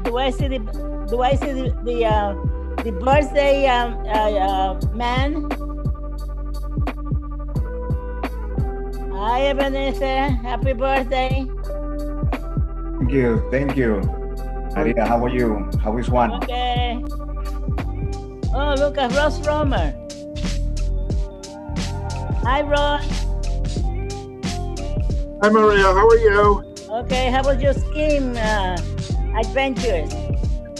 Do I see the birthday man? Hi, Ebenezer. Happy birthday. Thank you. Thank you. Maria, how are you? How is Juan? Okay. Oh, look at Ross Romer. Hi, Ross. Hi, Maria. How are you? Okay, how was your skiing adventures?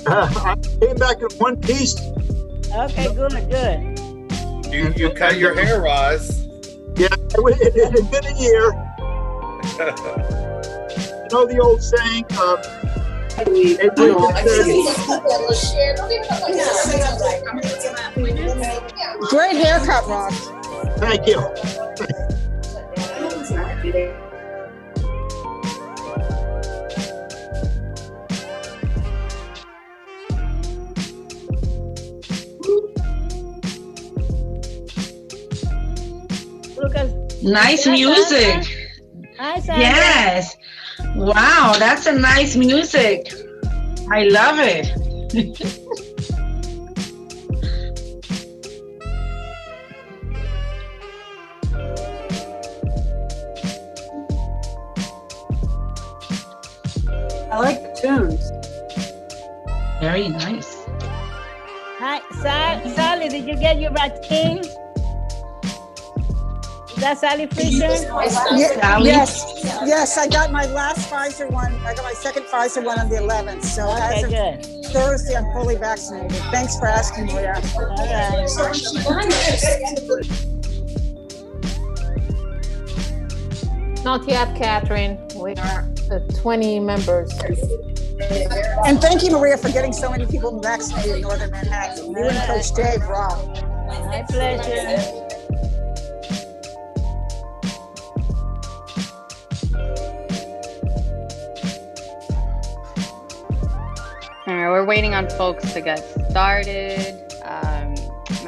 I came back in one piece. Okay, good. You cut your hair, Roz. Yeah, it had been a year. You know the old saying, Great haircut, Ross. Thank you. Nice music. Hi, Sandra. Yes. Wow, that's a nice music. I love it. I like the tunes. Very nice. Hi, Sally, did you get your vaccine? Is that Sally Fisher? Sally? Yes, I got my last Pfizer one. I got my second Pfizer one on the 11th. So as of good. Thursday, I'm fully vaccinated. Thanks for asking, Maria. All right. Not yet, Catherine. We are 20 members. And thank you, Maria, for getting so many people vaccinated in Northern Manhattan. You and Coach Dave rock. My pleasure. All right, we're waiting on folks to get started.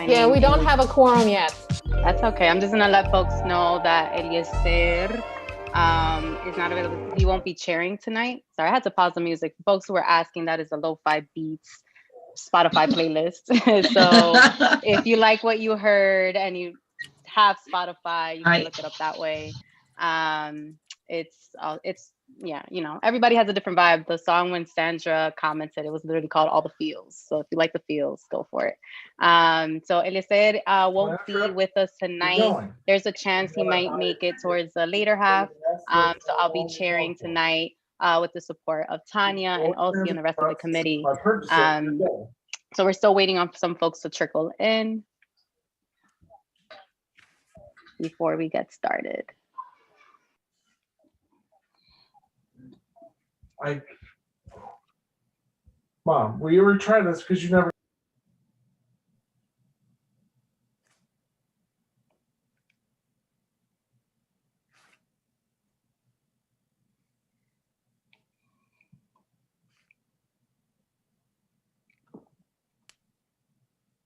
Yeah, we don't have a quorum yet. That's okay. I'm just gonna let folks know that Eliezer is not available. He won't be chairing tonight. Sorry, I had to pause the music. Folks who were asking, that is a Lo-Fi Beats Spotify playlist. So if you like what you heard and you have Spotify, you can look it up that way. It's yeah, you know, everybody has a different vibe. The song, when Sandra commented, it was literally called All the Feels. So if you like the feels, go for it. So Eliezer won't be with us tonight. There's a chance he might make it towards the later half. So I'll be chairing tonight with the support of Tanya and Elsie and the rest of the committee. So we're still waiting on some folks to trickle in before we get started. Mom, will you retry this because you never.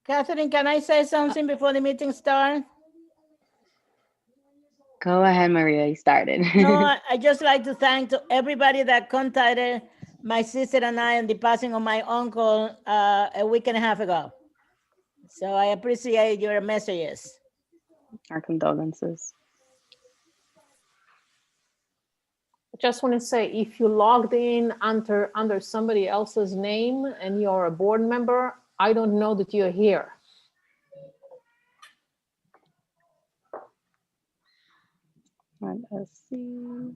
Catherine, can I say something before the meeting starts? Go ahead, Maria, you started. No, I just like to thank to everybody that contacted my sister and I on the passing of my uncle a week and a half ago. So I appreciate your messages. Our condolences. I just want to say, if you logged in under somebody else's name and you're a board member, I don't know that you're here. Let us see.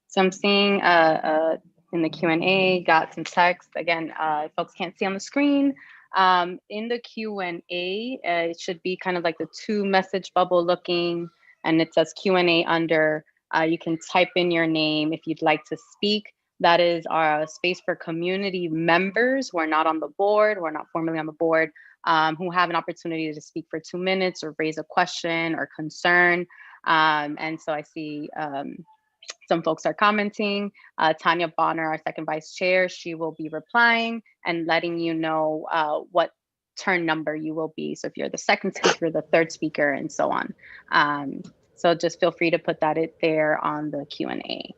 So I'm seeing in the Q&A, got some text. Again, folks can't see on the screen. In the Q&A, it should be kind of like the 2 message bubble looking, and it says Q&A under. You can type in your name if you'd like to speak. That is our space for community members who are not on the board, who are not formally on the board, who have an opportunity to speak for 2 minutes or raise a question or concern. And so I see Some folks are commenting. Tanya Bonner, our second vice chair, she will be replying and letting you know what turn number you will be. So if you're the second speaker, the third speaker, and so on. So just feel free to put that there on the Q&A.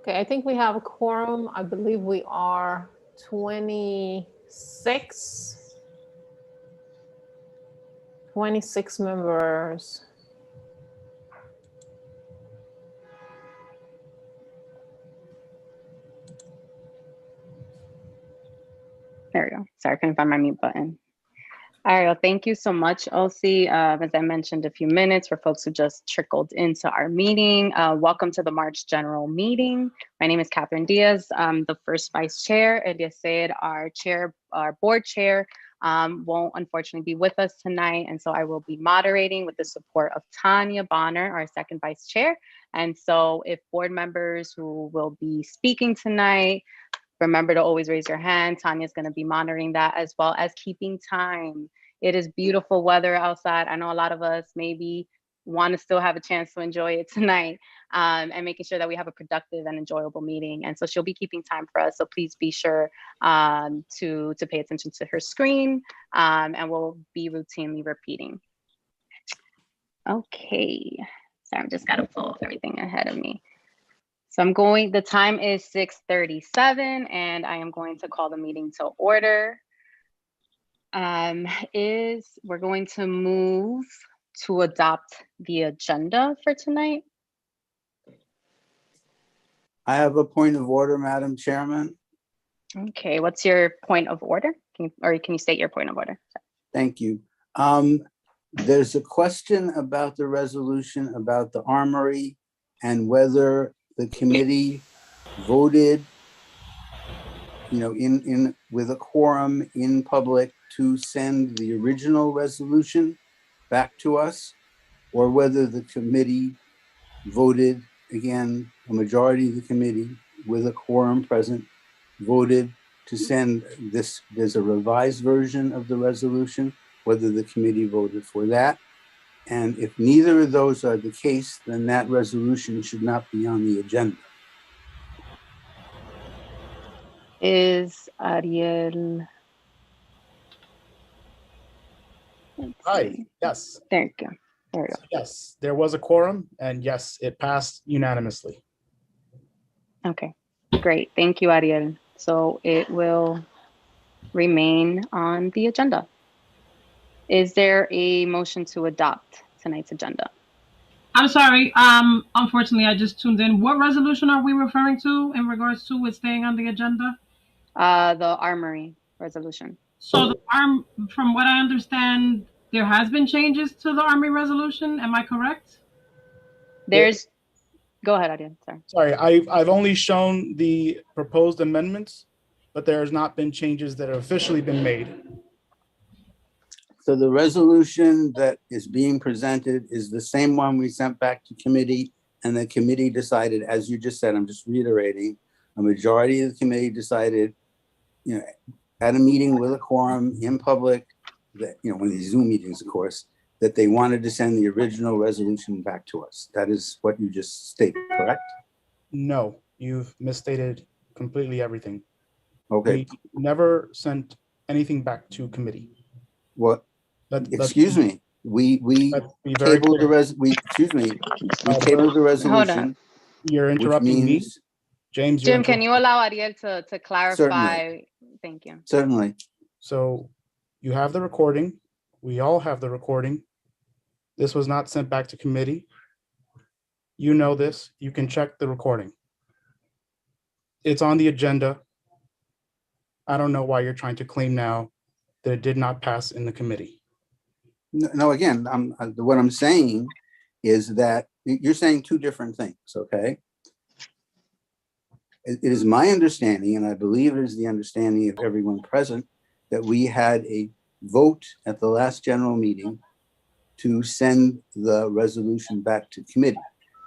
Okay, I think we have a quorum. I believe we are 26. 26 members. There we go. Sorry, I couldn't find my mute button. All right, well, thank you so much, Elsie. As I mentioned a few minutes, for folks who just trickled into our meeting, welcome to the March General Meeting. My name is Catherine Diaz. I'm the first vice chair. Eliezer, our board chair, won't unfortunately be with us tonight. And so I will be moderating with the support of Tanya Bonner, our second vice chair. And so if board members who will be speaking tonight, remember to always raise your hand. Tanya's going to be monitoring that, as well as keeping time. It is beautiful weather outside. I know a lot of us maybe want to still have a chance to enjoy it tonight, and making sure that we have a productive and enjoyable meeting. And so she'll be keeping time for us. So please be sure to pay attention to her screen, and we'll be routinely repeating. Okay, sorry, I'm just got to pull everything ahead of me. So the time is 6:37, and I am going to call the meeting to order. We're going to move to adopt the agenda for tonight. I have a point of order, Madam Chairman. Okay, what's your point of order? Can you state your point of order? Thank you. There's a question about the resolution about the armory and whether the committee voted, with a quorum in public to send the original resolution back to us, or whether the committee voted, again, a majority of the committee with a quorum present voted to send this. There's a revised version of the resolution, whether the committee voted for that. And if neither of those are the case, then that resolution should not be on the agenda. Is Ariel? Hi, yes. There you go. There we go. Yes, there was a quorum, and yes, it passed unanimously. Okay, great. Thank you, Ariel. So it will remain on the agenda. Is there a motion to adopt tonight's agenda? I'm sorry. Unfortunately, I just tuned in. What resolution are we referring to in regards to it staying on the agenda? The Armory resolution. So from what I understand, there has been changes to the Armory resolution. Am I correct? Go ahead, Ariel. Sorry, I've only shown the proposed amendments, but there has not been changes that have officially been made. So the resolution that is being presented is the same one we sent back to committee, and the committee decided, as you just said, I'm just reiterating, a majority of the committee decided, at a meeting with a quorum in public, that, one of these Zoom meetings, of course, that they wanted to send the original resolution back to us. That is what you just stated, correct? No, you've misstated completely everything. Okay. We never sent anything back to committee. What? Excuse me. We tabled the resolution. You're interrupting me. James, Jim, can you allow Ariel to clarify? Certainly. Thank you. Certainly. So you have the recording. We all have the recording. This was not sent back to committee. You know this. You can check the recording. It's on the agenda. I don't know why you're trying to claim now that it did not pass in the committee. No, again, what I'm saying is that you're saying two different things, okay? It is my understanding, and I believe it is the understanding of everyone present, that we had a vote at the last general meeting to send the resolution back to committee.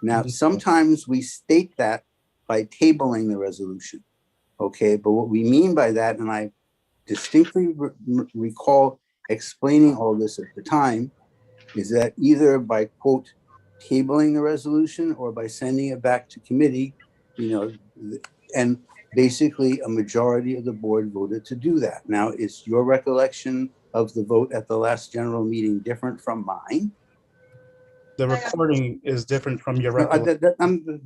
Now, sometimes we state that by tabling the resolution, okay? But what we mean by that, and I distinctly recall explaining all this at the time, is that either by, quote, tabling the resolution or by sending it back to committee, and basically a majority of the board voted to do that. Now, is your recollection of the vote at the last general meeting different from mine? The recording is different from your recollection.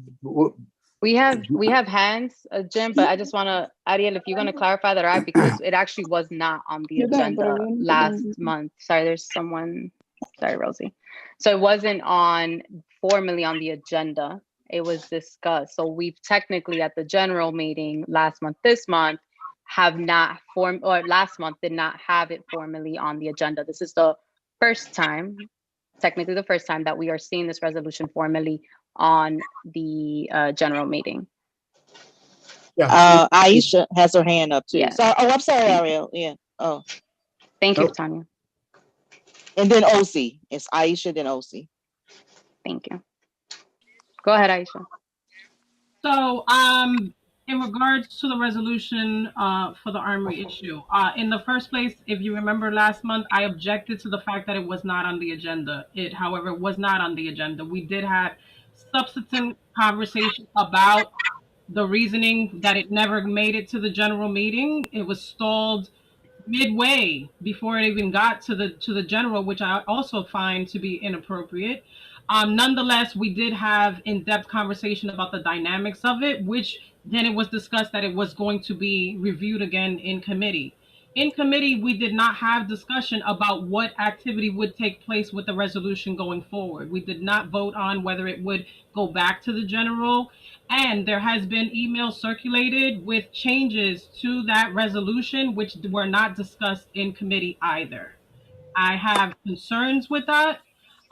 We have hands, Jim, but I just want to, Ariel, if you're going to clarify that, all right, because it actually was not on the agenda last month. Sorry, there's someone, sorry, Rosie. So it wasn't formally on the agenda. It was discussed. So we've technically at the general meeting last month, this month, have not last month did not have it formally on the agenda. This is the first time, technically the first time that we are seeing this resolution formally on the general meeting. Yeah. Aisha has her hand up too. Yeah. So, I'm sorry, Ariel. Yeah. Oh. Thank you, Tanya. And then OC. It's Aisha, then OC. Thank you. Go ahead, Aisha. So, in regards to the resolution for the Armory issue, in the first place, if you remember last month, I objected to the fact that it was not on the agenda. It, however, was not on the agenda. We did have substantive conversation about the reasoning that it never made it to the general meeting. It was stalled midway before it even got to the general, which I also find to be inappropriate. Nonetheless, we did have in-depth conversation about the dynamics of it, which then it was discussed that it was going to be reviewed again in committee. In committee, we did not have discussion about what activity would take place with the resolution going forward. We did not vote on whether it would go back to the general. And there has been emails circulated with changes to that resolution, which were not discussed in committee either. I have concerns with that.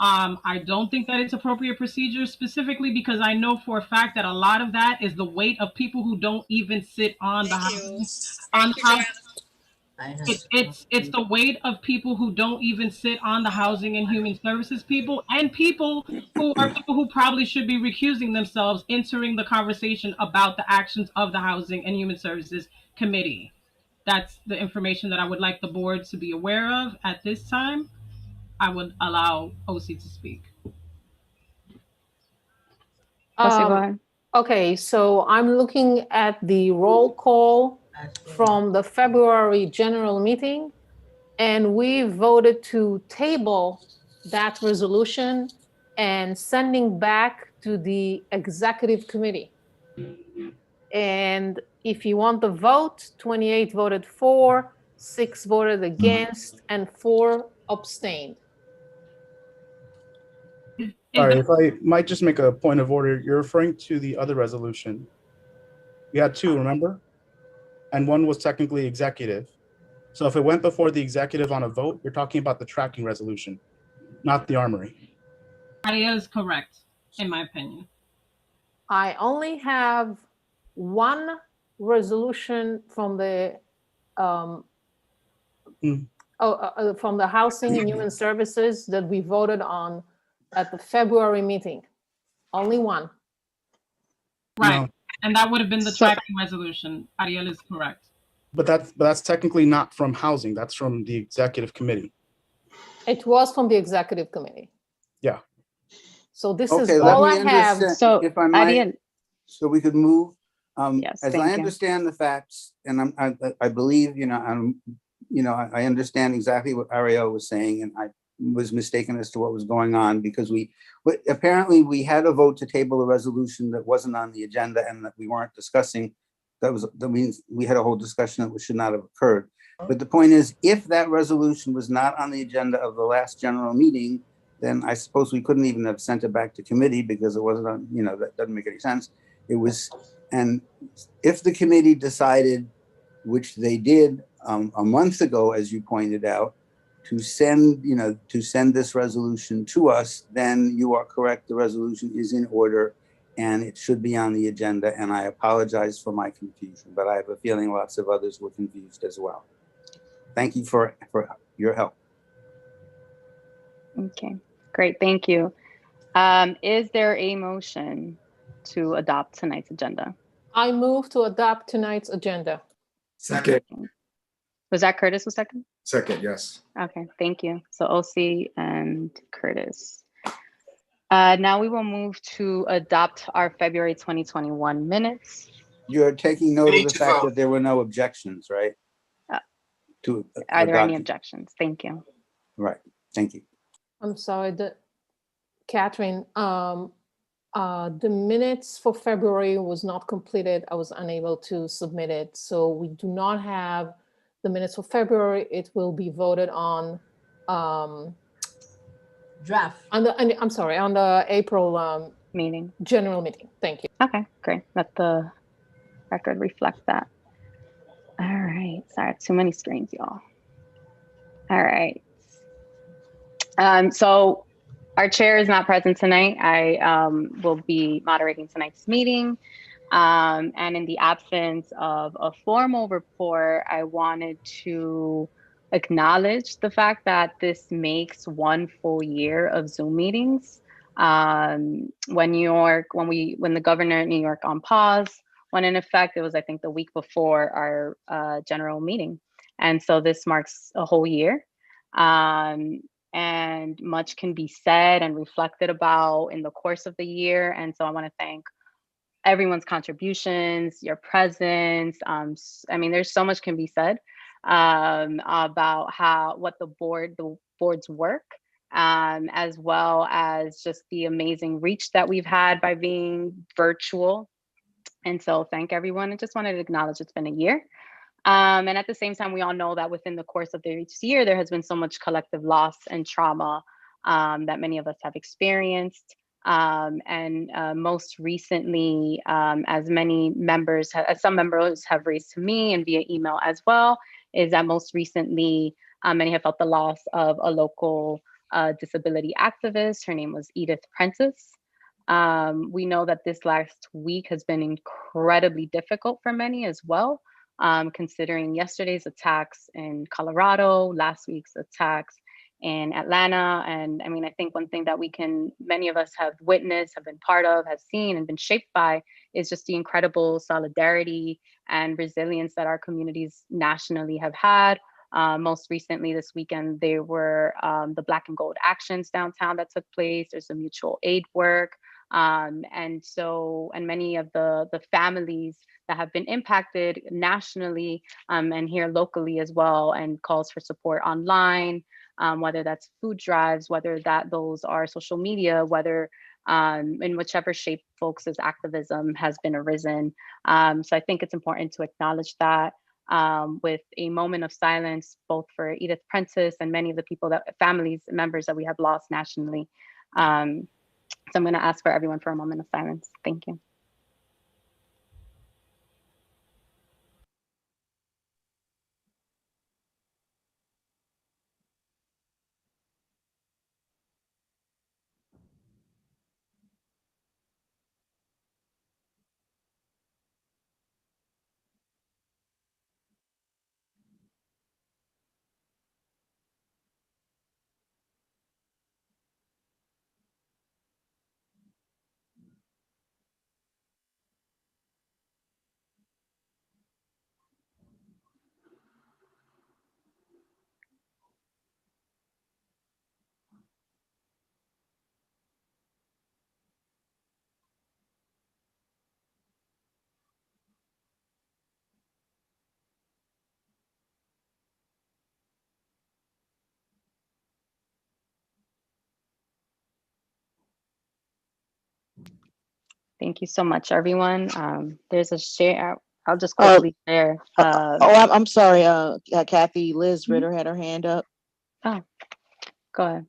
I don't think that it's appropriate procedure, specifically because I know for a fact that a lot of that is the weight of people who don't even sit on the house. It's the weight of people who don't even sit on the Housing and Human Services people, and people who probably should be recusing themselves entering the conversation about the actions of the Housing and Human Services Committee. That's the information that I would like the board to be aware of at this time. I would allow OC to speak. Go ahead. Okay, so I'm looking at the roll call from the February general meeting, and we voted to table that resolution and sending back to the executive committee. And if you want the vote, 28 voted for, 6 voted against, and 4 abstained. All right, if I might just make a point of order, you're referring to the other resolution. You had 2, remember? And one was technically executive. So if it went before the executive on a vote, you're talking about the tracking resolution, not the Armory. That is correct, in my opinion. I only have one resolution from the from the Housing and Human Services that we voted on at the February meeting. Only one. Right. No. And that would have been the tracking resolution. Ariel is correct. But that's technically not from Housing. That's from the executive committee. It was from the executive committee. Yeah. So this is all I have. So if I might, Ariel, so we could move. Yes, as I understand the facts, and I believe, I understand exactly what Ariel was saying, and I was mistaken as to what was going on, because apparently we had a vote to table a resolution that wasn't on the agenda and that we weren't discussing. That means we had a whole discussion that should not have occurred. But the point is, if that resolution was not on the agenda of the last general meeting, then I suppose we couldn't even have sent it back to committee, because it wasn't on, that doesn't make any sense. It was, and if the committee decided, which they did a month ago, as you pointed out, to send this resolution to us, then you are correct. The resolution is in order and it should be on the agenda. And I apologize for my confusion, but I have a feeling lots of others were confused as well. Thank you for your help. Okay, great, thank you. Is there a motion to adopt tonight's agenda? I move to adopt tonight's agenda. Second. Was that Curtis was second? Second, yes. Okay, thank you. So OC and Curtis. Now we will move to adopt our February 2021 minutes. You're taking note of the fact that there were no objections, right? Are there any objections? Thank you. Right, thank you. I'm sorry, Catherine, the minutes for February was not completed. I was unable to submit it. So we do not have the minutes for February. It will be voted on. Draft. On the April meeting. General meeting. Thank you. Okay, great. Let the record reflect that. All right. Sorry, too many screens, y'all. All right. So our chair is not present tonight. I will be moderating tonight's meeting. And in the absence of a formal report, I wanted to acknowledge the fact that this makes one full year of Zoom meetings. When the governor in New York on pause went in effect, it was, I think, the week before our general meeting. And so this marks a whole year. And much can be said and reflected about in the course of the year. And so I want to thank everyone's contributions, your presence. I mean, there's so much can be said about what the board's work, as well as just the amazing reach that we've had by being virtual. And so thank everyone. I just wanted to acknowledge it's been a year. And at the same time, we all know that within the course of this year, there has been so much collective loss and trauma that many of us have experienced. And most recently, as some members have raised to me and via email as well, is that most recently, many have felt the loss of a local disability activist. Her name was Edith Prentice. We know that this last week has been incredibly difficult for many as well. Considering yesterday's attacks in Colorado, last week's attacks in Atlanta. And I mean, I think one thing that many of us have witnessed, have been part of, have seen and been shaped by is just the incredible solidarity and resilience that our communities nationally have had. Most recently this weekend, there were the Black and Gold actions downtown that took place. There's some mutual aid work. And many of the families that have been impacted nationally and here locally as well, and calls for support online, whether that's food drives, whether those are social media, whether in whichever shape folks' activism has been arisen. So I think it's important to acknowledge that with a moment of silence, both for Edith Prentice and many of the families, members that we have lost nationally. So I'm going to ask for everyone for a moment of silence. Thank you. Thank you so much, everyone. There's a share. I'll just quickly share. I'm sorry. Kathy, Liz Ritter had her hand up. Oh, go ahead.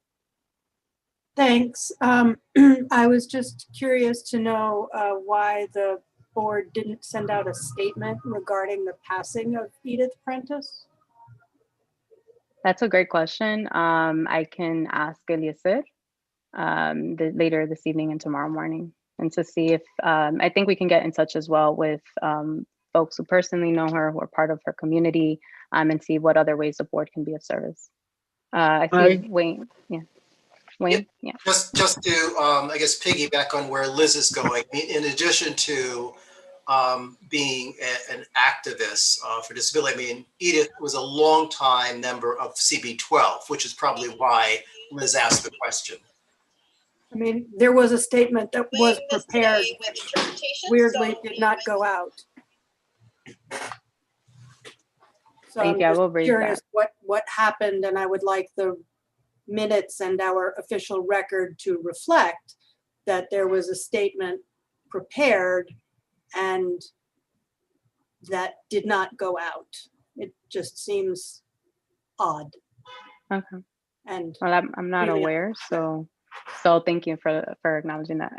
Thanks. I was just curious to know why the board didn't send out a statement regarding the passing of Edith Prentice. That's a great question. I can ask Eliezer later this evening and tomorrow morning, and to see if I think we can get in touch as well with folks who personally know her, who are part of her community, and see what other ways the board can be of service. I see Wayne. Yeah, Wayne. Yeah. Just to I guess piggyback on where Liz is going. In addition to being an activist for disability, I mean, Edith was a longtime member of CB12, which is probably why Liz asked the question. I mean, there was a statement that was prepared, weirdly did not go out. So Thank you. I will raise curious that. what happened, and I would like the minutes and our official record to reflect that there was a statement prepared and that did not go out. It just seems odd. Okay. And well, I'm not really aware, so thank you for acknowledging that.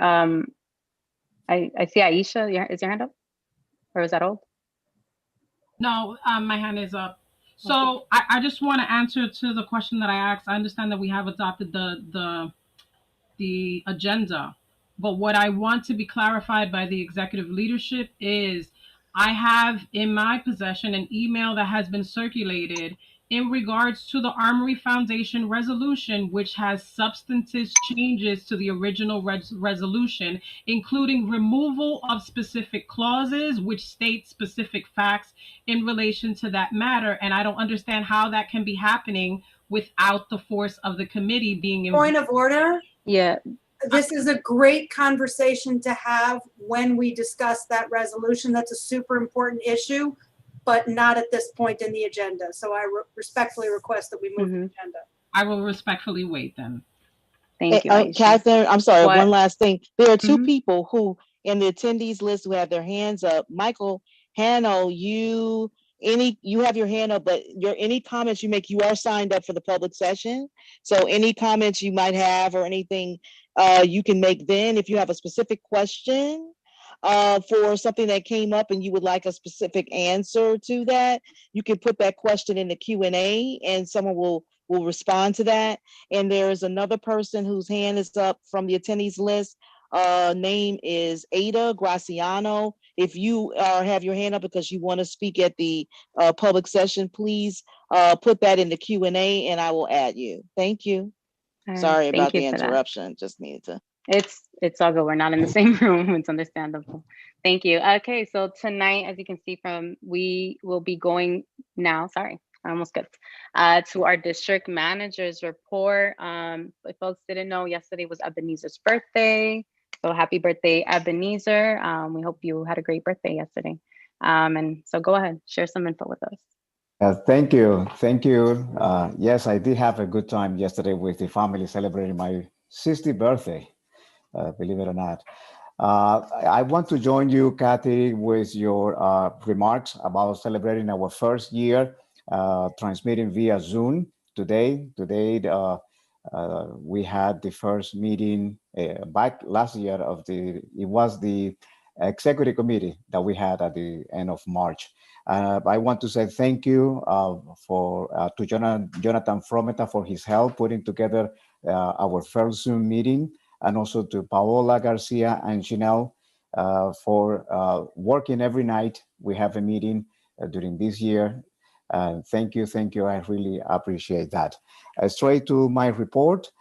I see Aisha. Is your hand up, or is that old? No, my hand is up. So I just want to answer to the question that I asked. I understand that we have adopted the agenda, but what I want to be clarified by the executive leadership is I have in my possession an email that has been circulated in regards to the Armory Foundation resolution, which has substantive changes to the original resolution, including removal of specific clauses, which state specific facts in relation to that matter. And I don't understand how that can be happening without the force of the committee being involved. Point of order. Yeah. This is a great conversation to have when we discuss that resolution. That's a super important issue, but not at this point in the agenda. So I respectfully request that we move the agenda. I will respectfully wait then. Thank you. Catherine, I'm sorry, What? one last thing. There are two people who in the attendees list who have their hands up. Michael Hanno, you have your hand up, but any comments you make, you are signed up for the public session. So any comments you might have or anything you can make then. If you have a specific question for something that came up and you would like a specific answer to that, you can put that question in the Q&A and someone will respond to that. And there is another person whose hand is up from the attendees list. Name is Ada Graciano. If you have your hand up because you want to speak at the public session, please put that in the Q&A and I will add you. Thank you. Sorry about the interruption. Just needed to. It's all good. We're not in the same room. It's understandable. Thank you. Okay, so tonight, as you can see we will be going now. Sorry, I almost skipped to our district manager's report. If folks didn't know, yesterday was Ebenezer's birthday. So happy birthday, Ebenezer. We hope you had a great birthday yesterday. And so go ahead, share some info with us. Thank you. Thank you. Yes, I did have a good time yesterday with the family celebrating my 60th birthday, believe it or not. I want to join you, Kathy, with your remarks about celebrating our first year transmitting via Zoom today. We had the first meeting back last year it was the executive committee that we had at the end of March. I want to say thank you to Jonathan Frometa for his help putting together our first Zoom meeting, and also to Paola Garcia and Chanel for working every night. We have a meeting during this year. Thank you. I really appreciate that. Straight to my report.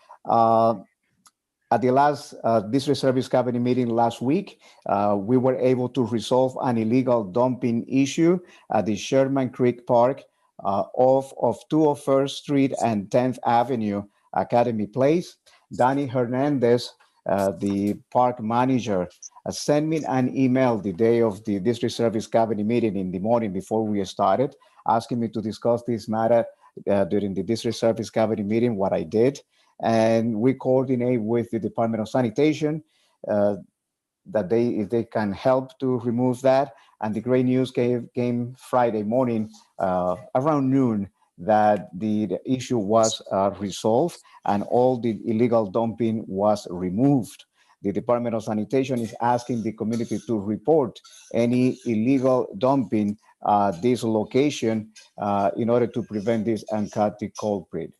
At the last District Service Cabinet meeting last week, we were able to resolve an illegal dumping issue at the Sherman Creek Park off of 201st Street and 10th Avenue, Academy Place. Danny Hernandez, the park manager, sent me an email the day of the District Service Cabinet meeting in the morning before we started, asking me to discuss this matter during the District Service Cabinet meeting, what I did. And we coordinate with the Department of Sanitation that if they can help to remove that. And the great news came Friday morning around noon that the issue was resolved and all the illegal dumping was removed. The Department of Sanitation is asking the community to report any illegal dumping this location in order to prevent this uncut culprit.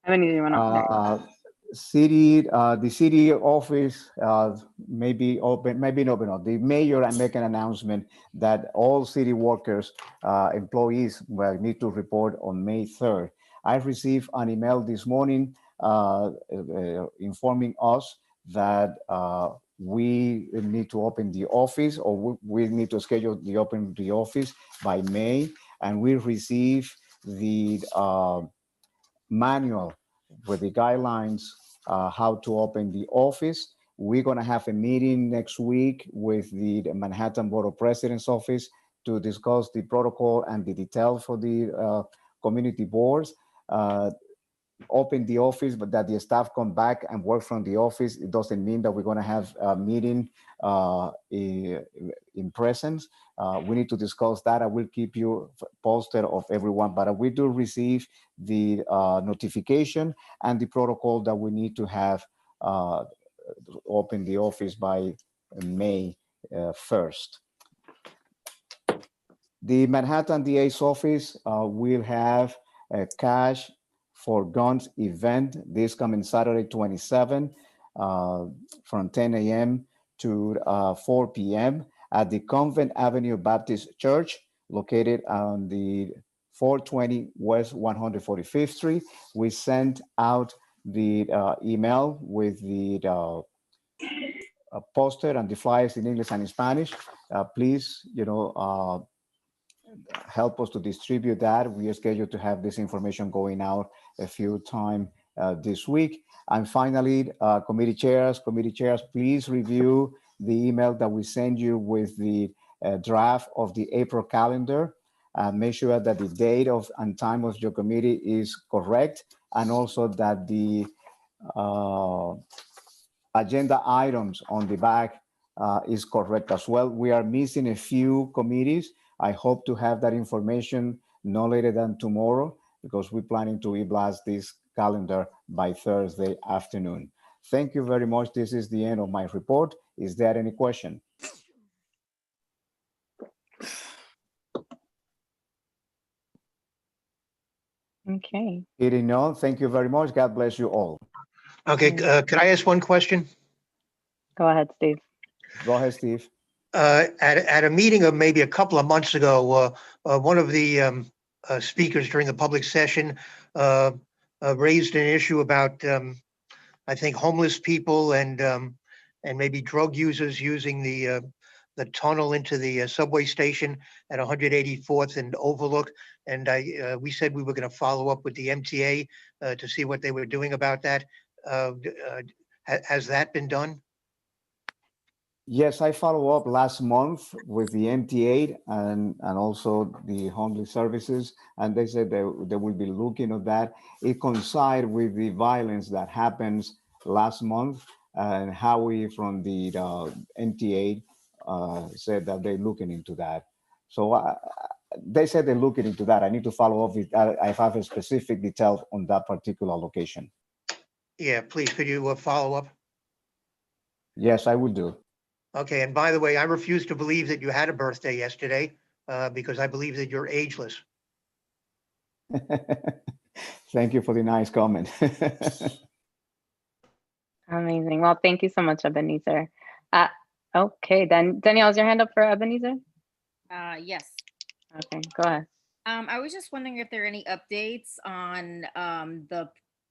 Ebenezer, you went off there. The city office may be open, maybe not open. The mayor and make an announcement that all city workers, employees will need to report on May 3rd. I received an email this morning informing us that we need to open the office, or we need to schedule the open the office by May, and we receive the manual with the guidelines how to open the office. We're going to have a meeting next week with the Manhattan Board of President's office to discuss the protocol and the detail for the community boards. Open the office, but that the staff come back and work from the office. It doesn't mean that we're going to have a meeting in presence. We need to discuss that. I will keep you posted of everyone, but we do receive the notification and the protocol that we need to have open the office by May 1st. The Manhattan DA's office will have a cash for guns event this coming Saturday 27 from 10 a.m. to 4 p.m. at the Convent Avenue Baptist Church located on the 420 West 145th Street. We sent out the email with the poster and the flyers in English and in Spanish. Please, help us to distribute that. We are scheduled to have this information going out a few times this week. And finally, committee chairs, please review the email that we send you with the draft of the April calendar. Make sure that the date of and time of your committee is correct, and also that the agenda items on the back is correct as well. We are missing a few committees. I hope to have that information no later than tomorrow, because we're planning to e-blast this calendar by Thursday afternoon. Thank you very much. This is the end of my report. Is there any question? Okay. Hearing none, thank you very much. God bless you all. Okay, could I ask one question? Go ahead, Steve. Go ahead, Steve. At a meeting of maybe a couple of months ago, one of the speakers during the public session raised an issue about, I think, homeless people and maybe drug users using the tunnel into the subway station at 184th and Overlook. And we said we were going to follow up with the MTA to see what they were doing about that. Has that been done? Yes, I follow up last month with the MTA and also the homeless services, and they said they will be looking at that. It coincides with the violence that happens last month, and Howie from the MTA said that they're looking into that. So they said they're looking into that. I need to follow up with that. I have a specific detail on that particular location. Yeah, please, could you follow up? Yes, I will do. Okay, and by the way, I refuse to believe that you had a birthday yesterday because I believe that you're ageless. Thank you for the nice comment. Amazing. Well, thank you so much, Ebenezer. Okay, then Danielle, is your hand up for Ebenezer? Yes. Okay, go ahead. I was just wondering if there are any updates on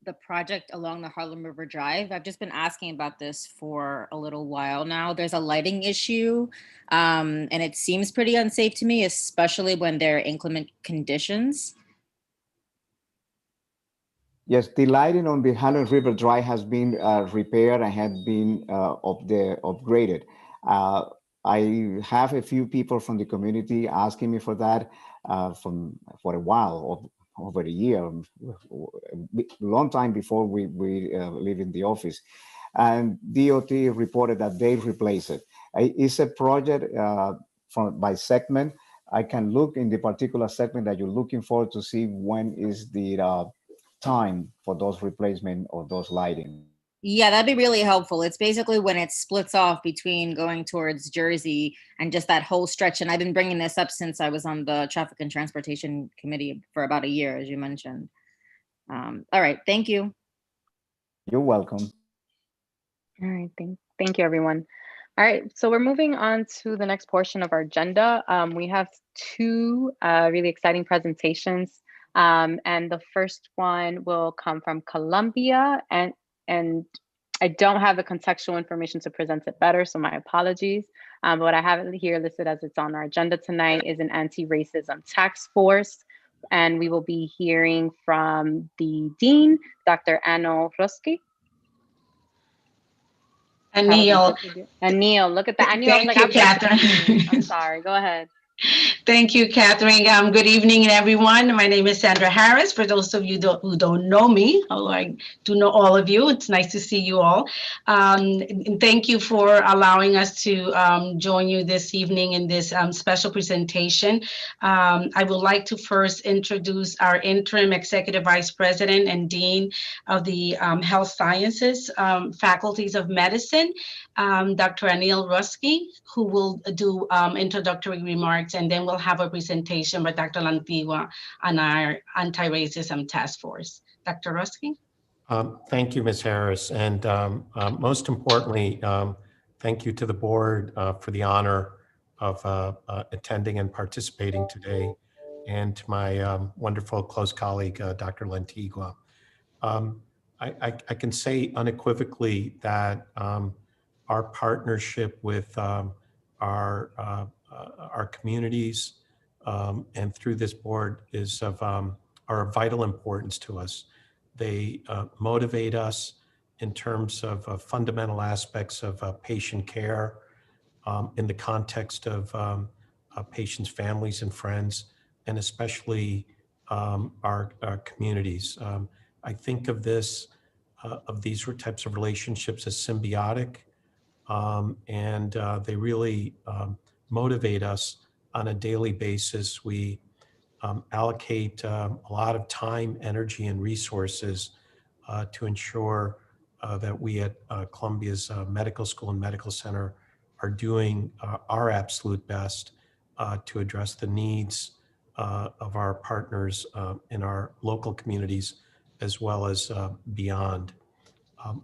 the project along the Harlem River Drive. I've just been asking about this for a little while now. There's a lighting issue, and it seems pretty unsafe to me, especially when there are inclement conditions. Yes, the lighting on the Harlem River Drive has been repaired and had been upgraded. I have a few people from the community asking me for that for a while, over a year, a long time before we leave in the office. And DOT reported that they replace it. It's a project by segment. I can look in the particular segment that you're looking for to see when is the time for those replacement of those lighting. Yeah, that'd be really helpful. It's basically when it splits off between going towards Jersey and just that whole stretch. And I've been bringing this up since I was on the Traffic and Transportation Committee for about a year, as you mentioned. All right, thank you. You're welcome. All right, thank you, everyone. All right, so we're moving on to the next portion of our agenda. We have two really exciting presentations. And the first one will come from Colombia, and I don't have the contextual information to present it better, so my apologies. But what I have here listed as it's on our agenda tonight is an anti-racism task force. And we will be hearing from the Dean, Dr. Anil Rusky. Anil. Anil, look at that. I knew I was Thank like, you, I'm Catherine. I'm sorry, go ahead. Thank you, Catherine. Good evening, everyone. My name is Sandra Harris. For those of you who don't know me, although I do know all of you, it's nice to see you all. And thank you for allowing us to join you this evening in this special presentation. I would like to first introduce our interim Executive Vice President and Dean of the Health Sciences Faculties of Medicine, Dr. Anil Rusky, who will do introductory remarks, and then we'll have a presentation by Dr. Lantigua on our anti-racism task force. Dr. Rusky? Thank you, Ms. Harris. And most importantly, thank you to the board for the honor of attending and participating today, and to my wonderful close colleague, Dr. Lantigua. I can say unequivocally that our partnership with our communities and through this board are of vital importance to us. They motivate us in terms of fundamental aspects of patient care in the context of patients' families and friends, and especially our communities. I think of these types of relationships as symbiotic, and they really motivate us on a daily basis. We allocate a lot of time, energy, and resources to ensure that we at Columbia's Medical School and Medical Center are doing our absolute best to address the needs of our partners in our local communities, as well as beyond.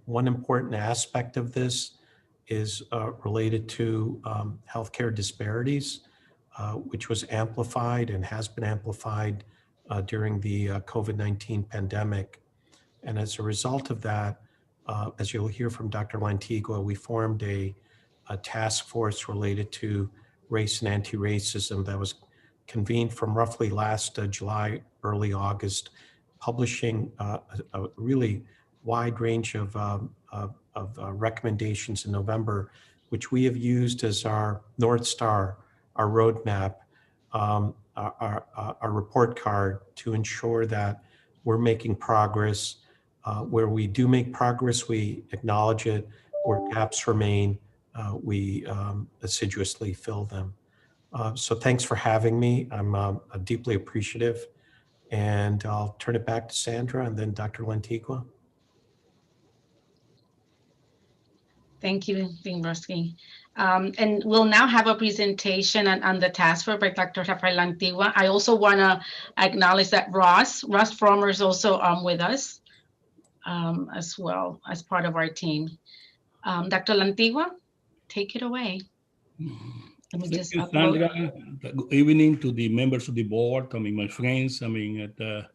One important aspect of this is related to healthcare disparities, which was amplified and has been amplified during the COVID-19 pandemic. And as a result of that, as you'll hear from Dr. Lantigua, we formed a task force related to race and anti-racism that was convened from roughly last July, early August, publishing a really wide range of recommendations in November, which we have used as our North Star, our roadmap, our report card to ensure that we're making progress. Where we do make progress, we acknowledge it. Where gaps remain, we assiduously fill them. So thanks for having me. I'm deeply appreciative. And I'll turn it back to Sandra and then Dr. Lantigua. Thank you, Dean Rusky. And we'll now have a presentation on the task force by Dr. Rafael Lantigua. I also want to acknowledge that Ross Frommer is also with us as well as part of our team. Dr. Lantigua, take it away. Let me Thank just you, upload. Sandra. Good evening to the members of the board, my friends, at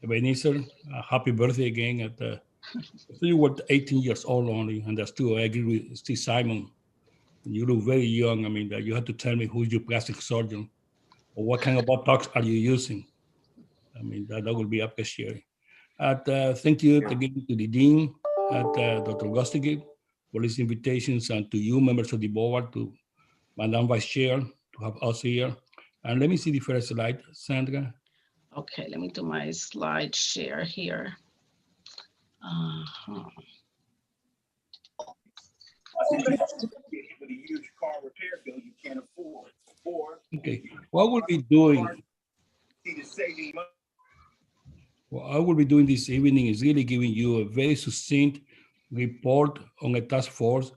Ebenezer. Happy birthday again. You were 18 years old only, and I still agree with Steve Simon. You look very young. That you have to tell me who's your plastic surgeon or what kind of Botox are you using. That will be appreciated. Thank you again to the Dean, Dr. Gostigate, for these invitations, and to you, members of the board, to Madam Vice Chair, to have us here. And let me see the first slide, Sandra. Okay, let me do my slide share here. Okay, what we'll be doing, what I will be doing this evening is really giving you a very succinct report on a task force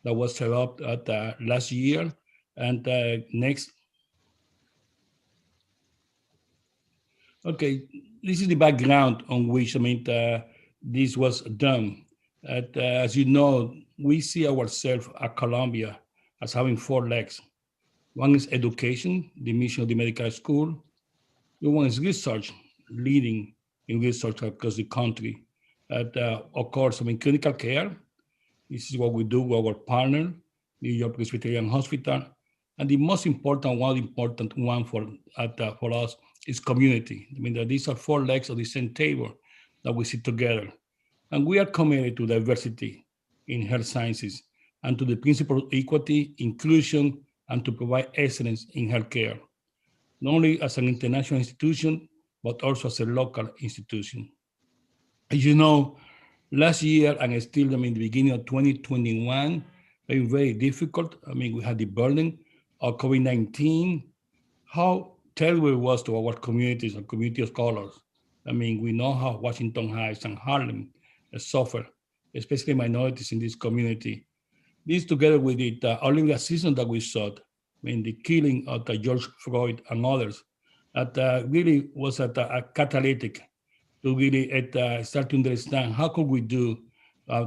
that was set up at last year. And next. Okay, this is the background on which, this was done. As you know, we see ourselves at Columbia as having 4 legs. One is education, the mission of the medical school. The one is research, leading in research across the country. Of course, clinical care. This is what we do with our partner, New York Presbyterian Hospital. And the most important one for us is community. That these are 4 legs of the same table that we sit together. And we are committed to diversity in health sciences and to the principle of equity, inclusion, and to provide excellence in healthcare, not only as an international institution, but also as a local institution. As you know, last year and still, the beginning of 2021, been very difficult. We had the burden of COVID-19, how terrible it was to our communities and community scholars. We know how Washington Heights and Harlem suffer, especially minorities in this community. This together with the early racism that we saw, the killing of George Floyd and others, that really was a catalytic to really start to understand how could we do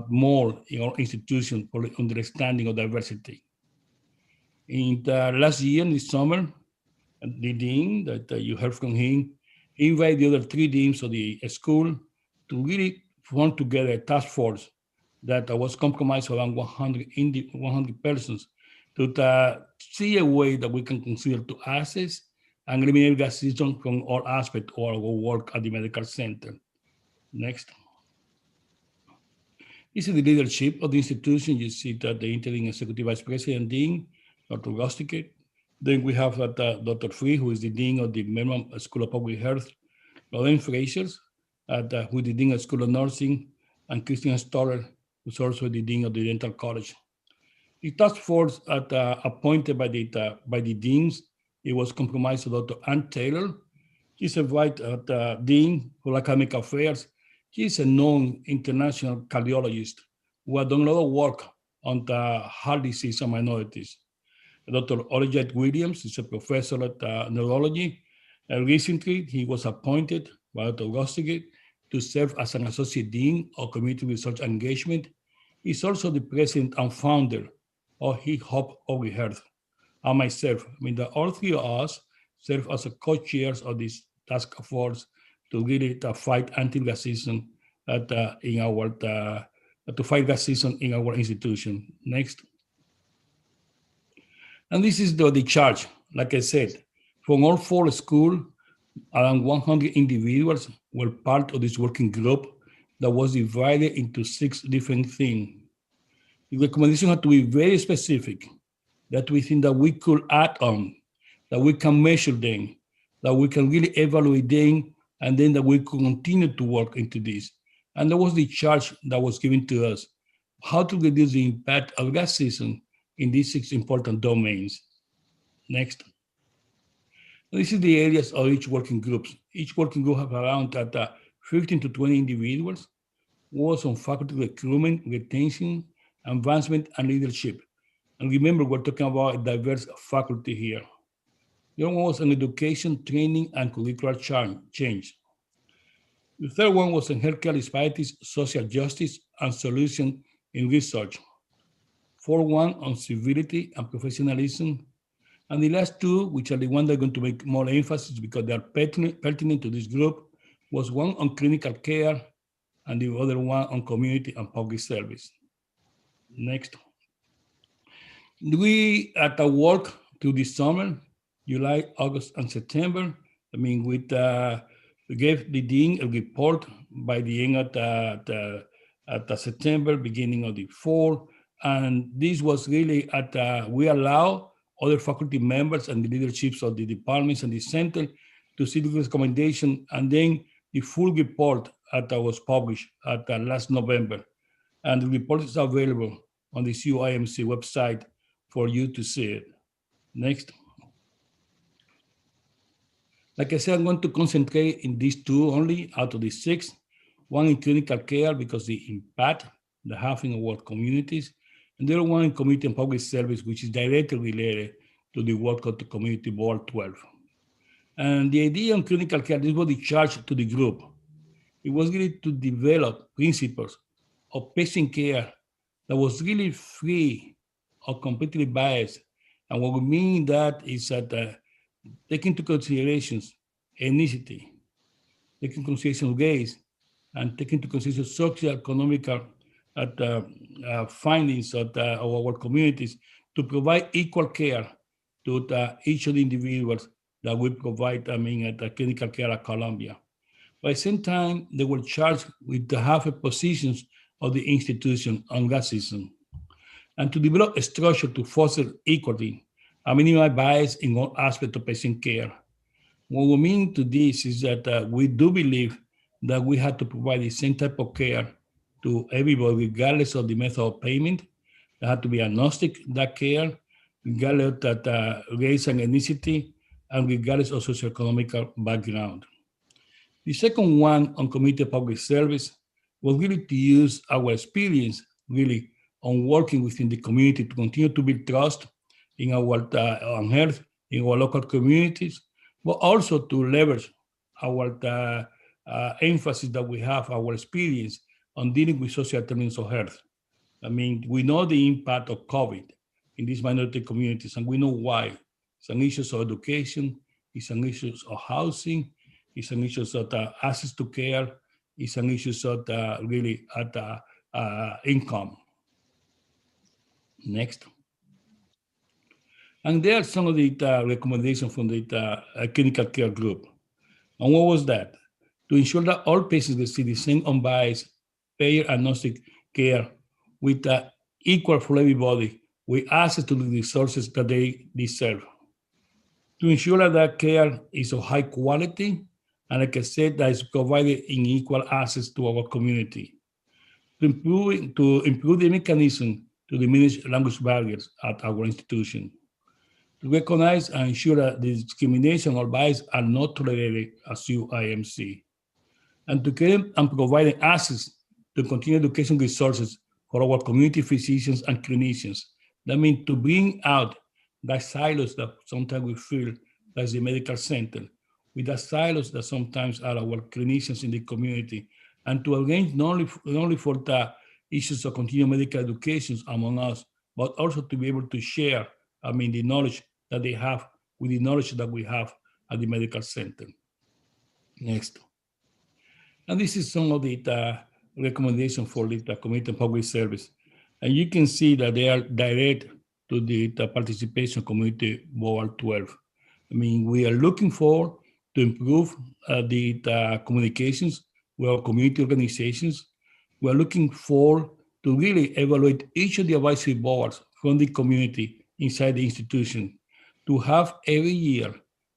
more in our institution for understanding of diversity. In last year, in the summer, the dean that you heard from him, he invited the other 3 deans of the school to really form together a task force that was comprised around 100 persons to see a way that we can consider to access and eliminate racism from all aspects of our work at the medical center. Next. This is the leadership of the institution. You see that the interim executive vice president dean, Dr. Gostiker. Then we have Dr. Free, who is the dean of the Maryland School of Public Health, Lauren Frazier, who is the dean of School of Nursing, and Christian Stoller, who's also the dean of the Dental College. The task force appointed by the deans, it was comprised of Dr. Ann Taylor. She's a dean for academic affairs. She's a known international cardiologist who has done a lot of work on the heart disease and minorities. Dr. Olajette Williams is a professor at neurology. And recently, he was appointed by Dr. Gostiger to serve as an associate dean of community research engagement. He's also the president and founder of He Hope Over Health. And myself, all 3 of us serve as a co-chairs of this task force to really fight anti-racism to fight racism in our institution. Next. And this is the charge, like I said, from all 4 schools, around 100 individuals were part of this working group that was divided into 6 different things. The recommendation had to be very specific, that we think that we could act on, that we can measure them, that we can really evaluate them, and then that we could continue to work into this. And that was the charge that was given to us, how to reduce the impact of racism in these 6 important domains. Next. This is the areas of each working group. Each working group have around 15 to 20 individuals, was on faculty recruitment, retention, advancement, and leadership. And remember, we're talking about a diverse faculty here. The other one was on education, training, and curricular change. The third one was on healthcare disparities, social justice, and solution in research. 4-1 on civility and professionalism. And the last 2, which are the ones that are going to make more emphasis because they are pertinent to this group, was one on clinical care and the other one on community and public service. Next. We at the work through this summer, July, August, and September. We gave the dean a report by the end of the September, beginning of the fall. And this was really we allow other faculty members and the leaderships of the departments and the center to see the recommendation, and then the full report that was published last November. And the report is available on the CUIMC website for you to see it. Next. Like I said, I'm going to concentrate in these 2 only out of the 6. One in clinical care because the impact that have in our communities. And the other one in community and public service, which is directly related to the work of the Community Board 12. And the idea on clinical care, this was the charge to the group. It was really to develop principles of patient care that was really free or completely biased. And what we mean that is that taking into considerations ethnicity, taking into consideration race, and taking into consideration socio-economical findings of our communities to provide equal care to each of the individuals that we provide, at the clinical care at Columbia. By the same time, they were charged with the half positions of the institution on racism, and to develop a structure to foster equity and minimize bias in all aspects of patient care. What we mean to this is that we do believe that we have to provide the same type of care to everybody, regardless of the method of payment. There have to be agnostic that care, regardless of that race and ethnicity, and regardless of socioeconomic background. The second one on community public service was really to use our experience really on working within the community to continue to build trust in our on health, in our local communities, but also to leverage our emphasis that we have, our experience on dealing with social determinants of health. We know the impact of COVID in these minority communities, and we know why. It's an issue of education, it's an issue of housing, it's an issue of access to care, it's an issue of really income. Next. And there are some of the recommendations from the clinical care group. And what was that? To ensure that all patients receive the same unbiased, payer-agnostic care with equal for everybody, with access to the resources that they deserve. To ensure that care is of high quality, and like I said, that is provided in equal access to our community. To improve the mechanism to diminish language barriers at our institution. To recognize and ensure that the discrimination or bias are not tolerated at CUIMC. And to create and provide access to continuing education resources for our community physicians and clinicians. That means to bring out the silos that sometimes we feel as the medical center, with the silos that sometimes are our clinicians in the community, and to arrange not only for the issues of continuing medical education among us, but also to be able to share, the knowledge that they have with the knowledge that we have at the medical center. Next. And this is some of the recommendations for the community and public service. And you can see that they are direct to the participation community board 12. We are looking for to improve the communications with our community organizations. We are looking for to really evaluate each of the advisory boards from the community inside the institution, to have every year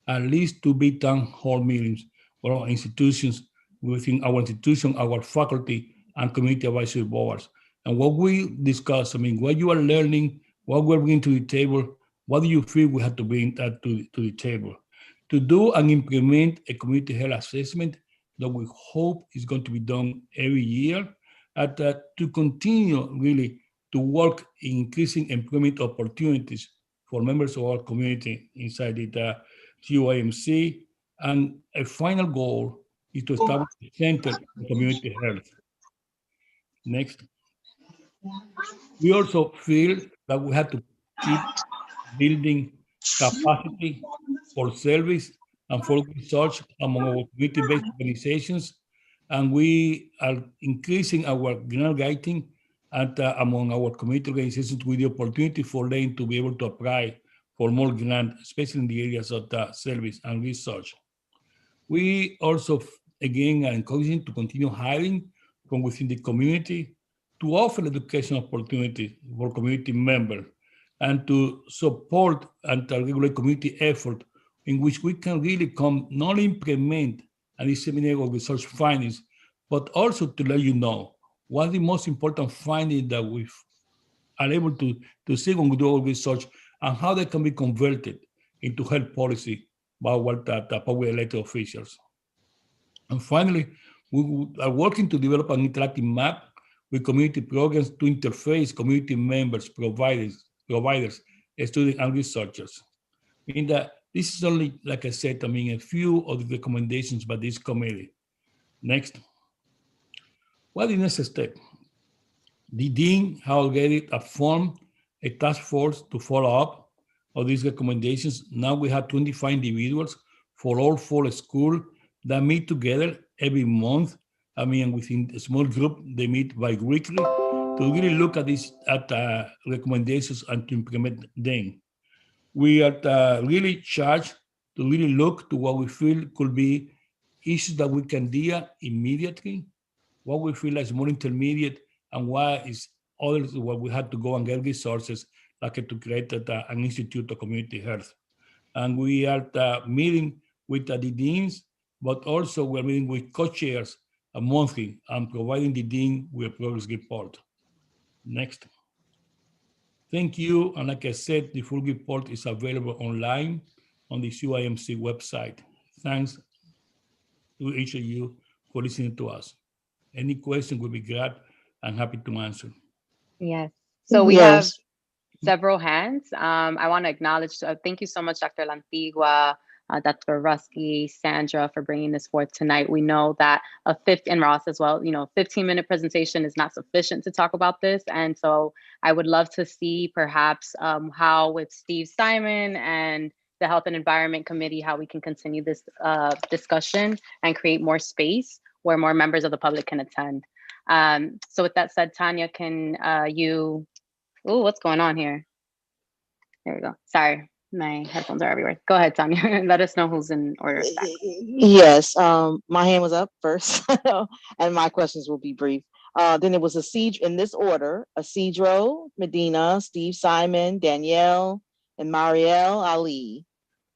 at least 2 big town hall meetings for our institutions, within our institution, our faculty and community advisory boards. And what we discuss, what you are learning, what we're bringing to the table, what do you feel we have to bring to the table? To do and implement a community health assessment that we hope is going to be done every year, to continue really to work in increasing employment opportunities for members of our community inside the CUIMC. And a final goal is to establish a center for community health. Next. We also feel that we have to keep building capacity for service and for research among our community-based organizations. And we are increasing our grant writing among our community organizations with the opportunity for them to be able to apply for more grants, especially in the areas of the service and research. We also, again, are encouraging to continue hiring from within the community to offer education opportunities for community members and to support and to regulate community effort in which we can really come not only implement and disseminate our research findings, but also to let you know what the most important findings that we are able to see when we do our research and how they can be converted into health policy by our public elected officials. And finally, we are working to develop an interactive map with community programs to interface community members, providers, students, and researchers. In that, this is only, like I said, a few of the recommendations by this committee. Next. What is the next step? The dean has already formed a task force to follow up on these recommendations. Now we have 25 individuals for all 4 schools that meet together every month. Within a small group, they meet bi-weekly to really look at these recommendations and to implement them. We are really charged to really look to what we feel could be issues that we can deal immediately, what we feel is more intermediate, and what is others where we had to go and get resources, like to create an institute of community health. And we are meeting with the deans, but also we're meeting with co-chairs monthly and providing the dean with a progress report. Next. Thank you. And like I said, the full report is available online on the CYMC website. Thanks to each of you for listening to us. Any question will be glad and happy to answer. Yes. So we have several hands. I want to acknowledge, thank you so much, Dr. Lantigua, Dr. Rusky, Sandra, for bringing this forth tonight. We know that and Ross as well, 15-minute presentation is not sufficient to talk about this. And so I would love to see perhaps how with Steve Simon and the Health and Environment Committee, how we can continue this discussion and create more space where more members of the public can attend. So with that said, Tanya, can you, what's going on here? There we go. Sorry, my headphones are everywhere. Go ahead, Tanya. Let us know who's in order. Yes, my hand was up first, and my questions will be brief. Then it was in this order: Isidro, Medina, Steve Simon, Danielle, and Marielle Ali.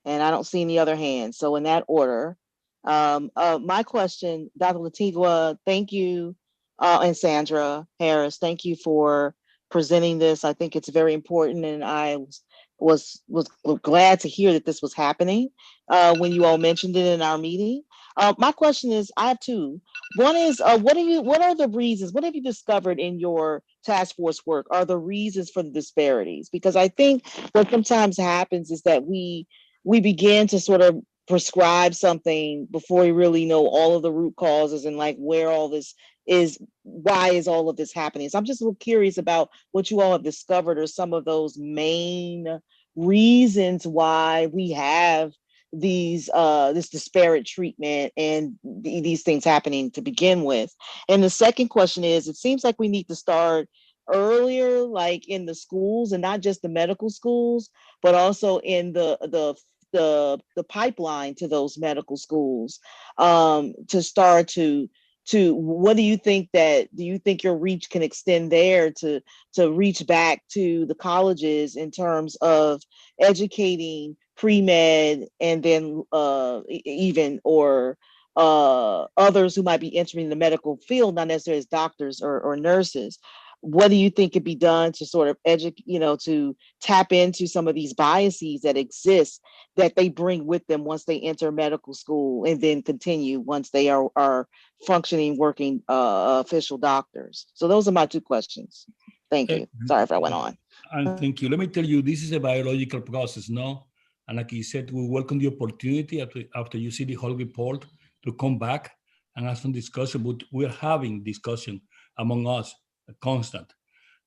And I don't see any other hands. So in that order, my question, Dr. Lantigua, thank you, and Sandra Harris, thank you for presenting this. I think it's very important, and I was glad to hear that this was happening when you all mentioned it in our meeting. My question is, I have 2. One is, what are the reasons? What have you discovered in your task force work are the reasons for the disparities? Because I think what sometimes happens is that we begin to sort of prescribe something before we really know all of the root causes and like where all this is, why is all of this happening? So I'm just a little curious about what you all have discovered or some of those main reasons why we have these this disparate treatment and these things happening to begin with. And the second question is, it seems like we need to start earlier, like in the schools, and not just the medical schools, but also in the pipeline to those medical schools, to start to what do you think your reach can extend there to reach back to the colleges in terms of educating pre-med and then even or others who might be entering the medical field, not necessarily as doctors or nurses? What do you think could be done to sort of educate, to tap into some of these biases that exist that they bring with them once they enter medical school and then continue once they are functioning, working official doctors? So those are my 2 questions. Thank you. Sorry if I went on. And thank you. Let me tell you, this is a biological process, no? And like you said, we welcome the opportunity after you see the whole report to come back and have some discussion, but we're having discussion among us, constant.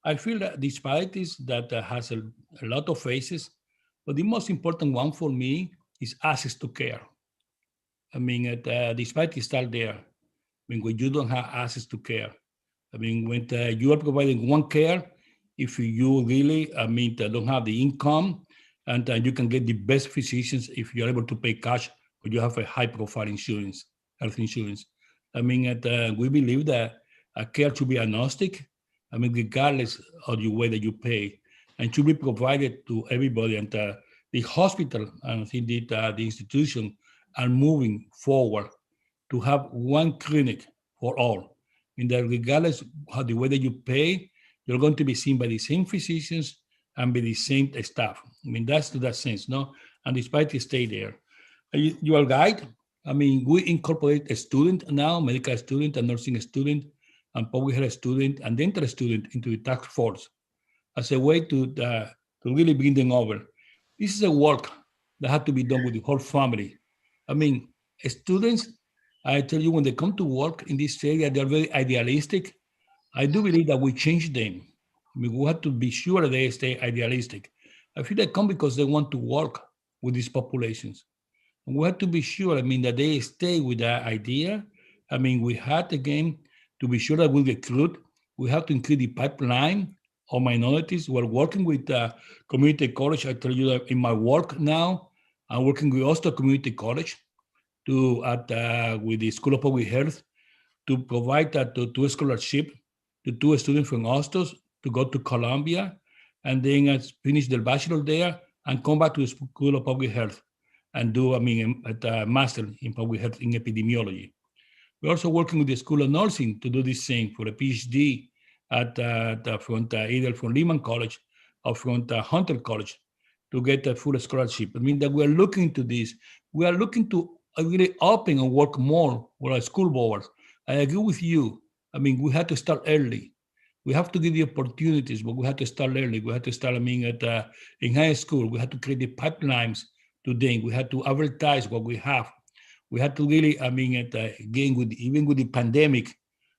I feel that disparities that has a lot of faces, but the most important one for me is access to care. Disparities start there. When you don't have access to care. When you are providing one care, if you really, don't have the income, and you can get the best physicians if you're able to pay cash or you have a high profile insurance, health insurance. We believe that care should be agnostic, regardless of the way that you pay, and should be provided to everybody. And the hospital, and I think the institution are moving forward to have one clinic for all. That regardless of the way that you pay, you're going to be seen by the same physicians and by the same staff. That's to that sense, no? And despite the stay there. Your guide, we incorporate a student now, medical student and nursing student, and public health student and dental student into the task force as a way to really bring them over. This is a work that had to be done with the whole family. I mean, students, I tell you, when they come to work in this area, they're very idealistic. I do believe that we change them. I mean, we have to be sure they stay idealistic. I feel they come because they want to work with these populations. And we have to be sure, I mean, that they stay with that idea. I mean, we had, again, to be sure that we recruit, we have to increase the pipeline of minorities. We're working with community college. I tell you that in my work now, I'm working with Austin Community College with the School of Public Health to provide two scholarship to two students from Hostos to go to Colombia and then finish their bachelor there and come back to the School of Public Health and do, a master in public health in epidemiology. We're also working with the School of Nursing to do this thing for a PhD either from Lehman College or from Hunter College to get a full scholarship. I mean, that we're looking to this. We are looking to really open and work more with our school boards. I agree with you. I mean, we have to start early. We have to give the opportunities, but we have to start early. We have to start, in high school, we have to create the pipelines to them. We have to advertise what we have. We have to really, again, even with the pandemic,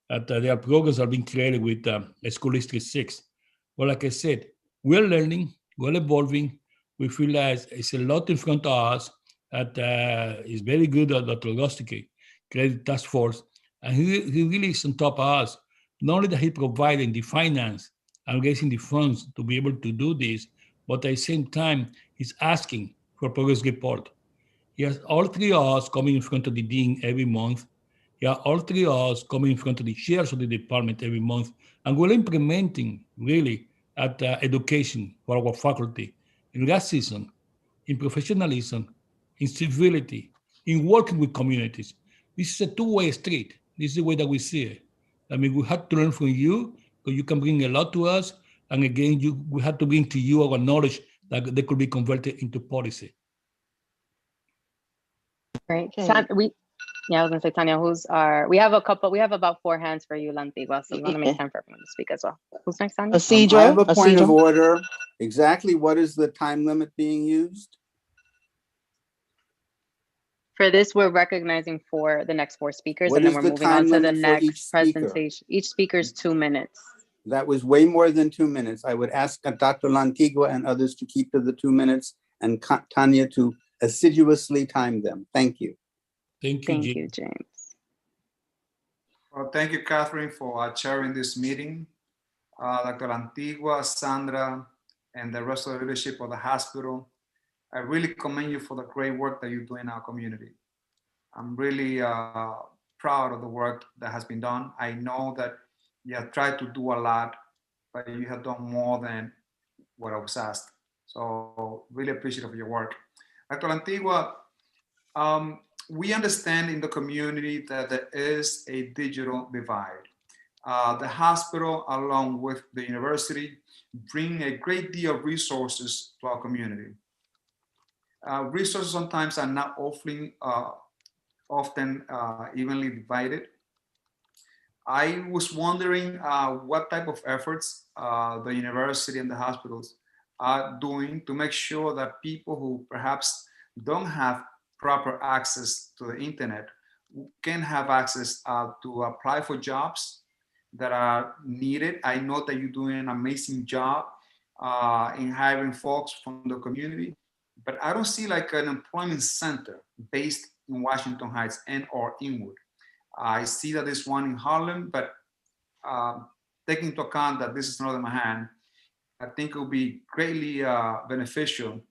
there are programs that are being created with School District 6. Well, like I said, we're learning, we're evolving. We feel that it's a lot in front of us that is very good at Dr. Gostike, created task force. And he really is on top of us. Not only that he providing the finance and raising the funds to be able to do this, but at the same time, he's asking for progress report. He has all three of us coming in front of the dean every month. He has all three of us coming in front of the chairs of the department every month. And we're implementing really at education for our faculty in racism, in professionalism, in civility, in working with communities. This is a two-way street. This is the way that we see it. I mean, we have to learn from you, because you can bring a lot to us. And again, we have to bring to you our knowledge that they could be converted into policy. Great. Okay. I was gonna say, Tanya, we have about 4 hands for you, Lantigua, so you want to make time for everyone to speak as well. Who's next, Tanya? I have a point of order. Exactly what is the time limit being used? For this, we're recognizing for the next 4 speakers, What and then is we're the moving on time to the limit for each next speaker? presentation. Each speaker is 2 minutes. That was way more than 2 minutes. I would ask Dr. Lantigua and others to keep to the 2 minutes and Tanya to assiduously time them. Thank you. Thank you, James. Well, thank you, Catherine, for chairing this meeting. Dr. Lantigua, Sandra, and the rest of the leadership of the hospital, I really commend you for the great work that you do in our community. I'm really proud of the work that has been done. I know that you have tried to do a lot, but you have done more than what I was asked. So really appreciative of your work. Dr. Lantigua, we understand in the community that there is a digital divide. The hospital, along with the university, bring a great deal of resources to our community. Resources sometimes are not often evenly divided. I was wondering what type of efforts the university and the hospitals are doing to make sure that people who perhaps don't have proper access to the internet can have access to apply for jobs that are needed. I know that you're doing an amazing job in hiring folks from the community, but I don't see like an employment center based in Washington Heights and or Inwood. I see that there's one in Harlem, but taking into account that this is Northern Manhattan, I think it will be greatly beneficial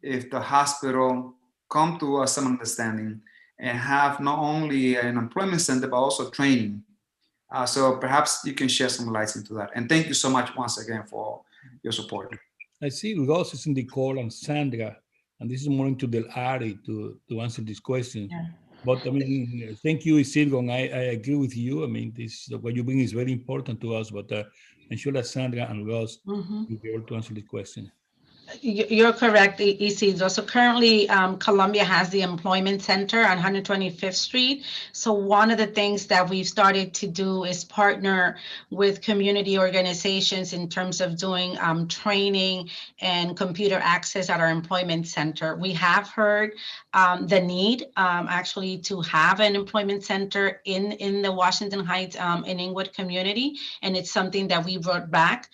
if the hospital come to some understanding and have not only an employment center, but also training. So perhaps you can share some lights into that. And thank you so much once again for your support. I see Ross is in the call and Sandra, and this is more into the Ari to answer these questions. Yeah. But I mean, thank you, Isidro, and I agree with you. I mean, this what you bring is very important to us, but I'm sure that Sandra and Ross will be able to answer this question. You're correct, Isidro. So currently, Columbia has the Employment Center on 125th Street. So one of the things that we've started to do is partner with community organizations in terms of doing training and computer access at our employment center. We have heard the need actually to have an employment center in the Washington Heights in Inwood community. And it's something that we brought back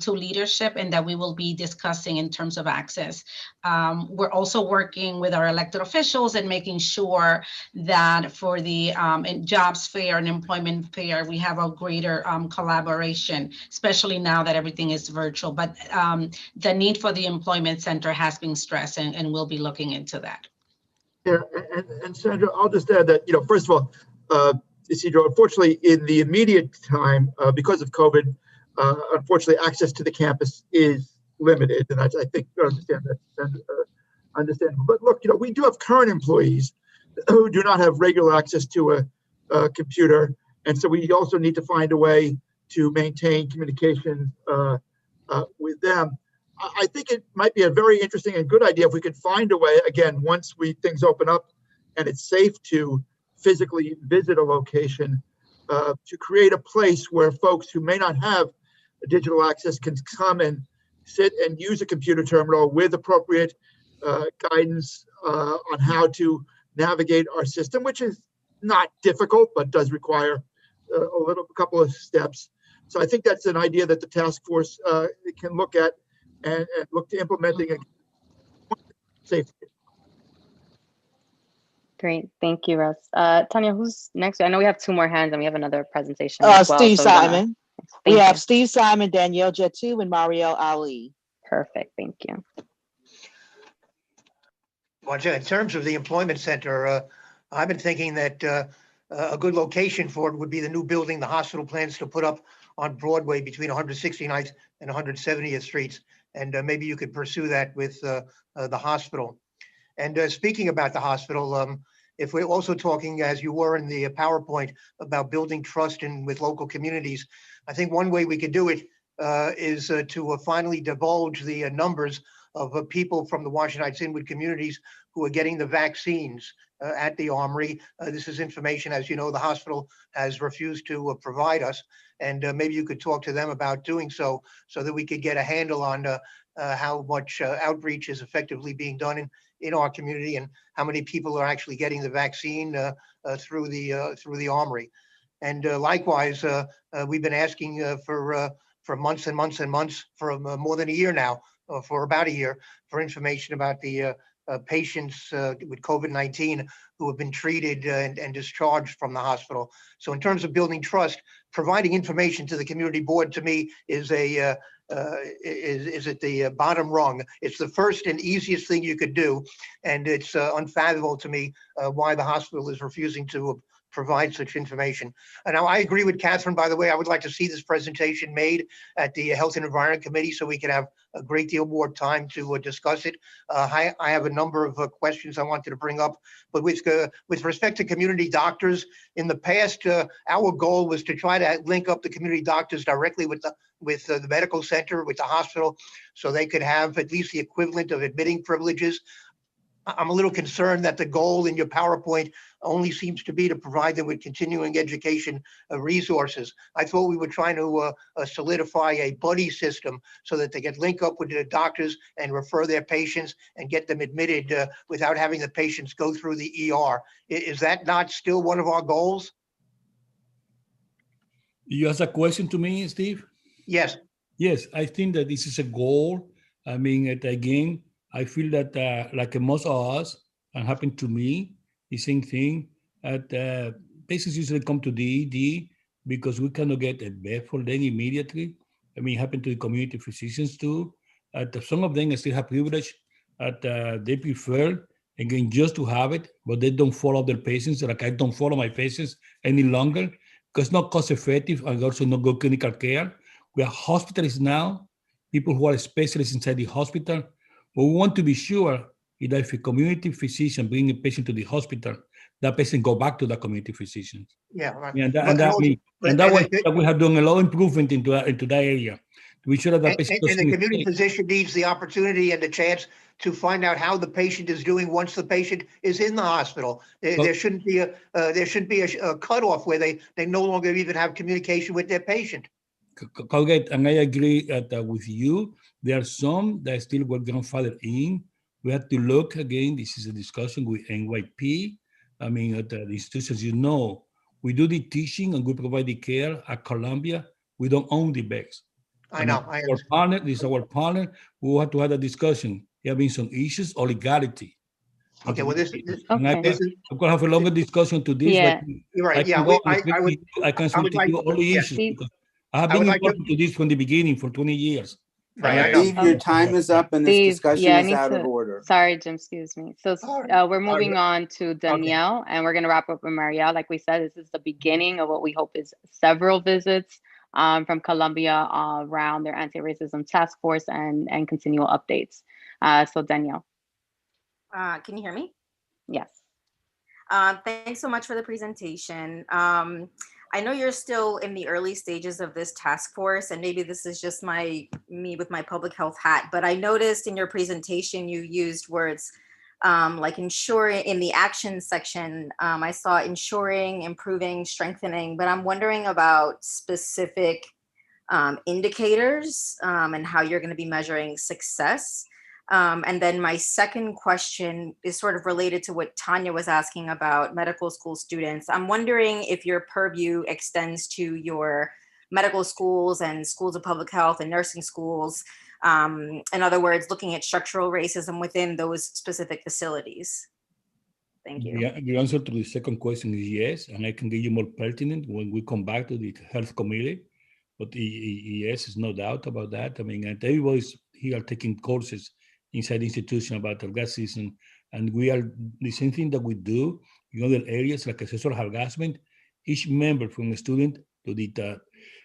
to leadership and that we will be discussing in terms of access. We're also working with our elected officials and making sure that for the jobs fair and employment fair, we have a greater collaboration, especially now that everything is virtual. But the need for the employment center has been stressed, and we'll be looking into that. Yeah, and Sandra, I'll just add that, first of all, Isidro, unfortunately, in the immediate time, because of COVID, unfortunately, access to the campus is limited, and I think you understand that. Understandable. But look, we do have current employees who do not have regular access to a computer, and so we also need to find a way to maintain communication with them. I think it might be a very interesting and good idea if we could find a way, again, once things open up and it's safe to physically visit a location, to create a place where folks who may not have digital access can come and sit and use a computer terminal with appropriate guidance on how to navigate our system, which is not difficult, but does require a couple of steps. So I think that's an idea that the task force can look at and look to implementing it safely. Great, thank you, Russ. Tanya, who's next? I know we have two more hands and we have another presentation as well. Steve so Simon. We have you. Steve Simon, Danielle Jetu, and Marielle Ali. Perfect, thank you. Well, in terms of the employment center, I've been thinking that a good location for it would be the new building the hospital plans to put up on Broadway between 169th and 170th Streets. And maybe you could pursue that with the hospital. And speaking about the hospital, if we're also talking, as you were in the PowerPoint, about building trust with local communities, I think one way we could do it is to finally divulge the numbers of people from the Washington Heights Inwood communities who are getting the vaccines at the Armory. This is information, as you know, the hospital has refused to provide us. And maybe you could talk to them about doing so that we could get a handle on how much outreach is effectively being done in our community and how many people are actually getting the vaccine through the Armory. And likewise, we've been asking for months and months and months, for more than a year now, for about a year, for information about the patients with COVID-19 who have been treated and discharged from the hospital. So in terms of building trust, providing information to the community board, to me, is at the bottom rung. It's the first and easiest thing you could do, and it's unfathomable to me why the hospital is refusing to provide such information. And now I agree with Catherine, by the way. I would like to see this presentation made at the Health and Environment Committee so we can have a great deal more time to discuss it. I have a number of questions I wanted to bring up, but with respect to community doctors, in the past, our goal was to try to link up the community doctors directly with the medical center, with the hospital, so they could have at least the equivalent of admitting privileges. I'm a little concerned that the goal in your PowerPoint only seems to be to provide them with continuing education resources. I thought we were trying to solidify a buddy system so that they could link up with the doctors and refer their patients and get them admitted without having the patients go through the ER. Is that not still one of our goals? You ask a question to me, Steve? Yes. Yes, I think that this is a goal. I mean, again, I feel that like most of us, and happened to me, the same thing, that patients usually come to the ED because we cannot get a bed for them immediately. I mean, it happened to the community physicians too. Some of them still have privilege that they prefer, again, just to have it, but they don't follow their patients. Like I don't follow my patients any longer because it's not cost effective and also not good clinical care. We have hospitals now, people who are specialists inside the hospital. But we want to be sure that if a community physician bring a patient to the hospital, that patient go back to the community physician. Yeah, right. And that way we have done a lot of improvement into that area. to be sure that the And, patient and the doesn't community escape. physician needs the opportunity and the chance to find out how the patient is doing once the patient is in the hospital. There shouldn't be a cutoff where they no longer even have communication with their patient. Correct, and I agree with you. There are some that still were grandfathered in. We have to look again. This is a discussion with NYP. I mean, at the institutions, you know, we do the teaching and we provide the care at Columbia. We don't own the beds. I know. Our partner, this is our partner. We will have to have a discussion. There have been some issues or legality. Okay, well, this And I is could have a longer discussion to this, Yeah. but You're right. I can Yeah, go. I can I would to like you all the yeah. issues because I have I been would like to- involved to this from the beginning for 20 years. Right, I know. Steve, your time is up and this Steve, discussion yeah, I is need out of to, order. sorry, Jim, excuse me. So we're moving on to Danielle and we're going to wrap up with Marielle. Like we said, this is the beginning of what we hope is several visits from Columbia around their anti-racism task force and continual updates. So Danielle. Can you hear me? Yes. Thanks so much for the presentation. I know you're still in the early stages of this task force, and maybe this is just me with my public health hat, but I noticed in your presentation you used words like ensuring in the action section. I saw ensuring, improving, strengthening, but I'm wondering about specific indicators and how you're going to be measuring success. And then my second question is sort of related to what Tanya was asking about medical school students. I'm wondering if your purview extends to your medical schools and schools of public health and nursing schools. In other words, looking at structural racism within those specific facilities. Thank you. Yeah, the answer to the second question is yes, and I can give you more pertinent when we come back to the health committee. But yes, there's no doubt about that. I mean, and everybody's here taking courses inside the institution about racism, and we are the same thing that we do in other areas like sexual harassment. Each member, from the student to the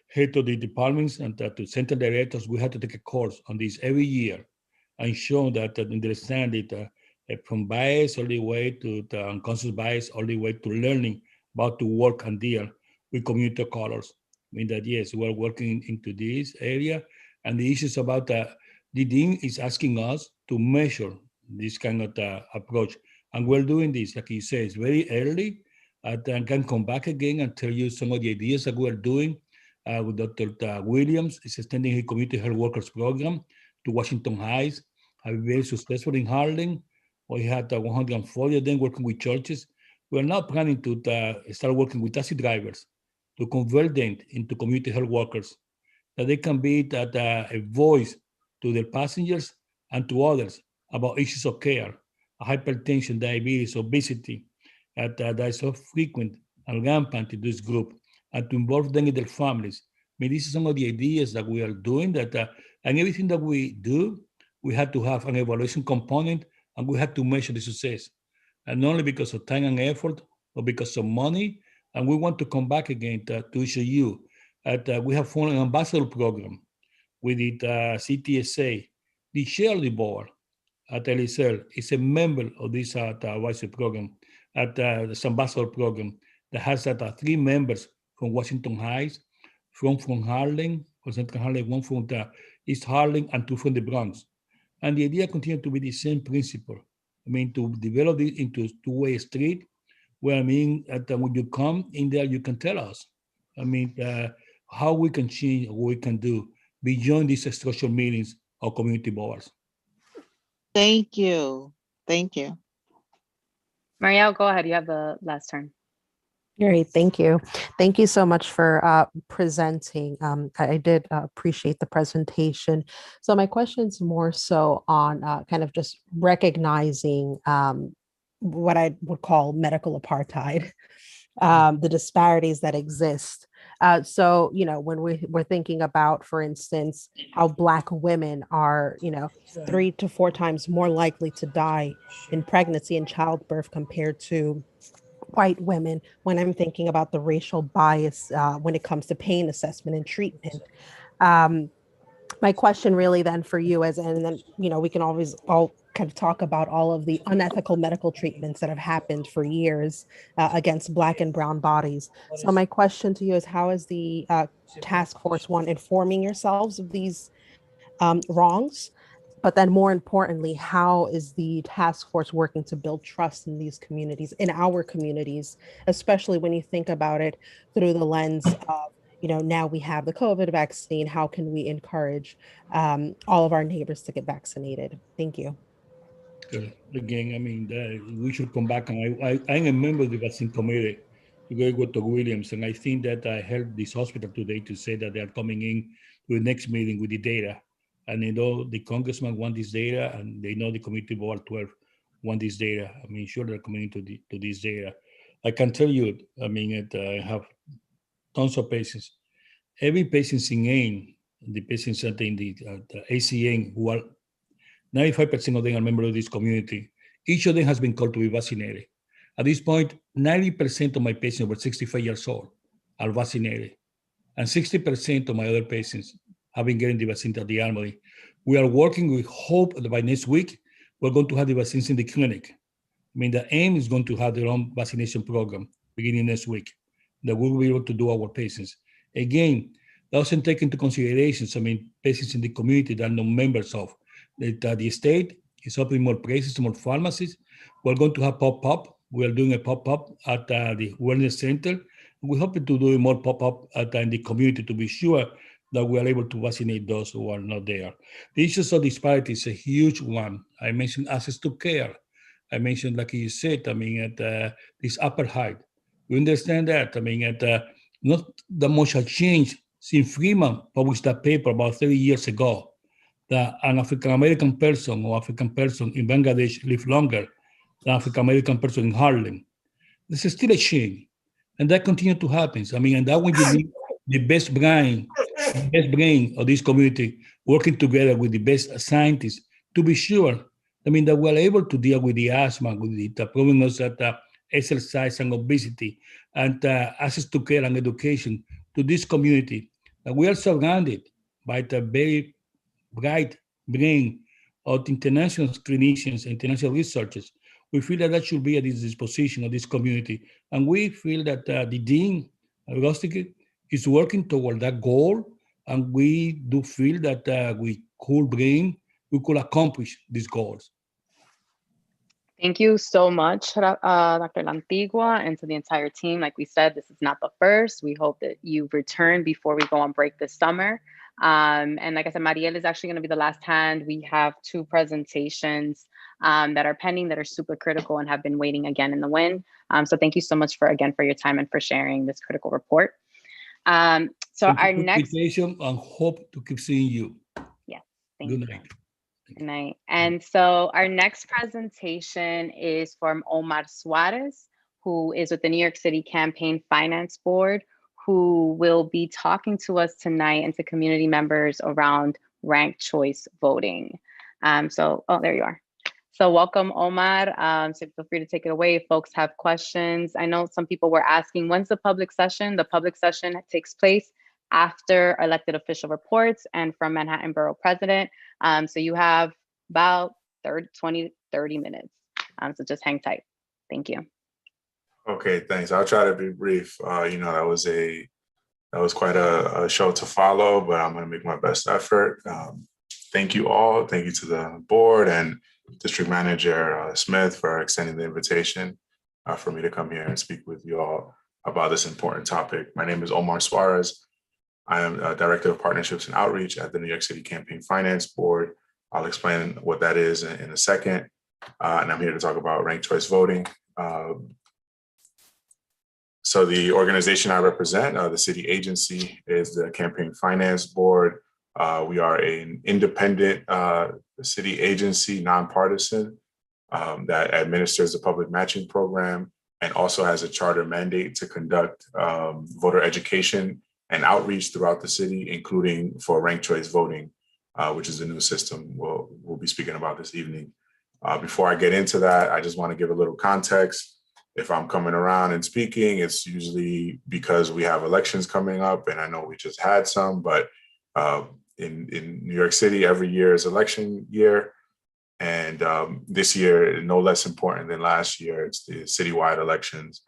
head of the departments and to center directors, we have to take a course on this every year and show that understand it from bias all the way to the unconscious bias, all the way to learning about to work and deal with community of colors. I mean that yes, we're working into this area, and the issues about the dean is asking us to measure this kind of approach, and we're doing this. Like you say, it's very early. I can come back again and tell you some of the ideas that we're doing with Dr. Williams. Is extending his community health workers program to Washington Heights. I've been very successful in Harlem. We had 140 of them working with churches. We're now planning to start working with taxi drivers to convert them into community health workers, that they can be a voice to their passengers and to others about issues of care, hypertension, diabetes, obesity, that is so frequent and rampant in this group, and to involve them in their families. I mean, this is some of the ideas that we are doing that, and everything that we do, we have to have an evaluation component, and we have to measure the success. And not only because of time and effort, but because of money. And we want to come back again to show you that we have formed an ambassador program with the CTSA. The chair of the board at LSL is a member of this advisory program, at this ambassador program that has 3 members from Washington Heights, from Harlem, from Central Harlem, one from East Harlem, and 2 from the Bronx. And the idea continues to be the same principle. I mean, to develop it into a two-way street, where I mean, when you come in there, you can tell us, I mean, how we can change, what we can do beyond these structural meetings or community boards. Thank you. Thank you. Marielle, go ahead. You have the last turn. Great, thank you. Thank you so much for presenting. I did appreciate the presentation. So my question's more so on kind of just recognizing what I would call medical apartheid, the disparities that exist. So, you know, when we're thinking about, for instance, how Black women are, you know, 3 to 4 times more likely to die in pregnancy and childbirth compared to white women, when I'm thinking about the racial bias when it comes to pain assessment and treatment. My question really then for you is, and then, you know, we can always all kind of talk about all of the unethical medical treatments that have happened for years against Black and brown bodies. So my question to you is, how is the task force, one, informing yourselves of these wrongs? But then more importantly, how is the task force working to build trust in these communities, in our communities, especially when you think about it through the lens of, now we have the COVID vaccine, how can we encourage all of our neighbors to get vaccinated? Thank you. Good. Again, I mean, we should come back, and I am a member of the vaccine committee, together with Dr. Williams, and I think that I heard this hospital today to say that they are coming in to the next meeting with the data. And they know the congressman want this data, and they know the committee board 12 want this data. I mean, sure, they're coming to this data. I can tell you, I mean, I have tons of patients. Every patient in AIM, the patients that in the ACN, who are 95% of them are members of this community, each of them has been called to be vaccinated. At this point, 90% of my patients over 65 years old are vaccinated, and 60% of my other patients have been getting the vaccine at the Armory. We are working with hope that by next week, we're going to have the vaccines in the clinic. I mean, the AIM is going to have their own vaccination program beginning next week that we will be able to do our patients. Again, that doesn't take into considerations, I mean, patients in the community that are not members of. The state is opening more places, more pharmacies. We're going to have pop-up. We are doing a pop-up at the wellness center. We're hoping to do more pop-up in the community to be sure that we are able to vaccinate those who are not there. The issues of disparity is a huge one. I mentioned access to care. I mentioned, like you said, I mean, this apartheid. We understand that. I mean, not that much has changed since Freeman published that paper about 30 years ago, that an African-American person or African person in Bangladesh live longer than African-American person in Harlem. This is still a shame. And that continues to happen. I mean, and that when you need the best brain of this community working together with the best scientists to be sure, I mean, that we're able to deal with the asthma, with the problems that exercise and obesity, and access to care and education to this community. And we are surrounded by the very bright brain of international clinicians and international researchers. We feel that that should be at the disposition of this community. And we feel that the Dean Rostic is working toward that goal. And we do feel that we could accomplish these goals. Thank you so much, Dr. Lantigua, and to the entire team. Like we said, this is not the first. We hope that you return before we go on break this summer. And like I said, Mariel is actually going to be the last hand. We have 2 presentations that are pending that are super critical and have been waiting again in the wind. So thank you so much for your time and for sharing this critical report. So thank our next invitation, and hope to keep seeing you. Yes, thank Good you. night. Good night. And so our next presentation is from Omar Suarez, who is with the New York City Campaign Finance Board, who will be talking to us tonight and to community members around ranked choice voting. There you are. So welcome, Omar. So feel free to take it away if folks have questions. I know some people were asking, when's the public session? The public session takes place after elected official reports and from Manhattan Borough President. So you have about 30 minutes. So just hang tight. Thank you. Okay, thanks. I'll try to be brief. That was quite a show to follow, but I'm going to make my best effort. Thank you all. Thank you to the board and District Manager Smith for extending the invitation for me to come here and speak with you all about this important topic. My name is Omar Suarez. I am Director of Partnerships and Outreach at the New York City Campaign Finance Board. I'll explain what that is in a second. And I'm here to talk about ranked choice voting. So the organization I represent, the city agency, is the Campaign Finance Board. We are an independent city agency, nonpartisan, that administers the public matching program and also has a charter mandate to conduct voter education and outreach throughout the city, including for ranked choice voting, which is a new system we'll be speaking about this evening. Before I get into that, I just want to give a little context. If I'm coming around and speaking, it's usually because we have elections coming up, and I know we just had some, but in New York City, every year is election year. And this year, no less important than last year, it's the citywide elections.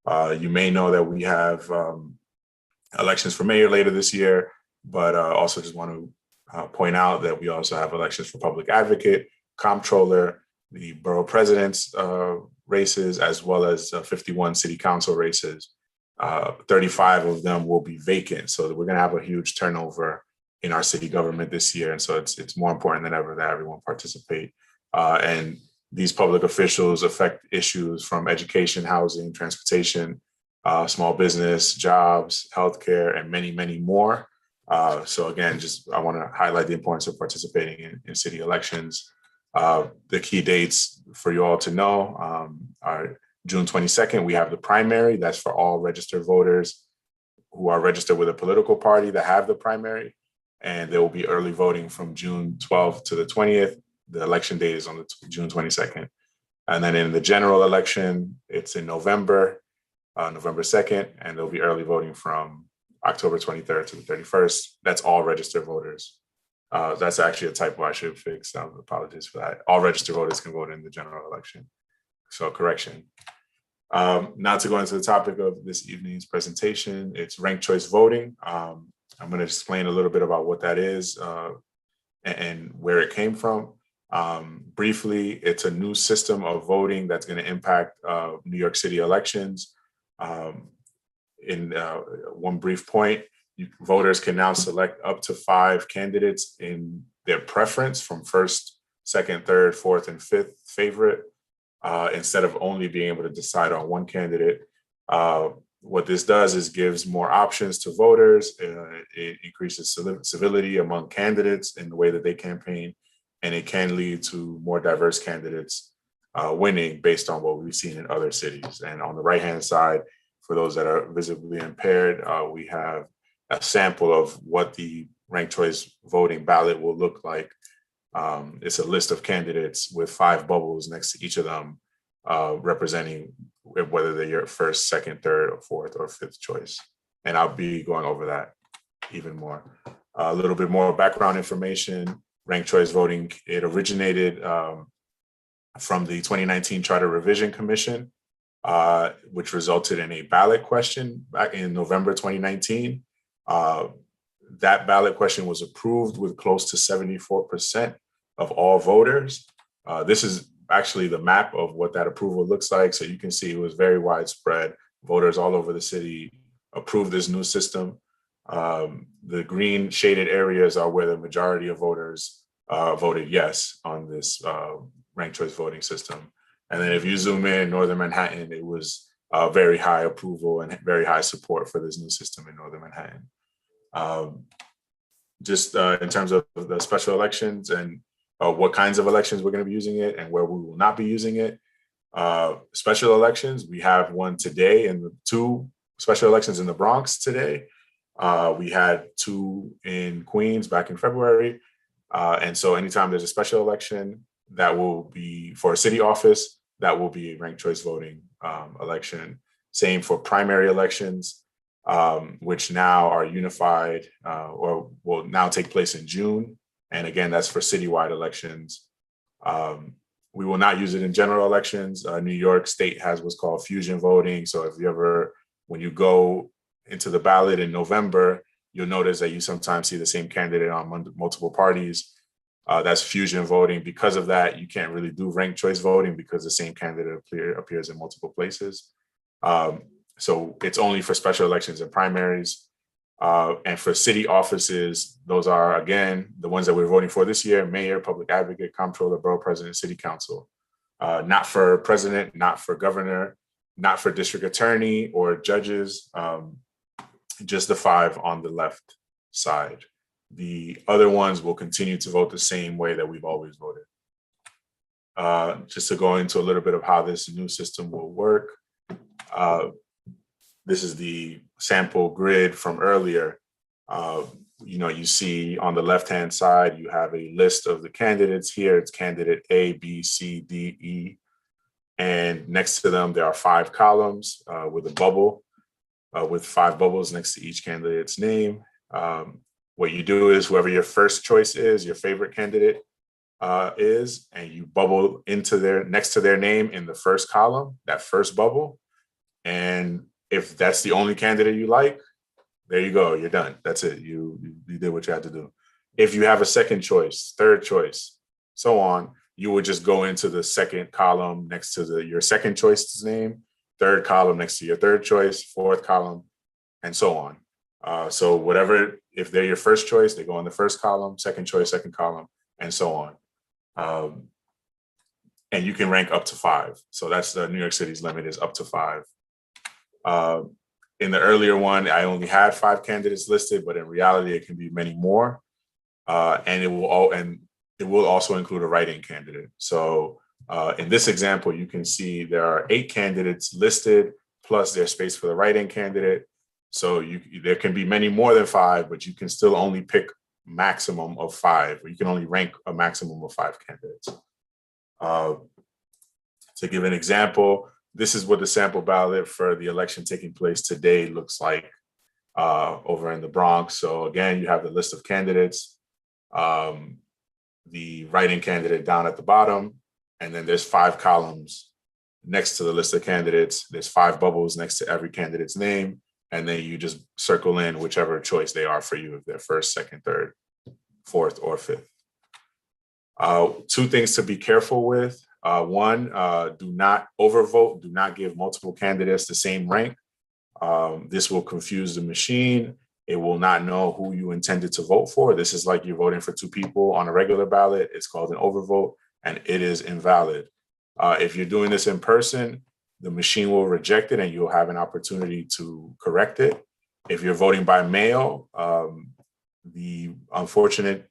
You may know that we have elections for mayor later this year, but also just want to point out that we also have elections for public advocate, comptroller, the borough president's races, as well as 51 city council races. 35 of them will be vacant. So we're going to have a huge turnover in our city government this year. And so it's more important than ever that everyone participate. And these public officials affect issues from education, housing, transportation, small business, jobs, healthcare, and many, many more. So again, I want to highlight the importance of participating in city elections. The key dates for you all to know are June 22nd, we have the primary. That's for all registered voters who are registered with a political party that have the primary. And there will be early voting from June 12th to the 20th. The election date is on the June 22nd. And then in the general election, it's in November 2nd, and there'll be early voting from October 23rd to the 31st. That's all registered voters. That's actually a typo I should fix. Apologies for that. All registered voters can vote in the general election. So correction. Now to go into the topic of this evening's presentation, it's ranked choice voting. I'm going to explain a little bit about what that is and where it came from. Briefly, it's a new system of voting that's going to impact New York City elections. In one brief point, voters can now select up to 5 candidates in their preference from first, second, third, fourth, and fifth favorite, instead of only being able to decide on one candidate. What this does is gives more options to voters. It increases civility among candidates in the way that they campaign, and it can lead to more diverse candidates winning based on what we've seen in other cities. And on the right-hand side, for those that are visibly impaired, we have a sample of what the ranked choice voting ballot will look like. It's a list of candidates with 5 bubbles next to each of them, representing whether they're your first, second, third, or fourth, or fifth choice. And I'll be going over that even more. A little bit more background information. Ranked choice voting, it originated from the 2019 Charter Revision Commission, which resulted in a ballot question back in November 2019. That ballot question was approved with close to 74% of all voters. This is actually the map of what that approval looks like. So you can see it was very widespread. Voters all over the city approved this new system. The green shaded areas are where the majority of voters voted yes on this ranked choice voting system. And then if you zoom in Northern Manhattan, it was very high approval and very high support for this new system in Northern Manhattan. Just in terms of the special elections and what kinds of elections we're going to be using it and where we will not be using it. Special elections, we have one today and 2 special elections in the Bronx today. We had 2 in Queens back in February. And so anytime there's a special election that will be for a city office, that will be a ranked choice voting election. Same for primary elections, which now are unified or will now take place in June. And again, that's for citywide elections. We will not use it in general elections. New York State has what's called fusion voting. So if you ever, when you go into the ballot in November, you'll notice that you sometimes see the same candidate on multiple parties. That's fusion voting. Because of that, you can't really do ranked choice voting because the same candidate appears in multiple places. So it's only for special elections and primaries. And for city offices, those are, again, the ones that we're voting for this year: mayor, public advocate, comptroller, borough president, city council. Not for president, not for governor, not for district attorney or judges, just the 5 on the left side. The other ones will continue to vote the same way that we've always voted. Just to go into a little bit of how this new system will work. This is the sample grid from earlier. You see on the left-hand side, you have a list of the candidates. Here it's candidate A, B, C, D, E. And next to them, there are 5 columns with a bubble, with 5 bubbles next to each candidate's name. What you do is whoever your first choice is, your favorite candidate, is, and you bubble into next to their name in the first column, that first bubble. And if that's the only candidate you like, there you go, you're done. That's it. You did what you had to do. If you have a second choice, third choice, so on, you would just go into the second column next to your second choice's name, third column next to your third choice, fourth column, and so on. So whatever, if they're your first choice, they go in the first column, second choice, second column, and so on. And you can rank up to 5. So that's the New York City's limit, is up to 5. In the earlier one, I only had 5 candidates listed, but in reality, it can be many more. And it will also include a write-in candidate. So in this example, you can see there are 8 candidates listed, plus there's space for the write-in candidate. So there can be many more than 5, but you can still only pick maximum of 5, or you can only rank a maximum of 5 candidates. To give an example, this is what the sample ballot for the election taking place today looks like over in the Bronx. So again, you have the list of candidates, the write-in candidate down at the bottom, and then there's 5 columns next to the list of candidates. There's 5 bubbles next to every candidate's name, and then you just circle in whichever choice they are for you, if they're first, second, third, fourth, or fifth. 2 things to be careful with. One, do not overvote. Do not give multiple candidates the same rank. This will confuse the machine. It will not know who you intended to vote for. This is like you're voting for 2 people on a regular ballot. It's called an overvote, and it is invalid. If you're doing this in person, the machine will reject it and you'll have an opportunity to correct it. If you're voting by mail, the unfortunate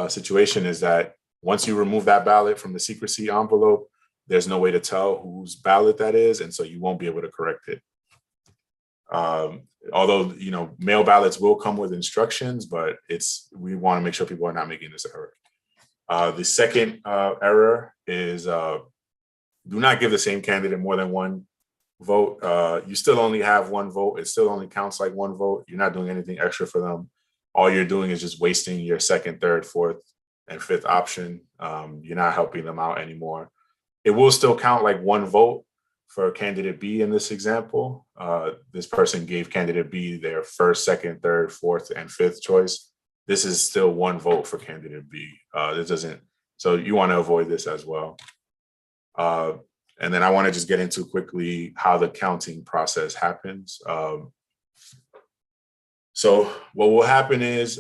situation is that once you remove that ballot from the secrecy envelope, there's no way to tell whose ballot that is, and so you won't be able to correct it. Although, mail ballots will come with instructions, but we want to make sure people are not making this error. The second error is do not give the same candidate more than 1 vote. You still only have 1 vote. It still only counts like 1 vote. You're not doing anything extra for them. All you're doing is just wasting your second, third, fourth, and fifth option. You're not helping them out anymore. It will still count like 1 vote for candidate B in this example. This person gave candidate B their first, second, third, fourth, and fifth choice. This is still 1 vote for candidate B. So you want to avoid this as well. And then I want to just get into quickly how the counting process happens. So what will happen is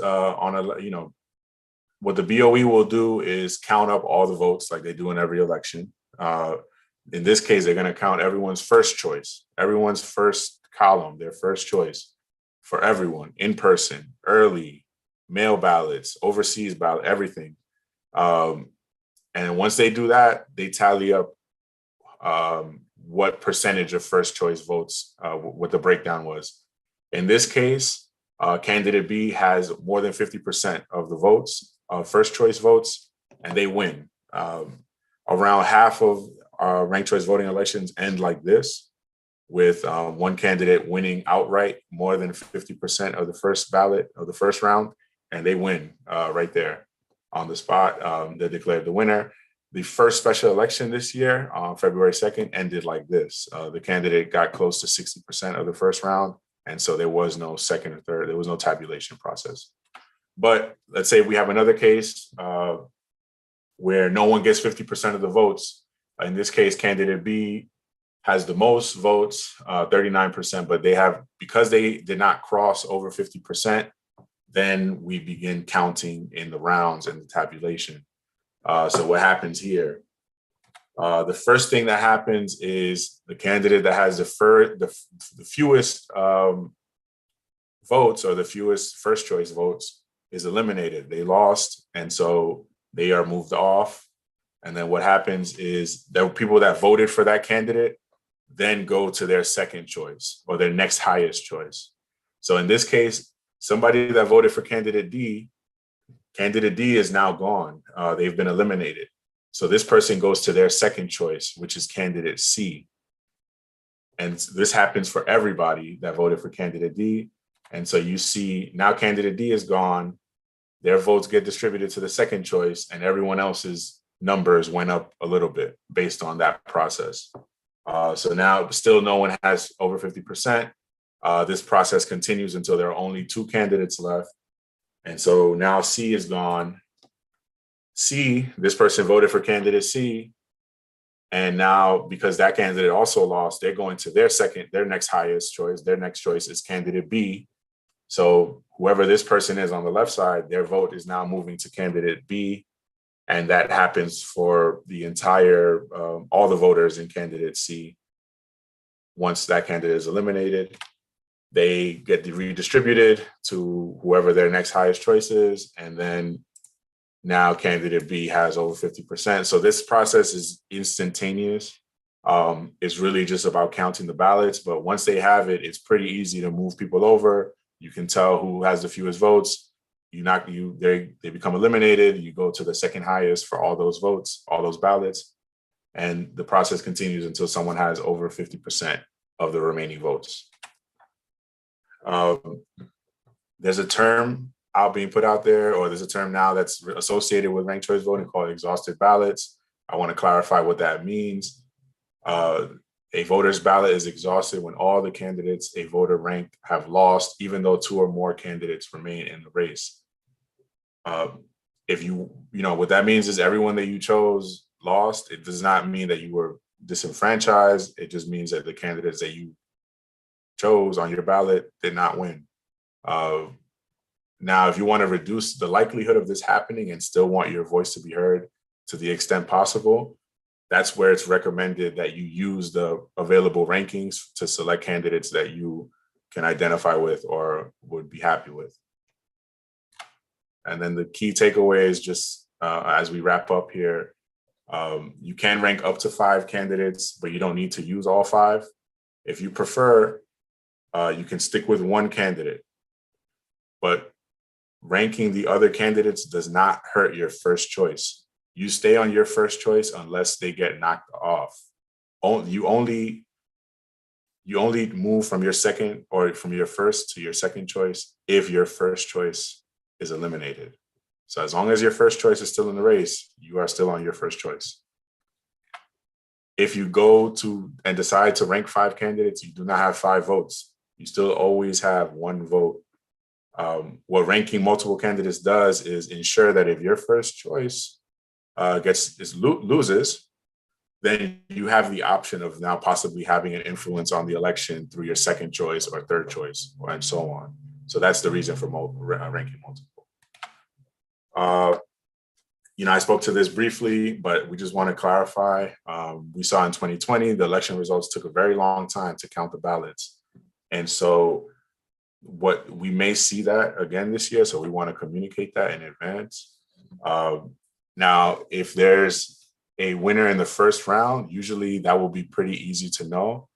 what the BOE will do is count up all the votes like they do in every election. In this case, they're going to count everyone's first choice, everyone's first column, their first choice for everyone in person, early, mail ballots, overseas ballot, everything. And once they do that, they tally up what percentage of first choice votes, what the breakdown was. In this case, candidate B has more than 50% of the votes, first choice votes, and they win. Around half of ranked choice voting elections end like this, with one candidate winning outright more than 50% of the first ballot of the first round, and they win right there on the spot. They're declared the winner. The first special election this year, on February 2nd, ended like this. The candidate got close to 60% of the first round, and so there was no second or third, there was no tabulation process. But let's say we have another case where no one gets 50% of the votes. In this case, candidate B has the most votes, 39%, but because they did not cross over 50%, then we begin counting in the rounds and the tabulation. So what happens here? The first thing that happens is the candidate that has the fewest votes, or the fewest first choice votes, is eliminated. They lost, and so they are moved off. And then what happens is the people that voted for that candidate then go to their second choice or their next highest choice. So in this case, somebody that voted for candidate D is now gone. They've been eliminated. So this person goes to their second choice, which is candidate C. And this happens for everybody that voted for candidate D. And so you see now candidate D is gone. their votes get distributed to the second choice, and everyone else's numbers went up a little bit based on that process. So now still no one has over 50%. This process continues until there are only 2 candidates left. And so now C is gone. C, this person voted for candidate C. And now because that candidate also lost, they're going to their next highest choice. Their next choice is candidate B. So whoever this person is on the left side, their vote is now moving to candidate B. And that happens for the entire, all the voters in candidate C. Once that candidate is eliminated, they get redistributed to whoever their next highest choice is. And then now candidate B has over 50%. So this process is instantaneous. It's really just about counting the ballots. But once they have it, it's pretty easy to move people over. You can tell who has the fewest votes. They become eliminated. You go to the second highest for all those votes, all those ballots. And the process continues until someone has over 50% of the remaining votes. There's a term being put out there, or there's a term now that's associated with ranked choice voting called exhausted ballots. I want to clarify what that means. A voter's ballot is exhausted when all the candidates a voter ranked have lost, even though 2 or more candidates remain in the race. If what that means is everyone that you chose lost. It does not mean that you were disenfranchised. It just means that the candidates that you chose on your ballot did not win. Now, if you want to reduce the likelihood of this happening and still want your voice to be heard to the extent possible, that's where it's recommended that you use the available rankings to select candidates that you can identify with or would be happy with. And then the key takeaway is just as we wrap up here, you can rank up to 5 candidates, but you don't need to use all 5. If you prefer, you can stick with 1 candidate, but ranking the other candidates does not hurt your first choice. You stay on your first choice unless they get knocked off. You only move from your second or from your first to your second choice if your first choice is eliminated. So as long as your first choice is still in the race, you are still on your first choice. If you go to and decide to rank 5 candidates, you do not have 5 votes. You still always have 1 vote. What ranking multiple candidates does is ensure that if your first choice loses, then you have the option of now possibly having an influence on the election through your second choice or third choice, and so on. So that's the reason for ranking multiple. I spoke to this briefly, but we just want to clarify. We saw in 2020, the election results took a very long time to count the ballots. And so what we may see that again this year, so we want to communicate that in advance. Now, if there's a winner in the first round, usually that will be pretty easy to know.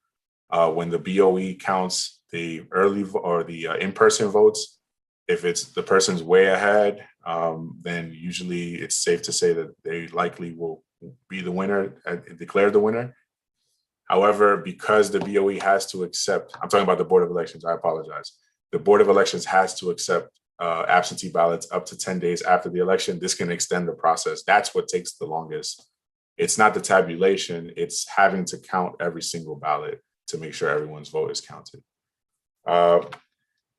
When the BOE counts the early or the in-person votes, if it's the person's way ahead, then usually it's safe to say that they likely will be the winner, declare the winner. However, because the BOE has to accept, I'm talking about the Board of Elections, I apologize. The Board of Elections has to accept absentee ballots up to 10 days after the election. This can extend the process. That's what takes the longest. It's not the tabulation, it's having to count every single ballot to make sure everyone's vote is counted.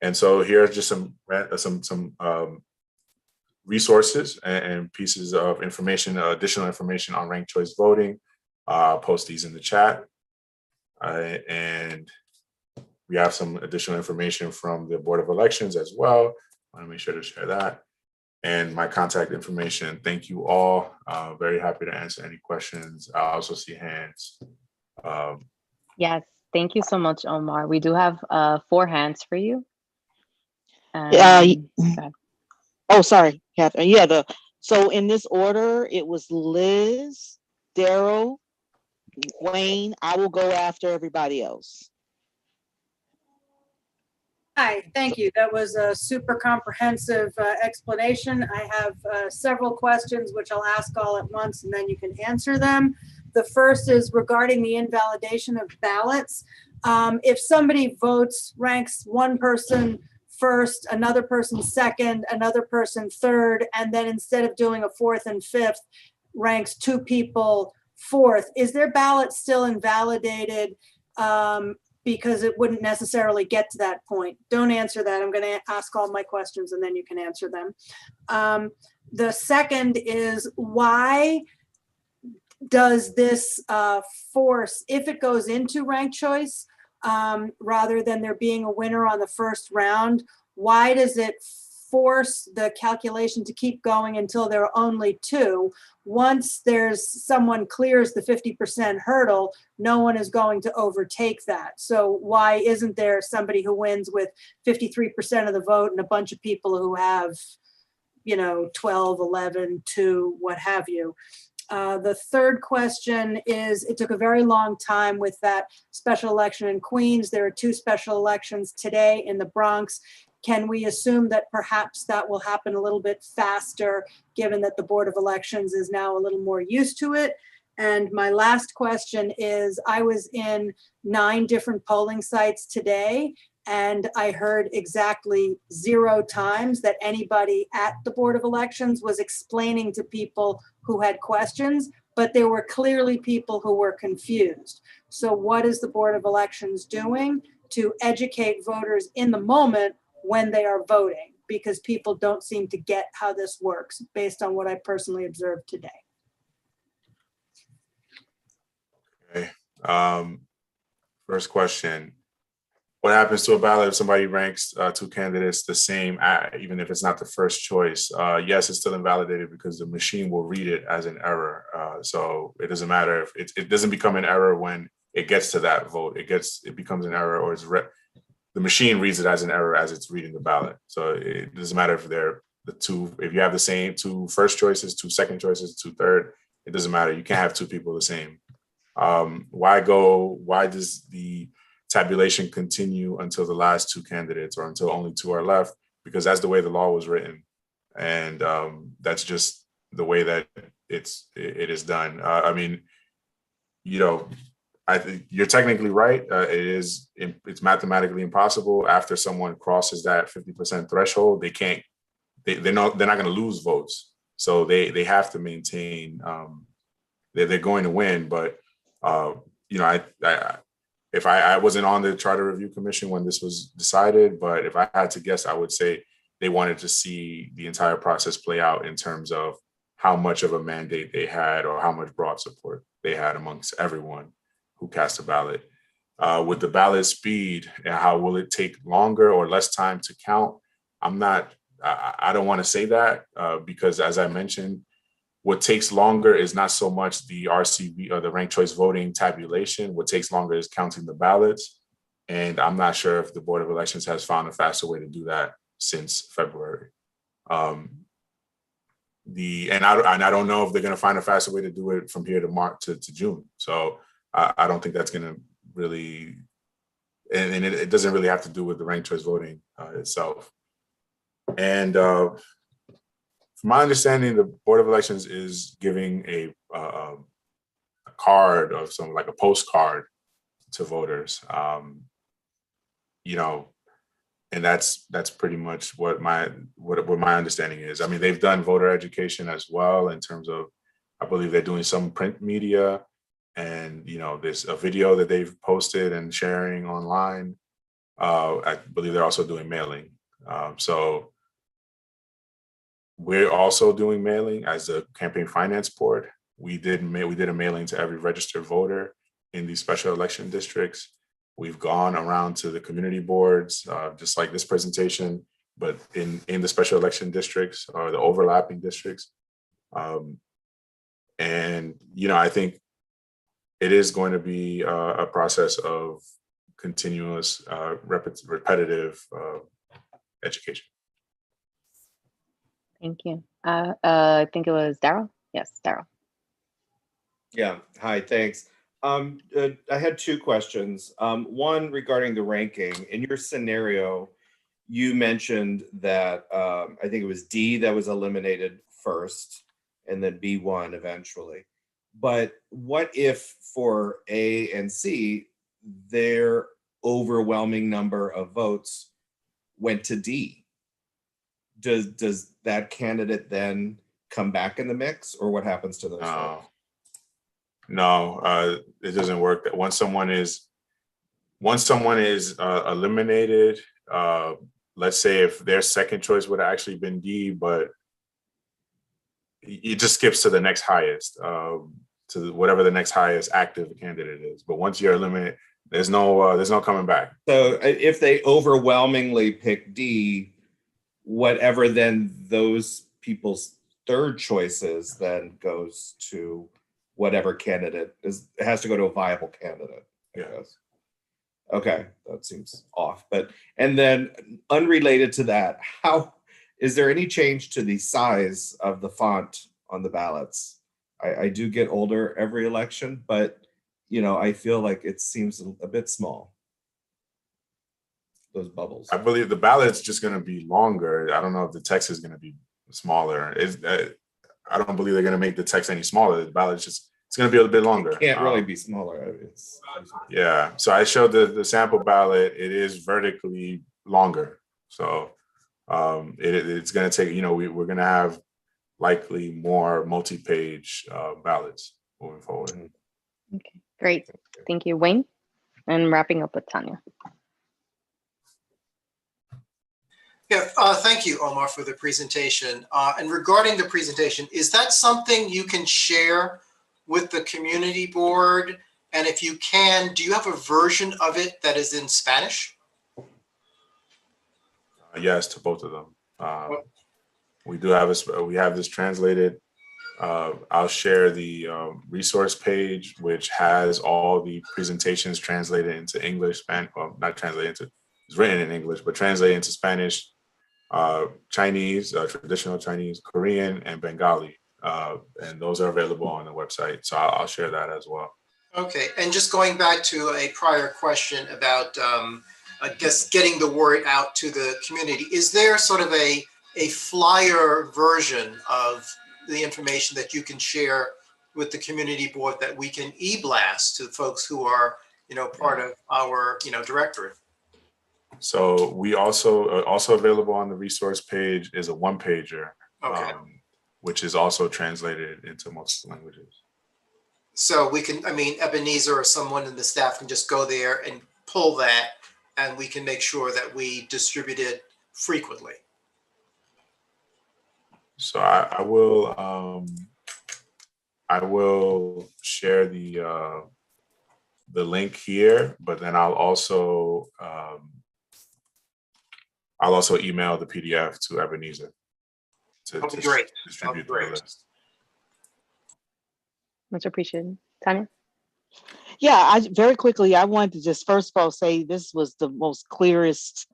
And so here are just some resources and pieces of information, additional information on ranked choice voting. I'll post these in the chat. And we have some additional information from the Board of Elections as well. I want to make sure to share that. And my contact information. Thank you all. Very happy to answer any questions. I also see hands. Yes, thank you so much, Omar. We do have 4 hands for you. Oh, sorry, Catherine. Yeah, so in this order, it was Liz, Daryl, Wayne. I will go after everybody else. Hi, thank you. That was a super comprehensive explanation. I have several questions which I'll ask all at once and then you can answer them. The first is regarding the invalidation of ballots. If somebody ranks one person first, another person second, another person third, and then instead of doing a fourth and fifth, ranks 2 people fourth. Is their ballot still invalidated? Because it wouldn't necessarily get to that point. Don't answer that. I'm going to ask all my questions and then you can answer them. The second is, why does this force, if it goes into ranked choice, rather than there being a winner on the first round, why does it force the calculation to keep going until there are only 2? Once there's someone clears the 50% hurdle, no one is going to overtake that. So why isn't there somebody who wins with 53% of the vote and a bunch of people who have, 12, 11, 2, what have you? The third question is, it took a very long time with that special election in Queens. There are 2 special elections today in the Bronx. Can we assume that perhaps that will happen a little bit faster, given that the Board of Elections is now a little more used to it? And my last question is, I was in 9 different polling sites today, and I heard exactly 0 times that anybody at the Board of Elections was explaining to people who had questions, but there were clearly people who were confused. So what is the Board of Elections doing to educate voters in the moment when they are voting? Because people don't seem to get how this works based on what I personally observed today. Okay. First question. What happens to a ballot if somebody ranks 2 candidates the same, even if it's not the first choice? Yes, it's still invalidated because the machine will read it as an error. So it doesn't matter if it doesn't become an error when it gets to that vote. It becomes an error, or the machine reads it as an error as it's reading the ballot. So it doesn't matter if they're if you have the same 2 first choices, 2 second choices, 2 third, it doesn't matter. You can't have 2 people the same. Why does the tabulation continue until the last 2 candidates, or until only 2 are left? Because that's the way the law was written. And that's just the way that it is done. I mean, I think you're technically right. It's mathematically impossible. After someone crosses that 50% threshold, they're not going to lose votes. So they have to maintain, they're going to win. But, if I wasn't on the Charter Review Commission when this was decided, but if I had to guess, I would say they wanted to see the entire process play out in terms of how much of a mandate they had, or how much broad support they had amongst everyone who cast a ballot. With the ballot speed, and how will it take longer or less time to count? I don't want to say that because, as I mentioned, what takes longer is not so much the RCV or the ranked choice voting tabulation. What takes longer is counting the ballots. And I'm not sure if the Board of Elections has found a faster way to do that since February. And I don't know if they're going to find a faster way to do it from here to March to June. So I don't think that's going to really, and it doesn't really have to do with the ranked choice voting itself. And from my understanding, the Board of Elections is giving a card of some, like a postcard to voters, and that's pretty much what my understanding is. I mean, they've done voter education as well in terms of, I believe they're doing some print media, and there's a video that they've posted and sharing online. I believe they're also doing mailing. So we're also doing mailing as a campaign finance board. We did a mailing to every registered voter in these special election districts. We've gone around to the community boards, just like this presentation, but in the special election districts or the overlapping districts. And I think it is going to be a process of continuous, repetitive education. Thank you. I think it was Daryl. Yes, Daryl. Yeah. Hi. Thanks. I had 2 questions. One regarding the ranking. In your scenario, you mentioned that I think it was D that was eliminated first, and then B1 eventually. But what if for A and C, their overwhelming number of votes went to D, does that candidate then come back in the mix, or what happens to those folks? No, it doesn't work. That once someone is eliminated, let's say if their second choice would have actually been D, but it just skips to the next highest, to whatever the next highest active candidate is. But once you're eliminated, there's no coming back. So if they overwhelmingly pick D, whatever then those people's third choices then goes to whatever candidate is. It has to go to a viable candidate, I guess. Okay, that seems off. But and then unrelated to that, how is there any change to the size of the font on the ballots? I do get older every election, but I feel like it seems a bit small. Those bubbles. I believe the ballot's just going to be longer. I don't know if the text is going to be smaller. I don't believe they're going to make the text any smaller. The ballot's it's going to be a little bit longer. It can't really be smaller. Yeah. So I showed the sample ballot. It is vertically longer. So it's going to take, we're going to have likely more multi-page ballots moving forward. Okay, great. Thank you, Wayne. And wrapping up with Tanya. Yeah, thank you, Omar, for the presentation. And regarding the presentation, is that something you can share with the community board? And if you can, do you have a version of it that is in Spanish? Yes, to both of them. We have this translated. I'll share the resource page, which has all the presentations translated into English, Spanish, well, not translated into, it's written in English, but translated into Spanish, Chinese, traditional Chinese, Korean, and Bengali. And those are available on the website. So I'll share that as well. Okay, and just going back to a prior question about, I guess, getting the word out to the community, is there sort of a flyer version of the information that you can share with the community board that we can e-blast to folks who are, part of our, directorate? So we also available on the resource page is a one-pager, okay. Which is also translated into multiple languages. So we can, Ebenezer or someone in the staff can just go there and pull that, and we can make sure that we distribute it frequently. So I will share the link here, but then I'll also email the PDF to Ebenezer to distribute the list. Much appreciated. Tanya? Yeah, very quickly, I wanted to just first of all say this was the most clearest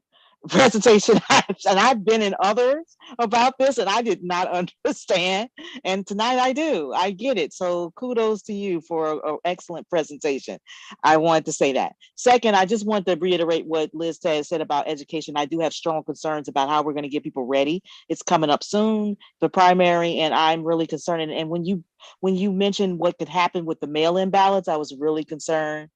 presentation and I've been in others about this and I did not understand, and tonight I get it. So kudos to you for an excellent presentation. I wanted to say that. Second, I just want to reiterate what Liz has said about education. I do have strong concerns about how we're going to get people ready. It's coming up soon, the primary, and I'm really concerned. And when you mentioned what could happen with the mail-in ballots, I was really concerned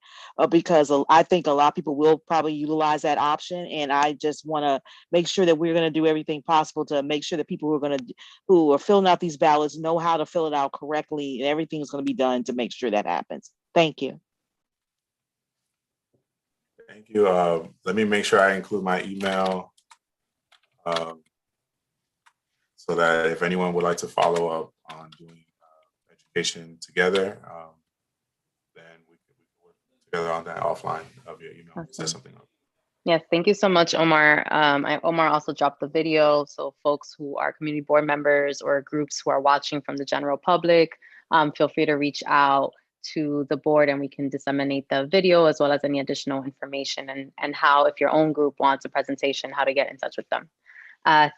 because I think a lot of people will probably utilize that option. And I just want to make sure that we're going to do everything possible to make sure that people who are filling out these ballots know how to fill it out correctly, and everything is going to be done to make sure that happens. Thank you. Thank you. Let me make sure I include my email so that if anyone would like to follow up on doing education together, then we can work together on that offline of your email. Awesome. Set something up. Yes, thank you so much, Omar. Omar also dropped the video, so folks who are community board members or groups who are watching from the general public, feel free to reach out to the board and we can disseminate the video as well as any additional information and how, if your own group wants a presentation, how to get in touch with them.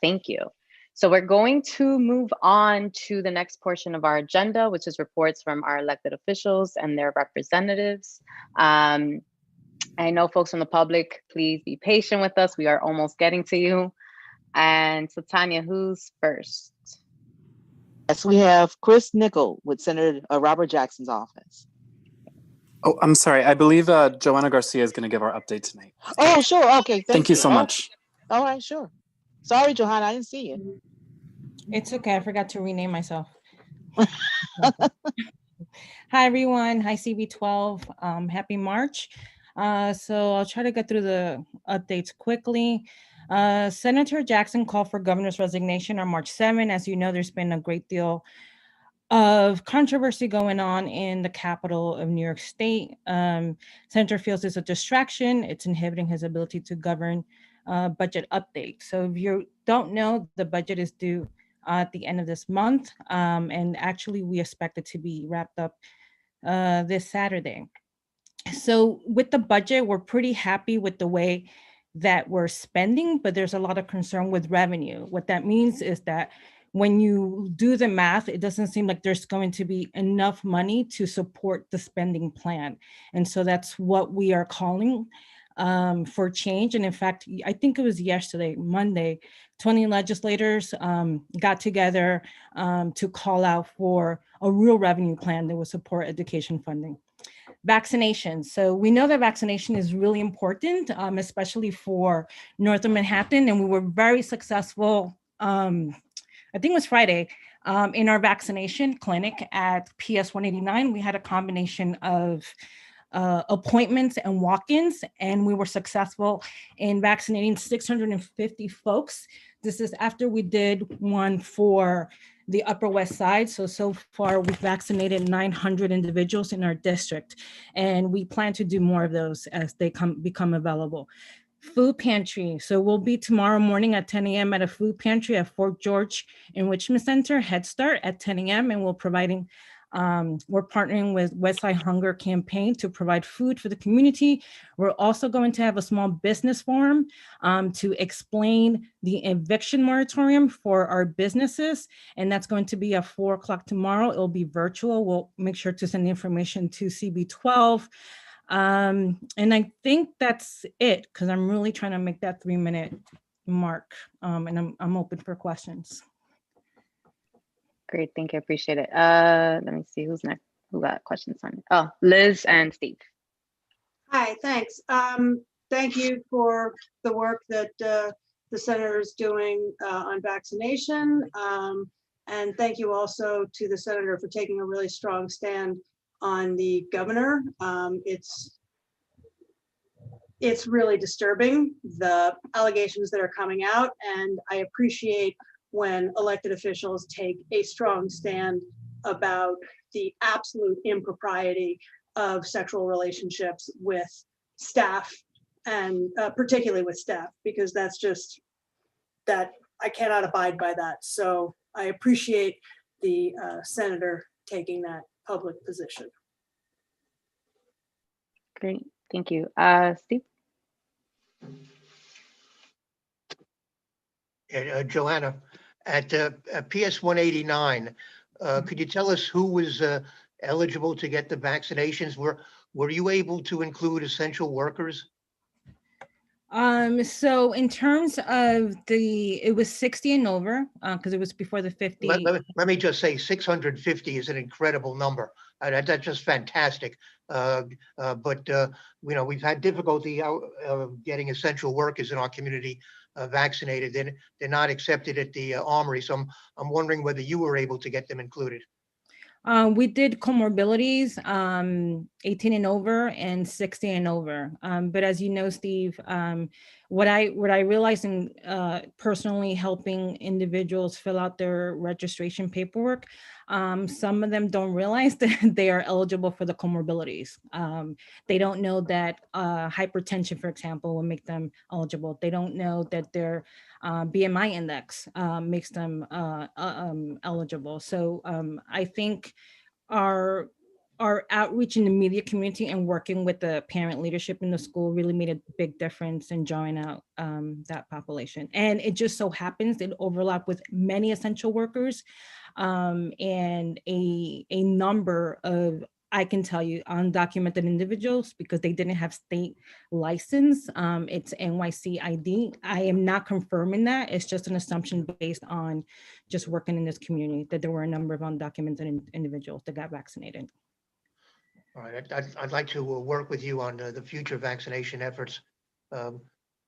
Thank you. So we're going to move on to the next portion of our agenda, which is reports from our elected officials and their representatives. I know folks from the public, please be patient with us. We are almost getting to you. And so Tanya, who's first? Yes, we have Chris Nickel with Senator Robert Jackson's office. Oh, I'm sorry. I believe Joanna Garcia is going to give our update tonight. Oh, sure. Okay. Thank you so much. All right, sure. Sorry, Johanna, I didn't see you. It's okay. I forgot to rename myself. Hi, everyone. Hi, CB12. Happy March. So I'll try to get through the updates quickly. Senator Jackson called for governor's resignation on March 7. As you know, there's been a great deal of controversy going on in the capital of New York State. Senator feels it's a distraction. It's inhibiting his ability to govern budget update. So if you don't know, the budget is due at the end of this month. And actually we expect it to be wrapped up this Saturday. So with the budget, we're pretty happy with the way that we're spending, but there's a lot of concern with revenue. What that means is that when you do the math, it doesn't seem like there's going to be enough money to support the spending plan. And so that's what we are calling for change. And in fact, I think it was yesterday, Monday, 20 legislators got together to call out for a real revenue plan that would support education funding. Vaccinations. So we know that vaccination is really important, especially for North of Manhattan. And we were very successful, I think it was Friday, in our vaccination clinic at PS 189. We had a combination of appointments and walk-ins, and we were successful in vaccinating 650 folks. This is after we did one for the Upper West Side. So far we've vaccinated 900 individuals in our district, and we plan to do more of those as they become available. Food pantry. So we'll be tomorrow morning at 10 a.m. at a food pantry at Fort George Enrichment Center, Head Start at 10 a.m. And we're partnering with Westside Hunger Campaign to provide food for the community. We're also going to have a small business forum to explain the eviction moratorium for our businesses. And that's going to be at 4 o'clock tomorrow. It'll be virtual. We'll make sure to send the information to CB12. And I think that's it, because I'm really trying to make that 3-minute mark. And I'm open for questions. Great, thank you, appreciate it. Let me see who's next. Who got questions on? Oh, Liz and Steve. Hi, thanks. Thank you for the work that the senator is doing on vaccination. And thank you also to the senator for taking a really strong stand on the governor. It's really disturbing, the allegations that are coming out, and I appreciate when elected officials take a strong stand about the absolute impropriety of sexual relationships with staff, and particularly with staff, because that's just, that I cannot abide by that. So I appreciate the senator taking that public position. Great, thank you. Steve? Joanna, at PS 189, could you tell us who was eligible to get the vaccinations? Were you able to include essential workers? So in terms of it was 60 and over, because it was before the 50. Let me just say 650 is an incredible number. That's just fantastic. But we've had difficulty getting essential workers in our community vaccinated. They're not accepted at the Armory. So I'm wondering whether you were able to get them included. We did comorbidities, 18 and over and 60 and over. But as you know, Steve, what I realized in personally helping individuals fill out their registration paperwork, some of them don't realize that they are eligible for the comorbidities. They don't know that hypertension, for example, will make them eligible. They don't know that their BMI index makes them eligible. So I think our outreach in the media community and working with the parent leadership in the school really made a big difference in drawing out that population. And it just so happens it overlapped with many essential workers and a number of, I can tell you, undocumented individuals because they didn't have state license. It's NYC ID. I am not confirming that. It's just an assumption based on just working in this community that there were a number of undocumented individuals that got vaccinated. All right, I'd like to work with you on the future vaccination efforts.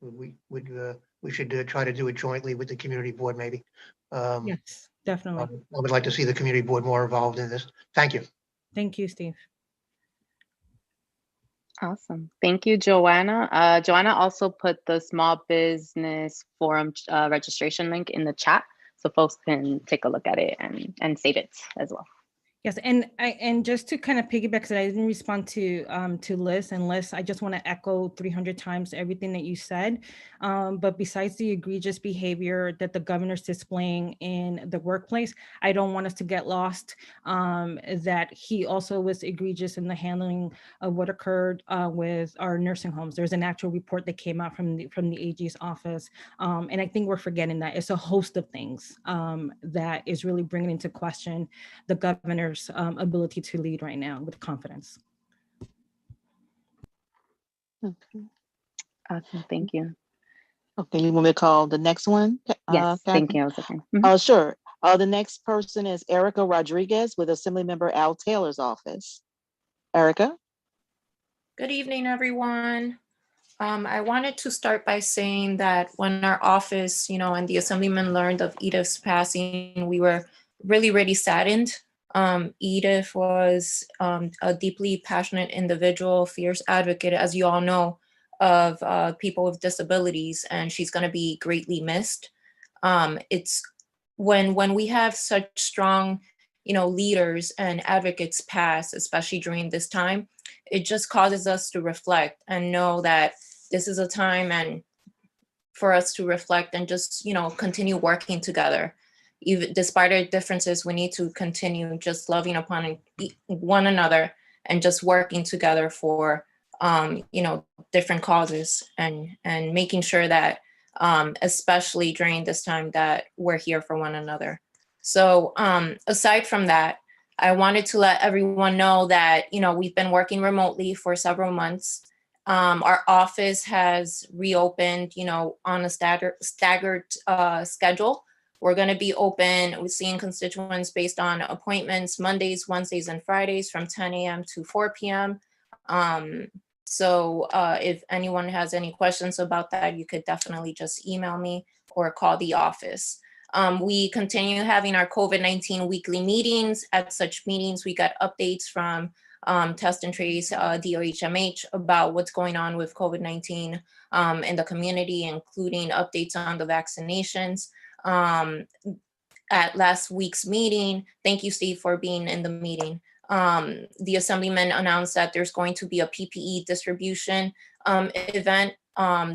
We would we should try to do it jointly with the community board, maybe. Yes, definitely. I would like to see the community board more involved in this. Thank you. Thank you, Steve. Awesome. Thank you, Joanna. Joanna also put the small business forum registration link in the chat so folks can take a look at it and save it as well. Yes, and just to kind of piggyback, because I didn't respond to Liz, and Liz, I just want to echo 300 times everything that you said. But besides the egregious behavior that the governor's displaying in the workplace, I don't want us to get lost that he also was egregious in the handling of what occurred with our nursing homes. There's an actual report that came out from the AG's office, and I think we're forgetting that it's a host of things that is really bringing into question the governor's ability to lead right now with confidence. Okay. Awesome. Thank you. Okay, you want me to call the next one? Yes, thank Catherine? you. Okay. Sure. The next person is Erica Rodriguez with Assemblymember Al Taylor's office. Erica? Good evening, everyone. I wanted to start by saying that when our office, and the Assemblyman learned of Edith's passing, we were really, really saddened. Edith was a deeply passionate individual, fierce advocate, as you all know, of people with disabilities, and she's going to be greatly missed. It's when we have such strong, leaders and advocates pass, especially during this time, it just causes us to reflect and know that this is a time and for us to reflect and just, continue working together. Even despite our differences, we need to continue just loving upon one another and just working together for, different causes and making sure that, especially during this time, that we're here for one another. So aside from that, I wanted to let everyone know that, we've been working remotely for several months. Our office has reopened, on a staggered schedule. We're going to be open. We're seeing constituents based on appointments Mondays, Wednesdays, and Fridays from 10 a.m. to 4 p.m. So if anyone has any questions about that, you could definitely just email me or call the office. We continue having our COVID-19 weekly meetings. At such meetings, we got updates from Test and Trace, DOHMH, about what's going on with COVID-19 in the community, including updates on the vaccinations. At last week's meeting, thank you, Steve, for being in the meeting. The Assemblyman announced that there's going to be a PPE distribution event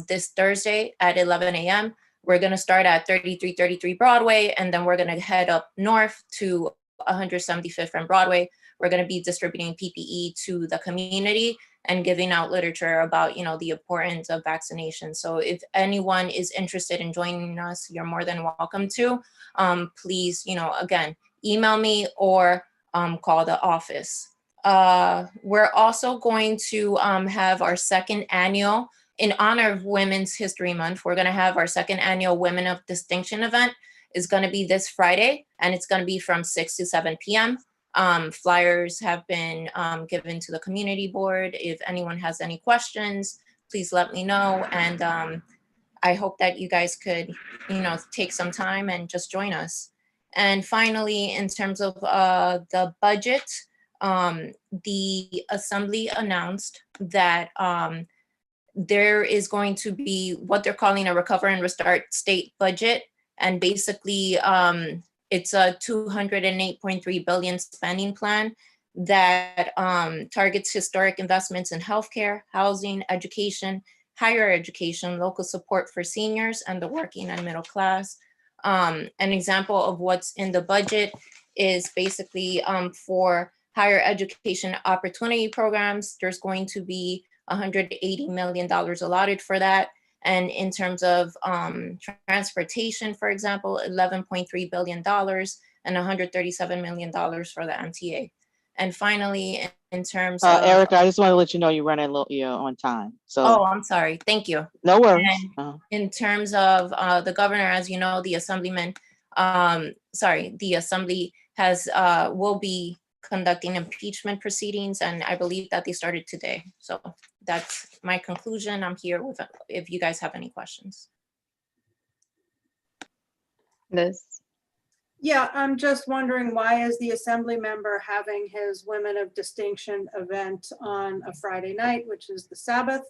this Thursday at 11 a.m. We're going to start at 3333 Broadway, and then we're going to head up north to 175th and Broadway. We're going to be distributing PPE to the community and giving out literature about, the importance of vaccination. So if anyone is interested in joining us, you're more than welcome to. Please, again, email me or call the office. We're also going to have our second annual, in honor of Women's History Month, we're going to have our second annual Women of Distinction event. Is going to be this Friday, and it's going to be from 6 to 7 p.m. Flyers have been given to the community board. If anyone has any questions, please let me know. And I hope that you guys could, take some time and just join us. And finally, in terms of the budget, the Assembly announced that there is going to be what they're calling a Recover and Restart State budget. And basically, it's a $208.3 billion spending plan that targets historic investments in healthcare, housing, education, higher education, local support for seniors and the working and middle class. An example of what's in the budget is basically for higher education opportunity programs. There's going to be $180 million allotted for that. And in terms of transportation, for example, $11.3 billion and $137 million for the MTA. And finally, in terms of— Erica, I just want to let you know you're running a little on time. So. Oh, I'm sorry. Thank you. No worries. In terms of the governor, as you know, the Assemblyman, the Assembly has will be conducting impeachment proceedings, and I believe that they started today. So that's my conclusion. I'm here with if you guys have any questions. Liz? Yeah, I'm just wondering, why is the assembly member having his Women of Distinction event on a Friday night, which is the Sabbath?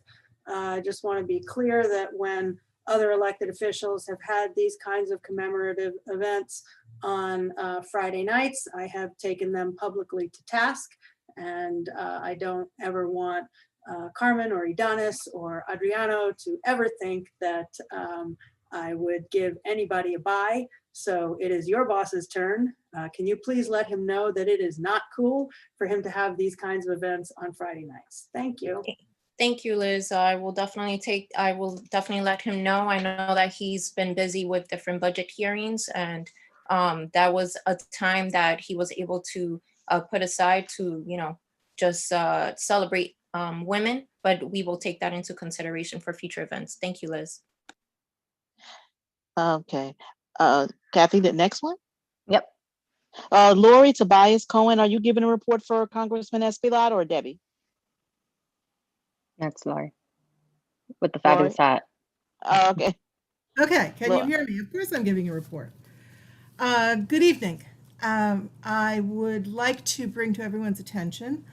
I just want to be clear that when other elected officials have had these kinds of commemorative events on Friday nights, I have taken them publicly to task. And I don't ever want Carmen or Idanis or Adriano to ever think that I would give anybody a bye. So it is your boss's turn. Can you please let him know that it is not cool for him to have these kinds of events on Friday nights? Thank you. Thank you, Liz. I will definitely let him know. I know that he's been busy with different budget hearings, and that was a time that he was able to put aside to, just celebrate women, but we will take that into consideration for future events. Thank you, Liz. Okay. Kathy, the next one? Yep. Lori Tobias Cohen, are you giving a report for Congressman Espilad or Debbie? That's Lori with the fabulous hat. Okay. Okay, can you Laura. hear me? Of course I'm giving a report. Good evening. I would like to bring to everyone's attention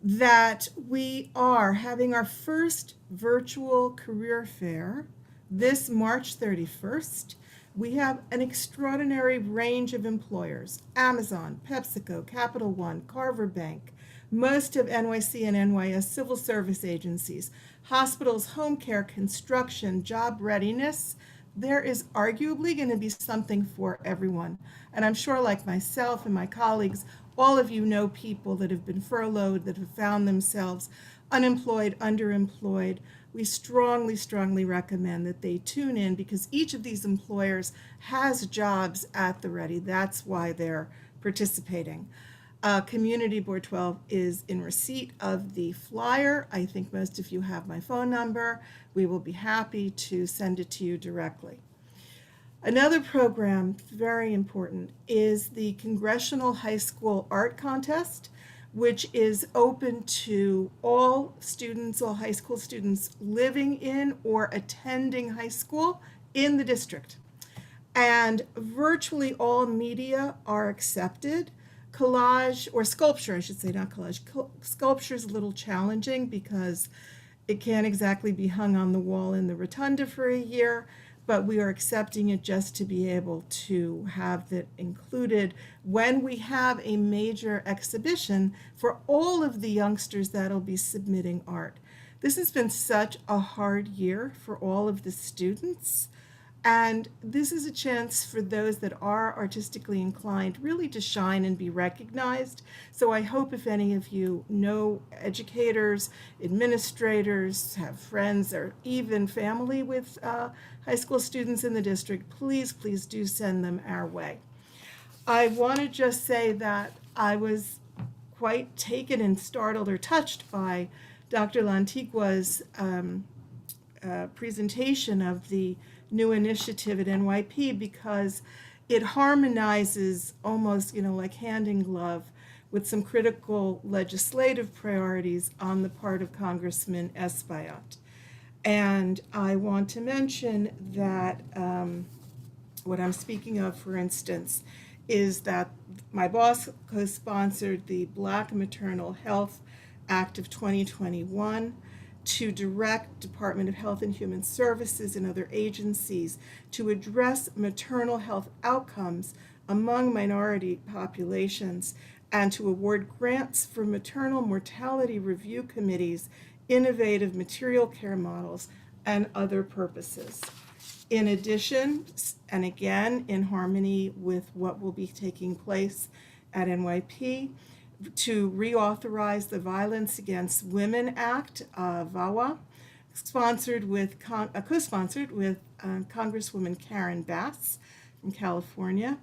that we are having our first virtual career fair this March 31st. We have an extraordinary range of employers: Amazon, PepsiCo, Capital One, Carver Bank, most of NYC and NYS civil service agencies, hospitals, home care, construction, job readiness. There is arguably going to be something for everyone. And I'm sure, like myself and my colleagues, all of you know people that have been furloughed, that have found themselves unemployed, underemployed. We strongly, strongly recommend that they tune in, because each of these employers has jobs at the ready. That's why they're participating. Community Board 12 is in receipt of the flyer. I think most of you have my phone number. We will be happy to send it to you directly. Another program, very important, is the Congressional High School Art Contest, which is open to all students, all high school students living in or attending high school in the district. And virtually all media are accepted. Collage, or sculpture, I should say, not collage. Sculpture is a little challenging because it can't exactly be hung on the wall in the rotunda for a year, but we are accepting it just to be able to have that included when we have a major exhibition for all of the youngsters that'll be submitting art. This has been such a hard year for all of the students. And this is a chance for those that are artistically inclined really to shine and be recognized. So I hope if any of you know educators, administrators, have friends, or even family with high school students in the district, please, please do send them our way. I want to just say that I was quite taken and startled or touched by Dr. Lantigua's presentation of the new initiative at NYP, because it harmonizes almost, like hand in glove with some critical legislative priorities on the part of Congressman Espaillat. And I want to mention that what I'm speaking of, for instance, is that my boss co-sponsored the Black Maternal Health Act of 2021 to direct Department of Health and Human Services and other agencies to address maternal health outcomes among minority populations, and to award grants for maternal mortality review committees, innovative material care models, and other purposes. In addition, and again in harmony with what will be taking place at NYP, to reauthorize the Violence Against Women Act, VAWA, co-sponsored with Congresswoman Karen Bass from California,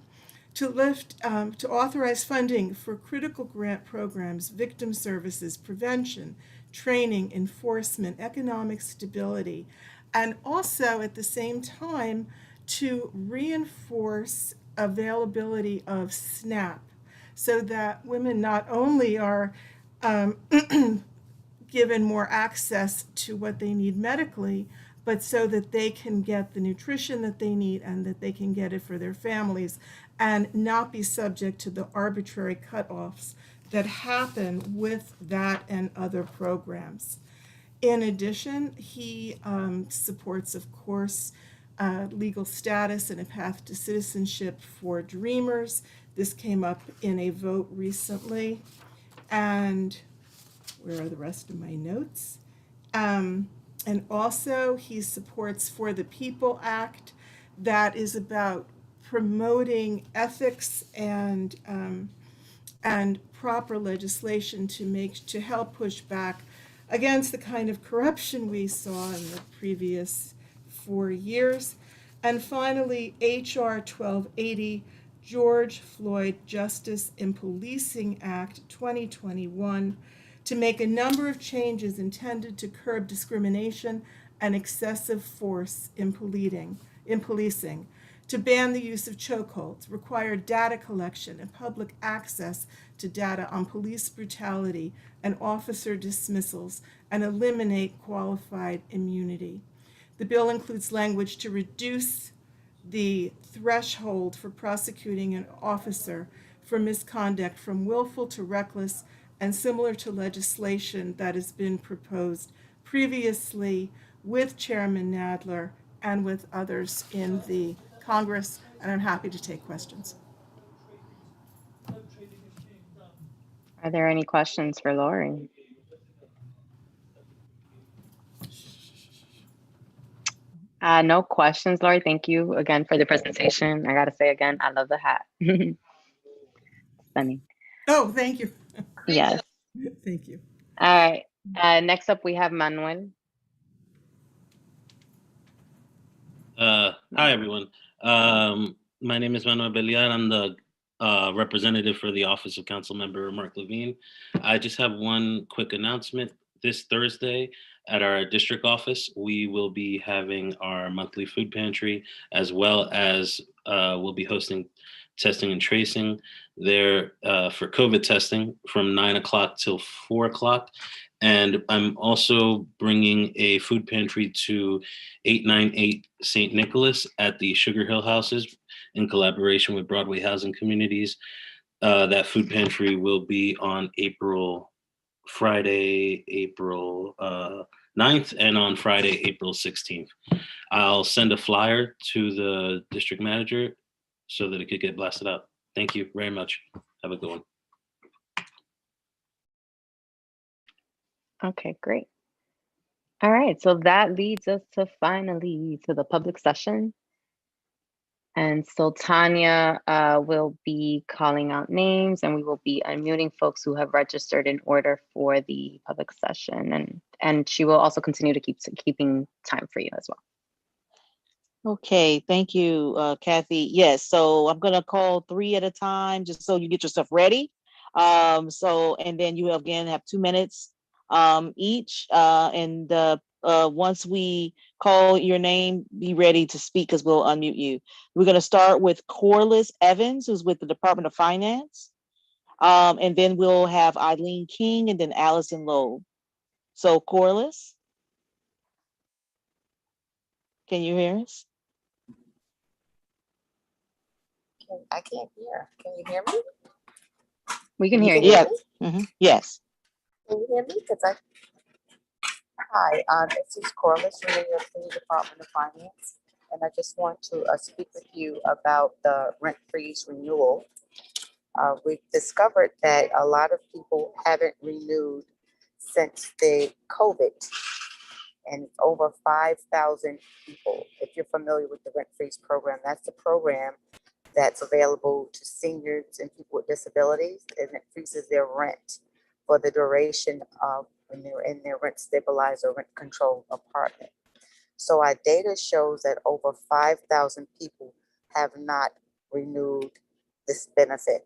to authorize funding for critical grant programs, victim services, prevention, training, enforcement, economic stability, and also at the same time to reinforce availability of SNAP, so that women not only are given more access to what they need medically, but so that they can get the nutrition that they need and that they can get it for their families and not be subject to the arbitrary cutoffs that happen with that and other programs. In addition, he supports, of course, legal status and a path to citizenship for Dreamers. This came up in a vote recently. And where are the rest of my notes? And also, he supports For the People Act that is about promoting ethics and proper legislation to help push back against the kind of corruption we saw in the previous 4 years. And finally, H.R. 1280, George Floyd Justice in Policing Act 2021, to make a number of changes intended to curb discrimination and excessive force in policing, to ban the use of chokeholds, require data collection and public access to data on police brutality and officer dismissals, and eliminate qualified immunity. The bill includes language to reduce the threshold for prosecuting an officer for misconduct from willful to reckless, and similar to legislation that has been proposed previously with Chairman Nadler and with others in the Congress, and I'm happy to take questions. Are there any questions for Lori? No questions, Lori. Thank you again for the presentation. I gotta say again, I love the hat. Funny. Oh, thank you. Yes. Thank you. All right. Next up, we have Manuel. Hi, everyone. My name is Manuel Beliar. I'm the representative for the Office of Councilmember Mark Levine. I just have one quick announcement. This Thursday at our district office, we will be having our monthly food pantry, as well as we'll be hosting testing and tracing there for COVID testing from 9 o'clock till 4 o'clock. And I'm also bringing a food pantry to 898 St. Nicholas at the Sugar Hill Houses in collaboration with Broadway Housing Communities. That food pantry will be on Friday, April 9th, and on Friday, April 16th. I'll send a flyer to the district manager so that it could get blasted out. Thank you very much. Have a good one. Okay, great. All right, so that leads us to finally to the public session. And so Tanya will be calling out names, and we will be unmuting folks who have registered in order for the public session. And she will also continue to keeping time for you as well. Okay, thank you, Kathy. Yes, so I'm gonna call 3 at a time, just so you get yourself ready. And then you again have 2 minutes each. Once we call your name, be ready to speak because we'll unmute you. We're gonna start with Corliss Evans, who's with the Department of Finance. And then we'll have Eileen King and then Allison Loeb. So Corliss, can you hear us? I can't hear. Can you hear me? We can hear you. Yeah. Mm-hmm. Yes. Can you hear me? Hi, this is Corliss from the New York City Department of Finance, and I just want to speak with you about the rent freeze renewal. We've discovered that a lot of people haven't renewed since the COVID, and over 5,000 people. If you're familiar with the rent freeze program, that's the program that's available to seniors and people with disabilities, and it freezes their rent for the duration of when they're in their rent stabilized or rent controlled apartment. So our data shows that over 5,000 people have not renewed this benefit.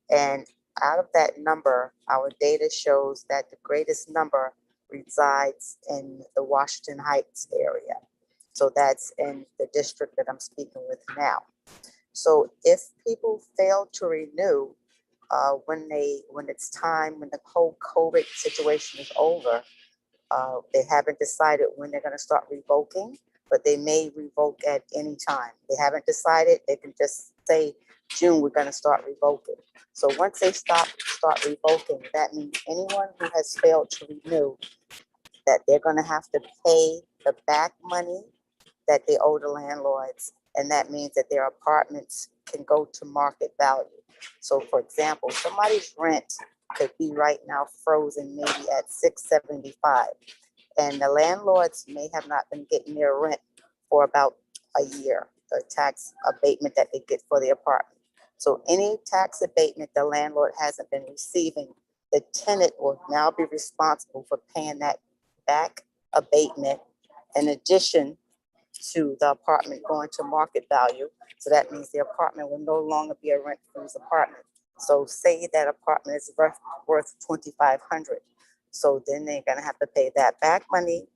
And out of that number, our data shows that the greatest number resides in the Washington Heights area. So that's in the district that I'm speaking with now. So if people fail to renew when it's time, when the whole COVID situation is over, They haven't decided when they're gonna start revoking, but they may revoke at any time. They haven't decided, they can just say, June, we're gonna start revoking. So once they start revoking, that means anyone who has failed to renew, that they're gonna have to pay the back money that they owe the landlords. And that means that their apartments can go to market value. So for example, somebody's rent could be right now frozen maybe at $675. And the landlords may have not been getting their rent for about a year, the tax abatement that they get for the apartment. So any tax abatement the landlord hasn't been receiving, the tenant will now be responsible for paying that back abatement in addition to the apartment going to market value. So that means the apartment will no longer be a rent-free apartment. So say that apartment is worth $2,500. So then they're gonna have to pay that back money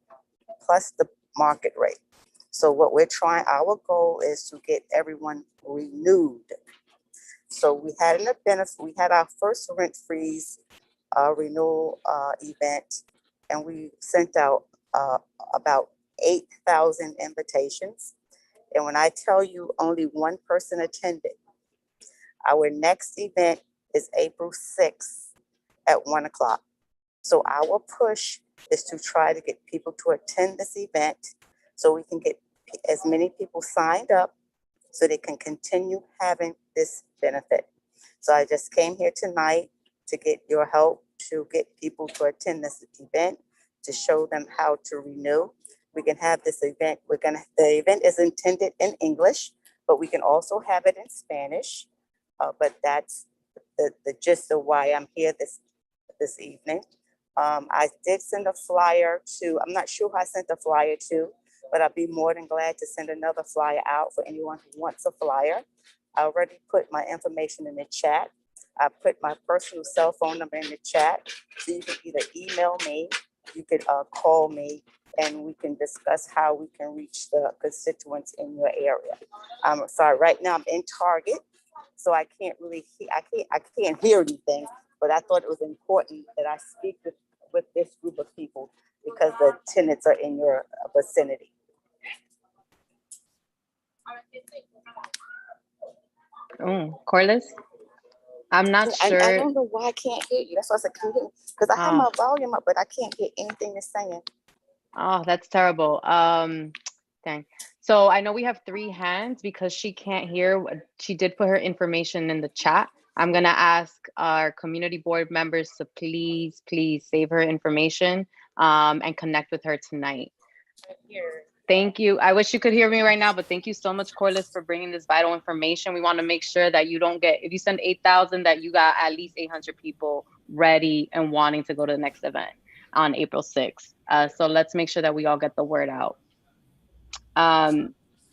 plus the market rate. So what we're trying, our goal is to get everyone renewed. So we had an event, we had our first rent freeze renewal event, and we sent out about 8,000 invitations. And when I tell you only one person attended, our next event is April 6th at 1 o'clock. So our push is to try to get people to attend this event so we can get as many people signed up so they can continue having this benefit. So I just came here tonight to get your help to get people to attend this event, to show them how to renew. We can have this event, the event is intended in English, but we can also have it in Spanish. But that's the gist of why I'm here this evening. I did send a flyer to, I'm not sure who I sent the flyer to, but I'd be more than glad to send another flyer out for anyone who wants a flyer. I already put my information in the chat. I put my personal cell phone number in the chat. So you can either email me, you could call me, and we can discuss how we can reach the constituents in your area. I'm sorry, right now I'm in Target, so I can't really, I can't hear anything, but I thought it was important that I speak with this group of people because the tenants are in your vicinity. Oh, Corliss? I'm not I sure. don't know why I can't hear you. That's why I said, can you hear me? Because I have my volume up, but I can't hear anything you're saying. Oh, that's terrible. Dang. So I know we have 3 hands because she can't hear. She did put her information in the chat. I'm gonna ask our community board members to please save her information and connect with her tonight. Thank you. I wish you could hear me right now, but thank you so much, Corliss, for bringing this vital information. We want to make sure that you don't get, if you send 8,000, that you got at least 800 people ready and wanting to go to the next event on April 6th. So let's make sure that we all get the word out.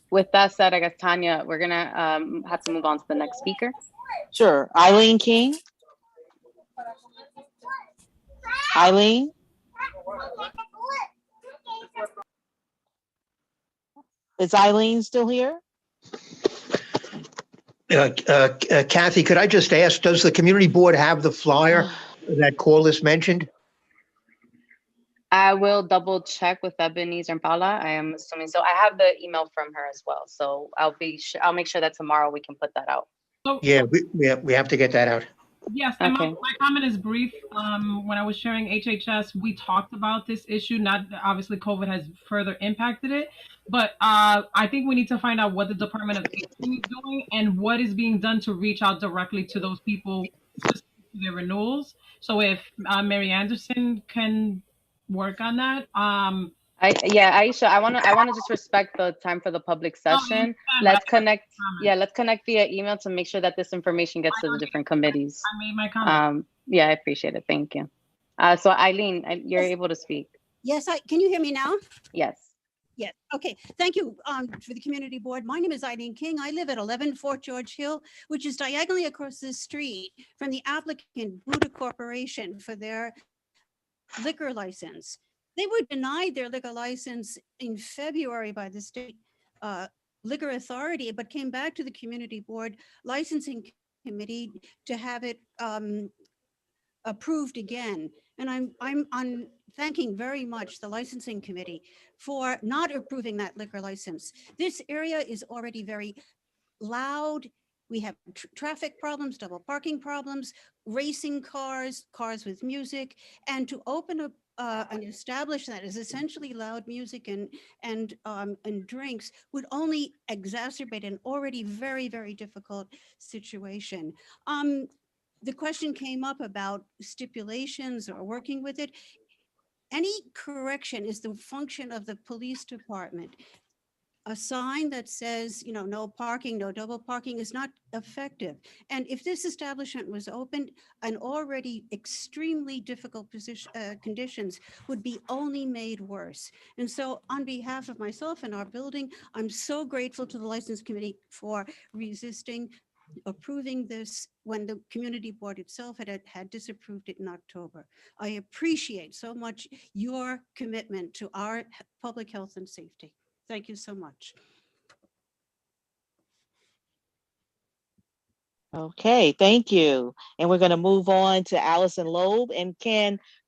With that said, I guess, Tanya, we're going to have to move on to the next speaker. Sure. Eileen King. Eileen. Is Eileen still here? Kathy, could I just ask, does the community board have the flyer that Corliss mentioned? I will double check with Ebenezer and Paula. I am assuming so. I have the email from her as well, so I'll make sure that tomorrow we can put that out. Yeah, we have to get that out. Yes, and my comment is brief. When I was sharing HHS, we talked about this issue. Not obviously COVID has further impacted it, but I think we need to find out what the Department of Aging is doing and what is being done to reach out directly to those people specific to their renewals. So if Mary Anderson can work on that. Aisha, I want to just respect the time for the public session. Let's connect. Yeah, let's connect via email to make sure that this information gets to the different committees. I made my comment. Yeah, I appreciate it. Thank you. So Eileen, you're able to speak. Yes, can you hear me now? Yes. Yes. Okay. Thank you for the community board. My name is Eileen King. I live at 11 Fort George Hill, which is diagonally across the street from the applicant Buddha Corporation for their liquor license. They were denied their liquor license in February by the state liquor authority, but came back to the community board licensing committee to have it approved again. And I'm thanking very much the licensing committee for not approving that liquor license. This area is already very loud. We have traffic problems, double parking problems, racing cars, cars with music, and to open up an establishment that is essentially loud music and drinks would only exacerbate an already very, very difficult situation. The question came up about stipulations or working with it. Any correction is the function of the police department. A sign that says, you know, no parking, no double parking is not effective. And if this establishment was opened, an already extremely difficult conditions would be only made worse. And so on behalf of myself and our building, I'm so grateful to the license committee for resisting approving this when the community board itself had disapproved it in October. I appreciate so much your commitment to our public health and safety. Thank you so much. Okay, thank you. And we're going to move on to Allison Loeb. And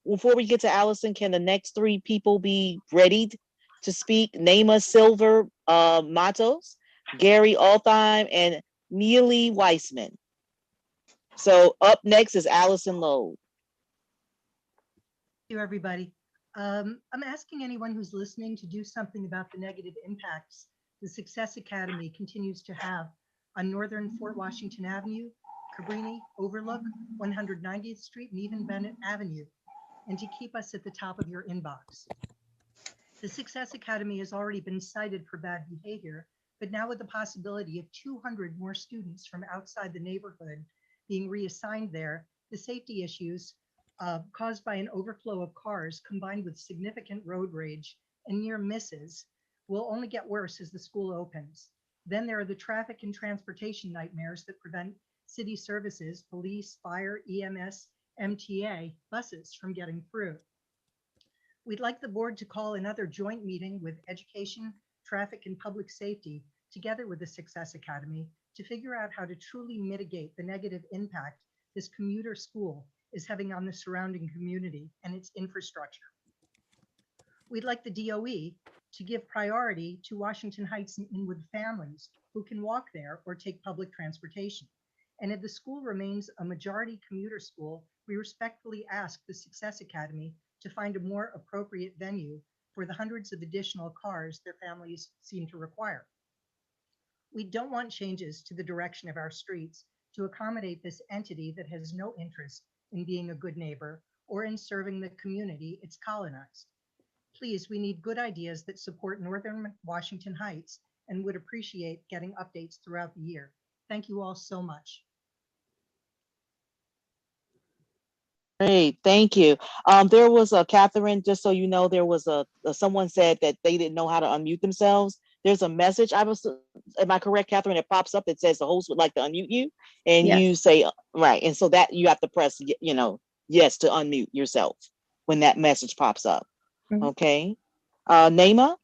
before we get to Allison, can the next three people be ready to speak? Naima Silver Matos, Gary Altheim, and Neely Weissman. So up next is Allison Loeb. Thank you, everybody. I'm asking anyone who's listening to do something about the negative impacts the Success Academy continues to have on Northern Fort Washington Avenue, Cabrini, Overlook, 190th Street, and even Bennett Avenue, and to keep us at the top of your inbox. The Success Academy has already been cited for bad behavior, but now with the possibility of 200 more students from outside the neighborhood being reassigned there, the safety issues caused by an overflow of cars combined with significant road rage and near misses will only get worse as the school opens. Then there are the traffic and transportation nightmares that prevent city services, police, fire, EMS, MTA, buses from getting through. We'd like the board to call another joint meeting with Education, Traffic, and Public Safety together with the Success Academy to figure out how to truly mitigate the negative impact this commuter school is having on the surrounding community and its infrastructure. We'd like the DOE to give priority to Washington Heights and Inwood families who can walk there or take public transportation. And if the school remains a majority commuter school, we respectfully ask the Success Academy to find a more appropriate venue for the hundreds of additional cars their families seem to require. We don't want changes to the direction of our streets to accommodate this entity that has no interest in being a good neighbor or in serving the community it's colonized. Please, we need good ideas that support Northern Washington Heights and would appreciate getting updates throughout the year. Thank you all so much. Great, thank you. There was a Catherine, just so you know, there was someone said that they didn't know how to unmute themselves. There's a message, am I correct, Catherine? It pops up, it says the host would like to unmute you, and Yes. you say, right, and so that you have to press, yes to unmute yourself when that message pops up. Mhm. Okay, Naima?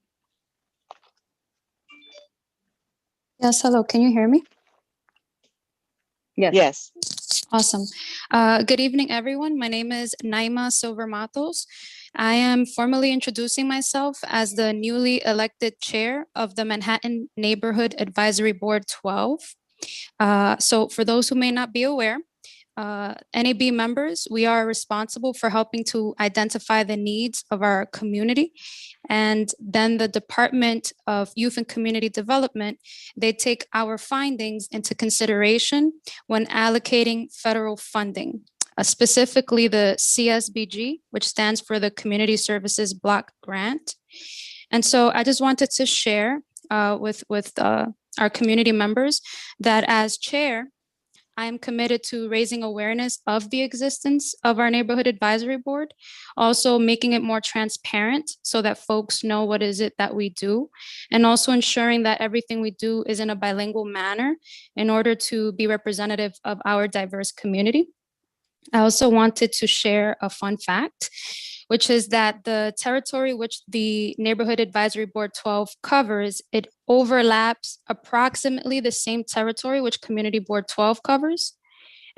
Yes, hello, can you hear me? Yes. Yes. Awesome. Good evening, everyone. My name is Naima Silver Matos. I am formally introducing myself as the newly elected chair of the Manhattan Neighborhood Advisory Board 12. So for those who may not be aware, NAB members, we are responsible for helping to identify the needs of our community. And then the Department of Youth and Community Development, they take our findings into consideration when allocating federal funding, specifically the CSBG, which stands for the Community Services Block Grant. And so I just wanted to share with our community members that as chair, I am committed to raising awareness of the existence of our neighborhood advisory board, also making it more transparent so that folks know what is it that we do, and also ensuring that everything we do is in a bilingual manner in order to be representative of our diverse community. I also wanted to share a fun fact, which is that the territory which the Neighborhood Advisory Board 12 covers, it overlaps approximately the same territory which Community Board 12 covers.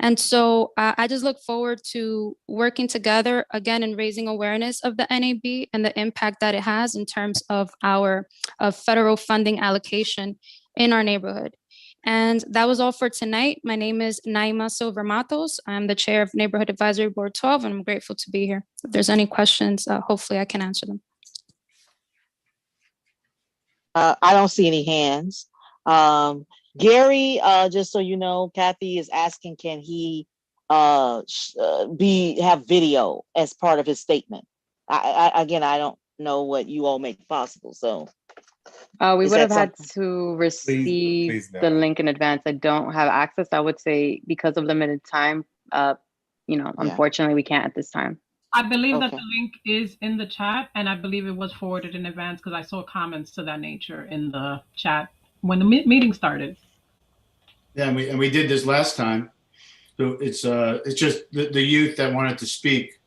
And so I just look forward to working together again and raising awareness of the NAB and the impact that it has in terms of our federal funding allocation in our neighborhood. And that was all for tonight. My name is Naima Silver Matos. I'm the chair of Neighborhood Advisory Board 12, and I'm grateful to be here. If there's any questions, hopefully I can answer them. I don't see any hands. Gary, just so you know, Kathy is asking, can he have video as part of his statement? Again, I don't know what you all make possible, so. We Is would that have had something? to receive please the no. link in advance. I don't have access. I would say because of limited time, unfortunately we can't at this time. I believe that Okay. the link is in the chat, and I believe it was forwarded in advance because I saw comments to that nature in the chat when the meeting started. Yeah, and we did this last time. So it's just the youth that wanted to speak.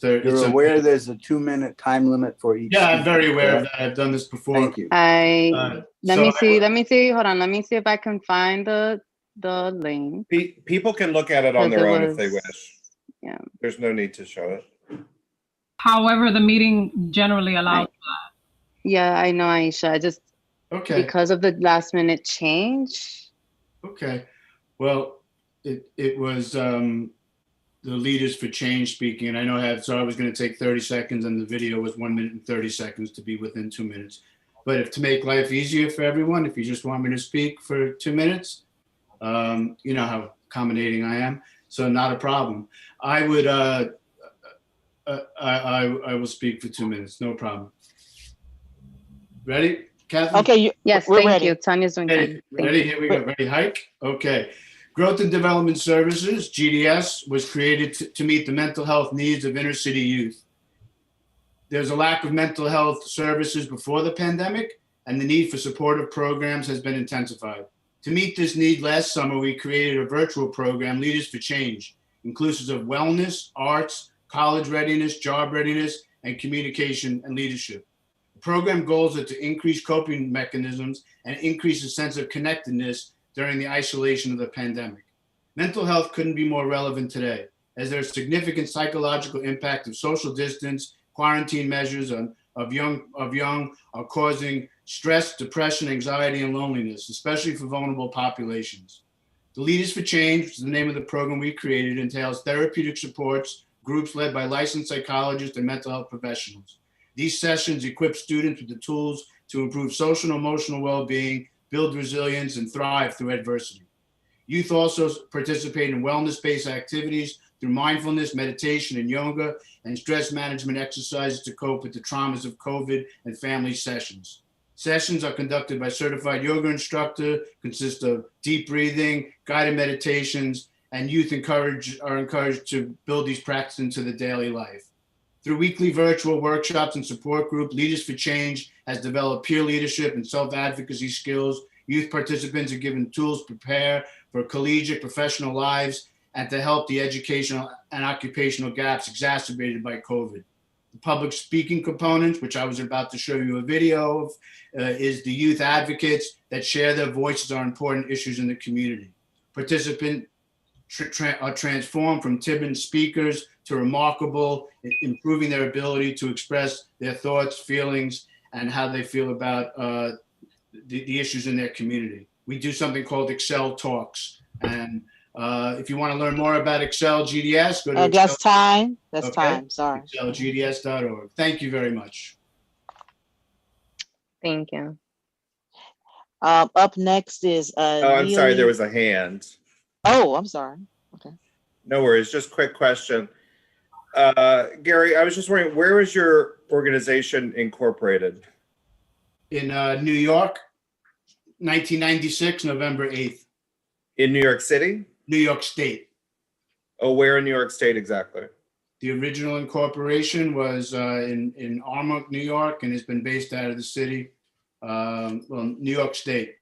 You're aware there's a 2-minute time limit for each. Yeah, I'm very speaker, aware of correct? that. I've done this before. Thank you. Let me see. Hold on. Let me see if I can find the link. People can look at it on 'Cause their it own if they was- wish. Yeah. There's no need to show it. However, the meeting generally allows that. Yeah, I know, Aisha. I just Okay. because of the last minute change. Okay. Well, it was the Leaders for Change speaking, and I know I was going to take 30 seconds, and the video was 1 minute and 30 seconds to be within 2 minutes. But if to make life easier for everyone, if you just want me to speak for 2 minutes, you know how accommodating I am, so not a problem. I would I will speak for 2 minutes, no problem. Ready, Catherine? Okay. Yes, we're thank ready. you. Tanya's doing Ready? fine. Thank Ready? you. Here we go. Ready? Hike. Okay. Growth and Development Services, GDS, was created to meet the mental health needs of inner city youth. There's a lack of mental health services before the pandemic, and the need for supportive programs has been intensified. To meet this need, last summer, we created a virtual program, Leaders for Change, inclusive of wellness, arts, college readiness, job readiness, and communication and leadership. The program goals are to increase coping mechanisms and increase a sense of connectedness during the isolation of the pandemic. Mental health couldn't be more relevant today, as there's significant psychological impact of social distance, quarantine measures of young are causing stress, depression, anxiety, and loneliness, especially for vulnerable populations. The Leaders for Change, which is the name of the program we created, entails therapeutic supports, groups led by licensed psychologists and mental health professionals. These sessions equip students with the tools to improve social and emotional well-being, build resilience, and thrive through adversity. Youth also participate in wellness-based activities through mindfulness, meditation, and yoga, and stress management exercises to cope with the traumas of COVID and family sessions. Sessions are conducted by certified yoga instructor, consist of deep breathing, guided meditations, and youth are encouraged to build these practices into the daily life. Through weekly virtual workshops and support group, Leaders for Change has developed peer leadership and self-advocacy skills. Youth participants are given tools to prepare for collegiate professional lives and to help the educational and occupational gaps exacerbated by COVID. The public speaking component, which I was about to show you a video of, is the youth advocates that share their voices on important issues in the community. Participants are transformed from timid speakers to remarkable, improving their ability to express their thoughts, feelings, and how they feel about the issues in their community. We do something called Excel Talks. And if you want to learn more about Excel GDS, go to That's Excel. time. That's Okay. time. Sorry. ExcelGDS.org. Thank you very much. Thank you. Up next is Oh, I'm sorry, there Neely. was a hand. Oh, I'm sorry. Okay. No worries, just quick question. Gary, I was just wondering, where is your organization incorporated? In New York, 1996, November 8th. In New York City? New York State. Oh, where in New York State exactly? The original incorporation was in Armonk, New York, and has been based out of the city, New York State.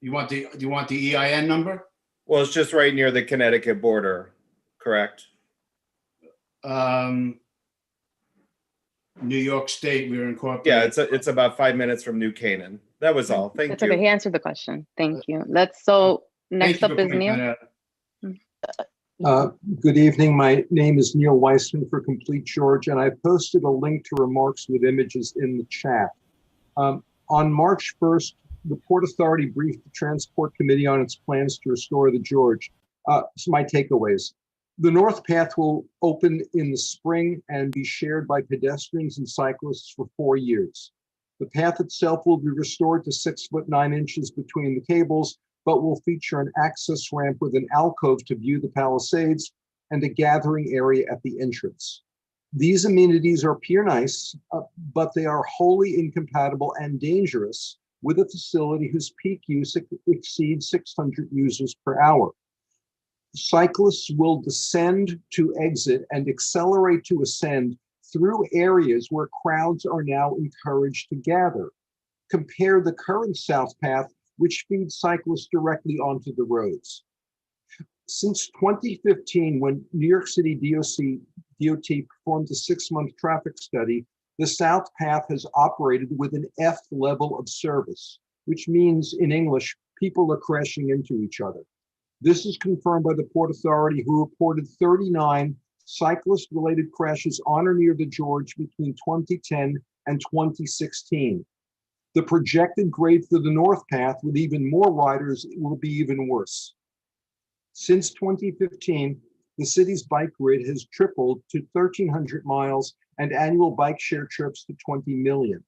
You want the EIN number? Well, it's just right near the Connecticut border, correct? New York State, we were incorporated. Yeah, it's about 5 minutes from New Canaan. That was all. Thank It's you. okay. He answered the question. Thank you. Next Thank you up for is pointing Neil. that out. Good evening. My name is Neil Weissman for Complete George, and I posted a link to remarks with images in the chat. On March 1st, the Port Authority briefed the Transport Committee on its plans to restore the George. So my takeaways. The North Path will open in the spring and be shared by pedestrians and cyclists for 4 years. The path itself will be restored to 6'9" between the cables, but will feature an access ramp with an alcove to view the Palisades and a gathering area at the entrance. These amenities are pure nice, but they are wholly incompatible and dangerous with a facility whose peak use exceeds 600 users per hour. Cyclists will descend to exit and accelerate to ascend through areas where crowds are now encouraged to gather. Compare the current South Path, which feeds cyclists directly onto the roads. Since 2015, when New York City DOT performed a 6-month traffic study, the South Path has operated with an F level of service, which means in English, people are crashing into each other. This is confirmed by the Port Authority, who reported 39 cyclist-related crashes on or near the George between 2010 and 2016. The projected grade for the North Path with even more riders will be even worse. Since 2015, the city's bike grid has tripled to 1,300 miles and annual bike share trips to 20 million.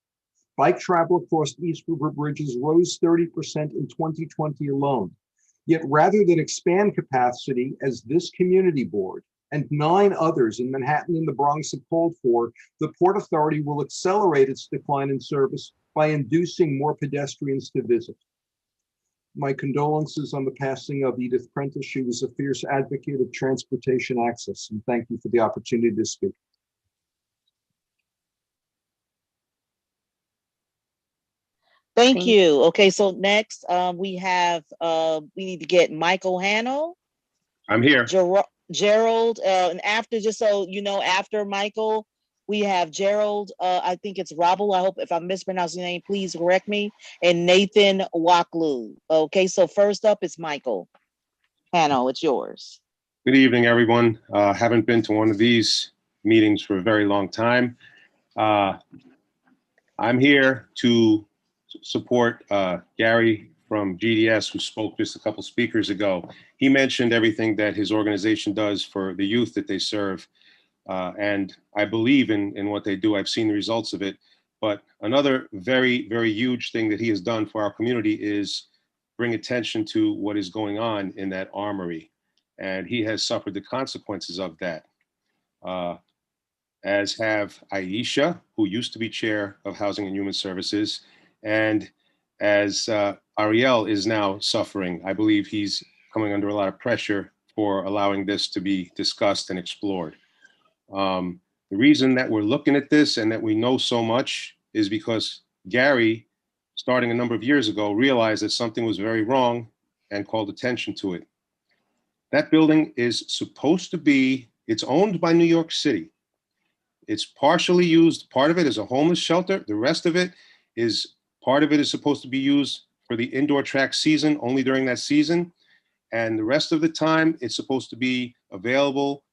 Bike travel across East River bridges rose 30% in 2020 alone. Yet rather than expand capacity, as this community board and 9 others in Manhattan and the Bronx have called for, the Port Authority will accelerate its decline in service by inducing more pedestrians to visit. My condolences on the passing of Edith Prentice. She was a fierce advocate of transportation access, and thank you for the opportunity to speak. Thank you. Okay, so next we have, we need to get Michael Hanno. I'm here. Gerald, and after, just so you know, after Michael, we have Gerald, I think it's Rabel. I hope if I'm mispronouncing your name, please correct me. And Nathan Waklu. Okay, so first up is Michael Hanno, it's yours. Good evening, everyone. Haven't been to one of these meetings for a very long time. I'm here to support Gary from GDS, who spoke just a couple speakers ago. He mentioned everything that his organization does for the youth that they serve. And I believe in what they do. I've seen the results of it. But another very, very huge thing that he has done for our community is bring attention to what is going on in that armory. And he has suffered the consequences of that. As have Aisha, who used to be chair of Housing and Human Services, and as Ariel is now suffering. I believe he's coming under a lot of pressure for allowing this to be discussed and explored. The reason that we're looking at this and that we know so much is because Gary, starting a number of years ago, realized that something was very wrong and called attention to it. That building is supposed to be, it's owned by New York City. It's partially used, part of it is a homeless shelter. The rest of it is, part of it is supposed to be used for the indoor track season, only during that season. And the rest of the time, it's supposed to be available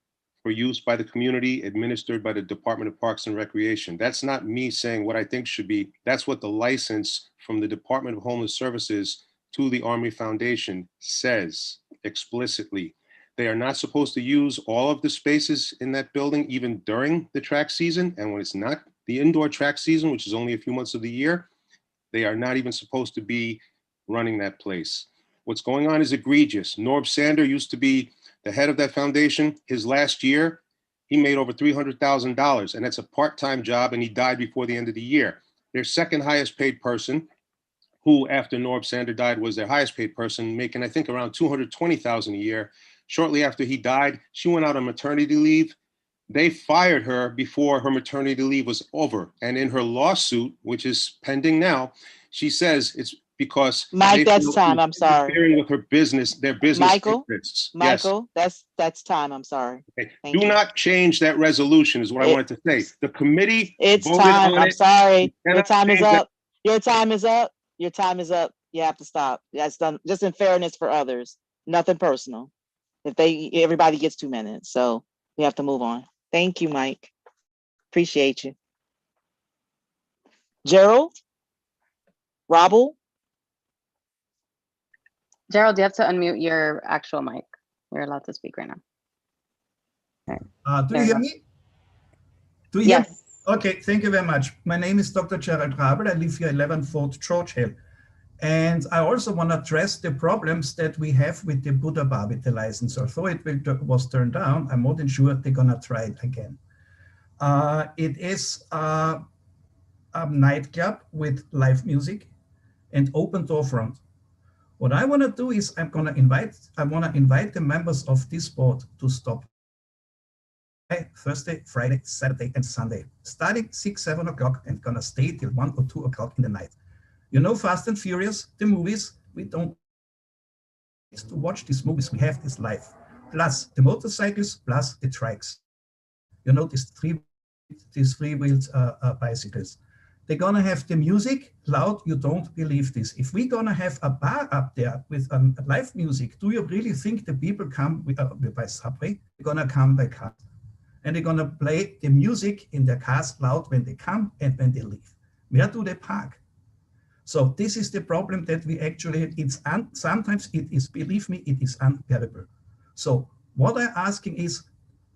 for use by the community, administered by the Department of Parks and Recreation. That's not me saying what I think should be. That's what the license from the Department of Homeless Services to the Armory Foundation says explicitly. They are not supposed to use all of the spaces in that building, even during the track season. And when it's not the indoor track season, which is only a few months of the year, they are not even supposed to be running that place. What's going on is egregious. Norb Sander used to be the head of that foundation. His last year, he made over $300,000, and that's a part-time job, and he died before the end of the year. Their second highest paid person, who after Norb Sander died was their highest paid person, making I think around $220,000 a year. Shortly after he died, she went out on maternity leave. They fired her before her maternity leave was over. And in her lawsuit, which is pending now, she says it's because Mike, that's time. I'm sorry. Interfering with her business, their business Michael, interests. Michael, that's time. I'm sorry. Okay. Thank Do you. not change that resolution is what I wanted to say. The committee It's voted time. on I'm it. sorry. You Your cannot time is change that. up. Your time is up. Your time is up. You have to stop. That's done. Just in fairness for others. Nothing personal. Everybody gets 2 minutes, so we have to move on. Thank you, Mike. Appreciate you. Gerald? Robel? Gerald, you have to unmute your actual mic. You're allowed to speak right now. Do There you you hear go. me? Do you hear me? Yes. Okay, thank you very much. My name is Dr. Gerald Rabel. I live here 11 Fort George Hill. And I also want to address the problems that we have with the Buddha bar with the license. Although was turned down, I'm more than sure they're going to try it again. It is a nightclub with live music and open door front. What I want to do is I want to invite the members of this board to stop Thursday, Friday, Saturday, and Sunday, starting 6, 7 o'clock and gonna stay till 1 or 2 o'clock in the night. You know, Fast and Furious, the movies, we don't to watch these movies, we have this live. Plus the motorcycles, plus the trikes. You know, these three-wheeled bicycles. They're gonna have the music loud, you don't believe this. If we're gonna have a bar up there with live music, do you really think the people come by subway? They're gonna come by car. And they're gonna play the music in their cars loud when they come and when they leave. Where do they park? So this is the problem that we actually, sometimes it is, believe me, it is unbearable. So what I'm asking is,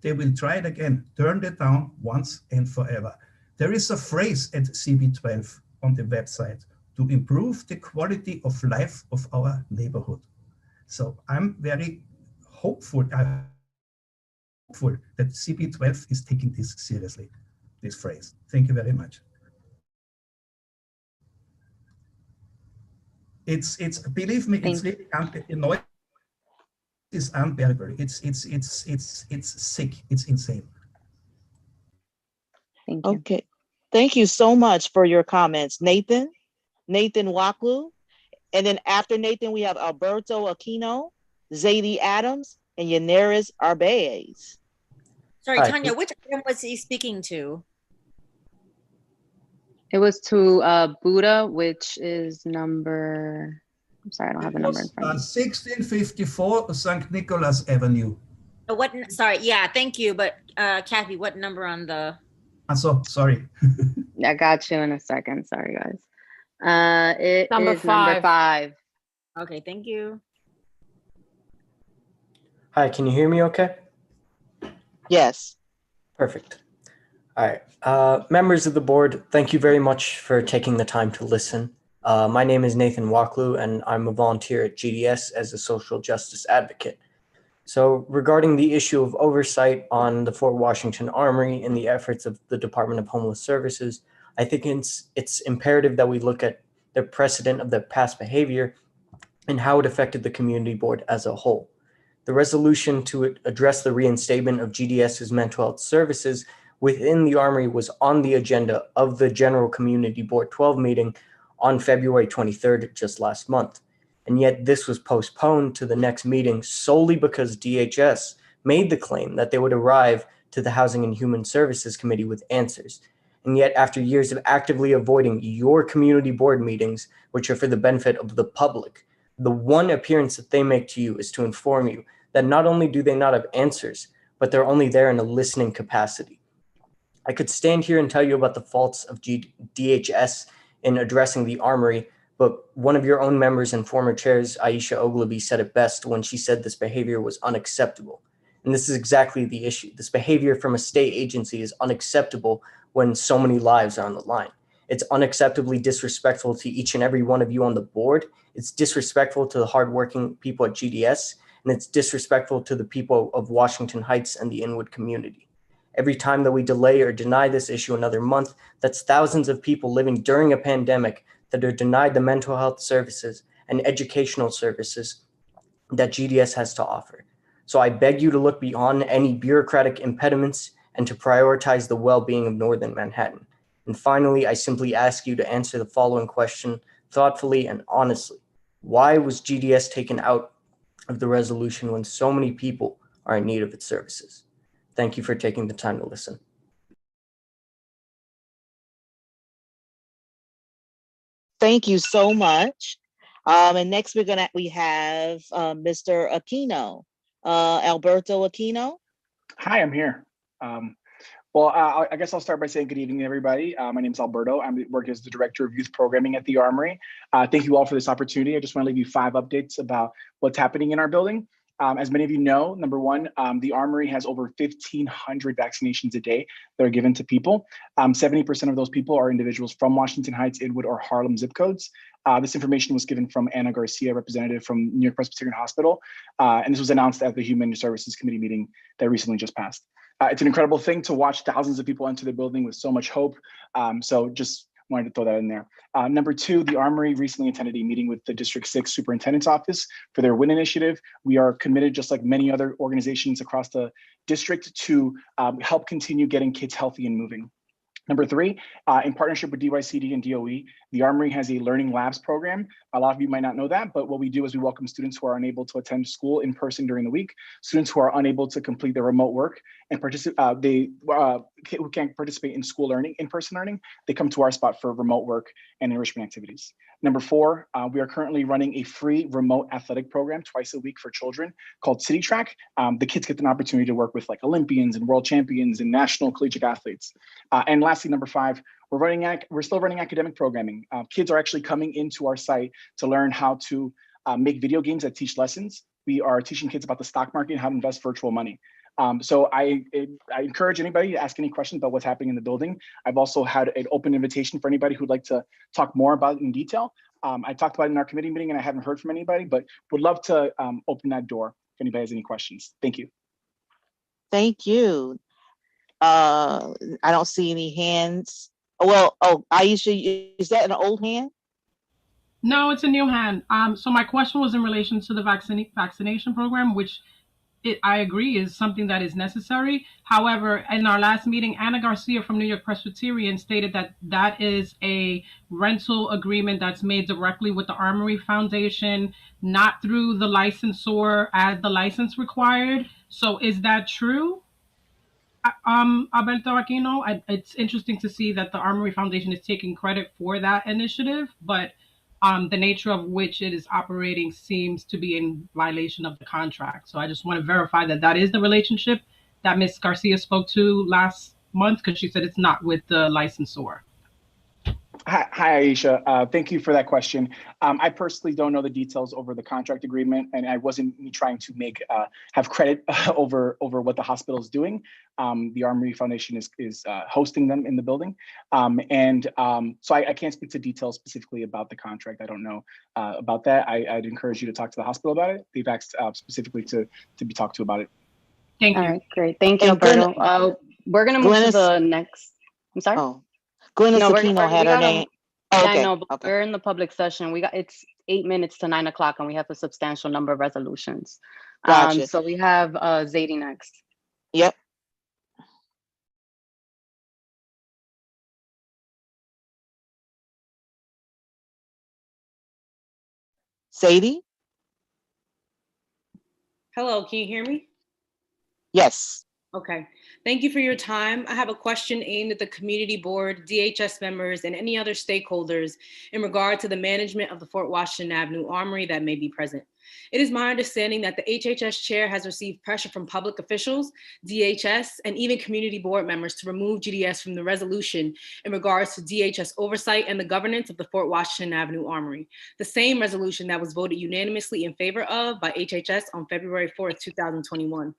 they will try it again, turn it down once and forever. There is a phrase at CB12 on the website to improve the quality of life of our neighborhood. So I'm very hopeful that CB12 is taking this seriously, this phrase. Thank you very much. It's believe me, it's really noise is unbearable. It's sick. It's insane. Thank you. Okay. Thank you so much for your comments. Nathan Waklu. And then after Nathan, we have Alberto Aquino, Zadie Adams, and Yaneris Arbeez. Sorry, Hi. Tanya, which item was he speaking to? It was to Buddha, which is number, I'm sorry, I don't have the number in front of me. 1654 St. Nicholas Avenue. Sorry, yeah, thank you. But Kathy, what number on the? Sorry. I got you in a second. Sorry, guys. It Number is number 5. Okay, thank you. Hi, can you hear me okay? Yes. Perfect. All right. Members of the board, thank you very much for taking the time to listen. My name is Nathan Waklu, and I'm a volunteer at GDS as a social justice advocate. So regarding the issue of oversight on the Fort Washington Armory and the efforts of the Department of Homeless Services, I think it's imperative that we look at the precedent of the past behavior and how it affected the community board as a whole. The resolution to address the reinstatement of GDS's mental health services within the Armory was on the agenda of the General Community Board 12 meeting on February 23rd, just last month. And yet this was postponed to the next meeting solely because DHS made the claim that they would arrive to the Housing and Human Services Committee with answers. And yet after years of actively avoiding your community board meetings, which are for the benefit of the public, the one appearance that they make to you is to inform you that not only do they not have answers, but they're only there in a listening capacity. I could stand here and tell you about the faults of DHS in addressing the Armory, but one of your own members and former chairs, Aisha Ogilvy, said it best when she said this behavior was unacceptable. And this is exactly the issue. This behavior from a state agency is unacceptable when so many lives are on the line. It's unacceptably disrespectful to each and every one of you on the board. It's disrespectful to the hardworking people at GDS, and it's disrespectful to the people of Washington Heights and the Inwood community. Every time that we delay or deny this issue another month, that's thousands of people living during a pandemic that are denied the mental health services and educational services that GDS has to offer. So I beg you to look beyond any bureaucratic impediments and to prioritize the well-being of Northern Manhattan. And finally, I simply ask you to answer the following question thoughtfully and honestly. Why was GDS taken out of the resolution when so many people are in need of its services? Thank you for taking the time to listen. Thank you so much. And next we have Mr. Aquino. Alberto Aquino. Hi, I'm here. I guess I'll start by saying good evening, everybody. My name is Alberto. I work as the Director of Youth Programming at the Armory. Thank you all for this opportunity. I just want to leave you 5 updates about what's happening in our building. As many of you know, number one, the Armory has over 1,500 vaccinations a day that are given to people. 70% of those people are individuals from Washington Heights, Inwood, or Harlem zip codes. This information was given from Anna Garcia, representative from New York Presbyterian Hospital, and this was announced at the Human Services Committee meeting that recently just passed. It's an incredible thing to watch thousands of people enter the building with so much hope. So just wanted to throw that in there. Number 2, the Armory recently attended a meeting with the District 6 Superintendent's Office for their WIN initiative. We are committed, just like many other organizations across the district, to help continue getting kids healthy and moving. Number 3, in partnership with DYCD and DOE, the Armory has a Learning Labs program. A lot of you might not know that, but what we do is we welcome students who are unable to attend school in person during the week, students who are unable to complete their remote work, and who can't participate in school learning, in-person learning. They come to our spot for remote work and enrichment activities. Number 4, we are currently running a free remote athletic program twice a week for children called City Track. The kids get an opportunity to work with like Olympians and world champions and national collegiate athletes. And lastly, number 5, we're still running academic programming. Kids are actually coming into our site to learn how to make video games that teach lessons. We are teaching kids about the stock market and how to invest virtual money. So I encourage anybody to ask any questions about what's happening in the building. I've also had an open invitation for anybody who'd like to talk more about it in detail. I talked about it in our committee meeting and I haven't heard from anybody, but would love to open that door if anybody has any questions. Thank you. Thank you. I don't see any hands. Well, Aisha, is that an old hand? No, it's a new hand. So my question was in relation to the vaccination program, which I agree is something that is necessary. However, in our last meeting, Anna Garcia from New York Presbyterian stated that that is a rental agreement that's made directly with the Armory Foundation, not through the licensor as the license required. So is that true? Alberto Aquino, it's interesting to see that the Armory Foundation is taking credit for that initiative, but the nature of which it is operating seems to be in violation of the contract. So I just want to verify that that is the relationship that Ms. Garcia spoke to last month, because she said it's not with the licensor. Hi, Aisha. Thank you for that question. I personally don't know the details over the contract agreement, and I wasn't trying to have credit over what the hospital is doing. The Armory Foundation is hosting them in the building, so I can't speak to details specifically about the contract. I don't know about that. I'd encourage you to talk to the hospital about it. They've asked specifically to be talked to about it. Thank you. All right, great. Thank you, Alberto. We're gonna move to the next. I'm sorry. Oh, Glennis Aquino had her name. Yeah, I know, but we're in the public session. It's 8 minutes to 9 o'clock, and we have a substantial number of resolutions. Gotcha. So we have Zadie next. Yep. Sadie? Hello, can you hear me? Yes. Okay, thank you for your time. I have a question aimed at the community board, DHS members, and any other stakeholders in regard to the management of the Fort Washington Avenue Armory that may be present. It is my understanding that the HHS chair has received pressure from public officials, DHS, and even community board members to remove GDS from the resolution in regards to DHS oversight and the governance of the Fort Washington Avenue Armory, the same resolution that was voted unanimously in favor of by HHS on February 4th, 2021.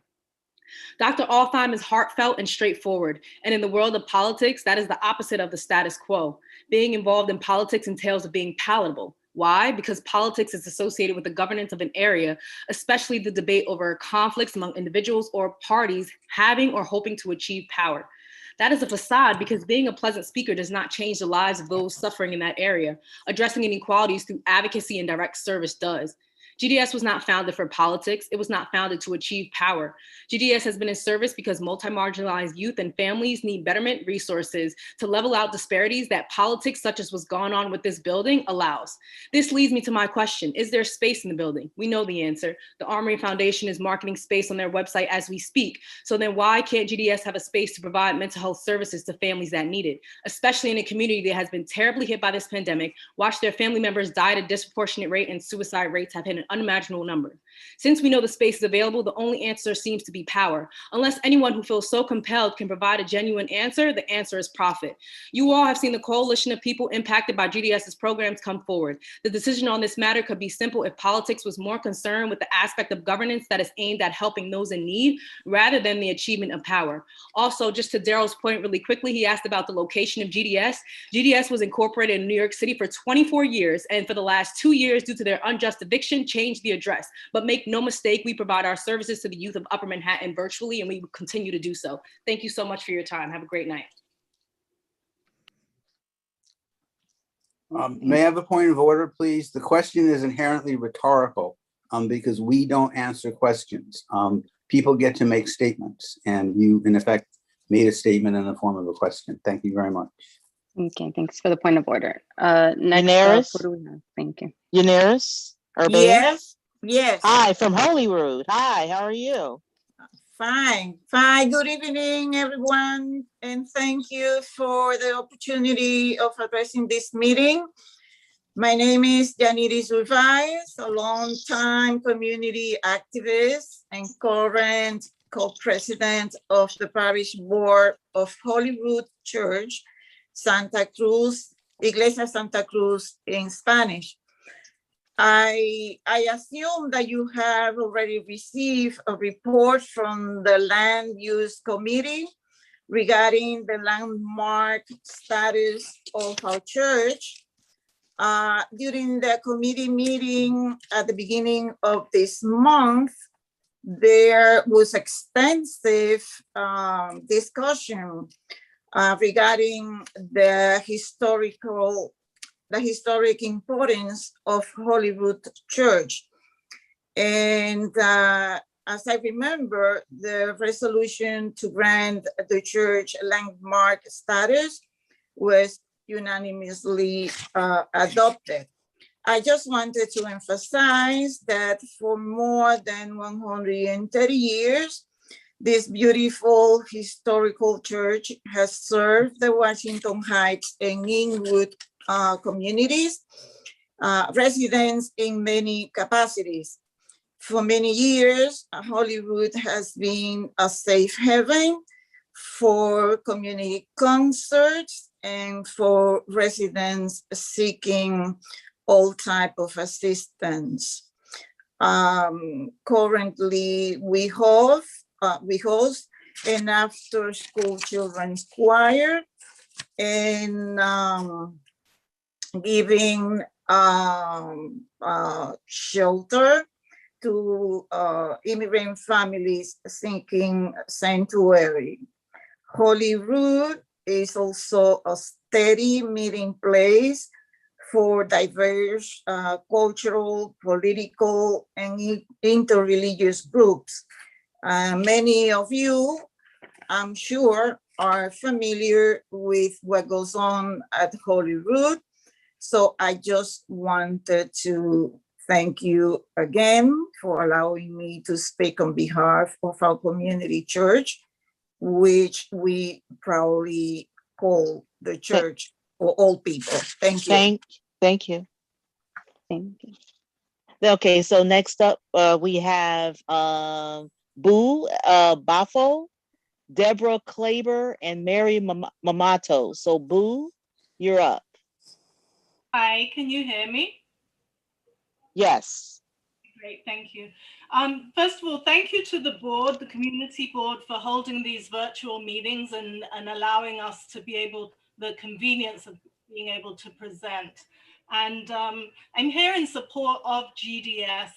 Dr. Altheim is heartfelt and straightforward, and in the world of politics, that is the opposite of the status quo. Being involved in politics entails being palatable. Why? Because politics is associated with the governance of an area, especially the debate over conflicts among individuals or parties having or hoping to achieve power. That is a facade, because being a pleasant speaker does not change the lives of those suffering in that area. Addressing inequalities through advocacy and direct service does. GDS was not founded for politics. It was not founded to achieve power. GDS has been in service because multi-marginalized youth and families need betterment resources to level out disparities that politics, such as what's gone on with this building, allows. This leads me to my question. Is there space in the building? We know the answer. The Armory Foundation is marketing space on their website as we speak. So then why can't GDS have a space to provide mental health services to families that need it, especially in a community that has been terribly hit by this pandemic, watched their family members die at a disproportionate rate, and suicide rates have hit an an unimaginable number. Since we know the space is available, the only answer seems to be power. Unless anyone who feels so compelled can provide a genuine answer, the answer is profit. You all have seen the coalition of people impacted by GDS's programs come forward. The decision on this matter could be simple if politics was more concerned with the aspect of governance that is aimed at helping those in need rather than the achievement of power. Also, just to Daryl's point really quickly, he asked about the location of GDS. GDS was incorporated in New York City for 24 years, and for the last 2 years, due to their unjust eviction, changed the address. But make no mistake, we provide our services to the youth of Upper Manhattan virtually, and we will continue to do so. Thank you so much for your time. Have a great night. May I have a point of order, please? The question is inherently rhetorical because we don't answer questions. People get to make statements, and you, in effect, made a statement in the form of a question. Thank you very much. Okay, thanks for the point of order. Next up, who do we have? Thank you. Yaneris? Yes, yes. Hi, from Holyrood. Hi, how are you? Fine, fine. Good evening, everyone, and thank you for the opportunity of addressing this meeting. My name is Yaniris Ulvaez, a long-time community activist and current co-president of the parish board of Holyrood Church, Santa Cruz, Iglesia Santa Cruz in Spanish. I assume that you have already received a report from the Land Use Committee regarding the landmark status of our church. During the committee meeting at the beginning of this month, there was extensive discussion regarding the historic importance of Holyrood Church. And as I remember, the resolution to grant the church landmark status was unanimously adopted. I just wanted to emphasize that for more than 130 years, this beautiful historical church has served the Washington Heights and Inwood communities, residents in many capacities. For many years, Holyrood has been a safe haven for community concerts and for residents seeking all type of assistance. Currently, we host an after-school children's choir and giving shelter to immigrant families seeking sanctuary. Holyrood is also a steady meeting place for diverse cultural, political, and interreligious groups. Many of you, I'm sure, are familiar with what goes on at Holyrood. So I just wanted to thank you again for allowing me to speak on behalf of our community church, which we proudly call the church for all people. Thank you. Thank you. Thank you. Okay, so next up, we have Boo Bafo, Deborah Klaber, and Mary Mamato. So Boo, you're up. Hi, can you hear me? Yes. Great, thank you. First of all, thank you to the board, the community board, for holding these virtual meetings and allowing us to be able, the convenience of being able to present. And I'm here in support of GDS.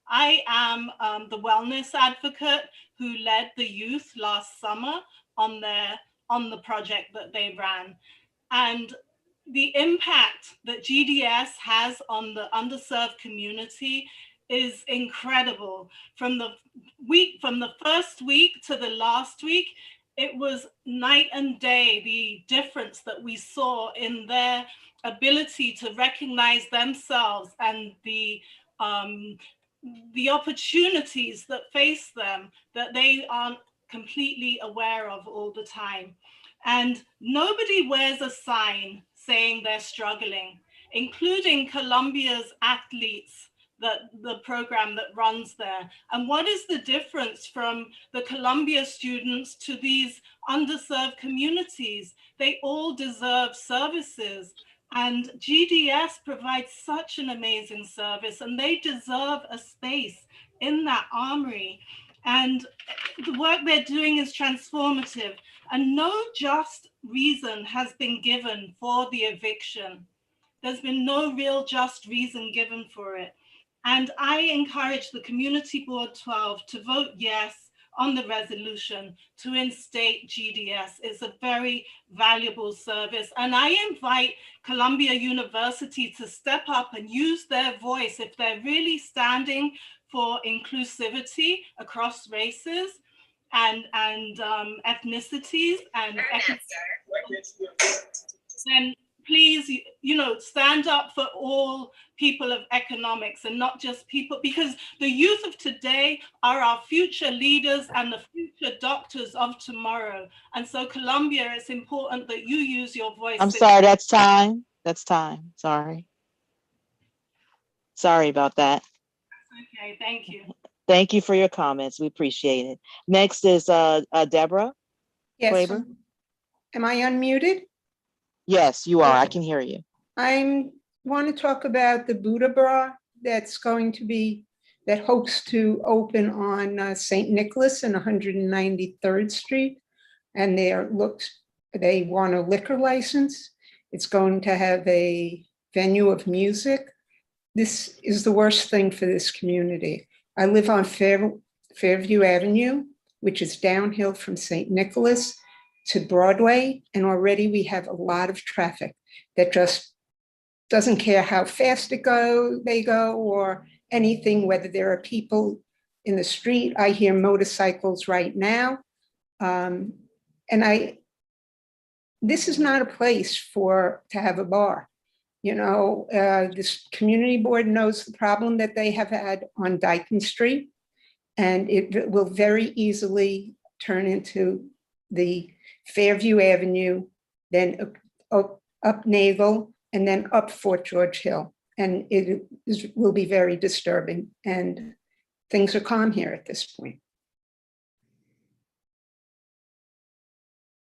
I am the wellness advocate who led the youth last summer on the project that they ran. And the impact that GDS has on the underserved community is incredible. From the first week to the last week, it was night and day, the difference that we saw in their ability to recognize themselves and the opportunities that face them that they aren't completely aware of all the time. And nobody wears a sign saying they're struggling, including Colombia's athletes the program that runs there. And what is the difference from the Columbia students to these underserved communities? They all deserve services. And GDS provides such an amazing service, and they deserve a space in that armory. And the work they're doing is transformative, and no just reason has been given for the eviction. There's been no real just reason given for it. And I encourage the Community Board 12 to vote yes on the resolution to instate GDS. It's a very valuable service. And I invite Columbia University to step up and use their voice if they're really standing for inclusivity across races and ethnicities and then please, stand up for all people of economics and not just people, because the youth of today are our future leaders and the future doctors of tomorrow. And so Columbia, it's important that you use your voice. I'm sorry, that's time. That's time. Sorry. Sorry about that. Okay, thank you. Thank you for your comments. We appreciate it. Next is Deborah. Yes. Glaber. Am I unmuted? Yes, you are. I can hear you. I want to talk about the Buddha Bra that hopes to open on St. Nicholas and 193rd Street. And they want a liquor license. It's going to have a venue of music. This is the worst thing for this community. I live on Fairview Avenue, which is downhill from St. Nicholas to Broadway, and already we have a lot of traffic that just doesn't care how fast they go or anything, whether there are people in the street. I hear motorcycles right now. This is not a place to have a bar. This community board knows the problem that they have had on Dyken Street, and it will very easily turn into the Fairview Avenue, then up Naval, and then up Fort George Hill. And it will be very disturbing. And things are calm here at this point.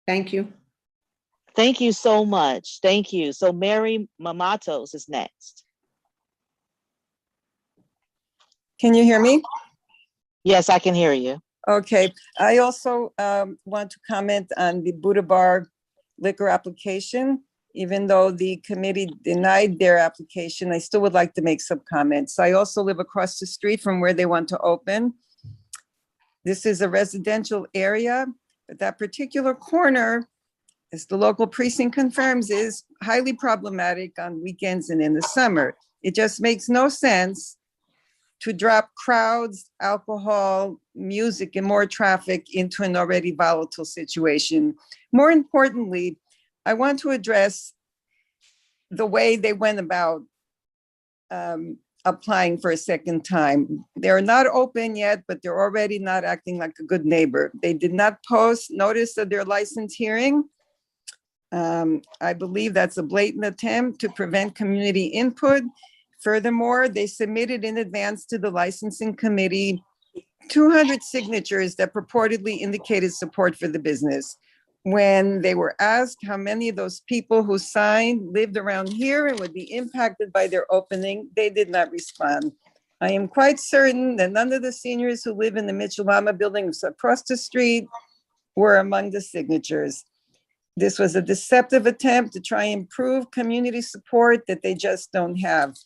Thank you. Thank you so much. Thank you. So Mary Mamatos is next. Can you hear me? Yes, I can hear you. Okay. I also want to comment on the Buddha Bar liquor application. Even though the committee denied their application, I still would like to make some comments. I also live across the street from where they want to open. This is a residential area, but that particular corner, as the local precinct confirms, is highly problematic on weekends and in the summer. It just makes no sense to drop crowds, alcohol, music, and more traffic into an already volatile situation. More importantly, I want to address the way they went about applying for a second time. They're not open yet, but they're already not acting like a good neighbor. They did not post notice of their license hearing. I believe that's a blatant attempt to prevent community input. Furthermore, they submitted in advance to the licensing committee 200 signatures that purportedly indicated support for the business. When they were asked how many of those people who signed lived around here and would be impacted by their opening, they did not respond. I am quite certain that none of the seniors who live in the Mitchell-Lama buildings across the street were among the signatures. This was a deceptive attempt to try and improve community support that they just don't have.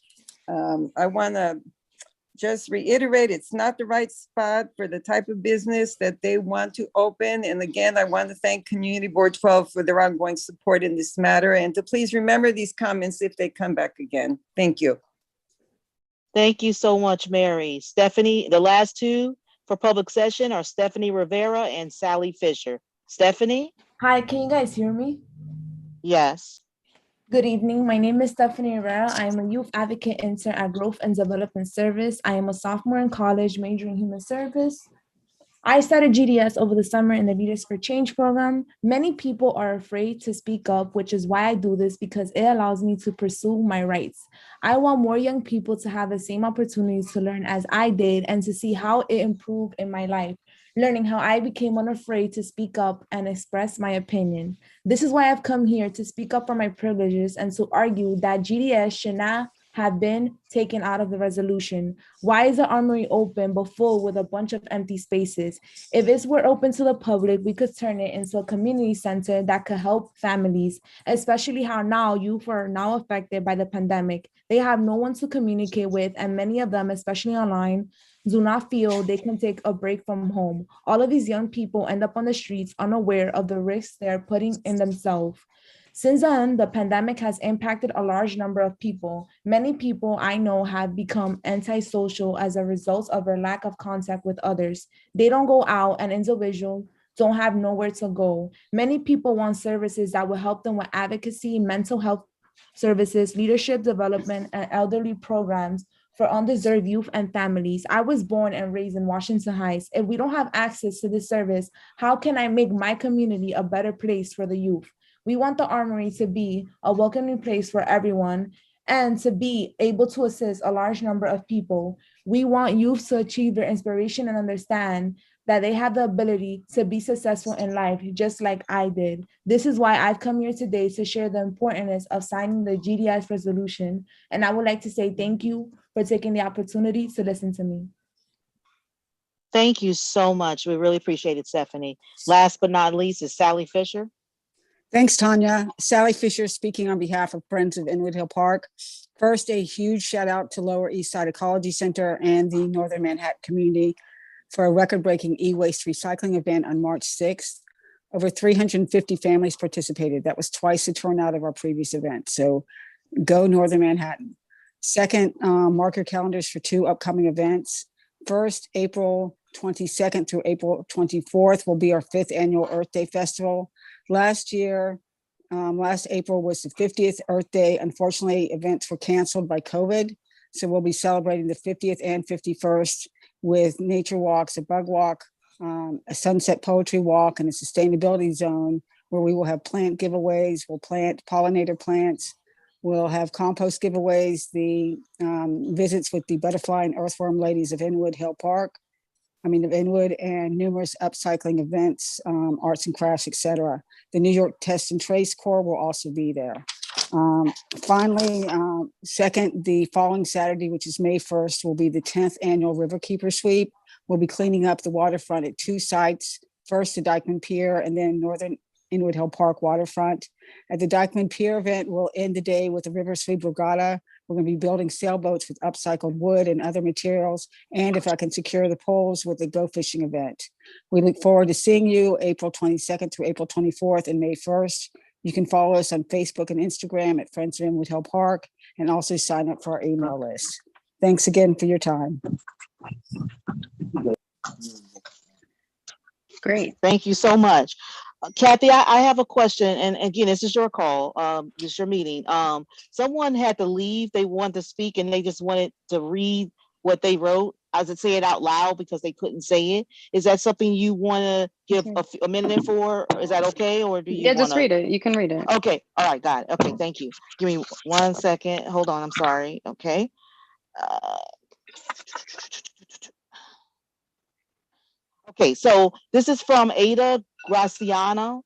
I want to just reiterate, it's not the right spot for the type of business that they want to open. And again, I want to thank Community Board 12 for their ongoing support in this matter, and to please remember these comments if they come back again. Thank you. Thank you so much, Mary. Stephanie, the last two for public session are Stephanie Rivera and Sally Fisher. Stephanie? Hi, can you guys hear me? Yes. Good evening. My name is Stephanie Rivera. I am a youth advocate intern at Growth and Development Service. I am a sophomore in college, majoring in human service. I started GDS over the summer in the Leaders for Change program. Many people are afraid to speak up, which is why I do this because it allows me to pursue my rights. I want more young people to have the same opportunities to learn as I did and to see how it improved in my life, learning how I became unafraid to speak up and express my opinion. This is why I've come here to speak up for my privileges and to argue that GDS should not have been taken out of the resolution. Why is the armory open but full with a bunch of empty spaces? If it were open to the public, we could turn it into a community center that could help families, especially how now youth are now affected by the pandemic. They have no one to communicate with, and many of them, especially online, do not feel they can take a break from home. All of these young people end up on the streets unaware of the risks they're putting in themselves. Since then, the pandemic has impacted a large number of people. Many people I know have become antisocial as a result of their lack of contact with others. They don't go out, and individuals don't have nowhere to go. Many people want services that will help them with advocacy, mental health services, leadership development, and elderly programs for undeserved youth and families. I was born and raised in Washington Heights. If we don't have access to this service, how can I make my community a better place for the youth? We want the Armory to be a welcoming place for everyone and to be able to assist a large number of people. We want youth to achieve their inspiration and understand that they have the ability to be successful in life, just like I did. This is why I've come here today to share the importance of signing the GDS resolution. And I would like to say thank you for taking the opportunity to listen to me. Thank you so much. We really appreciate it, Stephanie. Last but not least is Sally Fisher. Thanks, Tanya. Sally Fisher speaking on behalf of Friends of Inwood Hill Park. First, a huge shout out to Lower East Side Ecology Center and the Northern Manhattan community for a record-breaking e-waste recycling event on March 6th. Over 350 families participated. That was twice the turnout of our previous event. So go Northern Manhattan. Second, mark your calendars for 2 upcoming events. First, April 22nd through April 24th will be our 5th annual Earth Day Festival. Last April was the 50th Earth Day. Unfortunately, events were canceled by COVID. So we'll be celebrating the 50th and 51st with nature walks, a bug walk, a sunset poetry walk, and a sustainability zone where we will have plant giveaways. We'll plant pollinator plants. We'll have compost giveaways, the visits with the butterfly and earthworm ladies of Inwood, and numerous upcycling events, arts and crafts, etc. The New York Test and Trace Corps will also be there. Finally, second, the following Saturday, which is May 1st, will be the 10th annual Riverkeeper Sweep. We'll be cleaning up the waterfront at 2 sites, first the Dyckman Pier and then Northern Inwood Hill Park waterfront. At the Dyckman Pier event, we'll end the day with a river sweep regatta. We're going to be building sailboats with upcycled wood and other materials, and if I can secure the poles, with a go fishing event. We look forward to seeing you April 22nd through April 24th and May 1st. You can follow us on Facebook and Instagram at Friends of Inwood Hill Park, and also sign up for our email list. Thanks again for your time. Great. Thank you so much. Kathy, I have a question, and again, this is your call. This is your meeting. Someone had to leave. They wanted to speak, and they just wanted to read what they wrote. I would say it out loud because they couldn't say it. Is that something you want to give a minute for? Is that okay, or do you? Yeah, just read it. You can read it. Okay. All right. Got it. Okay. Thank you. Give me 1 second. Hold on. I'm sorry. Okay. Okay, so this is from Ada Graciano.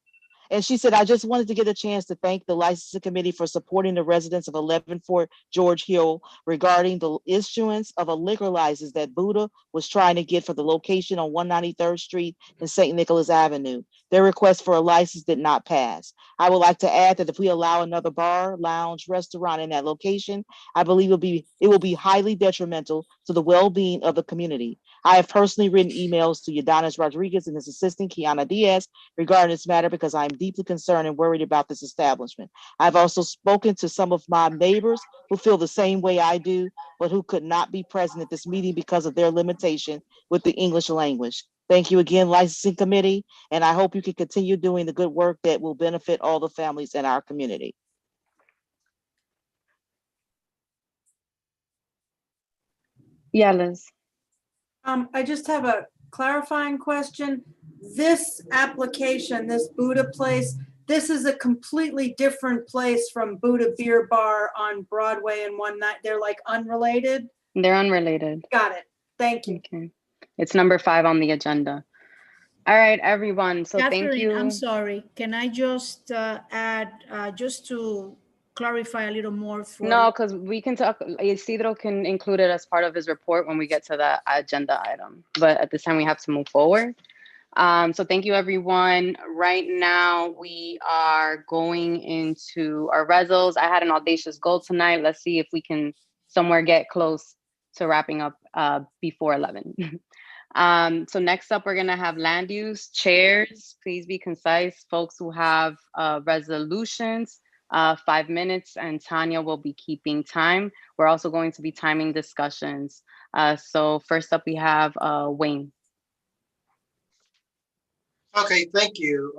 And she said, I just wanted to get a chance to thank the licensing committee for supporting the residents of 11 Fort George Hill regarding the issuance of a liquor license that Buddha was trying to get for the location on 193rd Street and St. Nicholas Avenue. Their request for a license did not pass. I would like to add that if we allow another bar, lounge, restaurant in that location, I believe it will be highly detrimental to the well-being of the community. I have personally written emails to Udonis Rodriguez and his assistant, Kiana Diaz, regarding this matter because I'm deeply concerned and worried about this establishment. I've also spoken to some of my neighbors who feel the same way I do, but who could not be present at this meeting because of their limitation with the English language. Thank you again, licensing committee, and I hope you can continue doing the good work that will benefit all the families in our community. Yeah, Liz. I just have a clarifying question. This application, this Buddha place, this is a completely different place from Buddha Beer Bar on Broadway and One Night. They're like unrelated? They're unrelated. Got it. Thank you. Okay. It's number 5 on the agenda. All right, everyone. So thank Catherine, you. I'm sorry. Can I just add, just to clarify a little more for No, because we can talk, Isidro can include it as part of his report when we get to the agenda item. But at this time, we have to move forward. So thank you, everyone. Right now, we are going into our results. I had an audacious goal tonight. Let's see if we can somewhere get close to wrapping up before 11. So next up, we're going to have land use chairs. Please be concise. Folks who have resolutions, 5 minutes, and Tanya will be keeping time. We're also going to be timing discussions. So first up, we have Wayne. Okay, thank you,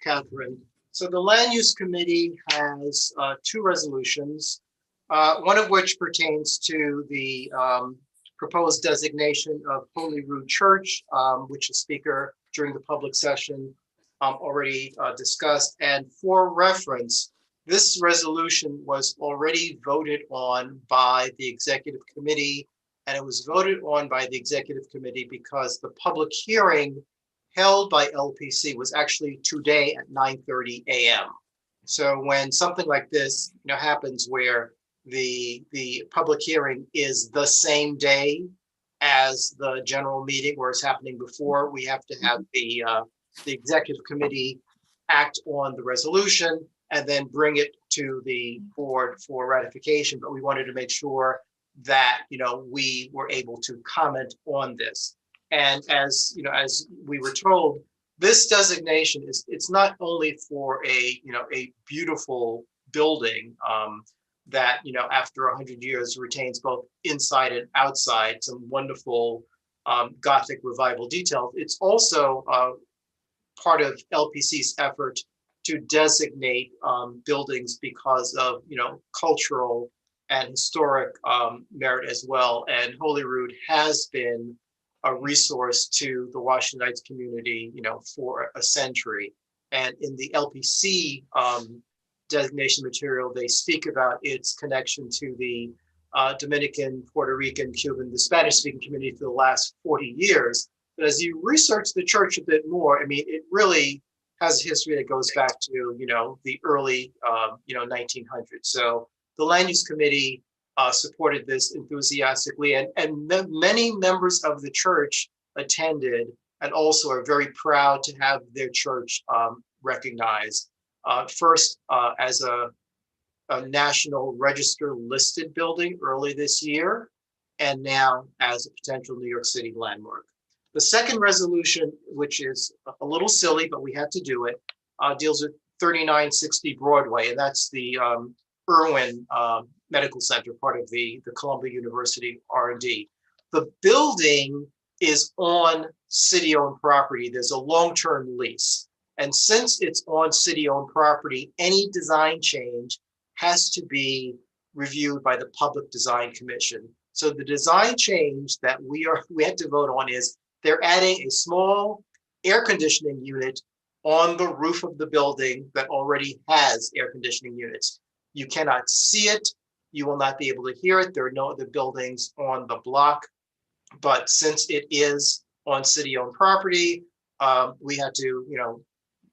Catherine. So the Land Use Committee has 2 resolutions, one of which pertains to the proposed designation of Holy Rood Church, which the speaker during the public session already discussed. And for reference, this resolution was already voted on by the executive committee, and it was voted on by the executive committee because the public hearing held by LPC was actually today at 9:30 a.m. So when something like this, happens where the public hearing is the same day as the general meeting where it's happening before, we have to have the executive committee act on the resolution and then bring it to the board for ratification. But we wanted to make sure that we were able to comment on this. And as we were told, this designation it's not only for a beautiful building that after 100 years retains both inside and outside some wonderful Gothic revival details. It's also part of LPC's effort to designate buildings because of cultural and historic merit as well. And Holyrood has been a resource to the Washington Heights community, for a century. And in the LPC designation material, they speak about its connection to the Dominican, Puerto Rican, Cuban, the Spanish-speaking community for the last 40 years. But as you research the church a bit more, it really has a history that goes back to, the early, 1900s. So the Land Use Committee supported this enthusiastically, and many members of the church attended and also are very proud to have their church recognized. First, as a National Register listed building early this year, and now as a potential New York City landmark. The second resolution, which is a little silly, but we had to do it, deals with 3960 Broadway, and that's the Irwin Medical Center, part of the Columbia University R&D. The building is on city-owned property. There's a long-term lease. And since it's on city-owned property, any design change has to be reviewed by the Public Design Commission. So the design change that we had to vote on is they're adding a small air conditioning unit on the roof of the building that already has air conditioning units. You cannot see it. You will not be able to hear it. There are no other buildings on the block. But since it is on city-owned property, we had to,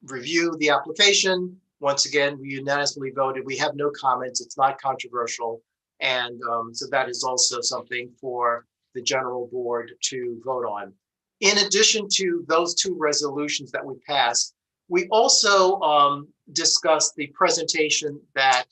review the application. Once again, we unanimously voted. We have no comments. It's not controversial. And so that is also something for the general board to vote on. In addition to those 2 resolutions that we passed, we also discussed the presentation that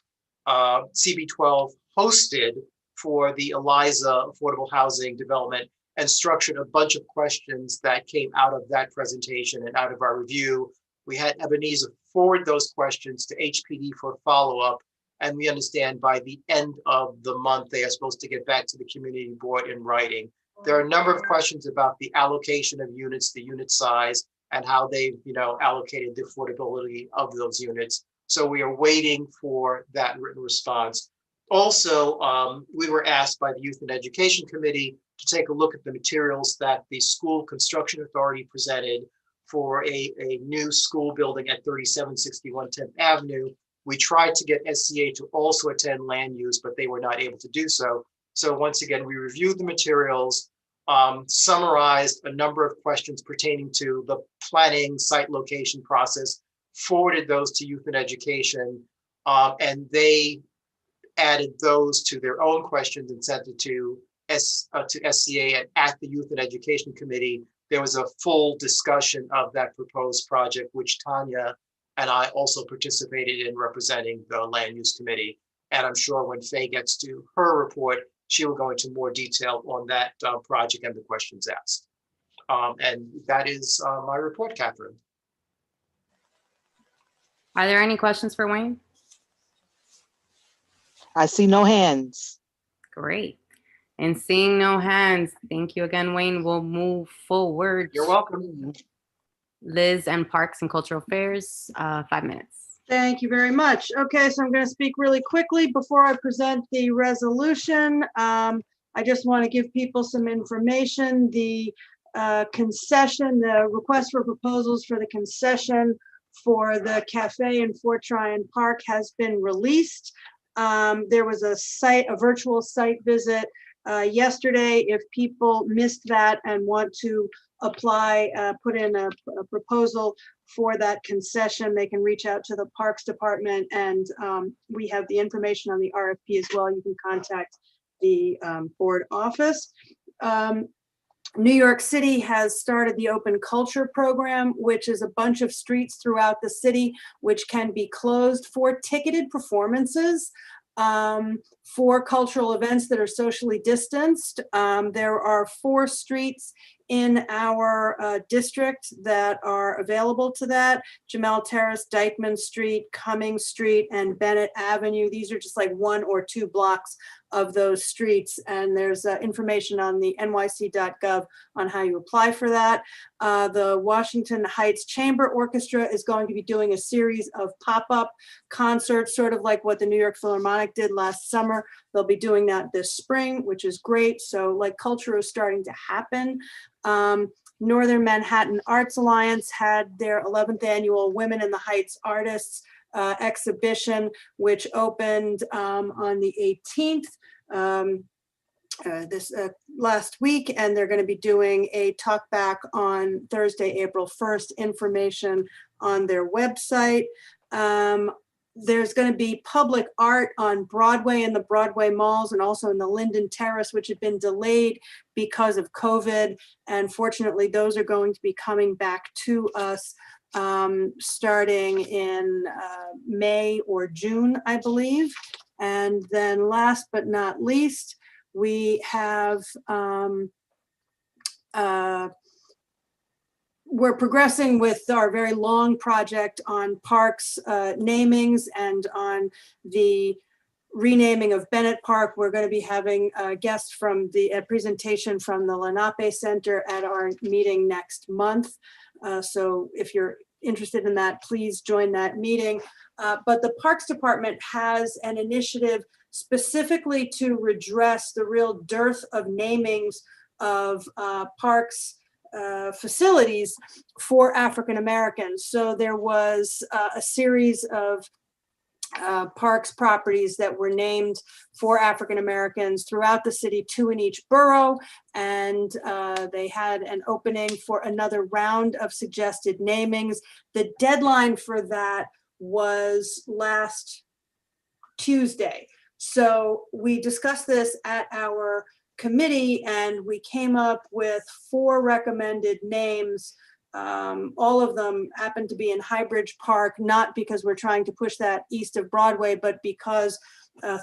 CB12 hosted for the ELIZA Affordable Housing Development and structured a bunch of questions that came out of that presentation and out of our review. We had Ebenezer forward those questions to HPD for follow-up, and we understand by the end of the month, they are supposed to get back to the community board in writing. There are a number of questions about the allocation of units, the unit size, and how they've allocated the affordability of those units. So we are waiting for that written response. Also, we were asked by the Youth and Education Committee to take a look at the materials that the School Construction Authority presented for a new school building at 3761 10th Avenue. We tried to get SCA to also attend land use, but they were not able to do so. So once again, we reviewed the materials, summarized a number of questions pertaining to the planning site location process, forwarded those to Youth and Education, and they added those to their own questions and sent it to SCA. And at the Youth and Education Committee, there was a full discussion of that proposed project, which Tanya and I also participated in representing the Land Use Committee. And I'm sure when Faye gets to her report, she will go into more detail on that project and the questions asked. And that is my report, Catherine. Are there any questions for Wayne? I see no hands. Great. And seeing no hands, thank you again, Wayne. We'll move forward. You're welcome. Liz and Parks and Cultural Affairs, 5 minutes. Thank you very much. Okay, so I'm going to speak really quickly before I present the resolution. I just want to give people some information. The concession, the request for proposals for the concession for the cafe in Fort Tryon Park has been released. There was a virtual site visit yesterday. If people missed that and want to apply, put in a proposal for that concession, they can reach out to the Parks Department, and we have the information on the RFP as well. You can contact the board office. New York City has started the Open Culture Program, which is a bunch of streets throughout the city which can be closed for ticketed performances, for cultural events that are socially distanced. There are 4 streets in our district that are available to that: Jamel Terrace, Dyckman Street, Cummings Street, and Bennett Avenue. These are just like 1 or 2 blocks of those streets, and there's information on the nyc.gov on how you apply for that. The Washington Heights Chamber Orchestra is going to be doing a series of pop-up concerts, sort of like what the New York Philharmonic did last summer. They'll be doing that this spring, which is great. So like culture is starting to happen. Northern Manhattan Arts Alliance had their 11th annual Women in the Heights Artists exhibition, which opened on the 18th this last week, and they're going to be doing a talk back on Thursday, April 1st. Information on their website. There's going to be public art on Broadway in the Broadway malls and also in the Linden Terrace, which had been delayed because of COVID. And fortunately, those are going to be coming back to us starting in May or June, I believe. And then last but not least, we have we're progressing with our very long project on parks namings and on the renaming of Bennett Park. We're going to be having a guest from a presentation from the Lenape Center at our meeting next month. So if you're interested in that, please join that meeting. But the Parks Department has an initiative specifically to redress the real dearth of namings of parks facilities for African Americans. So there was a series of parks properties that were named for African Americans throughout the city, 2 in each borough, and they had an opening for another round of suggested namings. The deadline for that was last Tuesday. So we discussed this at our committee and we came up with 4 recommended names. All of them happen to be in Highbridge Park, not because we're trying to push that east of Broadway, but because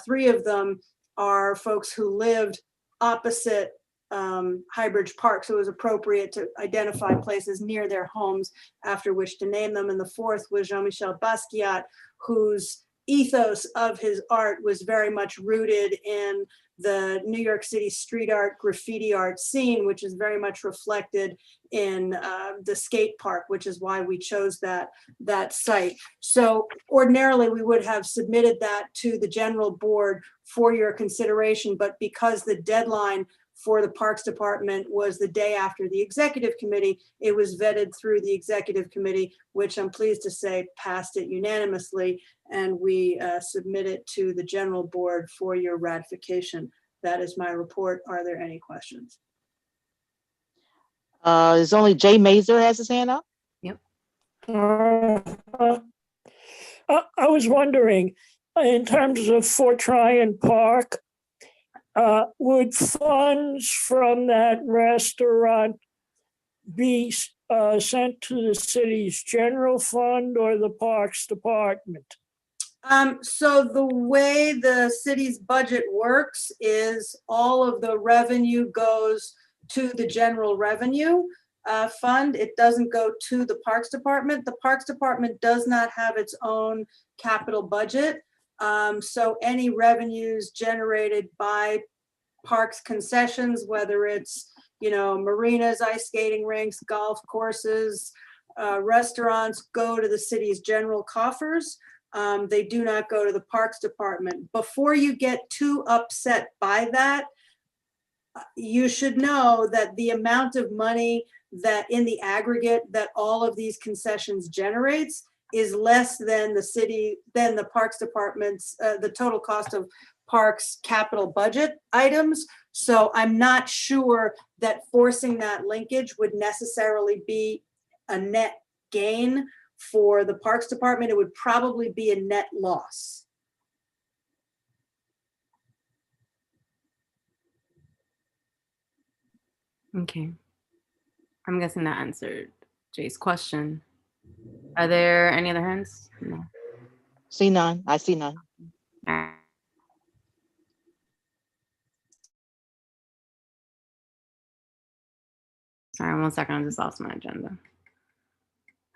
3 of them are folks who lived opposite Highbridge Park. So it was appropriate to identify places near their homes after which to name them. And the 4th was Jean-Michel Basquiat, whose ethos of his art was very much rooted in the New York City street art, graffiti art scene, which is very much reflected in the skate park, which is why we chose that site. So ordinarily we would have submitted that to the general board for your consideration, but because the deadline for the Parks Department was the day after the executive committee, it was vetted through the executive committee, which I'm pleased to say passed it unanimously, and we submit it to the general board for your ratification. That is my report. Are there any questions? There's only Jay Mazer has his hand up. Yep. I was wondering, in terms of Fort Tryon Park, would funds from that restaurant be sent to the city's general fund or the Parks Department? So the way the city's budget works is all of the revenue goes to the general revenue fund. It doesn't go to the Parks Department. The Parks Department does not have its own capital budget. So any revenues generated by parks concessions, whether it's, marinas, ice skating rinks, golf courses, restaurants, go to the city's general coffers. They do not go to the Parks Department. Before you get too upset by that, you should know that the amount of money that in the aggregate that all of these concessions generates is less than the Parks Department's, the total cost of parks capital budget items. So I'm not sure that forcing that linkage would necessarily be a net gain for the Parks Department. It would probably be a net loss. Okay. I'm guessing that answered Jay's question. Are there any other hands? No. See none. I see none. All right. Sorry, 1 second. I just lost my agenda.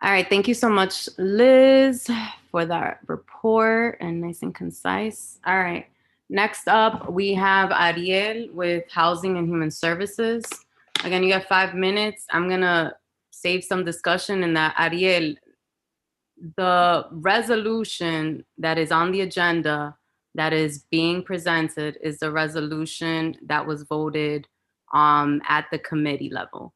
All right. Thank you so much, Liz, for that report and nice and concise. All right. Next up, we have Ariel with Housing and Human Services. Again, you have 5 minutes. I'm going to save some discussion in that. Ariel, the resolution that is on the agenda that is being presented is the resolution that was voted at the committee level.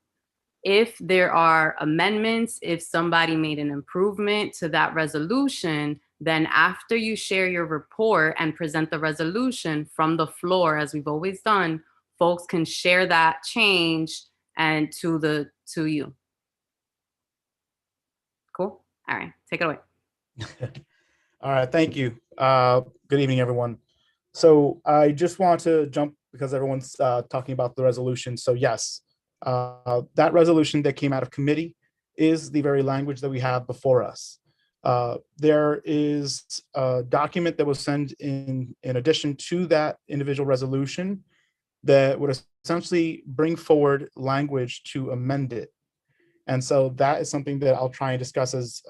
If there are amendments, if somebody made an improvement to that resolution, then after you share your report and present the resolution from the floor, as we've always done, folks can share that change and to you. Cool. All right, take it away. All right, thank you. Good evening, everyone. So I just want to jump because everyone's talking about the resolution. So yes, that resolution that came out of committee is the very language that we have before us. There is a document that was sent in addition to that individual resolution that would essentially bring forward language to amend it. And so that is something that I'll try and discuss as,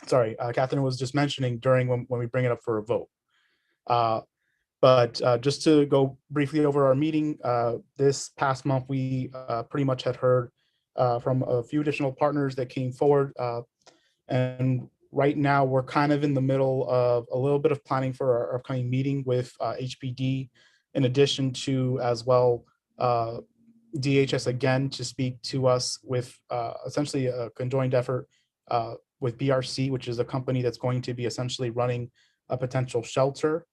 Catherine was just mentioning during when we bring it up for a vote. But just to go briefly over our meeting, this past month, we pretty much had heard from a few additional partners that came forward. And right now, we're kind of in the middle of a little bit of planning for our upcoming meeting with HPD, in addition to as well DHS again to speak to us with essentially a conjoined effort with BRC, which is a company that's going to be essentially running a potential shelter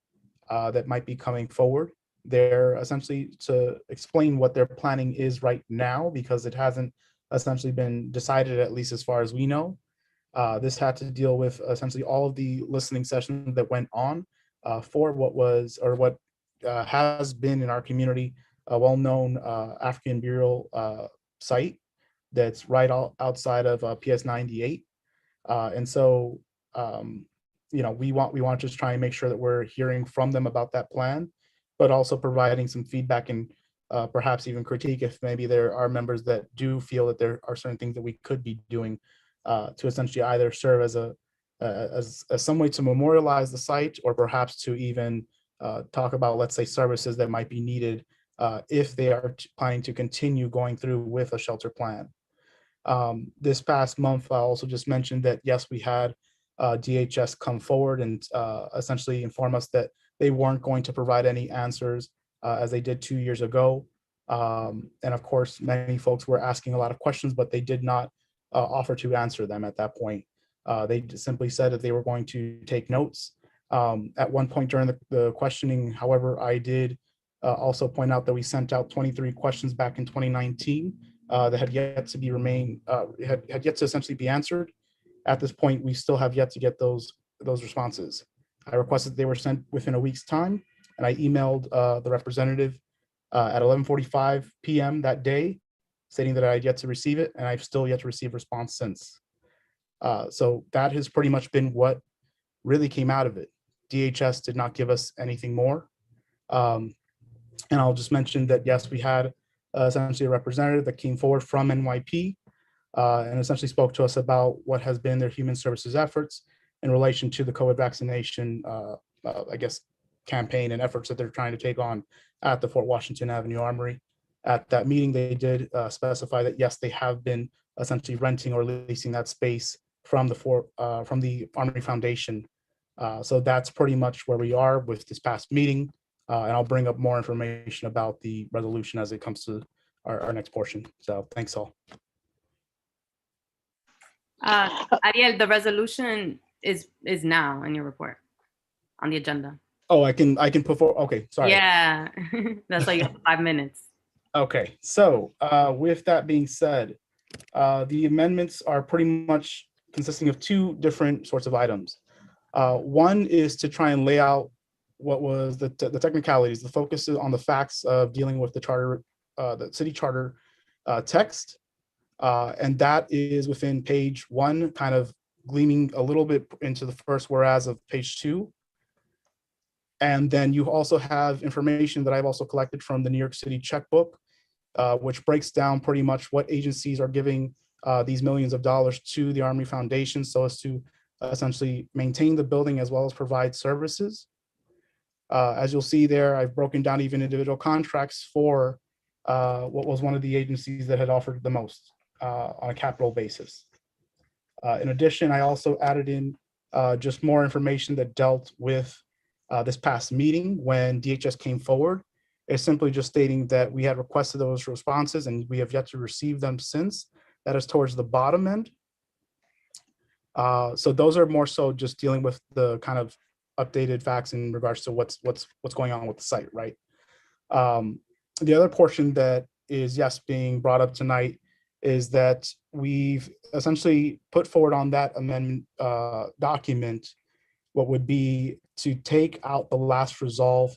that might be coming forward. They're essentially to explain what their planning is right now, because it hasn't essentially been decided, at least as far as we know. This had to deal with essentially all of the listening sessions that went on for what was or what has been in our community a well-known African burial site that's right outside of PS 98. And so, we want to just try and make sure that we're hearing from them about that plan, but also providing some feedback and perhaps even critique if maybe there are members that do feel that there are certain things that we could be doing to essentially either serve as some way to memorialize the site, or perhaps to even talk about, let's say, services that might be needed if they are planning to continue going through with a shelter plan. This past month, I also just mentioned that, yes, we had DHS come forward and essentially inform us that they weren't going to provide any answers as they did 2 years ago. And of course, many folks were asking a lot of questions, but they did not offer to answer them at that point. They just simply said that they were going to take notes. At one point during the questioning, however, I did also point out that we sent out 23 questions back in 2019 that had yet to be had yet to essentially be answered. At this point, we still have yet to get those responses. I requested they were sent within a week's time, and I emailed the representative at 11:45 p.m. that day, stating that I had yet to receive it, and I've still yet to receive a response since. So that has pretty much been what really came out of it. DHS did not give us anything more. And I'll just mention that, yes, we had essentially a representative that came forward from NYP and essentially spoke to us about what has been their human services efforts in relation to the COVID vaccination, I guess, campaign and efforts that they're trying to take on at the Fort Washington Avenue Armory. At that meeting, they did specify that, yes, they have been essentially renting or leasing that space from the Armory Foundation. So that's pretty much where we are with this past meeting. And I'll bring up more information about the resolution as it comes to our next portion. So thanks all. Ariel, the resolution is now in your report on the agenda. Oh, I can put forward. Okay, sorry. Yeah, that's why you have 5 minutes. Okay, so with that being said, the amendments are pretty much consisting of two different sorts of items. One is to try and lay out what was the technicalities. The focus is on the facts of dealing with the charter, the city charter text, and that is within page 1, kind of gleaming a little bit into the first whereas of page 2. And then you also have information that I've also collected from the New York City checkbook, which breaks down pretty much what agencies are giving these millions of dollars to the Armory Foundation so as to essentially maintain the building as well as provide services. As you'll see there, I've broken down even individual contracts for what was one of the agencies that had offered the most on a capital basis. In addition, I also added in just more information that dealt with this past meeting when DHS came forward. It's simply just stating that we had requested those responses and we have yet to receive them since. That is towards the bottom end. So those are more so just dealing with the kind of updated facts in regards to what's going on with the site, right? The other portion that is, yes, being brought up tonight is that we've essentially put forward on that amendment document what would be to take out the last resolve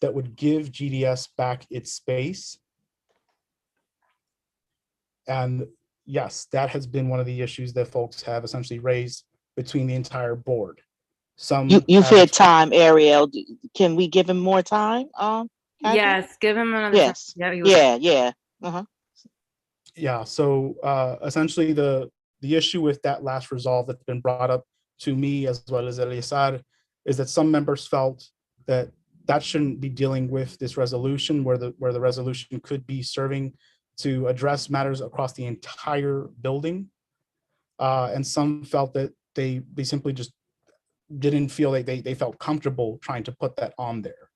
that would give GDS back its space. And yes, that has been one of the issues that folks have essentially raised between the entire board. You've had time, Ariel. Can we give him more time? Yes, give him another yes. time. Yeah. Yeah, so essentially the issue with that last resolve that's been brought up to me as well as Eleazar is that some members felt that that shouldn't be dealing with this resolution where the resolution could be serving to address matters across the entire building. And some felt that they simply just didn't feel like they felt comfortable trying to put that on there.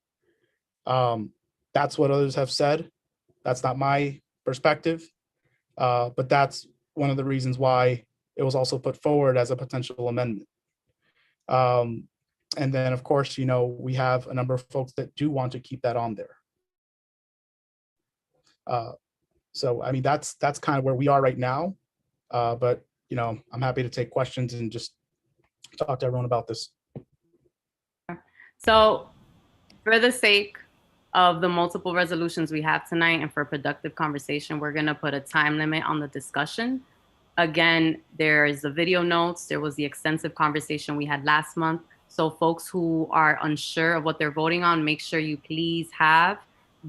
That's what others have said. That's not my perspective, but that's one of the reasons why it was also put forward as a potential amendment. And then, of course, we have a number of folks that do want to keep that on there. So, I mean, that's kind of where we are right now. But, I'm happy to take questions and just talk to everyone about this. So for the sake of the multiple resolutions we have tonight and for productive conversation, we're going to put a time limit on the discussion. Again, there's the video notes. There was the extensive conversation we had last month. So folks who are unsure of what they're voting on, make sure you please have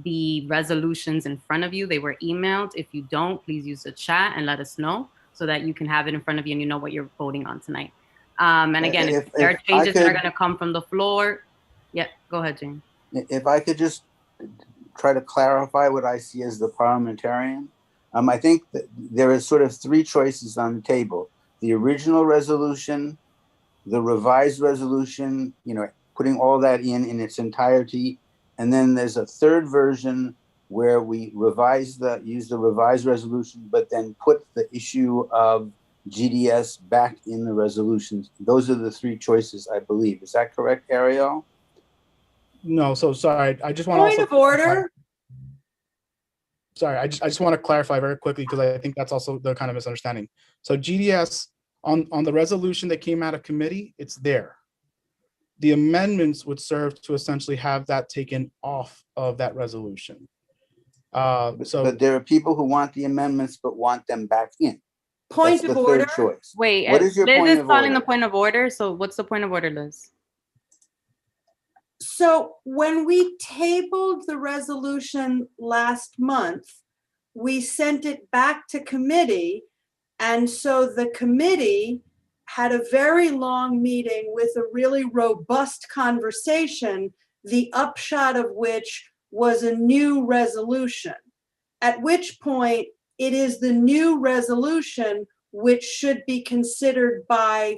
the resolutions in front of you. They were emailed. If you don't, please use the chat and let us know so that you can have it in front of you and you know what you're voting on tonight. And again, if there are changes that are going to come from the floor. Yeah, go ahead, Jane. If I could just try to clarify what I see as the parliamentarian. I think that there is sort of three choices on the table: the original resolution, the revised resolution, putting all that in its entirety, and then there's a third version where we use the revised resolution, but then put the issue of GDS back in the resolutions. Those are the three choices, I believe. Is that correct, Ariel? No, so sorry. I just want to Point also of order. sorry, I just want to clarify very quickly because I think that's also the kind of misunderstanding. So GDS on the resolution that came out of committee, it's there. The amendments would serve to essentially have that taken off of that resolution. But there are people who want the amendments but want them back in. Point That's of the order. third choice. Wait, What is your Liz point is of calling order? the point of order. So what's the point of order, Liz? So when we tabled the resolution last month, we sent it back to committee. And so the committee had a very long meeting with a really robust conversation, the upshot of which was a new resolution. At which point it is the new resolution which should be considered by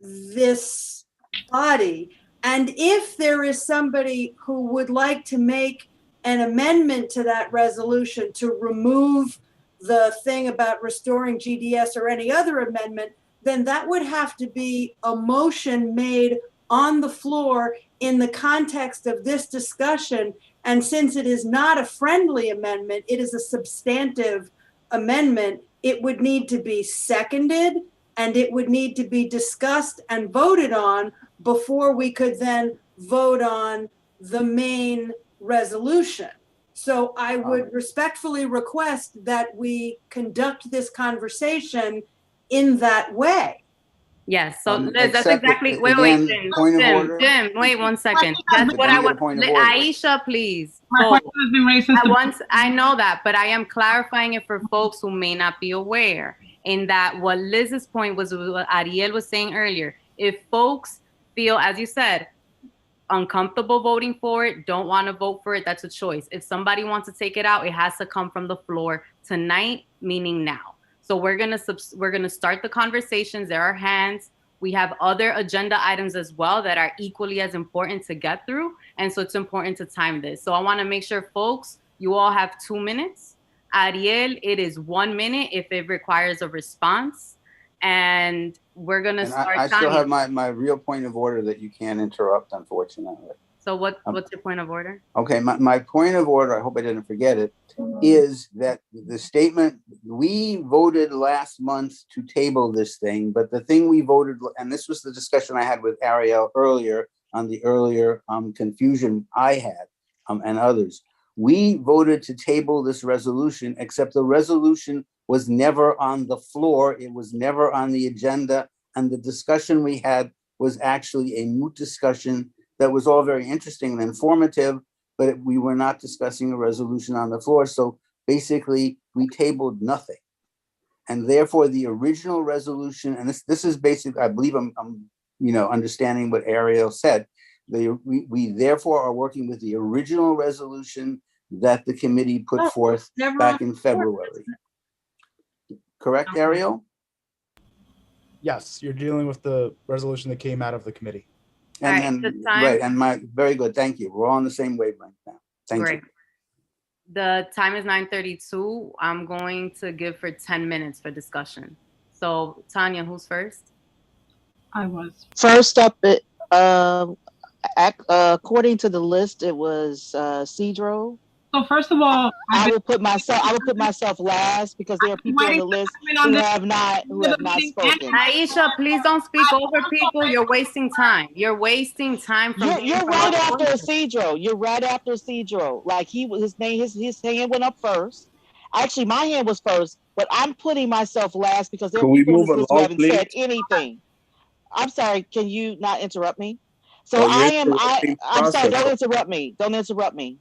this body. And if there is somebody who would like to make an amendment to that resolution to remove the thing about restoring GDS or any other amendment, then that would have to be a motion made on the floor in the context of this discussion. And since it is not a friendly amendment, it is a substantive amendment, it would need to be seconded and it would need to be discussed and voted on before we could then vote on the main resolution. So I would respectfully request that we conduct this conversation in that way. Yes, so Liz, that's Except exactly, that, wait, again, Jim, point of order. Jim, wait 1 second. That's But what then I you get would, a point of order. Aisha, please. My question has been raised since At the once, I know that, but I am clarifying it for folks who may not be aware. In that what Liz's point was what Ariel was saying earlier. If folks feel, as you said, uncomfortable voting for it, don't want to vote for it, that's a choice. If somebody wants to take it out, it has to come from the floor tonight, meaning now. So we're gonna start the conversations. There are hands. We have other agenda items as well that are equally as important to get through. And so it's important to time this. So I want to make sure, folks, you all have 2 minutes. Ariel, it is 1 minute if it requires a response. And we're going to And start. I still have my real point of order that you can't interrupt, unfortunately. So what's your point of order? Okay, my point of order, I hope I didn't forget it, is that the statement, we voted last month to table this thing, but the thing we voted, and this was the discussion I had with Ariel earlier on the earlier confusion I had and others. We voted to table this resolution, except the resolution was never on the floor. It was never on the agenda. And the discussion we had was actually a moot discussion that was all very interesting and informative, but we were not discussing a resolution on the floor. So basically we tabled nothing. And therefore the original resolution, and this is basically, I believe I'm understanding what Ariel said. We therefore are working with the original resolution that the committee put forth back in February. Correct, Ariel? Yes, you're dealing with the resolution that came out of the committee. And right, and very good, thank you. We're all on the same wavelength now. Thank you. The time is 9:32. I'm going to give for 10 minutes for discussion. So Tanya, who's first? I was. First up, according to the list, it was Cedro. So first of all, I will put myself last because there are people on the list who have not spoken. Aisha, please don't speak over people. You're wasting time. You're wasting time. You're right after Cedro. You're right after Cedro. Like his hand went up first. Actually, my hand was first, but I'm putting myself last because there are people on this list who haven't said anything. I'm sorry. Can you not interrupt me? So I'm sorry. Don't interrupt me. Don't interrupt me.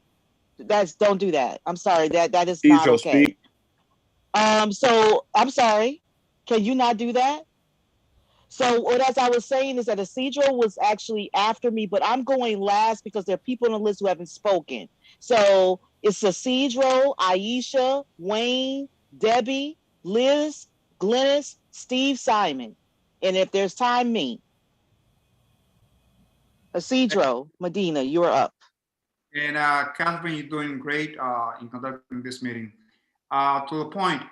Don't do that. I'm sorry. That is not okay. Speak. So I'm sorry. Can you not do that? So what as I was saying is that Isidro was actually after me, but I'm going last because there are people on the list who haven't spoken. So it's Isidro, Aisha, Wayne, Debbie, Liz, Glennis, Steve, Simon. And if there's time, me. Isidro, Medina, you're up. And Catherine, you're doing great in conducting this meeting. To the point,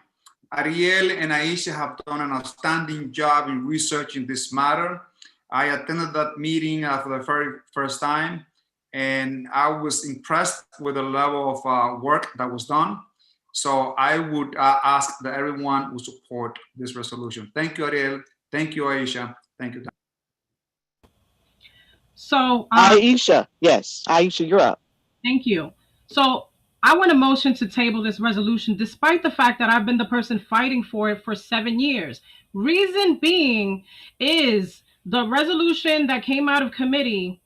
Ariel and Aisha have done an outstanding job in researching this matter. I attended that meeting for the very first time, and I was impressed with the level of work that was done. So I would ask that everyone will support this resolution. Thank you, Ariel. Thank you, Aisha. Thank you. So Aisha, yes, Aisha, you're up. Thank you. So I want a motion to table this resolution, despite the fact that I've been the person fighting for it for 7 years. Reason being is the resolution that came out of committee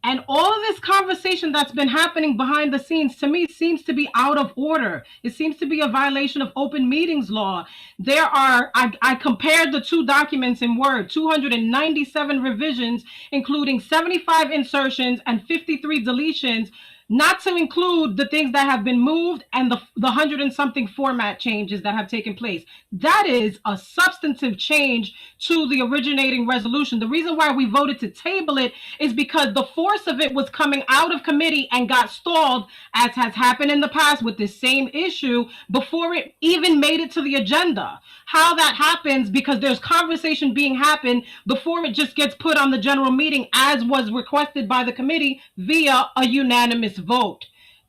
and all of this conversation that's been happening behind the scenes, to me, seems to be out of order. It seems to be a violation of open meetings law. There are, I compared the two documents in Word, 297 revisions, including 75 insertions and 53 deletions, not to include the things that have been moved and the 100 and something format changes that have taken place. That is a substantive change to the originating resolution. The reason why we voted to table it is because the force of it was coming out of committee and got stalled, as has happened in the past with this same issue, before it even made it to the agenda. How that happens, because there's conversation being happened before it just gets put on the general meeting, as was requested by the committee via a unanimous vote.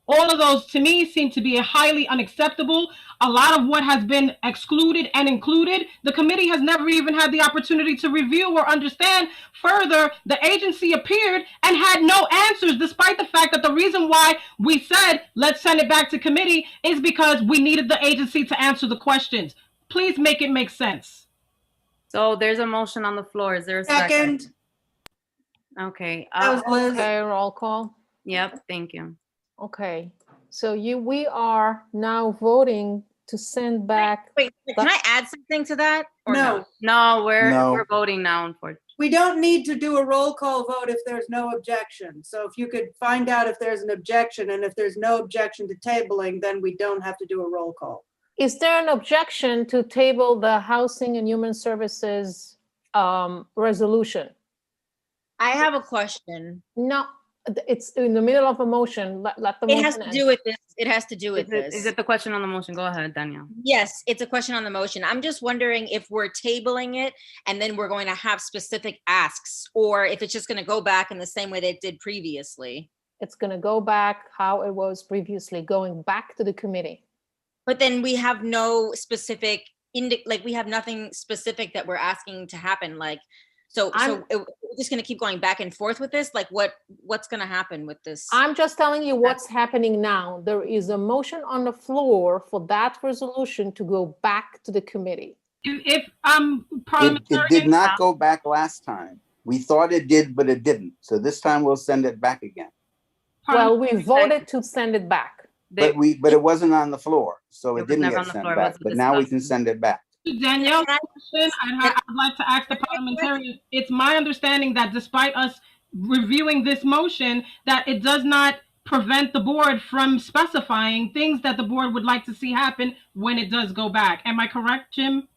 All of those, to me, seem to be highly unacceptable. A lot of what has been excluded and included, the committee has never even had the opportunity to review or understand. Further, the agency appeared and had no answers, despite the fact that the reason why we said, let's send it back to committee, is because we needed the agency to answer the questions. Please make it make sense. So there's a motion on the floor. Is there a second? Second. Okay. That was Liz. Okay, roll call. Yep, thank you. Okay, so we are now voting to send back. Wait, can I add something to that? Or No. No, No. we're voting now, unfortunately. We don't need to do a roll call vote if there's no objection. So if you could find out if there's an objection, and if there's no objection to tabling, then we don't have to do a roll call. Is there an objection to table the Housing and Human Services resolution? I have a question. No, it's in the middle of a motion. Let the motion It has to end. do with this. It has to do with this. Is it the question on the motion? Go ahead, Danielle. Yes, it's a question on the motion. I'm just wondering if we're tabling it and then we're going to have specific asks, or if it's just going to go back in the same way that it did previously. It's going to go back how it was previously, going back to the committee. But then we have no specific, like we have nothing specific that we're asking to happen. Like, so we're just going to keep going back and forth with this. Like, what's going to happen with this? I'm just telling you what's happening now. There is a motion on the floor for that resolution to go back to the committee. If It did not go back last time. We thought it did, but it didn't. So this time we'll send it back again. Well, we voted to send it back. But it wasn't on the floor, so it didn't never get on the sent floor. It back. wasn't But now we can send it back. Danielle's question, I'd like to ask the parliamentarian. It's my understanding that despite us reviewing this motion, that it does not prevent the board from specifying things that the board would like to see happen when it does go back. Am I correct, Jim?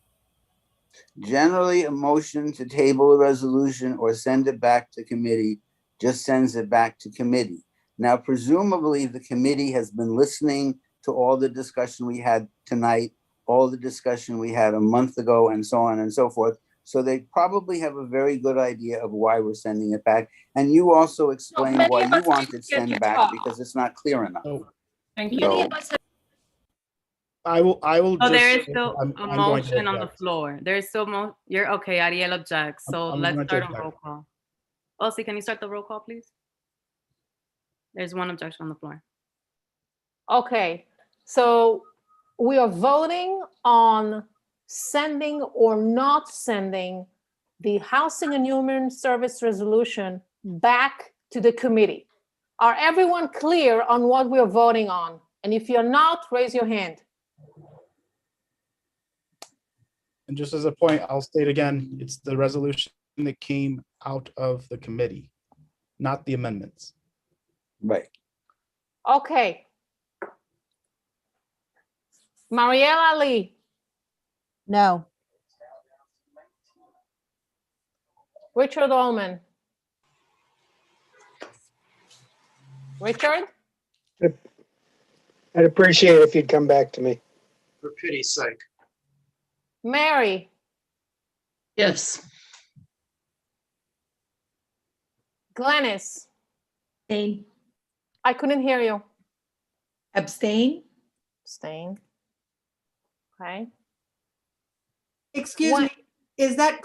Generally, a motion to table a resolution or send it back to committee just sends it back to committee. Now, presumably, the committee has been listening to all the discussion we had tonight, all the discussion we had a month ago, and so on and so forth. So they probably have a very good idea of why we're sending it back. And you also explained why you wanted send back, because it's not clear enough. Thank you. So, I will So just. there is still I'm a going to motion on the object. floor. There's still you're okay, Ariel objects. So I'm let's going to start a object. roll call. Elsie, can you start the roll call, please? There's one objection on the floor. Okay, so we are voting on sending or not sending the Housing and Human Service resolution back to the committee. Are everyone clear on what we're voting on? And if you're not, raise your hand. And just as a point, I'll state again, it's the resolution that came out of the committee, not the amendments. Right. Okay. Mariela Lee, No. Richard Ullman. Richard? I'd appreciate it if you'd come back to me. For pity's sake. Mary? Yes. Glennis? Abstain. I couldn't hear you. Abstain. Abstain. Okay. Excuse me, is that,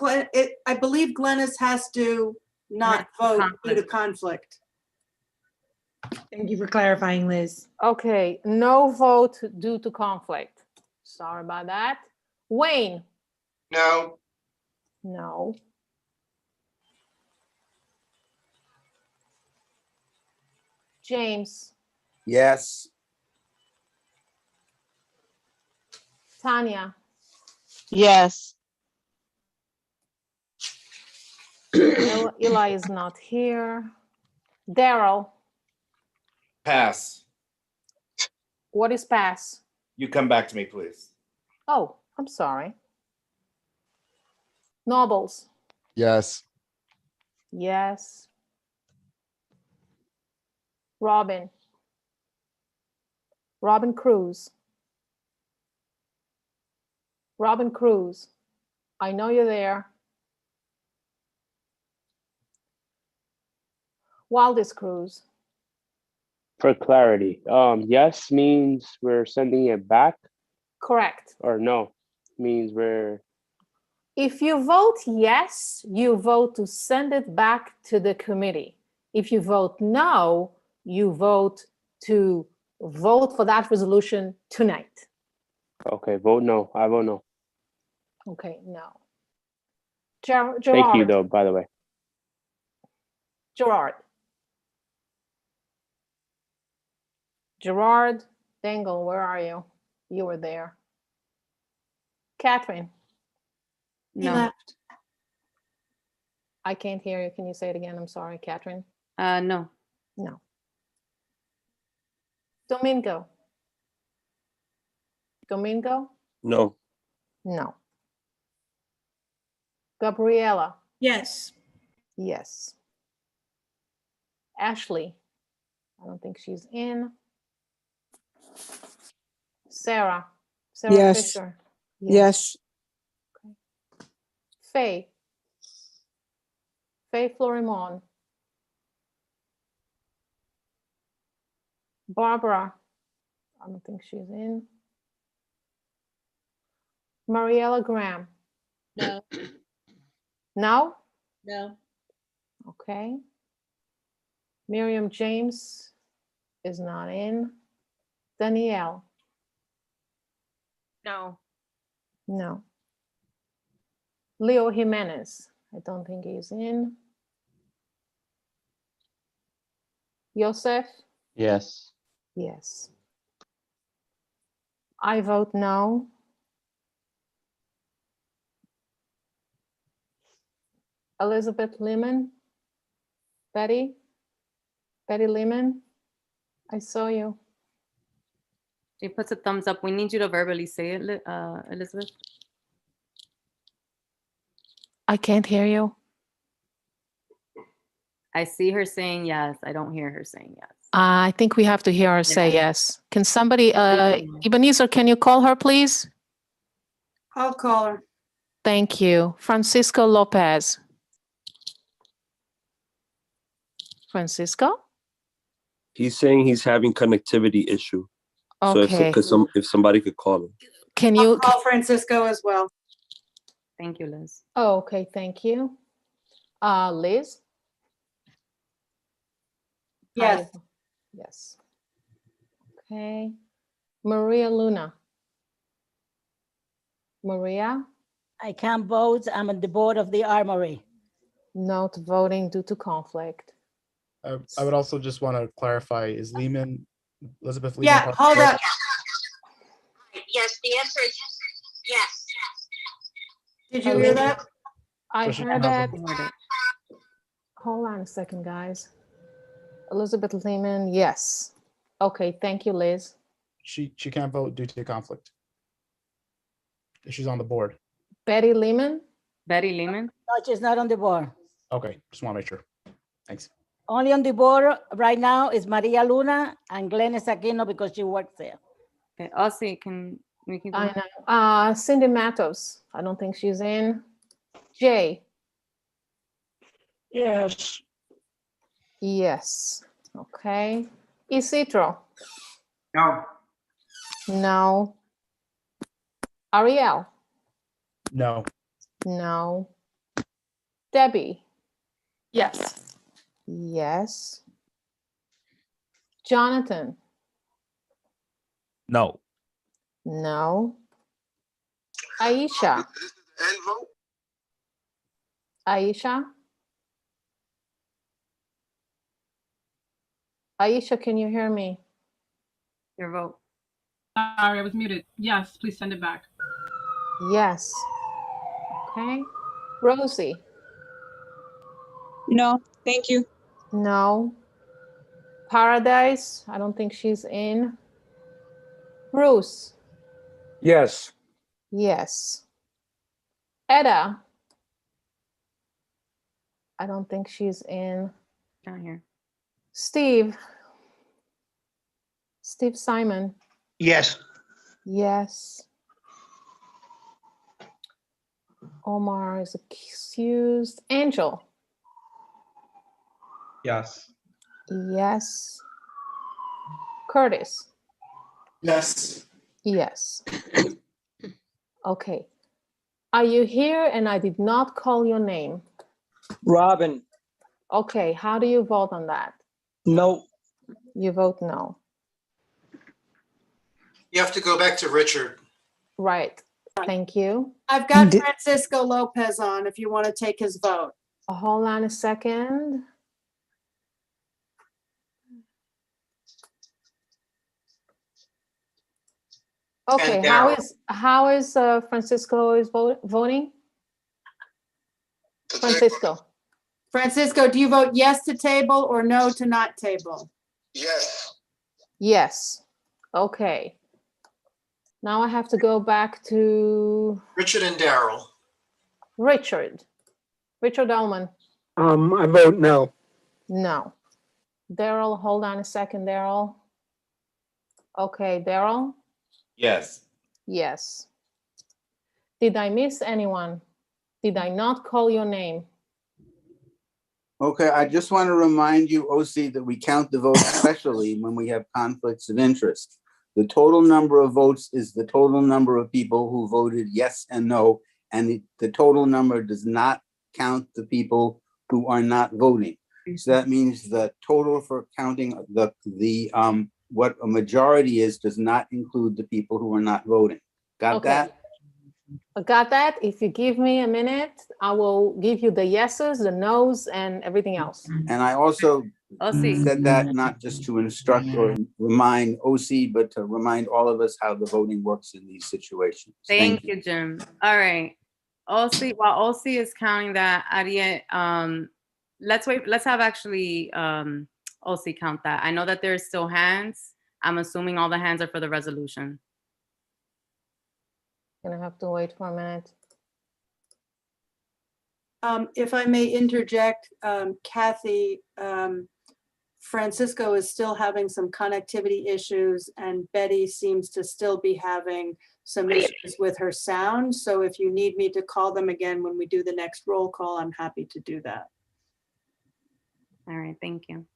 I believe Glennis has to not vote due to conflict. Thank you for clarifying, Liz. Okay, no vote due to conflict. Sorry about that. Wayne? No. No. James? Yes. Tanya? Yes. Eli is not here. Daryl? Pass. What is pass? You come back to me, please. Oh, I'm sorry. Nobles? Yes. Yes. Robin? Robin Cruz? Robin Cruz, I know you're there. Wildest Cruz? For clarity, yes means we're sending it back, Correct. or no means we're. If you vote yes, you vote to send it back to the committee. If you vote no, you vote to vote for that resolution tonight. Okay, vote no. I vote no. Okay, no. Gerard. Thank you, though, by the way. Gerard. Gerard Dangle, where are you? You were there. Catherine. No. left. I can't hear you. Can you say it again? I'm sorry, Catherine. No. No. Domingo. Domingo? No. No. Gabriela? Yes. Yes. Ashley? I don't think she's in. Sarah? Sarah Yes. Fisher? Yes. Faye? Faye Florimon? Barbara? I don't think she's in. Mariella Graham? No. No? No. Okay. Miriam James is not in. Danielle? No. No. Leo Jimenez? I don't think he's in. Joseph? Yes. Yes. I vote no. Elizabeth Lehman? Betty? Betty Lehman? I saw you. She puts a thumbs up. We need you to verbally say it, Elizabeth. I can't hear you. I see her saying yes. I don't hear her saying yes. I think we have to hear her say yes. Can somebody, Ebenezer, can you call her, please? I'll call her. Thank you. Francisco Lopez. Francisco? He's saying he's having connectivity issue. So Okay. if somebody could call him. Can I'll you? call Francisco as well. Thank you, Liz. Oh, okay, thank you. Liz? Yes. Yes. Okay. Maria Luna. Maria? I can't vote. I'm on the board of the Armory. Not voting due to conflict. I would also just want to clarify, is Lehman, Elizabeth Lehman? Yeah, part of hold the up. Yes, the answer is yes. Did you hear that? I So she heard can't that. vote. Hold on a second, guys. Elizabeth Lehman, yes. Okay, thank you, Liz. She can't vote due to conflict. She's on the board. Betty Lehman? Betty Lehman? No, she's not on the board. Okay, just want to make sure. Thanks. Only on the board right now is Maria Luna and Glennis Aquino because she works there. Okay, Elsie, can we keep I going? know. Cindy Matos, I don't think she's in. Jay? Yes. Yes. Okay. Isidro? No. No. Ariel? No. No. Debbie? Yes. Yes. Jonathan? No. No. Aisha? Aisha? Aisha, can you hear me? Your vote. Sorry, I was muted. Yes, please send it back. Yes. Okay. Rosie? No, thank you. No. Paradise? I don't think she's in. Bruce? Yes. Yes. Etta? I don't think she's in. Down here. Steve? Steve Simon? Yes. Yes. Omar is excused. Angel? Yes. Yes. Curtis? Yes. Yes. Okay. Are you here and I did not call your name? Robin. Okay, how do you vote on that? No. You vote no. You have to go back to Richard. Right. Thank you. I've got Francisco Lopez on if you want to take his vote. Hold on a second. Okay, And how is Francisco is voting? Francisco. Francisco, do you vote yes to table or no to not table? Yes. Yes. Okay. Now I have to go back to Richard and Daryl. Richard. Richard Ullman. I vote no. No. Daryl, hold on a second, Daryl. Okay, Daryl? Yes. Yes. Did I miss anyone? Did I not call your name? Okay, I just want to remind you, OC, that we count the votes especially when we have conflicts of interest. The total number of votes is the total number of people who voted yes and no, and the total number does not count the people who are not voting. So that means the total for counting what a majority is does not include the people who are not voting. Got Okay. that? I got that. If you give me a minute, I will give you the yeses, the nos, and everything else. And I also OC. said that not just to instruct or remind OC, but to remind all of us how the voting works in these situations. Thank you, Jim. All right. OC, while OC is counting that, Ariel, let's wait. Let's have actually OC count that. I know that there's still hands. I'm assuming all the hands are for the resolution. Gonna have to wait for a minute. If I may interject, Kathy, Francisco is still having some connectivity issues and Betty seems to still be having some issues with her sound. So if you need me to call them again when we do the next roll call, I'm happy to do that. All right, thank you.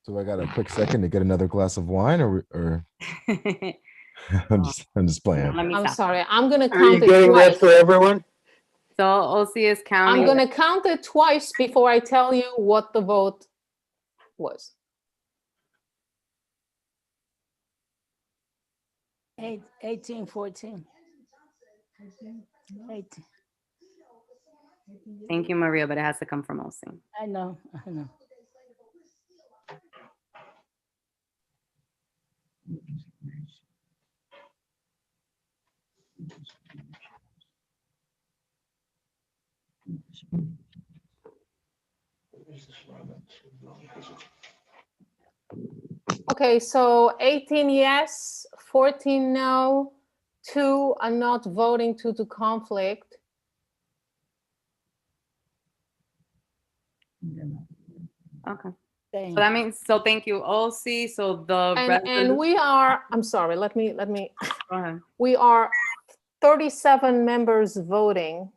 So I got a quick second to get another glass of wine, or I'm just playing. I'm sorry. I'm gonna Are count you it getting that twice. for everyone? So OC is counting. I'm gonna count it twice before I tell you what the vote was. 18-14. 18. Thank you, Maria, but it has to come from OC. I know. Okay, so 18 yes, 14 no, 2 are not voting due to conflict. Okay. So that means, so thank you, OC. So the And we are, I'm sorry, let me, Go ahead. we are 37 members voting.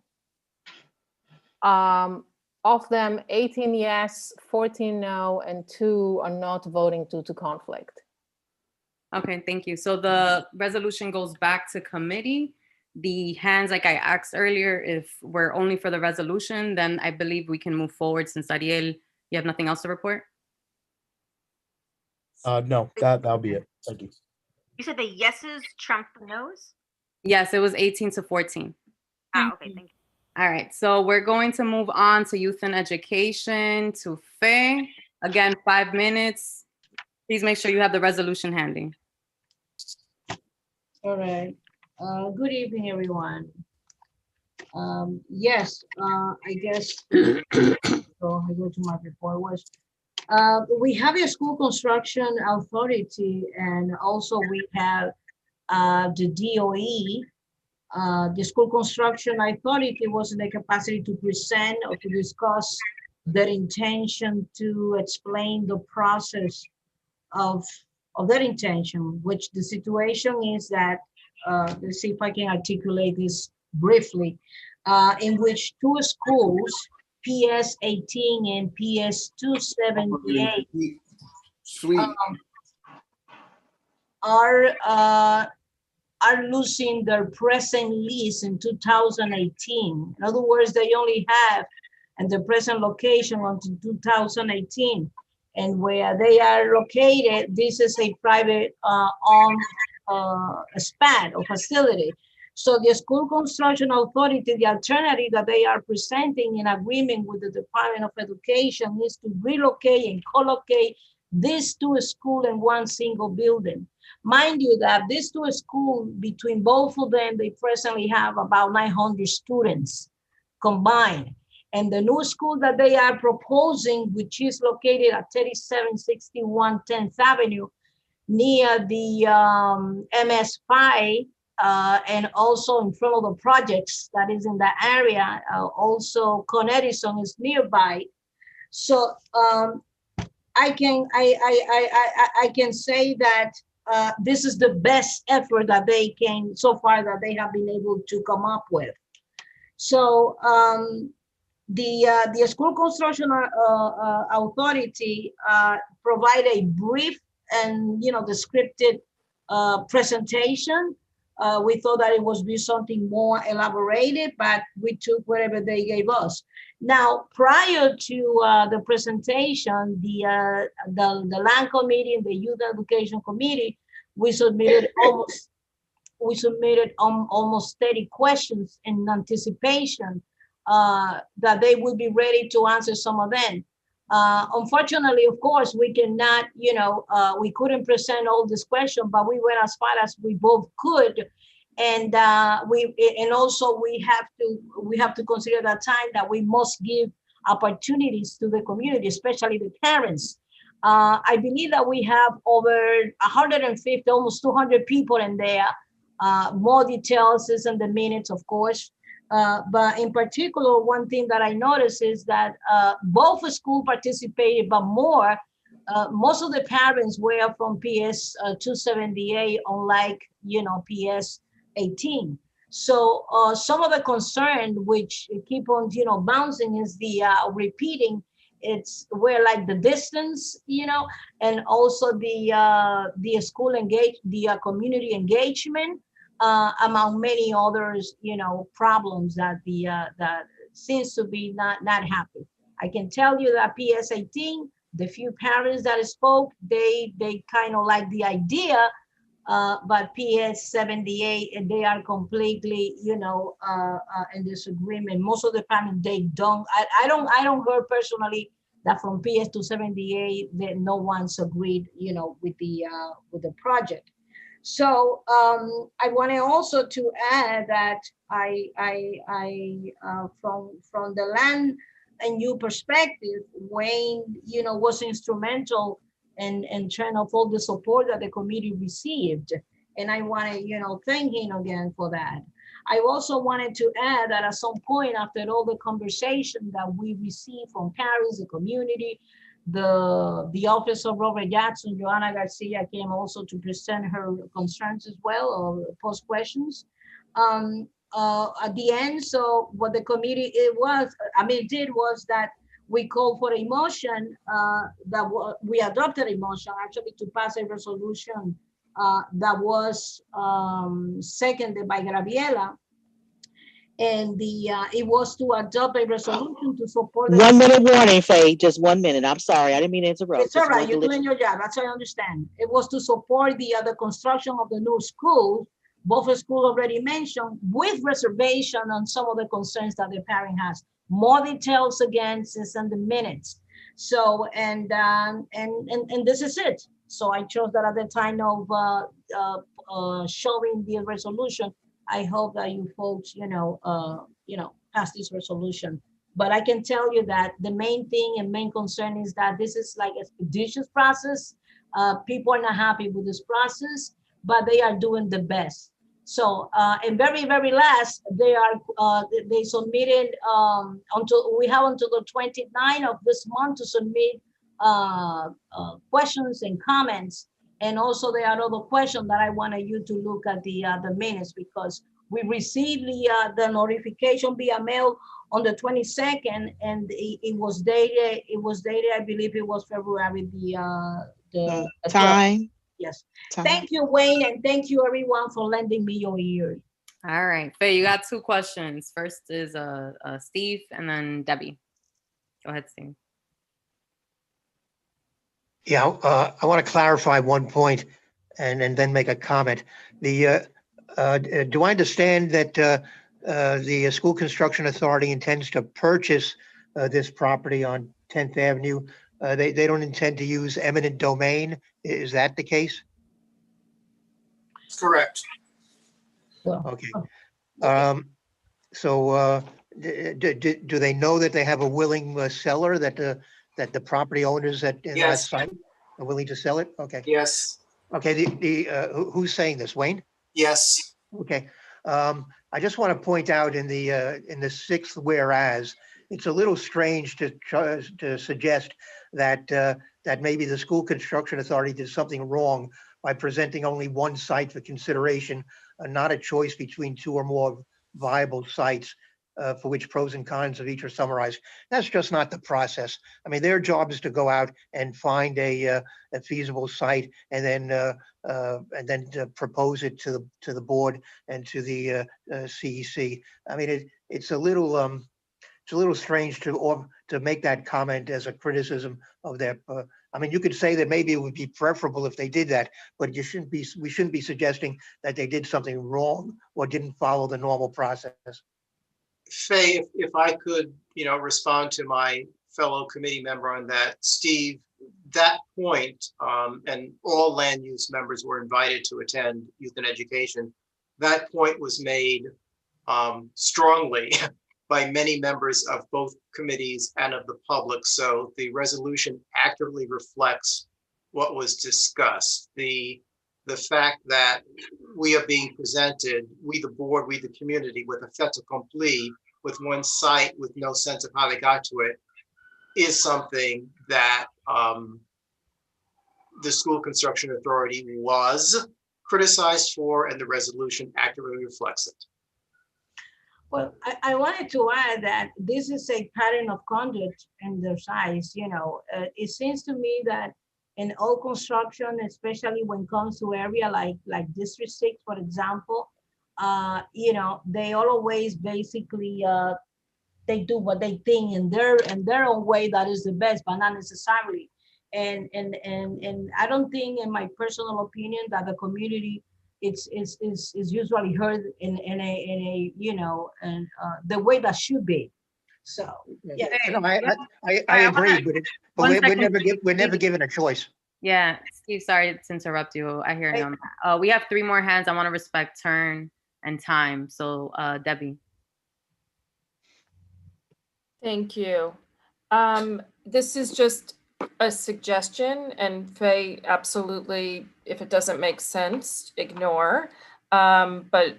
Of them, 18 yes, 14 no, and 2 are not voting due to conflict. Okay, thank you. So the resolution goes back to committee. The hands, like I asked earlier, if we're only for the resolution, then I believe we can move forward since Ariel, you have nothing else to report? No, that'll be it. Thank you. You said the yeses trump the nos? Yes, it was 18 to 14. Okay, thank you. All right, so we're going to move on to youth and education, to Faye. Again, 5 minutes. Please make sure you have the resolution handy. All right. Good evening, everyone. Yes, I guess, so I go to my report was, we have a school construction authority, and also we have the DOE. The school construction authority was in the capacity to present or to discuss their intention to explain the process of their intention, which the situation is that, let's see if I can articulate this briefly, in which two schools, PS 18 and PS 278, are losing their present lease in 2018. In other words, they only have and the present location until 2018. And where they are located, this is a private SPAD or facility. So the school construction authority, the alternative that they are presenting in agreement with the Department of Education is to relocate and collocate these two schools in one single building. Mind you that these two schools, between both of them, they presently have about 900 students combined. And the new school that they are proposing, which is located at 3761 10th Avenue, near the MS5, and also in front of the projects that is in that area. Also, Con Edison is nearby. So I can say that this is the best effort that they can, so far, that they have been able to come up with. So the school construction authority provide a brief and descriptive presentation. We thought that it was be something more elaborated, but we took whatever they gave us. Now, prior to the presentation, the land committee and the youth education committee, we submitted almost 30 questions in anticipation that they would be ready to answer some of them. Unfortunately, of course, we cannot, we couldn't present all these questions, but we went as far as we both could. And also we have to consider that time that we must give opportunities to the community, especially the parents. I believe that we have over 150, almost 200 people in there. More details is in the minutes, of course. But in particular, one thing that I noticed is that both schools participated, but more, most of the parents were from PS 278, unlike, PS 18. So some of the concern which keep on, bouncing is the repeating. It's where like the distance, and also the school the community engagement, among many others, problems that that seems to be not happy. I can tell you that PS 18, the few parents that spoke, they kind of like the idea, but PS 78, they are completely, in disagreement. Most of the parents, they don't. I don't hear personally that from PS 278 that no one's agreed, with the project. So I wanted also to add that from the land and you perspective, Wayne, was instrumental in trying of all the support that the committee received. And I want to, thank him again for that. I also wanted to add that at some point after all the conversation that we received from parents, the community, the office of Robert Jackson, Joanna Garcia came also to present her concerns as well, or pose questions. At the end, so what the committee did was that we called for a motion we adopted a motion actually to pass a resolution that was seconded by Graviela. And it was to adopt a resolution to support. 1 minute warning, Faye. Just 1 minute. I'm sorry. I didn't mean to interrupt. It's all right. You're doing your job. That's what I understand. It was to support the construction of the new school. Both schools already mentioned, with reservation on some of the concerns that the parent has. More details again, since in the minutes. So and this is it. So I chose that at the time of showing the resolution. I hope that you folks, pass this resolution. But I can tell you that the main thing and main concern is that this is like a expeditious process. People are not happy with this process, but they are doing the best. So, and very, very last, they submitted we have until the 29th of this month to submit questions and comments. And also there are other questions that I wanted you to look at the minutes, because we received the notification via mail on the 22nd, and it was dated, I believe it was February the time. Yes. Time. Thank you, Wayne, and thank you everyone for lending me your ear. All right, Faye, you got 2 questions. First is Steve, and then Debbie. Go ahead, Steve. Yeah, I want to clarify one point and then make a comment. Do I understand that the School Construction Authority intends to purchase this property on 10th Avenue? They don't intend to use eminent domain. Is that the case? Correct. Okay. So do they know that they have a willing seller, that the property owners in that site are willing to sell it? Okay. Yes. Okay. Who's saying this? Wayne? Yes. Okay. I just want to point out in the 6th whereas, it's a little strange to suggest that maybe the School Construction Authority did something wrong by presenting only one site for consideration, not a choice between 2 or more viable sites for which pros and cons of each are summarized. That's just not the process. I mean, their job is to go out and find a feasible site and then to propose it to the board and to the CEC. I mean, it's a little strange to make that comment as a criticism of their. I mean, you could say that maybe it would be preferable if they did that, but we shouldn't be suggesting that they did something wrong or didn't follow the normal process. Faye, if I could, respond to my fellow committee member on that, Steve, that point, and all land use members were invited to attend Youth and Education. That point was made strongly by many members of both committees and of the public. So the resolution accurately reflects what was discussed. The fact that we are being presented, we the board, we the community, with a fait accompli, with one site with no sense of how they got to it, is something that the School Construction Authority was criticized for, and the resolution accurately reflects it. Well, I wanted to add that this is a pattern of conduct in their size. It seems to me that in all construction, especially when it comes to area like District 6, for example, they always basically they do what they think in their own way that is the best, but not necessarily. And I don't think, in my personal opinion, that the community is usually heard in a the way that should be. So yeah, I agree, but we're never given a choice. Yeah, Steve, sorry to interrupt you. I hear him. We have 3 more hands. I want to respect turn and time. So, Debbie. Thank you. This is just a suggestion, and Faye, absolutely, if it doesn't make sense, ignore. But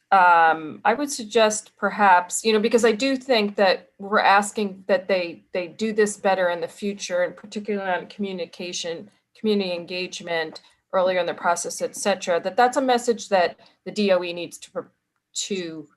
I would suggest perhaps, because I do think that we're asking that they do this better in the future, and particularly on communication, community engagement earlier in the process, et cetera, that's a message that the DOE needs to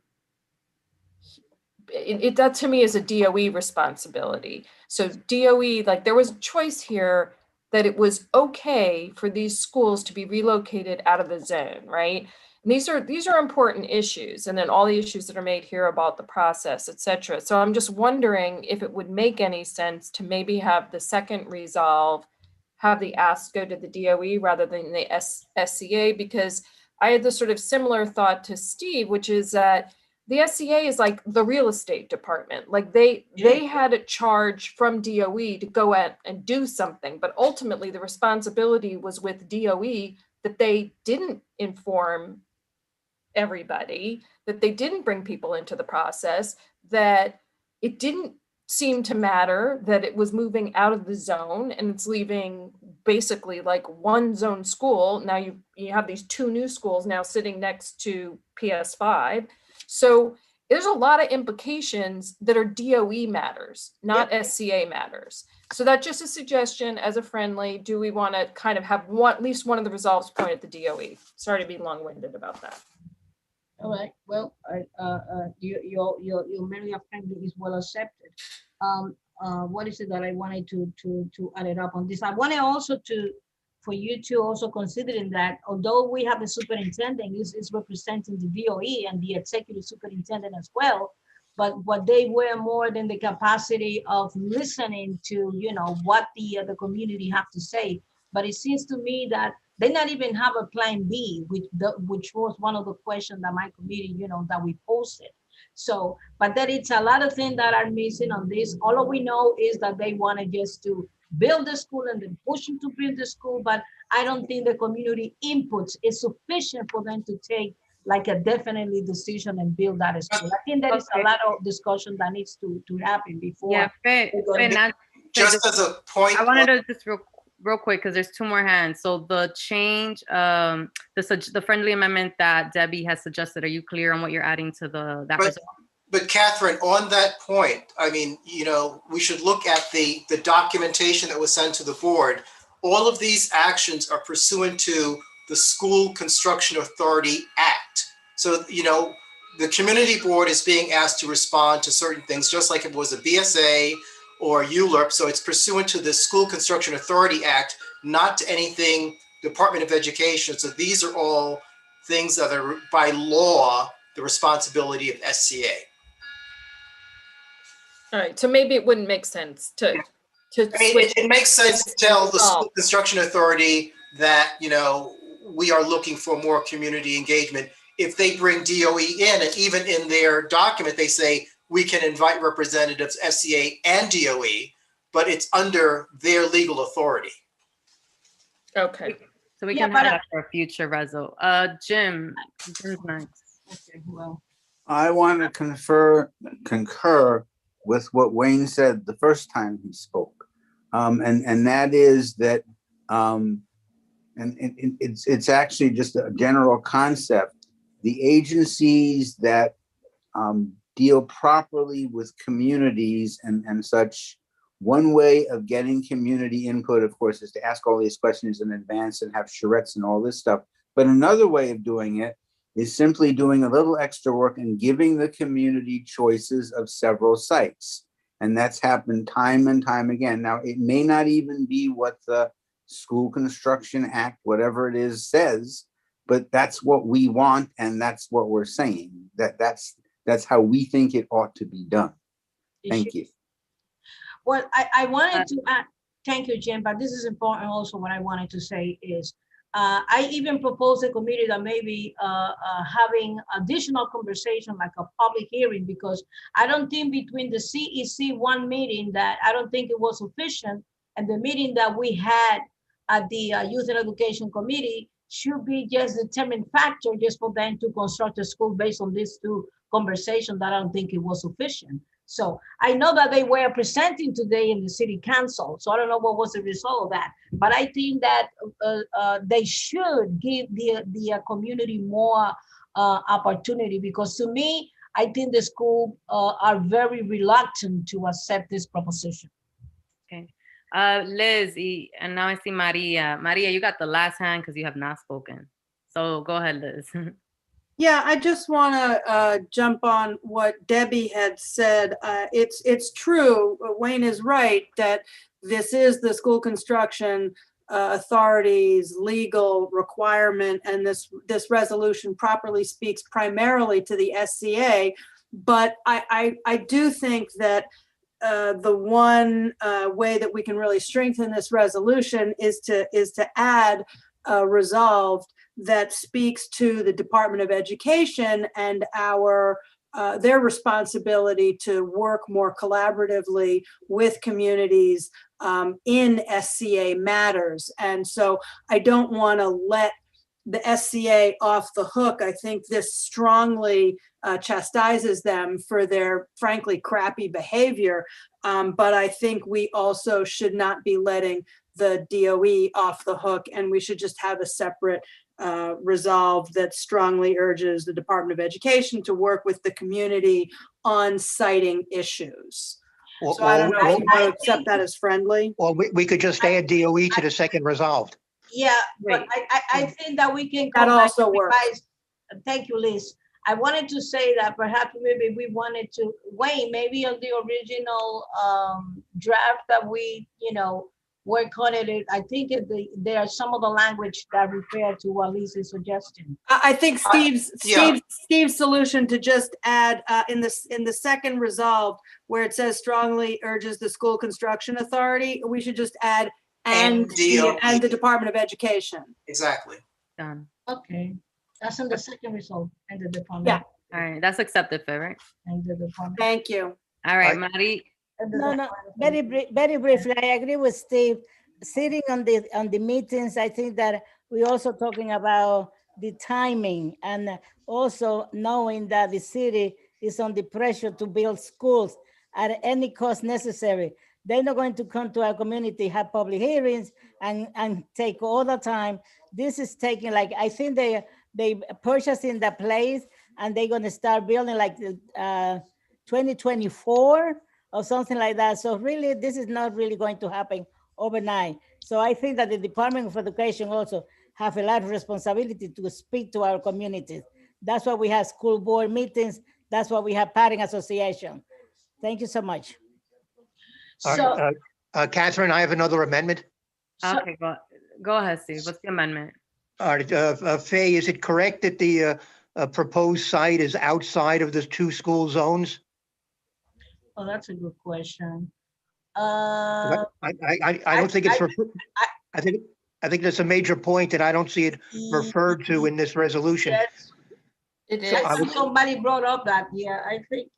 that to me is a DOE responsibility. So DOE, like there was a choice here that it was okay for these schools to be relocated out of the zone, right? And these are important issues. And then all the issues that are made here about the process, et cetera. So I'm just wondering if it would make any sense to maybe have the second resolve, have the ask go to the DOE rather than the SCA, because I had this sort of similar thought to Steve, which is that the SCA is like the real estate department. Like they had a charge from DOE to go out and do something, but ultimately the responsibility was with DOE, that they didn't inform everybody, that they didn't bring people into the process, that it didn't seem to matter that it was moving out of the zone and it's leaving basically like one zone school. Now you have these 2 new schools now sitting next to PS5. So there's a lot of implications that are DOE matters, not SCA matters. So that's just a suggestion as a friendly, do we want to kind of have at least one of the resolves point at the DOE? Sorry to be long-winded about that. All right. Well, your Mary friendly is well accepted. What is it that I wanted to add it up on this? I wanted also for you to also considering that although we have the superintendent is representing the DOE and the executive superintendent as well, but what they were more than the capacity of listening to, what the community have to say. But it seems to me that they not even have a plan B, which was one of the questions that my committee, that we posted. So, but that it's a lot of things that are missing on this. All we know is that they wanted just to build the school and then push them to build the school, but I don't think the community inputs is sufficient for them to take like a definitely decision and build that school. I think there is a lot of discussion that needs to happen before. Yeah, just as a point, I wanted to just real quick because there's 2 more hands. So the change, the friendly amendment that Debbie has suggested, are you clear on what you're adding to that result? But Catherine, on that point, I mean, we should look at the documentation that was sent to the board. All of these actions are pursuant to the School Construction Authority Act. So, the community board is being asked to respond to certain things, just like if it was a BSA or ULURP. So it's pursuant to the School Construction Authority Act, not to anything Department of Education. So these are all things that are by law the responsibility of SCA. All right, so maybe it wouldn't make sense to switch. It makes sense to tell the School Construction Authority that, we are looking for more community engagement. If they bring DOE in, and even in their document, they say we can invite representatives, SCA and DOE, but it's under their legal authority. Okay. So we can have that for a future result. Jim's next. Okay, well. I want to concur with what Wayne said the first time he spoke. And that is that, and it's actually just a general concept. The agencies that deal properly with communities and such, one way of getting community input, of course, is to ask all these questions in advance and have charrettes and all this stuff. But another way of doing it is simply doing a little extra work and giving the community choices of several sites. And that's happened time and time again. Now, it may not even be what the School Construction Act, whatever it is, says, but that's what we want, and that's what we're saying. That's how we think it ought to be done. Thank you. Well, I wanted to add, thank you, Jim, but this is important also. What I wanted to say is, I even proposed a committee that maybe having additional conversation, like a public hearing, because I don't think between the CEC one meeting that I don't think it was sufficient, and the meeting that we had at the Youth and Education Committee should be just a determined factor just for them to construct a school based on these two conversations that I don't think it was sufficient. So I know that they were presenting today in the city council, so I don't know what was the result of that. But I think that they should give the community more opportunity, because to me, I think the school are very reluctant to accept this proposition. Okay. Liz, and now I see Maria. Maria, you got the last hand because you have not spoken. So go ahead, Liz. Yeah, I just want to jump on what Debbie had said. It's true. Wayne is right that this is the school construction authority's legal requirement, and this resolution properly speaks primarily to the SCA. But I do think that the one way that we can really strengthen this resolution is to add resolved that speaks to the Department of Education and their responsibility to work more collaboratively with communities in SCA matters. And so I don't want to let the SCA off the hook. I think this strongly chastises them for their frankly crappy behavior. But I think we also should not be letting the DOE off the hook, and we should just have a separate resolve that strongly urges the Department of Education to work with the community on citing issues. So I don't know if you want to accept that as friendly. Or we could just add DOE to the second resolved. Yeah, but I think that we can That come back also and works. revise. Thank you, Liz. I wanted to say that perhaps maybe we wanted to wait, maybe on the original draft that we, work on it. I think there are some of the language that refer to what Liz is suggesting. I think Steve's solution to just add in the second resolve where it says strongly urges the school construction authority, we should just add and the Department of Education. Exactly. Done. Okay, that's in the second result and the department. Yeah. All right, that's accepted, Faye, right? And the department. Thank you. All right, Mari. No, very briefly, I agree with Steve. Sitting on the meetings, I think that we're also talking about the timing, and also knowing that the city is under pressure to build schools at any cost necessary. They're not going to come to our community, have public hearings and take all the time. This is taking, like, I think they purchasing the place and they're going to start building like 2024 or something like that. So really, this is not really going to happen overnight. So I think that the Department of Education also have a lot of responsibility to speak to our communities. That's why we have school board meetings. That's why we have parent association. Thank you so much. So, Catherine, I have another amendment. Okay, go ahead, Steve. What's the amendment? All right, Faye, is it correct that the proposed site is outside of the two school zones? Oh, that's a good question. I don't think it's. I think that's a major point, and I don't see it referred to in this resolution. Yes. It is. So somebody brought up that, I think,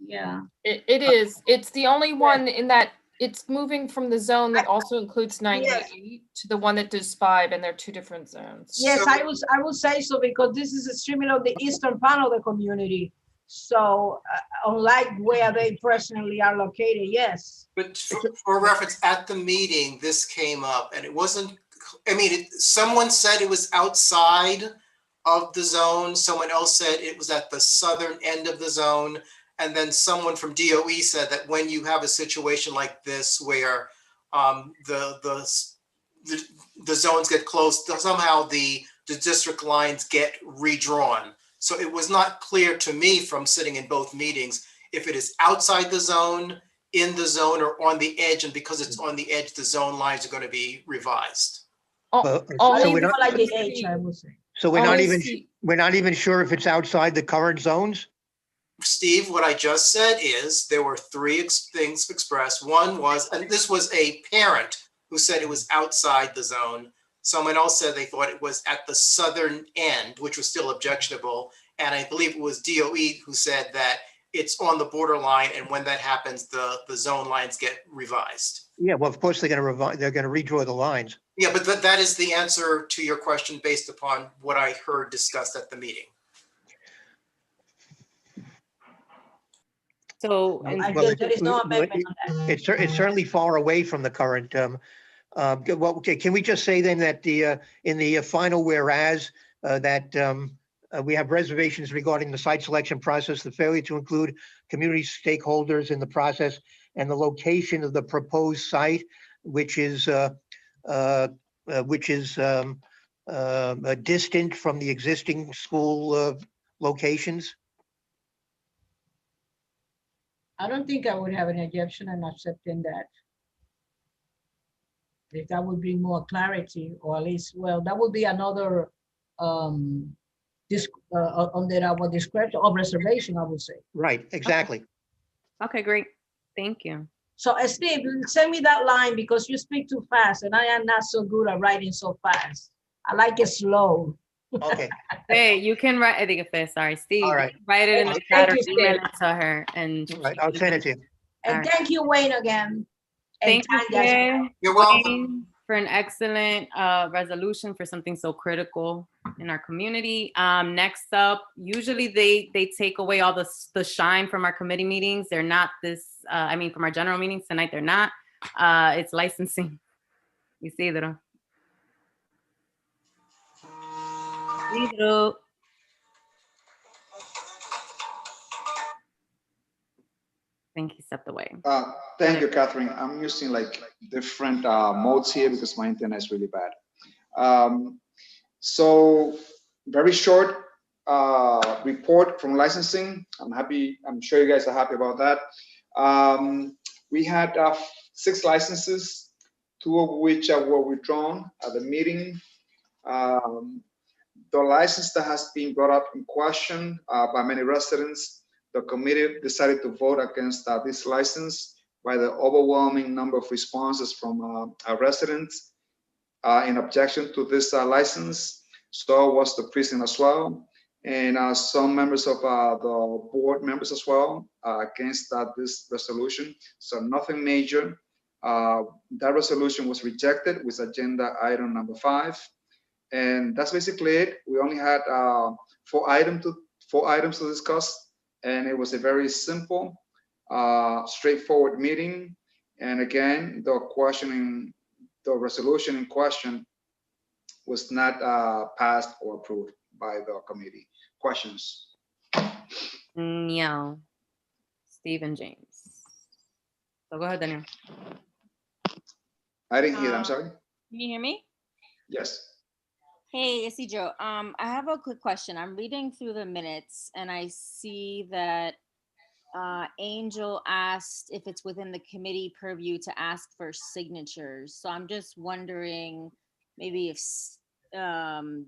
It is. It's the only one in that it's moving from the zone that also includes 98 to the one that does 5, and they're two different zones. Yes, I would say so, because this is extremely of the eastern part of the community. So unlike where they personally are located, yes. But for reference, at the meeting, this came up, and it wasn't, someone said it was outside of the zone. Someone else said it was at the southern end of the zone. And then someone from DOE said that when you have a situation like this where the zones get close, somehow the district lines get redrawn. So it was not clear to me from sitting in both meetings if it is outside the zone, in the zone, or on the edge. And because it's on the edge, the zone lines are going to be revised. So we're not like the H, I would say. So we're not even sure if it's outside the current zones? Steve, what I just said is there were 3 things expressed. One was, and this was a parent who said it was outside the zone. Someone else said they thought it was at the southern end, which was still objectionable. And I believe it was DOE who said that it's on the borderline, and when that happens, the zone lines get revised. Yeah, well, of course, they're going to revise, they're going to redraw the lines. Yeah, but that is the answer to your question based upon what I heard discussed at the meeting. So, Well, there is no amendment on that. it's certainly far away from the current, well, okay, can we just say then that in the final whereas, that we have reservations regarding the site selection process, the failure to include community stakeholders in the process, and the location of the proposed site, which is distant from the existing school locations? I don't think I would have an objection in accepting that. If that would bring more clarity, or at least, well, that would be another under our discretion of reservation, I would say. Right, exactly. Okay, great. Thank you. So Steve, send me that line because you speak too fast and I am not so good at writing so fast. I like it slow. Okay. Hey, you can write, I think it's there, sorry, Steve. All right. Write it in the Thank chat or you, email Steve. it to her and. All right, I'll send it to you. And thank you, Wayne, again. And Thank you, Tanya as Claire, well. You're welcome. Wayne, for an excellent resolution for something so critical in our community. Next up, usually they take away all the shine from our committee meetings. They're not this, I mean, from our general meetings tonight, they're not. It's licensing. Isidro. Isidro. I think he stepped away. Thank you, Catherine. I'm using like different modes here because my internet is really bad. So very short report from licensing. I'm sure you guys are happy about that. We had 6 licenses, 2 of which were withdrawn at the meeting. The license that has been brought up in question by many residents, the committee decided to vote against this license by the overwhelming number of responses from our residents in objection to this license. So was the precinct as well, and some members of the board members as well against this resolution. So nothing major. That resolution was rejected with agenda item number 5, and that's basically it. We only had 4 items to discuss. And it was a very simple, straightforward meeting. And again, the resolution in question was not passed or approved by the committee. Questions? No. Steve and James. So go ahead, Daniel. I didn't hear that, I'm sorry. Can you hear me? Yes. Hey, Isidro. I have a quick question. I'm reading through the minutes and I see that Angel asked if it's within the committee purview to ask for signatures. So I'm just wondering maybe if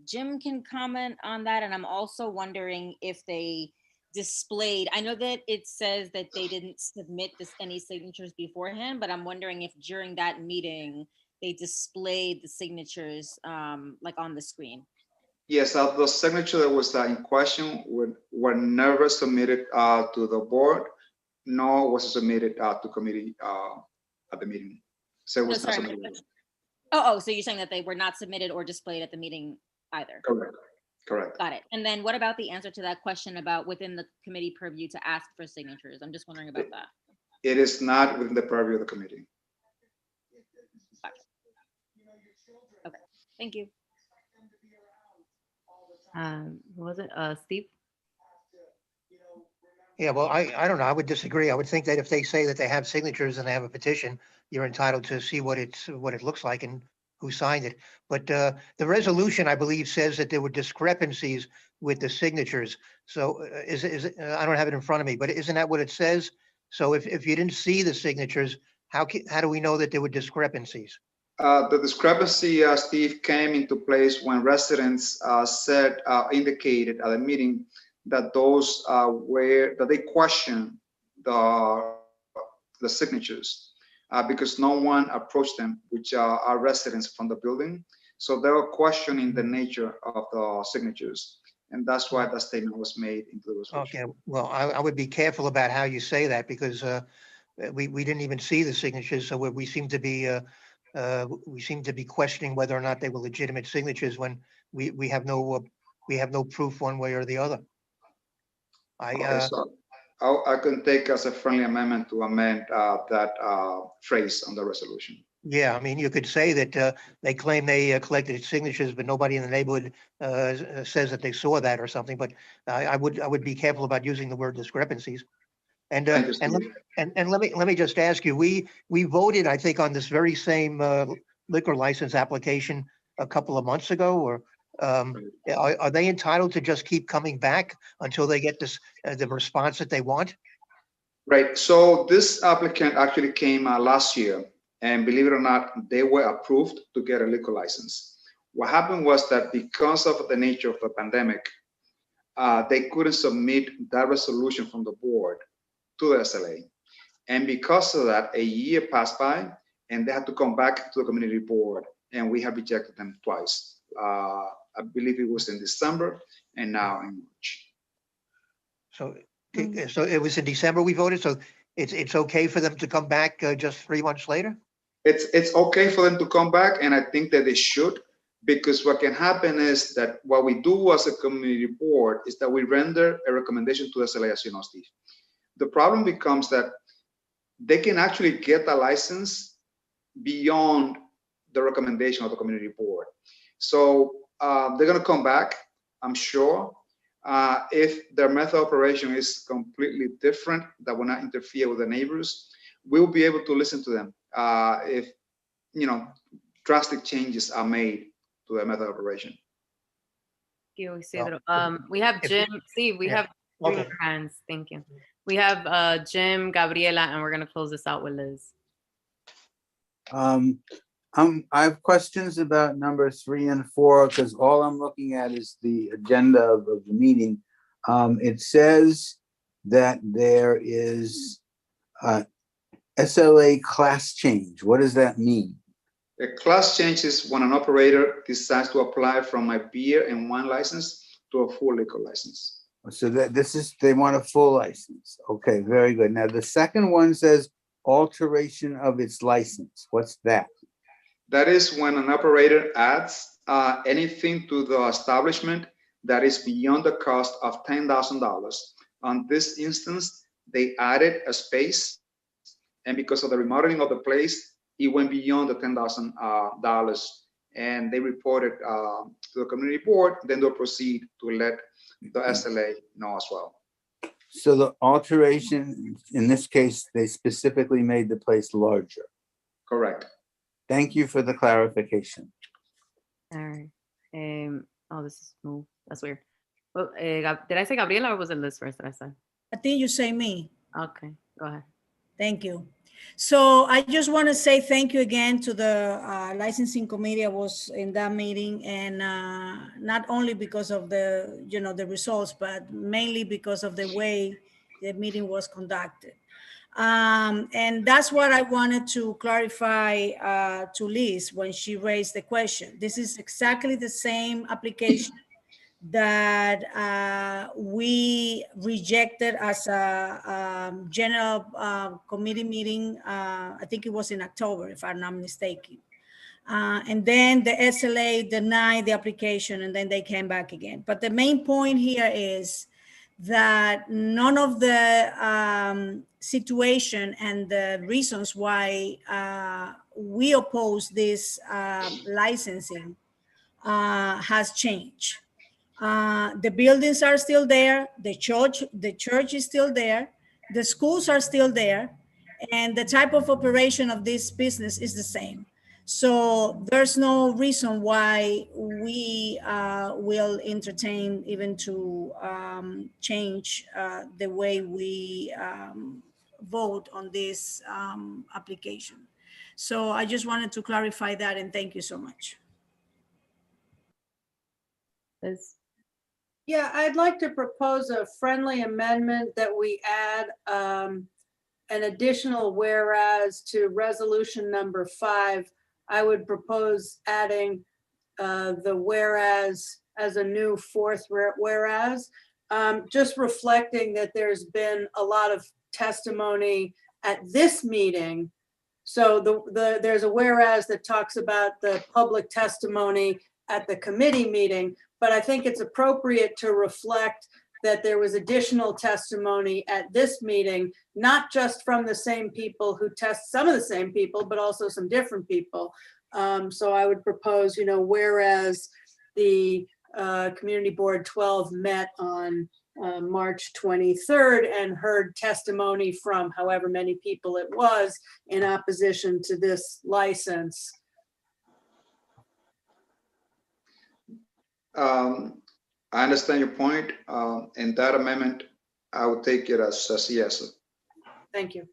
Jim can comment on that. And I'm also wondering if they displayed, I know that it says that they didn't submit any signatures beforehand, but I'm wondering if during that meeting, they displayed the signatures like on the screen. Yes, the signature that was in question were never submitted to the board, nor was it submitted to committee at the meeting. So it was not submitted. So you're saying that they were not submitted or displayed at the meeting either? Correct. Correct. Got it. And then what about the answer to that question about within the committee purview to ask for signatures? I'm just wondering about that. It is not within the purview of the committee. Okay, thank you. Who was it? Steve? Yeah, well, I don't know. I would disagree. I would think that if they say that they have signatures and they have a petition, you're entitled to see what it looks like and who signed it. But the resolution, I believe, says that there were discrepancies with the signatures. So is it? I don't have it in front of me, but isn't that what it says? So if you didn't see the signatures, how do we know that there were discrepancies? The discrepancy, Steve, came into place when residents indicated at the meeting that that they questioned the signatures because no one approached them, which are residents from the building. So they were questioning the nature of the signatures. And that's why that statement was made into the resolution. Okay, well, I would be careful about how you say that because we didn't even see the signatures, so we seem to be questioning whether or not they were legitimate signatures when we have no proof one way or the other. Okay, so I can take as a friendly amendment to amend that phrase on the resolution. Yeah, I mean, you could say that they claim they collected signatures, but nobody in the neighborhood says that they saw that or something. But I would be careful about using the word discrepancies. And let me just ask you, we voted, I think, on this very same liquor license application a couple of months ago, or are they entitled to just keep coming back until they get this the response that they want? Right. So this applicant actually came last year, and believe it or not, they were approved to get a liquor license. What happened was that because of the nature of the pandemic, they couldn't submit that resolution from the board to the SLA. And because of that, a year passed by and they had to come back to the community board, and we have rejected them twice. I believe it was in December and now in March. So it was in December we voted, so it's okay for them to come back just 3 months later? It's okay for them to come back, and I think that they should, because what can happen is that what we do as a community board is that we render a recommendation to the SLA, as you know, Steve. The problem becomes that they can actually get a license beyond the recommendation of the community board. So they're going to come back, I'm sure. If their method of operation is completely different, that will not interfere with the neighbors, we'll be able to listen to them if drastic changes are made to their method of operation. Thank you, Isidro. We have Jim. Steve, we have three more hands. Thank you. We have Jim, Gabriela, and we're going to close this out with Liz. I have questions about number 3 and 4 because all I'm looking at is the agenda of the meeting. It says that there is SLA class change. What does that mean? A class change is when an operator decides to apply from a beer and wine license to a full liquor license. So that they want a full license. Okay, very good. Now the second one says alteration of its license. What's that? That is when an operator adds anything to the establishment that is beyond the cost of $10,000. On this instance, they added a space, and because of the remodeling of the place, it went beyond the $10,000, and they reported to the community board. Then they'll proceed to let the SLA know as well. So the alteration, in this case, they specifically made the place larger. Correct. Thank you for the clarification. All right. Oh, this is smooth. That's weird. Well, did I say Gabriela or was it Liz first that I said? I think you say me. Okay, go ahead. Thank you. So I just want to say thank you again to the licensing committee. I was in that meeting, and not only because of the, the results, but mainly because of the way the meeting was conducted. And that's what I wanted to clarify to Liz when she raised the question. This is exactly the same application that we rejected as a general committee meeting. I think it was in October, if I'm not mistaken. And then the SLA denied the application, and then they came back again. But the main point here is that none of the situation and the reasons why we oppose this licensing has changed. The buildings are still there. The church is still there. The schools are still there. And the type of operation of this business is the same. So there's no reason why we will entertain even to change the way we vote on this application. So I just wanted to clarify that, and thank you so much. Liz? Yeah, I'd like to propose a friendly amendment that we add an additional whereas to resolution number 5. I would propose adding the whereas as a new fourth whereas, just reflecting that there's been a lot of testimony at this meeting. So there's a whereas that talks about the public testimony at the committee meeting, but I think it's appropriate to reflect that there was additional testimony at this meeting, not just from the same people who test, some of the same people, but also some different people. So I would propose, whereas the Community Board 12 met on March 23rd and heard testimony from however many people it was in opposition to this license. I understand your point. And that amendment, I would take it as yes. Thank you.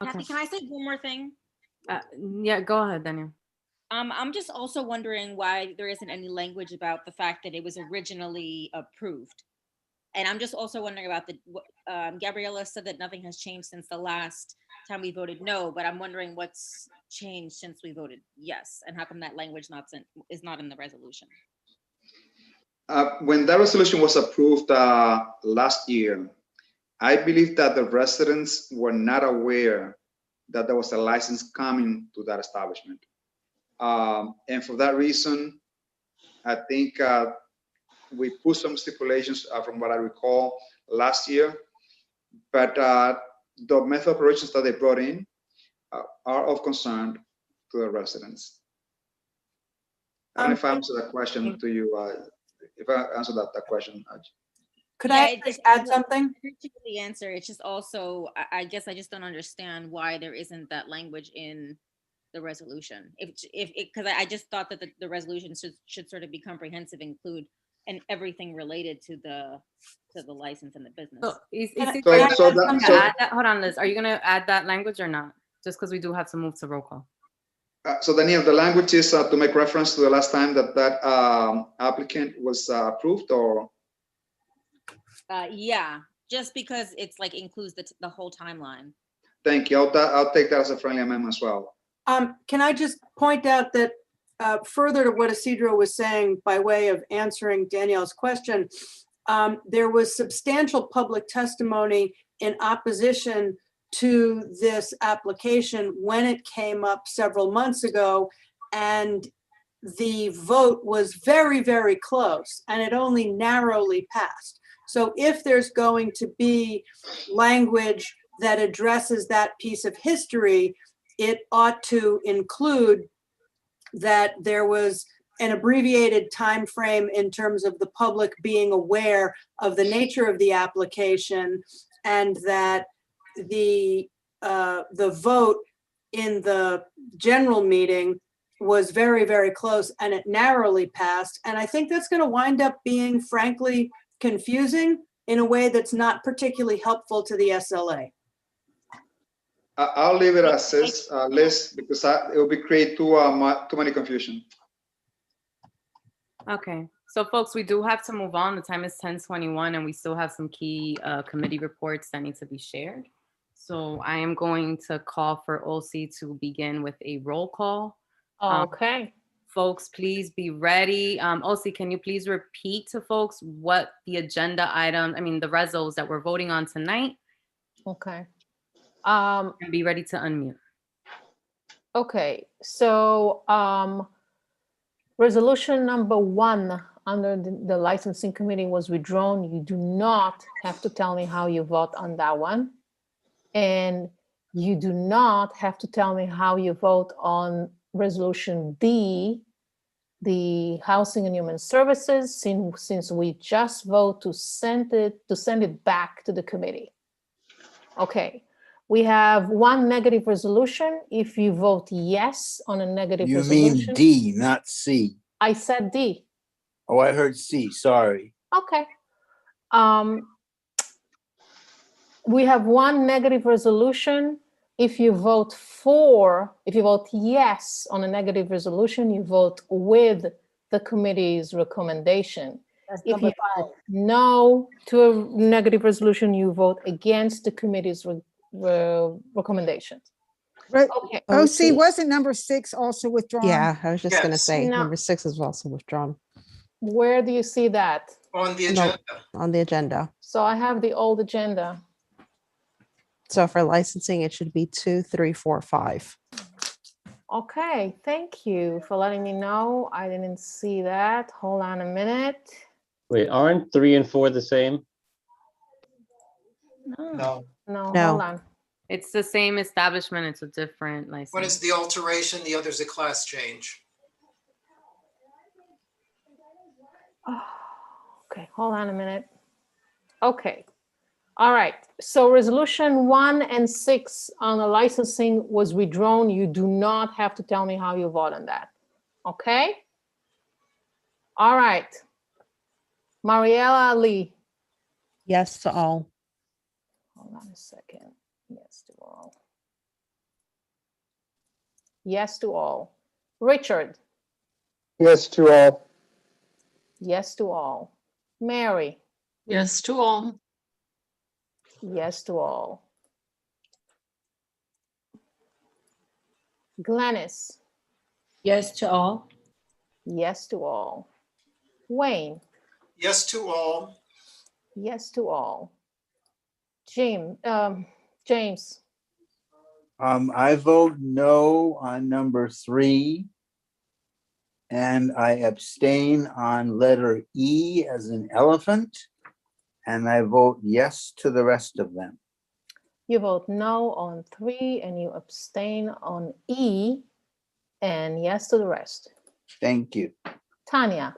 Kathy, can I say one more thing? Yeah, go ahead, Daniel. I'm just also wondering why there isn't any language about the fact that it was originally approved. And I'm just also wondering about Gabriella said that nothing has changed since the last time we voted no, but I'm wondering what's changed since we voted yes, and how come that language is not in the resolution? When that resolution was approved last year, I believe that the residents were not aware that there was a license coming to that establishment. And for that reason, I think we put some stipulations from what I recall last year, but the method operations that they brought in are of concern to the residents. I don't know if I answered that question to you. If I answered that question. Could I add something? I appreciate the answer. It's just also, I guess I just don't understand why there isn't that language in the resolution. Because I just thought that the resolution should sort of be comprehensive, include and everything related to the license and the business. Hold on, Liz. Are you gonna add that language or not? Just because we do have to move to roll call. So Daniel, the language is to make reference to the last time that applicant was approved, or? Yeah, just because it's like includes the whole timeline. Thank you. I'll take that as a friendly amendment as well. Can I just point out that further to what Isidro was saying by way of answering Danielle's question, there was substantial public testimony in opposition to this application when it came up several months ago, and the vote was very, very close, and it only narrowly passed. So if there's going to be language that addresses that piece of history, it ought to include that there was an abbreviated time frame in terms of the public being aware of the nature of the application, and that the vote in the general meeting was very, very close and it narrowly passed. And I think that's going to wind up being, frankly, confusing in a way that's not particularly helpful to the SLA. I'll leave it as is, Liz, because it will create too many confusion. Okay, so folks, we do have to move on. The time is 10:21 and we still have some key committee reports that need to be shared. So I am going to call for OC to begin with a roll call. Okay. Folks, please be ready. OC, can you please repeat to folks what the agenda item, the resos that we're voting on tonight? Okay. And be ready to unmute. Okay, so resolution number 1 under the licensing committee was withdrawn. You do not have to tell me how you vote on that one. And you do not have to tell me how you vote on resolution D, the Housing and Human Services, since we just vote to send it back to the committee. Okay. We have one negative resolution. If you vote yes on a negative resolution. You mean D, not C. I said D. Oh, I heard C, sorry. Okay. We have one negative resolution. If you vote yes on a negative resolution, you vote with the committee's recommendation. If you vote no to a negative resolution, you vote against the committee's recommendations. Okay. OC, wasn't number 6 also withdrawn? Yeah, I was just gonna Yes. say, No. number 6 is also withdrawn Where do you see that? On the No. agenda. on the agenda. So I have the old agenda. So for licensing, it should be 2, 3, 4, 5. Okay, thank you for letting me know. I didn't see that. Hold on a minute. Wait, aren't 3 and 4 the same? No. No, No. hold on. It's the same establishment. It's a different license. One is the alteration, the other's a class change. Okay, hold on a minute. Okay. All right. So resolution 1 and 6 on the licensing was withdrawn. You do not have to tell me how you vote on that. Okay? All right. Mariella Lee. Yes to all. Hold on a second. Yes to all. Yes to all. Richard. Yes to all. Yes to all. Mary. Yes to all. Yes to all. Glennis. Yes to all. Yes to all. Wayne. Yes to all. Yes to all. James. I vote no on number 3. And I abstain on letter E as in elephant. And I vote yes to the rest of them. You vote no on 3 and you abstain on E and yes to the rest. Thank you. Tanya.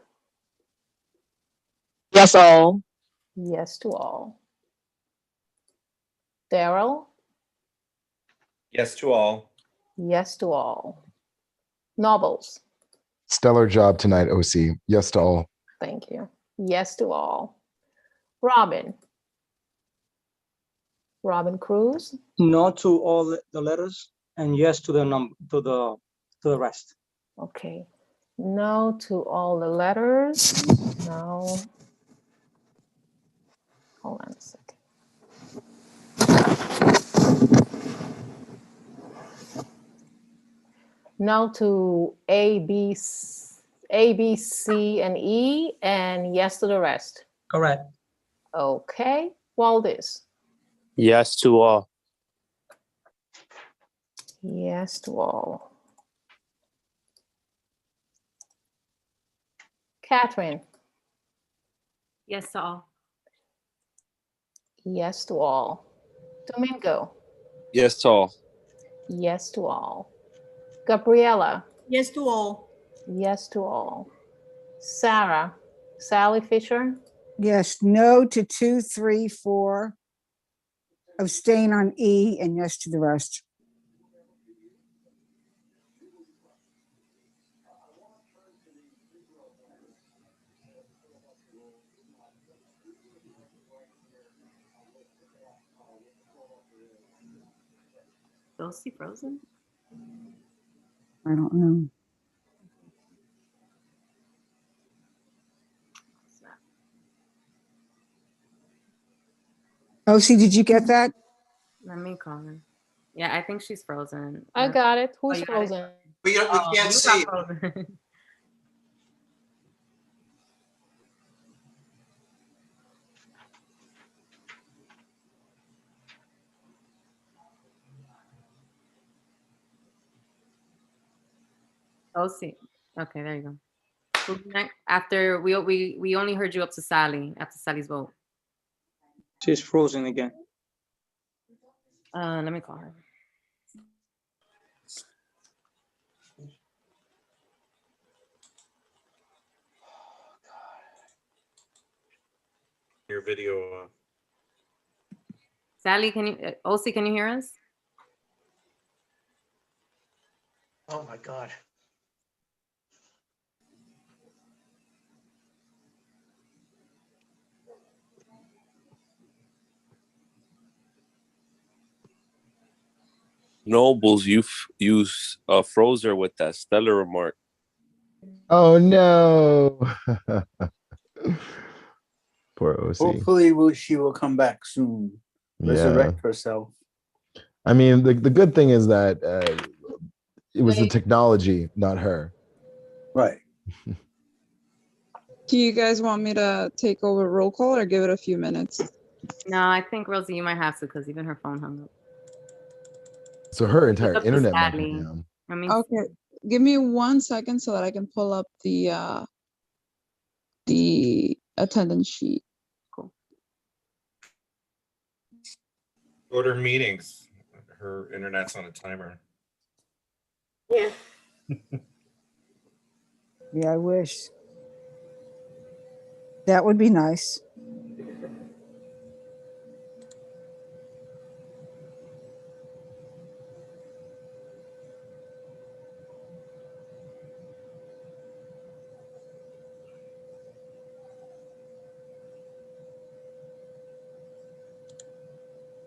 Yes, all. Yes to all. Daryl. Yes to all. Yes to all. Nobles. Stellar job tonight, OC. Yes to all. Thank you. Yes to all. Robin. Robin Cruz. No to all the letters and yes to the rest. Okay. No to all the letters. No. Hold on a second. No to A, B, C, and E, and yes to the rest. Correct. Okay. Waldis. Yes to all. Yes to all. Catherine. Yes to all. Yes to all. Domingo. Yes to all. Yes to all. Gabriela. Yes to all. Yes to all. Sarah. Sally Fisher. Yes, no to 2, 3, 4. Abstain on E and yes to the rest. Dulcie frozen? I don't know. OC, did you get that? Let me call her. Yeah, I think she's frozen. I got it. Who's you got it? frozen? We Oh, can't you see. got frozen. Oh, see. Okay, there you go. Who's next? After we only heard you up to Sally after Sally's vote. She's frozen again. Let me call her. Your video. Sally, can you? OC, can you hear us? Oh, my God. Nobles, you froze her with that stellar remark. Oh no. Poor OC. Hopefully she will come back soon. Yeah. Resurrect herself. I mean, the good thing is that it was the technology, not her. Right. Do you guys want me to take over roll call or give it a few minutes? No, I think Rosie, you might have to because even her phone hung up. So her Look entire up to internet might Sally. be down. I mean, Okay, give me 1 second so that I can pull up the attendance sheet. Cool. Go to her meetings. Her internet's on a timer. Yeah. Yeah, I wish. That would be nice.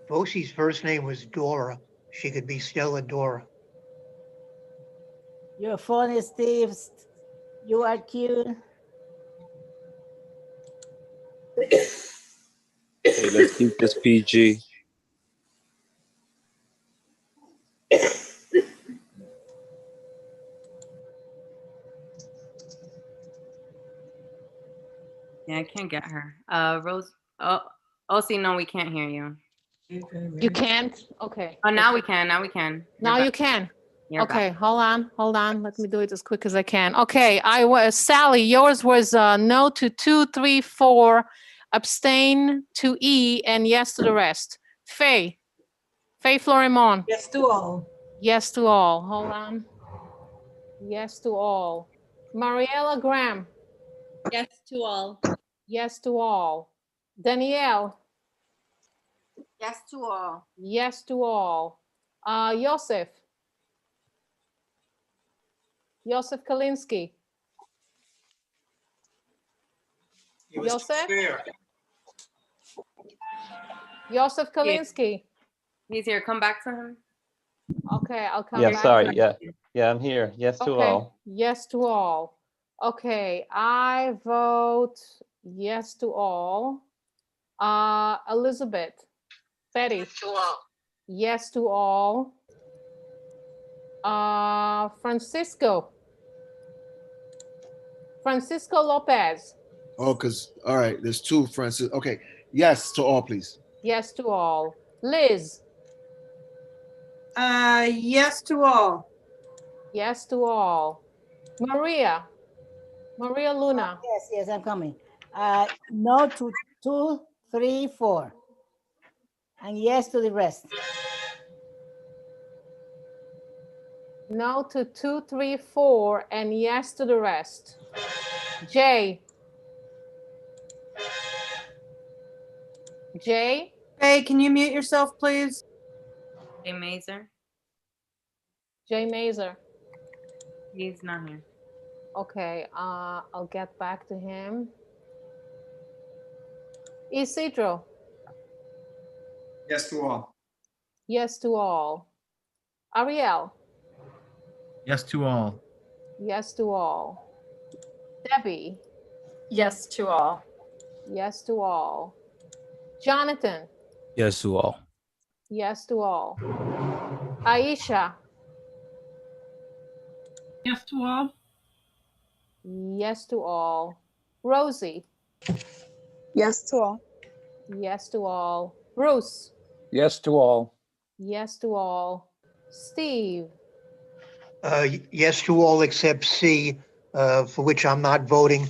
Bosie's first name was Dora. She could be Stella Dora. You're funny, Steve. You are cute. Hey, let's keep this PG. yeah, I can't get her. Rose. Oh, see, no, we can't hear you. You can't? Okay. Oh, now we can. Now we can. Now you can. You're Okay, back. hold on. Let me do it as quick as I can. Okay, I was Sally. Yours was no to 2, 3, 4, abstain to E, and yes to the rest. Faye Florimon. Yes to all. Yes to all. Hold on. Yes to all. Mariella Graham. Yes to all. Yes to all. Danielle. Yes to all. Yes to all. Joseph Kalinsky. He was Joseph? fair. Joseph Kalinsky. He's here. Come back to him. Okay, I'll come Yeah, back. sorry. to- Yeah, yeah, I'm here. Yes to Okay, all. yes to all. Okay, I vote yes to all. Elizabeth, Betty. Yes to all. Yes to all. Francisco Lopez. Oh, all right, there's two, Francis. Okay, yes to all, please. Yes to all. Liz. Yes to all. Yes to all. Maria Luna. Yes, I'm coming. No to 2, 3, 4. And yes to the rest. No to 2, 3, 4, and yes to the rest. Jay. Hey, can you mute yourself, please? Jay Mazer. Jay Mazer. He's not here. Okay, I'll get back to him. Isidro. Yes to all. Yes to all. Ariel. Yes to all. Yes to all. Debbie. Yes to all. Yes to all. Jonathan. Yes to all. Yes to all. Aisha. Yes to all. Yes to all. Rosie. Yes to all. Yes to all. Bruce. Yes to all. Yes to all. Steve. Yes to all except C, for which I'm not voting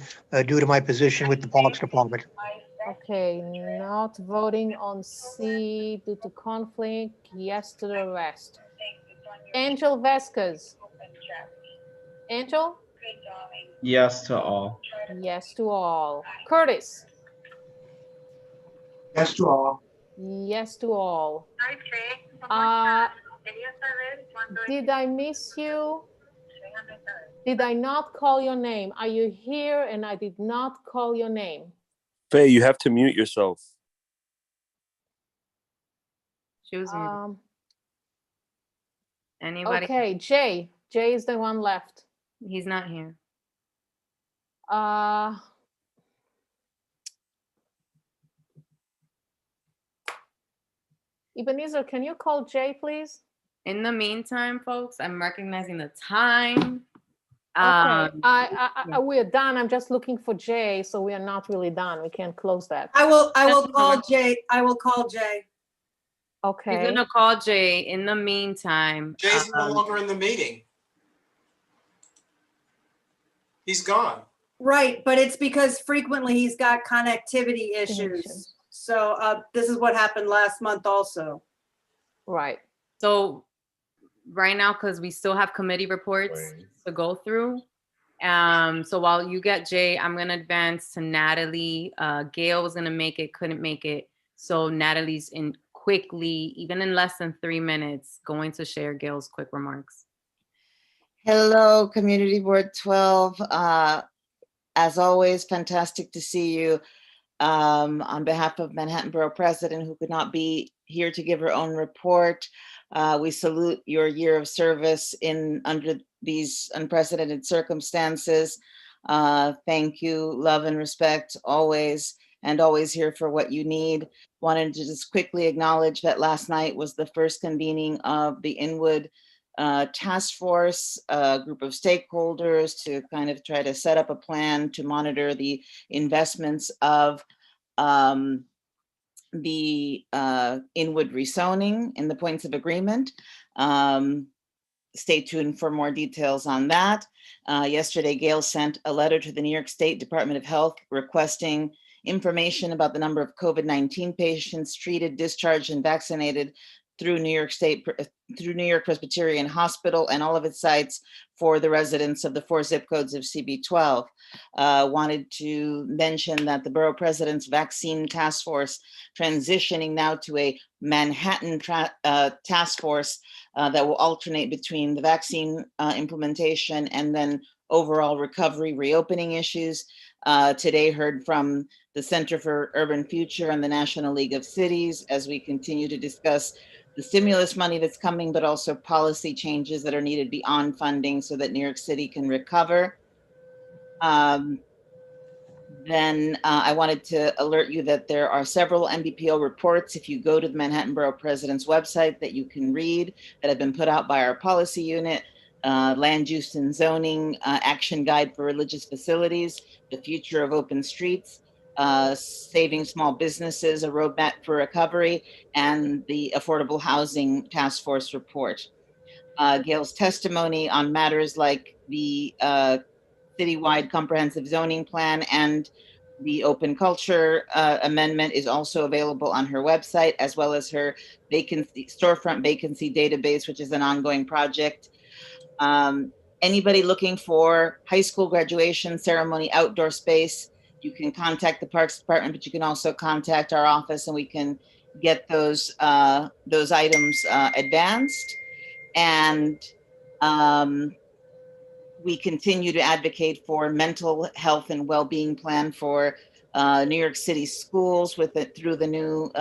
due to my position with the Parks Department. Okay, not voting on C due to conflict. Yes to the rest. Angel Vasquez. Angel? Yes to all. Yes to all. Curtis? Yes to all. Yes to all. Did I miss you? Did I not call your name? Are you here and I did not call your name? Faye, you have to mute yourself. She was muted. Anybody? Okay, Jay. Jay is the one left. He's not here. Ebenezer, can you call Jay, please? In the meantime, folks, I'm recognizing the time. Okay, we're done. I'm just looking for Jay, so we are not really done. We can't close that. I will call Jay. I will call Jay. Okay. She's gonna call Jay. In the meantime, Jay's no longer in the meeting. He's gone. Right, but it's because frequently he's got connectivity issues. So this is what happened last month also. Right. So right now, because we still have committee reports to go through. So while you get Jay, I'm gonna advance to Natalie. Gail was gonna make it, couldn't make it. So Natalie's in quickly, even in less than 3 minutes, going to share Gail's quick remarks. Hello, Community Board 12. As always, fantastic to see you. On behalf of Manhattan Borough President, who could not be here to give her own report, we salute your year of service under these unprecedented circumstances. Thank you, love and respect always, and always here for what you need. Wanted to just quickly acknowledge that last night was the first convening of the Inwood task force, a group of stakeholders to kind of try to set up a plan to monitor the investments of the Inwood rezoning in the points of agreement. Stay tuned for more details on that. Yesterday, Gail sent a letter to the New York State Department of Health requesting information about the number of COVID-19 patients treated, discharged, and vaccinated through New York Presbyterian Hospital and all of its sites for the residents of the 4 zip codes of CB12. Wanted to mention that the Borough President's Vaccine Task Force transitioning now to a Manhattan task force that will alternate between the vaccine implementation and then overall recovery, reopening issues. Today heard from the Center for Urban Future and the National League of Cities as we continue to discuss the stimulus money that's coming, but also policy changes that are needed beyond funding so that New York City can recover. Then I wanted to alert you that there are several MBPO reports, if you go to the Manhattan Borough President's website, that you can read that have been put out by our policy unit. Land Use and Zoning Action Guide for Religious Facilities, The Future of Open Streets, Saving Small Businesses, A Roadmap for Recovery, and the Affordable Housing Task Force report. Gail's testimony on matters like the citywide comprehensive zoning plan and the open culture amendment is also available on her website, as well as her storefront vacancy database, which is an ongoing project. Anybody looking for high school graduation ceremony outdoor space, you can contact the Parks Department, but you can also contact our office and we can get those items advanced. And we continue to advocate for mental health and well-being plan for New York City schools through the new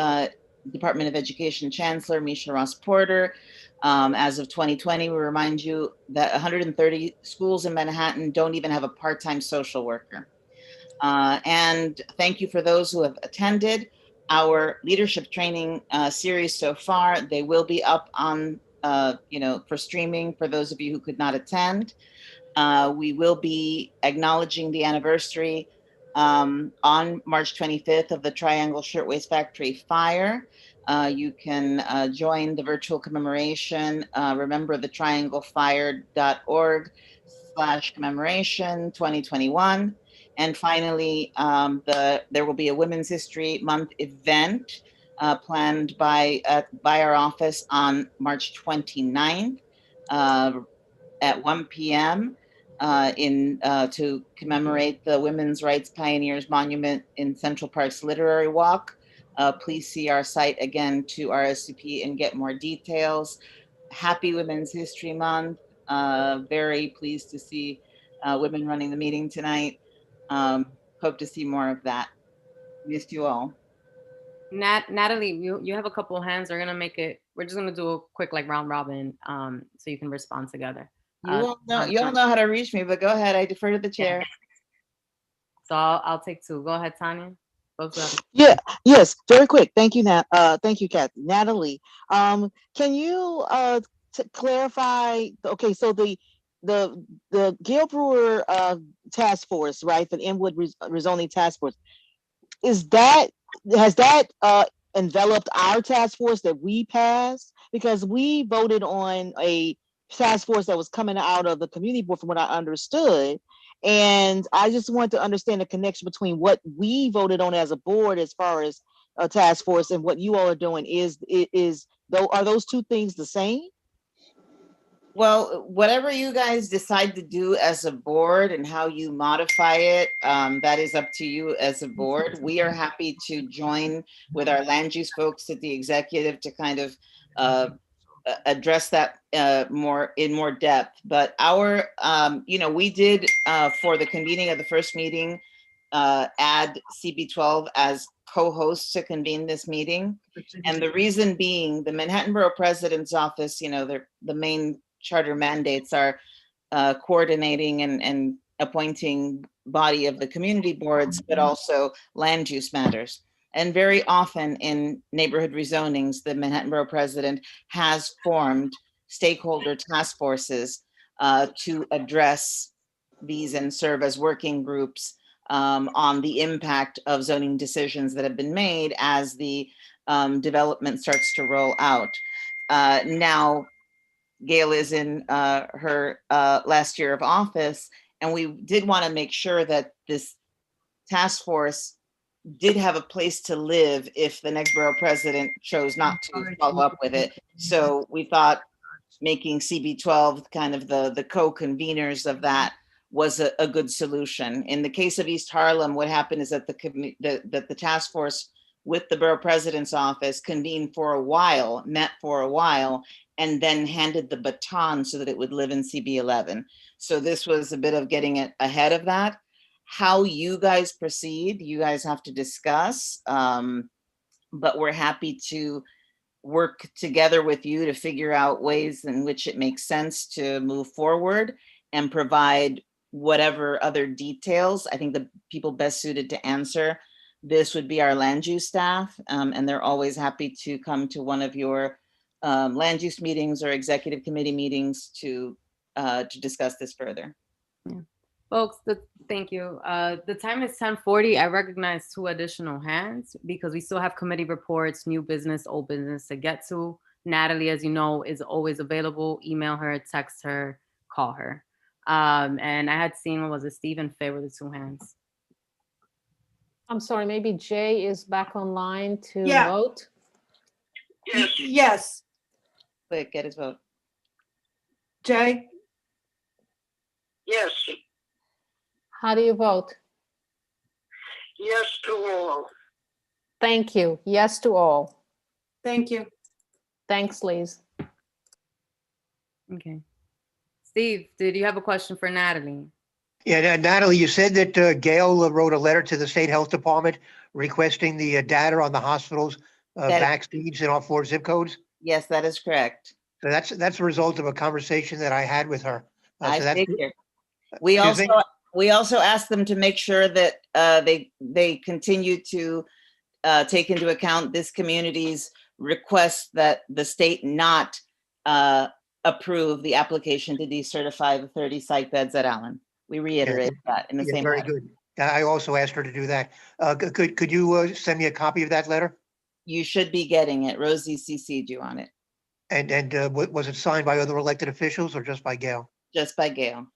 Department of Education Chancellor, Misha Ross Porter. As of 2020, we remind you that 130 schools in Manhattan don't even have a part-time social worker. And thank you for those who have attended our leadership training series so far. They will be up on, for streaming for those of you who could not attend. We will be acknowledging the anniversary on March 25th of the Triangle Shirtwaist Factory fire. You can join the virtual commemoration. Remember the trianglefire.org/commemoration 2021. And finally, there will be a Women's History Month event planned by our office on March 29th at 1 p.m. To commemorate the Women's Rights Pioneers Monument in Central Park's Literary Walk. Please see our site again to RSVP and get more details. Happy Women's History Month. Very pleased to see women running the meeting tonight. Hope to see more of that. Missed you all. Natalie, you have a couple of hands. We're just gonna do a quick round robin so you can respond together. You all know how to reach me, but go ahead. I defer to the chair. So I'll take two. Go ahead, Tanya. Yeah, yes, very quick. Thank you, Nat. Thank you, Kathy. Natalie, can you clarify? Okay, so the Gail Brewer task force, right? The Inwood rezoning task force, has that enveloped our task force that we passed? Because we voted on a task force that was coming out of the community board, from what I understood. And I just want to understand the connection between what we voted on as a board, as far as a task force, and what you all are doing. Are those two things the same? Well, whatever you guys decide to do as a board and how you modify it, that is up to you as a board. We are happy to join with our land use folks at the executive to kind of address that in more depth. But our, we did for the convening of the first meeting, add CB12 as co-host to convene this meeting. And the reason being, the Manhattan Borough President's Office, the main charter mandates are coordinating and appointing body of the community boards, but also land use matters. And very often in neighborhood rezonings, the Manhattan Borough President has formed stakeholder task forces to address these and serve as working groups on the impact of zoning decisions that have been made as the development starts to roll out. Now, Gail is in her last year of office, and we did want to make sure that this task force did have a place to live if the next borough president chose not to follow up with it. So we thought making CB12 kind of the co-conveners of that was a good solution. In the case of East Harlem, what happened is that the task force with the borough president's office convened for a while, met for a while, and then handed the baton so that it would live in CB11. So this was a bit of getting it ahead of that. How you guys proceed, you guys have to discuss, but we're happy to work together with you to figure out ways in which it makes sense to move forward and provide whatever other details. I think the people best suited to answer this would be our land use staff, and they're always happy to come to one of your land use meetings or executive committee meetings to discuss this further. Yeah. Folks, thank you. The time is 10:40. I recognize 2 additional hands because we still have committee reports, new business, old business to get to. Natalie, as you know, is always available. Email her, text her, call her. And I had seen, was it Steve and Faye were the 2 hands? I'm sorry, maybe Jay is back online to Yeah. vote? Yes. Quick, get his vote. Jay? Yes. How do you vote? Yes to all. Thank you. Yes to all. Thank you. Thanks, Liz. Okay. Steve, did you have a question for Natalie? Yeah, Natalie, you said that Gail wrote a letter to the State Health Department requesting the data on the hospital's vaccines in all 4 zip codes? Yes, that is correct. So that's a result of a conversation that I had with her. I So that's, figure. We also asked them to make sure that they continue to take into account this community's request that the state not approve the application to decertify the 30 psych beds at Allen. We reiterated that in the same very letter. good. I also asked her to do that. Could you send me a copy of that letter? You should be getting it. Rosie CC'd you on it. And was it signed by other elected officials or just by Gail? Just by Gail.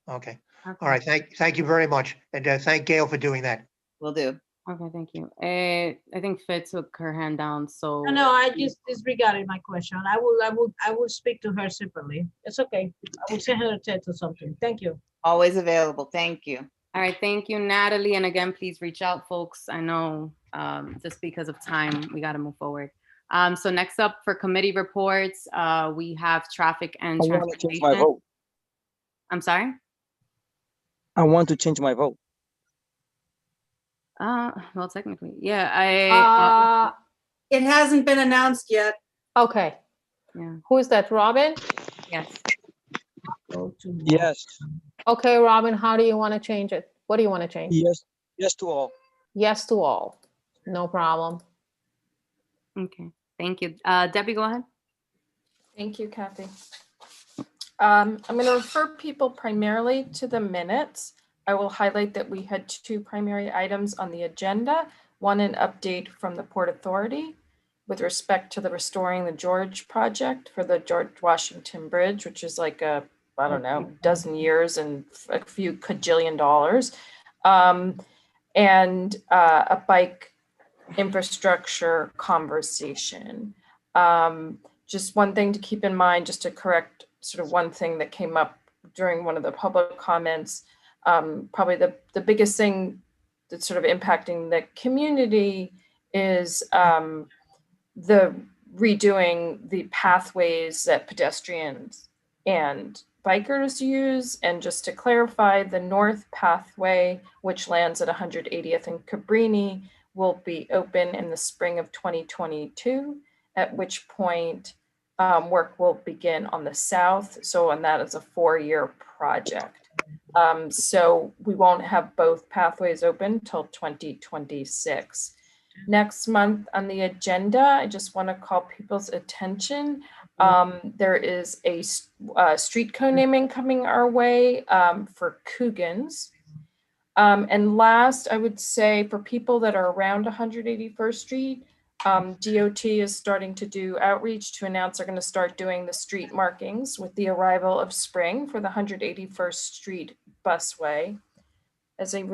Okay. All right. Thank you very much. And thank Gail for doing that. Will do. Okay, thank you. I think Faye took her hand down, so. No, I just disregarded my question. I will speak to her separately. It's okay. I will send her a text or something. Thank you. Always available. Thank you. All right, thank you, Natalie. And again, please reach out, folks. I know just because of time, we got to move forward. So next up for committee reports, we have traffic and I want to change my vote. I'm sorry? I want to change my vote. Well, technically, yeah. It hasn't been announced yet. Okay. Yeah. Who is that, Robin? Yes. Yes. Okay, Robin, how do you want to change it? What do you want to change? Yes. Yes to all. Yes to all. No problem. Okay, thank you. Debbie, go ahead. Thank you, Kathy. I'm going to refer people primarily to the minutes. I will highlight that we had two primary items on the agenda. One, an update from the Port Authority with respect to the Restoring the George project for the George Washington Bridge, which is like a, I don't know, dozen years and a few cajillion dollars. And a bike infrastructure conversation. Just one thing to keep in mind, just to correct sort of one thing that came up during one of the public comments, probably the biggest thing that's sort of impacting the community is the redoing the pathways that pedestrians and bikers use. And just to clarify, the north pathway, which lands at 180th and Cabrini, will be open in the spring of 2022, at which point work will begin on the south. So, and that is a 4-year project. So we won't have both pathways open till 2026. Next month on the agenda, I just want to call people's attention. There is a street co-naming coming our way for Coogan's. And last, I would say for people that are around 181st Street, DOT is starting to do outreach to announce they're going to start doing the street markings with the arrival of spring for the 181st Street busway. As a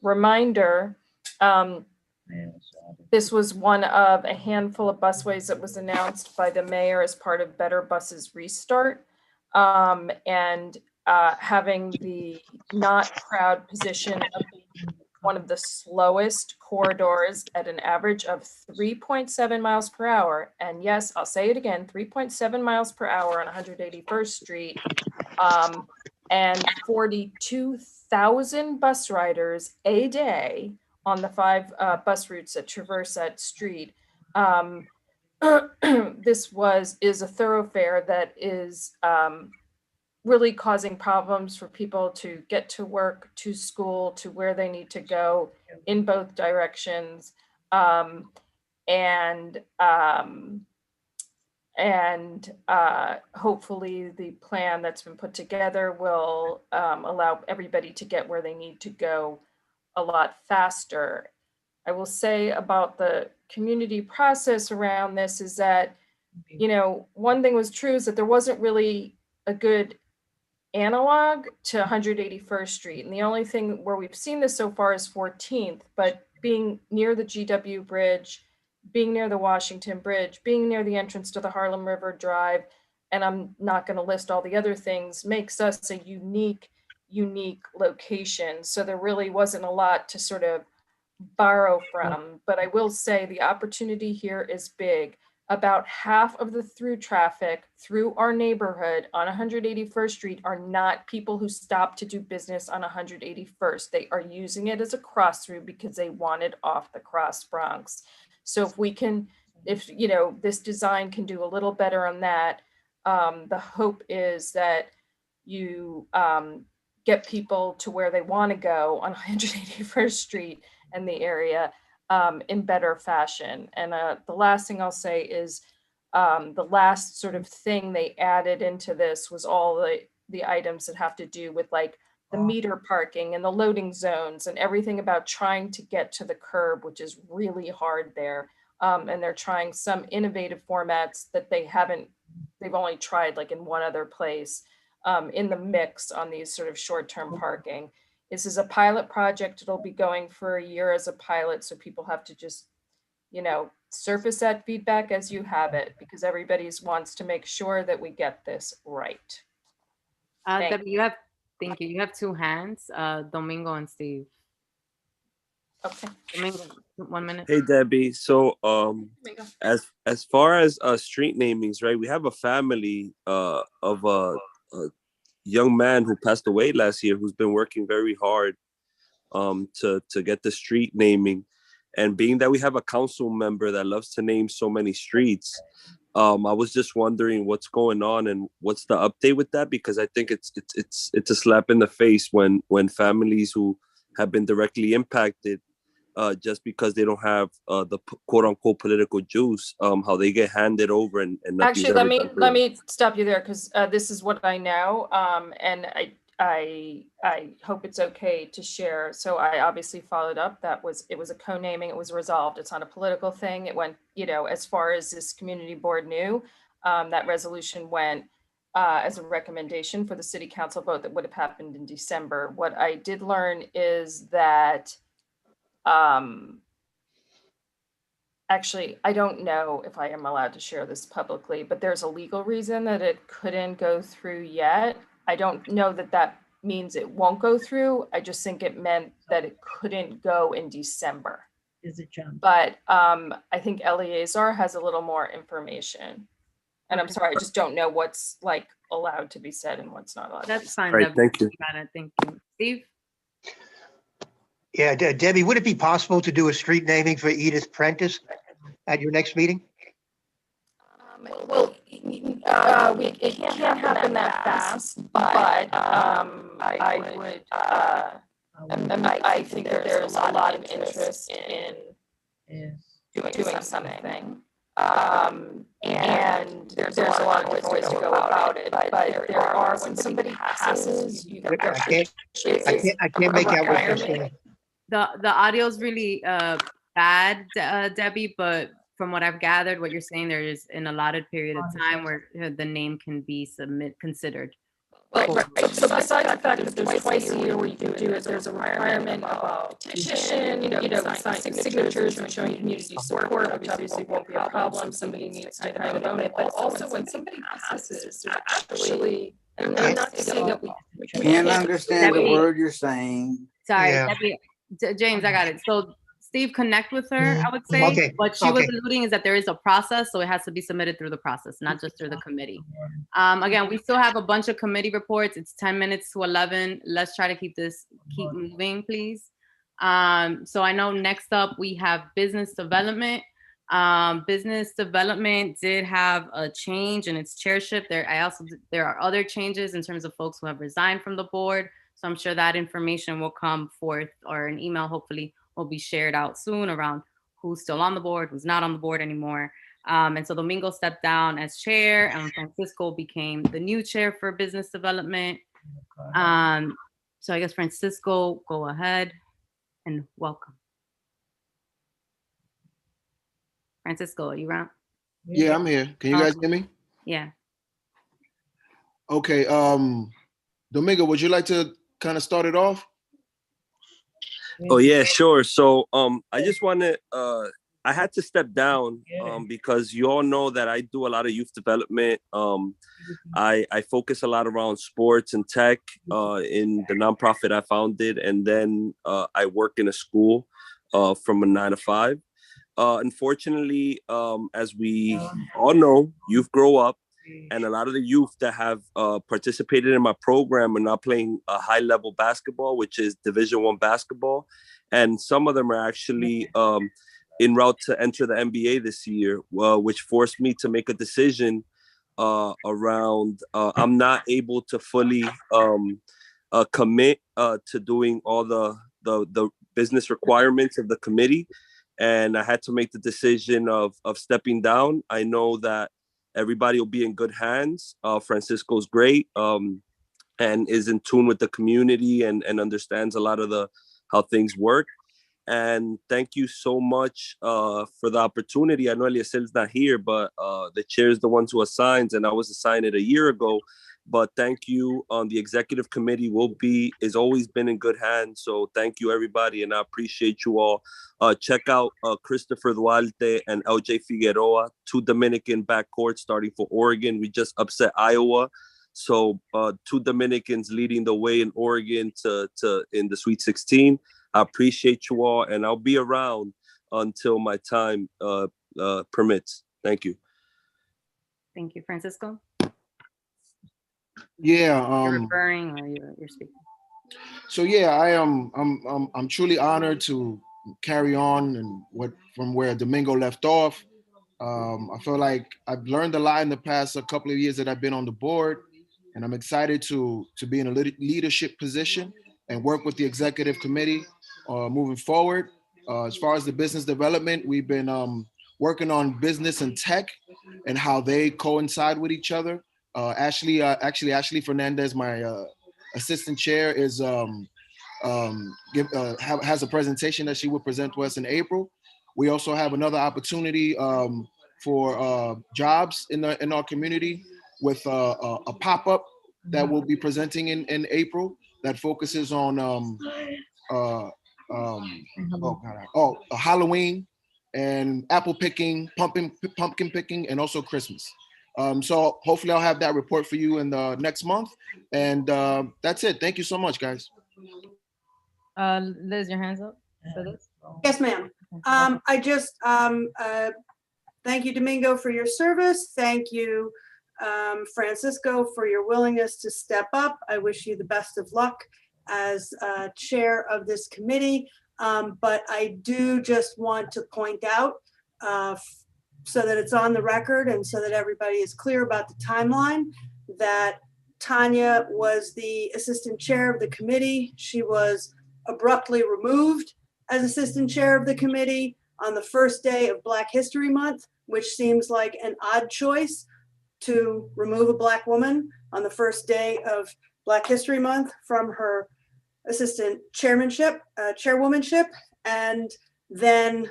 reminder, this was one of a handful of busways that was announced by the mayor as part of Better Buses Restart. And having the not proud position of one of the slowest corridors at an average of 3.7 miles per hour. And yes, I'll say it again, 3.7 miles per hour on 181st Street. And 42,000 bus riders a day on the 5 bus routes that traverse that street. This is a thoroughfare that is really causing problems for people to get to work, to school, to where they need to go in both directions. Hopefully the plan that's been put together will allow everybody to get where they need to go a lot faster. I will say about the community process around this is that, you know, one thing was true is that there wasn't really a good analog to 181st Street. And the only thing where we've seen this so far is 14th, but being near the GW Bridge, being near the Washington Bridge, being near the entrance to the Harlem River Drive, and I'm not going to list all the other things, makes us a unique location. So there really wasn't a lot to sort of borrow from, but I will say the opportunity here is big. About half of the through traffic through our neighborhood on 181st Street are not people who stop to do business on 181st. They are using it as a cross through because they wanted off the Cross Bronx. So if you know, this design can do a little better on that, the hope is that you get people to where they want to go on 181st Street and the area in better fashion. And the last thing I'll say is the last sort of thing they added into this was all the items that have to do with like the meter parking and the loading zones and everything about trying to get to the curb, which is really hard there. And they're trying some innovative formats that they've only tried like in one other place in the mix on these sort of short-term parking. This is a pilot project. It'll be going for a year as a pilot. So people have to just, you know, surface that feedback as you have it, because everybody wants to make sure that we get this right. Debbie, thank you. You have 2 hands, Domingo and Steve. Okay. Domingo, 1 minute. Hey Debbie, so as far as street namings, right? We have a family of a young man who passed away last year who's been working very hard to get the street naming. And being that we have a council member that loves to name so many streets, I was just wondering what's going on and what's the update with that, because I think it's a slap in the face when families who have been directly impacted just because they don't have the quote unquote political juice, how they get handed over and nothing's Actually, ever done for let them. me stop you there because this is what I know, and I hope it's okay to share. So I obviously followed up. It was a co-naming. It was resolved. It's not a political thing. It went, as far as this community board knew, that resolution went as a recommendation for the city council vote that would have happened in December. What I did learn is that actually, I don't know if I am allowed to share this publicly, but there's a legal reason that it couldn't go through yet. I don't know that that means it won't go through. I just think it meant that it couldn't go in December. Is it John? But I think Eleazar has a little more information. And I'm sorry, I just don't know what's like allowed to be said and what's not allowed to be That's said. fine. Right, Debbie. thank you. Got it. Thank you. Steve? Yeah, Debbie, would it be possible to do a street naming for Edith Prentice at your next meeting? Well, it can't happen that fast, but I would, I think that there's a lot of interest in doing something. And there's a lot of different ways to go about it, but there are, when somebody passes, I can't make out what you're saying. The audio's really bad, Debbie, but from what I've gathered, what you're saying, there is an allotted period of time where the name can be considered. Right. So besides the fact that there's twice a year where you can do it, there's a requirement about petition, sign signatures showing community support, which obviously won't be a problem. Somebody needs to kind of own it, but also when somebody passes, there's actually, and I'm not saying that we Can't understand the Debbie- word you're saying. Sorry, Yeah. Debbie, James, I got it. So Steve, connect with her, I would say. Okay, What she was okay. alluding is that there is a process, so it has to be submitted through the process, not just through the committee. Again, we still have a bunch of committee reports. It's 10 minutes to 11. Let's try to keep moving, please. So I know next up we have business development. Business development did have a change in its chairship. There are other changes in terms of folks who have resigned from the board. So I'm sure that information will come forth, or an email hopefully will be shared out soon around who's still on the board, who's not on the board anymore. And so Domingo stepped down as chair, and Francisco became the new chair for business development. So I guess Francisco, go ahead and welcome. Francisco, are you around? Yeah, I'm here. Can you guys hear me? Yeah. Okay. Domingo, would you like to kind of start it off? Oh yeah, sure. So I just wanted I had to step down because you all know that I do a lot of youth development. I focus a lot around sports and tech in the nonprofit I founded, and then I work in a school from a 9 to 5. Unfortunately, as we all know, youth grow up, and a lot of the youth that have participated in my program are now playing a high level basketball, which is Division I basketball. And some of them are actually en route to enter the NBA this year, which forced me to make a decision around I'm not able to fully commit to doing all the business requirements of the committee. And I had to make the decision of stepping down. I know that everybody will be in good hands. Francisco's great and is in tune with the community and understands a lot of how things work. And thank you so much for the opportunity. I know Eliezel's not here, but the chair is the one who assigns, and I was assigned it a year ago. But thank you. The executive committee is always been in good hands. So thank you, everybody, and I appreciate you all. Check out Christopher Duarte and LJ Figueroa, 2 Dominican backcourt starting for Oregon. We just upset Iowa. So 2 Dominicans leading the way in Oregon to in the Sweet 16. I appreciate you all, and I'll be around until my time permits. Thank you. Thank you, Francisco. Yeah. You're referring, or you're speaking. So yeah, I'm truly honored to carry on and from where Domingo left off. I feel like I've learned a lot in the past couple of years that I've been on the board, and I'm excited to be in a leadership position and work with the executive committee moving forward. As far as the business development, we've been working on business and tech and how they coincide with each other. Ashley Fernandez, my assistant chair, is has a presentation that she will present to us in April. We also have another opportunity for jobs in our community with a pop-up that we'll be presenting in April that focuses on Halloween and apple picking, pumpkin picking, and also Christmas. So hopefully I'll have that report for you in the next month. And that's it. Thank you so much, guys. Liz, your hands up for this? Yes, ma'am. I just thank you, Domingo, for your service. Thank you, Francisco, for your willingness to step up. I wish you the best of luck as chair of this committee. But I do just want to point out so that it's on the record and so that everybody is clear about the timeline, that Tanya was the assistant chair of the committee. She was abruptly removed as assistant chair of the committee on the first day of Black History Month, which seems like an odd choice to remove a Black woman on the first day of Black History Month from her assistant chairwomanship. And then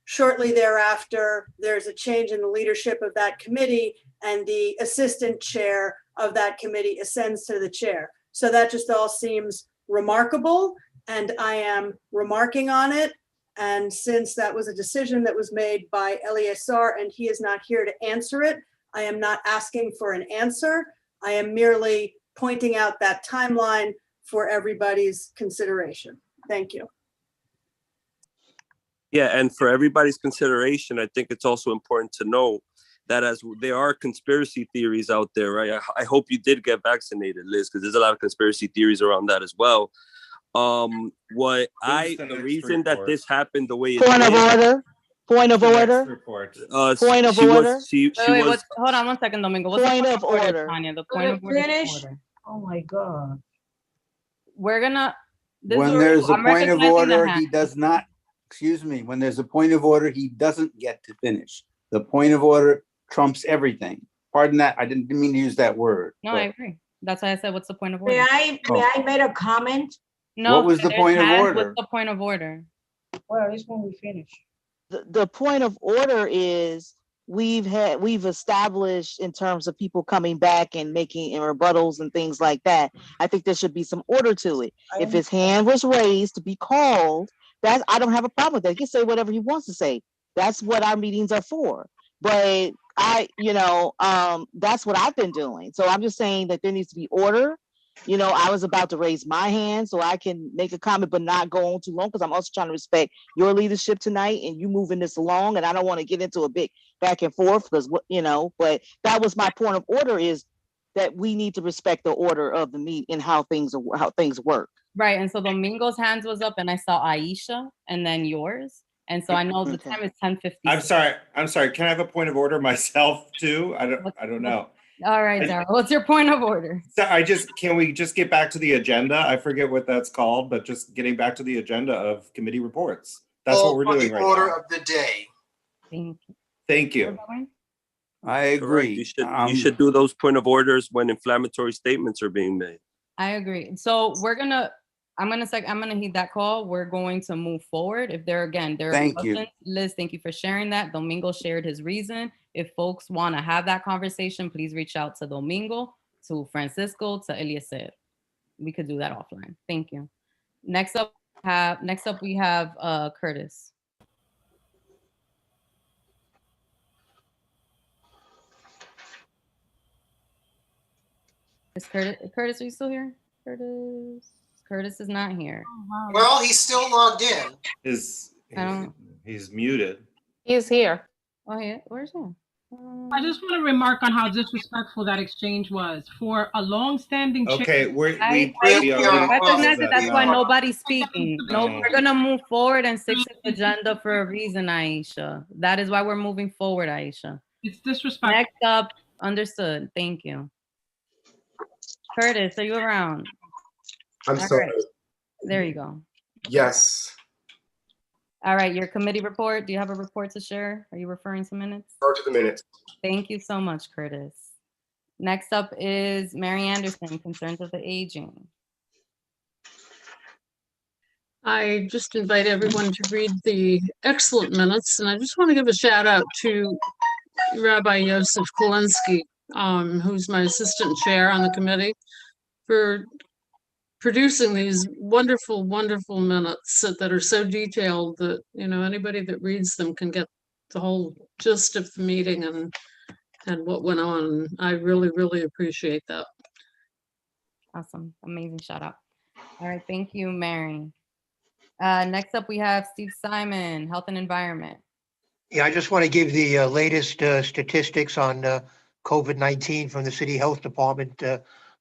shortly thereafter, there's a change in the leadership of that committee and the assistant chair of that committee ascends to the chair. So that just all seems remarkable, and I am remarking on it. And since that was a decision that was made by Eleazar and he is not here to answer it, I am not asking for an answer. I am merely pointing out that timeline for everybody's consideration. Thank you. Yeah, and for everybody's consideration, I think it's also important to know that as there are conspiracy theories out there, right? I hope you did get vaccinated, Liz, because there's a lot of conspiracy theories around that as well. The reason that this happened the way it Point of did. order. Point of order. Point of order. Wait, hold on one second, Domingo. What's Point the of order. Tanya? The point of order. Oh my God. We're gonna. When there's a point of order, he does not, excuse me, when there's a point of order, he doesn't get to finish. The point of order trumps everything. Pardon that, I didn't mean to use that word. No, but I agree. That's why I said, what's the point of order? May I make a comment? No. What was the point of order? What's the point of order? Well, it's when we finish. The point of order is we've established in terms of people coming back and making rebuttals and things like that. I think there should be some order to it. If his hand was raised to be called, I don't have a problem with that. He can say whatever he wants to say. That's what our meetings are for. But that's what I've been doing. So I'm just saying that there needs to be order. I was about to raise my hand so I can make a comment, but not go on too long because I'm also trying to respect your leadership tonight and you moving this along. And I don't want to get into a big back and forth because, but that was my point of order, is that we need to respect the order of the meet and how things work. Right. And so Domingo's hands was up and I saw Aisha and then yours. And so I know the time is 10:50. I'm sorry. Can I have a point of order myself too? I don't know. All right, Daryl. What's your point of order? So can we just get back to the agenda? I forget what that's called, but just getting back to the agenda of committee reports. That's what we're doing right now. Order of the day. Thank you. I agree. You should do those point of orders when inflammatory statements are being made. I agree. So I'm gonna heed that call. We're going to move forward. If there are Thank you. questions, Liz, thank you for sharing that. Domingo shared his reason. If folks want to have that conversation, please reach out to Domingo, to Francisco, to Eliezer. We could do that offline. Thank you. Next up we have Curtis. Is Curtis, are you still here? Curtis is not here. Well, he's still logged in. He's muted. He's here. Oh, yeah. Where's he? I just want to remark on how disrespectful that exchange was for a long-standing. Okay, that's why nobody's speaking. No, we're gonna move forward and stick to the agenda for a reason, Aisha. That is why we're moving forward, Aisha. It's disrespectful. Next up, understood. Thank you. Curtis, are you around? I'm sorry. There you go. Yes. All right, your committee report. Do you have a report to share? Are you referring to minutes? Refer to the minutes. Thank you so much, Curtis. Next up is Mary Anderson, Concerns of the Aging. I just invite everyone to read the excellent minutes, and I just want to give a shout out to Rabbi Yosef Kolensky, who's my assistant chair on the committee, for producing these wonderful, wonderful minutes that are so detailed that, you know, anybody that reads them can get the whole gist of the meeting and what went on. I really, really appreciate that. Awesome. Amazing shout out. All right. Thank you, Mary. Next up, we have Steve Simon, Health and Environment. Yeah, I just want to give the latest statistics on COVID-19 from the City Health Department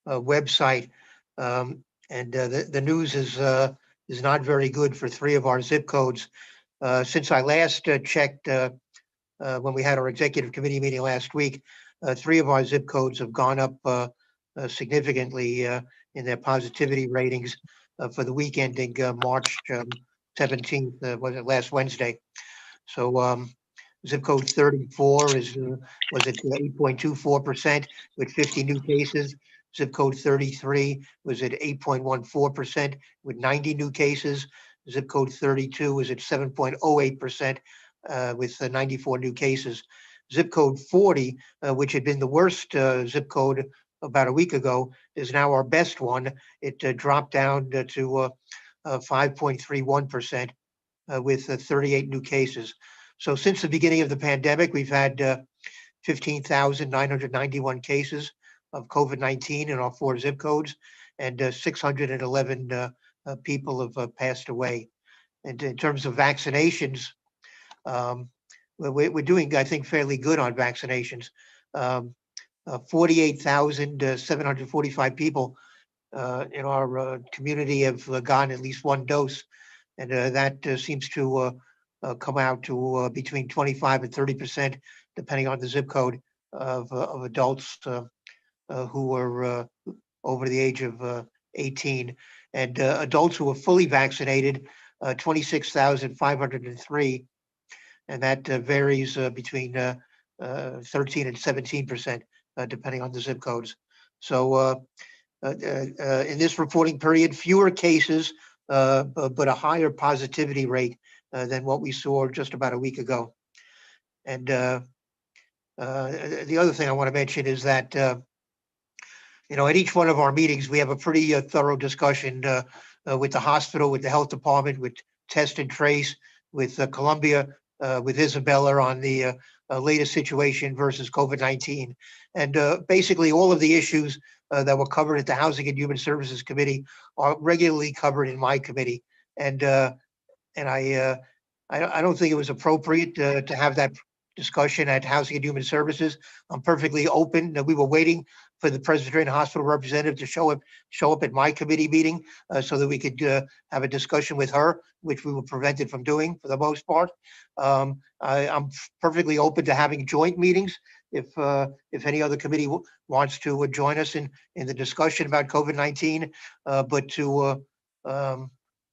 website. The news is not very good for 3 of our zip codes. Since I last checked when we had our executive committee meeting last week, 3 of our zip codes have gone up significantly in their positivity ratings for the week ending March 17th, was it last Wednesday? So zip code 34 was at 8.24% with 50 new cases. Zip code 33 was at 8.14% with 90 new cases. Zip code 32 was at 7.08% with 94 new cases. Zip code 40, which had been the worst zip code about a week ago, is now our best one. It dropped down to 5.31% with 38 new cases. So since the beginning of the pandemic, we've had 15,991 cases of COVID-19 in our 4 zip codes, and 611 people have passed away. And in terms of vaccinations, we're doing, I think, fairly good on vaccinations. 48,745 people in our community have gotten at least 1 dose, and that seems to come out to between 25 and 30%, depending on the zip code, of adults who are over the age of 18. And adults who are fully vaccinated, 26,503, and that varies between 13 and 17%, depending on the zip codes. So in this reporting period, fewer cases, but a higher positivity rate than what we saw just about a week ago. And the other thing I want to mention is that, you know, at each one of our meetings, we have a pretty thorough discussion with the hospital, with the health department, with Test and Trace, with Columbia, with Isabella on the latest situation versus COVID-19. And basically all of the issues that were covered at the Housing and Human Services Committee are regularly covered in my committee. And I don't think it was appropriate to have that discussion at Housing and Human Services. I'm perfectly open. We were waiting for the Presbyterian Hospital representative to show up at my committee meeting so that we could have a discussion with her, which we were prevented from doing for the most part. I'm perfectly open to having joint meetings if any other committee wants to join us in the discussion about COVID-19, but to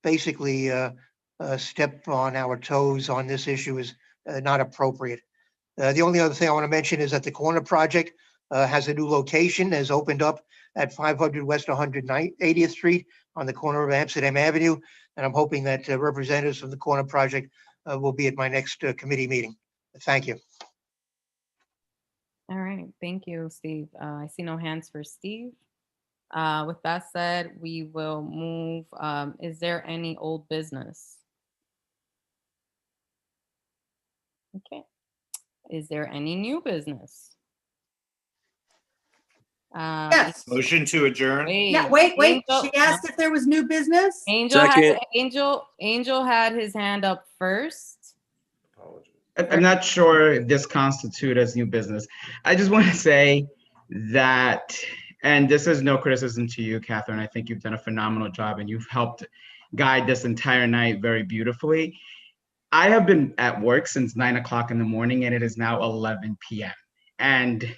basically step on our toes on this issue is not appropriate. The only other thing I want to mention is that the Corner Project has a new location, has opened up at 500 West 180th Street on the corner of Amsterdam Avenue. And I'm hoping that representatives from the Corner Project will be at my next committee meeting. Thank you. All right. Thank you, Steve. I see no hands for Steve. With that said, we will move. Is there any old business? Okay. Is there any new business? Yes. Motion to adjourn. Yeah, wait. Angel- She asked if there was new business. Angel had his hand up first. I'm not sure if this constitutes as new business. I just want to say that, and this is no criticism to you, Catherine. I think you've done a phenomenal job and you've helped guide this entire night very beautifully. I have been at work since 9 o'clock in the morning and it is now 11 p.m. And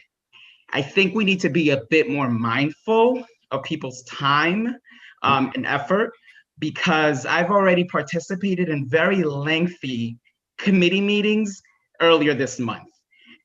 I think we need to be a bit more mindful of people's time and effort. because I've already participated in very lengthy committee meetings earlier this month.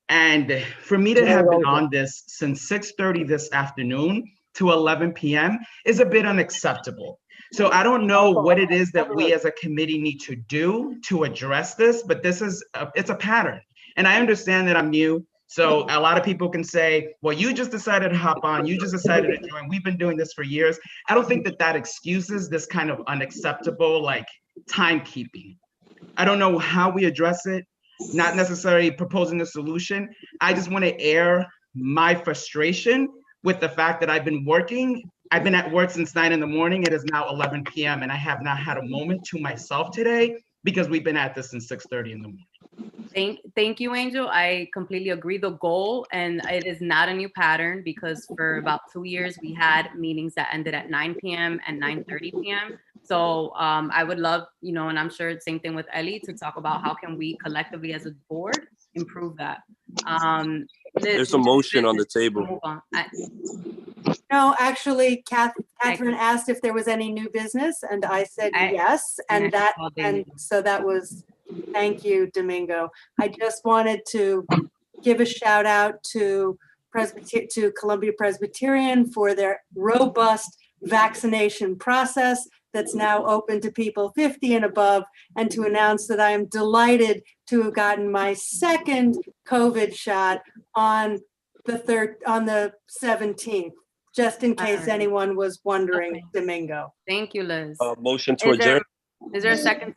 And for me to have been on this since 6:30 this afternoon to 11 p.m. is a bit unacceptable. So I don't know what it is that we as a committee need to do to address this, but it's a pattern. And I understand that I'm new. So a lot of people can say, well, you just decided to hop on, you just decided to join. We've been doing this for years. I don't think that excuses this kind of unacceptable timekeeping. I don't know how we address it, not necessarily proposing a solution. I just want to air my frustration with the fact that I've been at work since 9 in the morning. It is now 11 p.m. and I have not had a moment to myself today because we've been at this since 6:30 in the morning. Thank you, Angel. I completely agree the goal, and it is not a new pattern because for about 2 years we had meetings that ended at 9 p.m. and 9:30 p.m. So I would love, and I'm sure it's same thing with Ellie, to talk about how can we collectively as a board improve that. There's a motion on the table. No, actually, Catherine asked if there was any new business, and I said yes, and so that was, thank you, Domingo. I just wanted to give a shout out to Columbia Presbyterian for their robust vaccination process that's now open to people 50 and above, and to announce that I am delighted to have gotten my second COVID shot on the 17th. Just in case anyone was wondering, Domingo. Thank you, Liz. Motion to adjourn. Is there a second?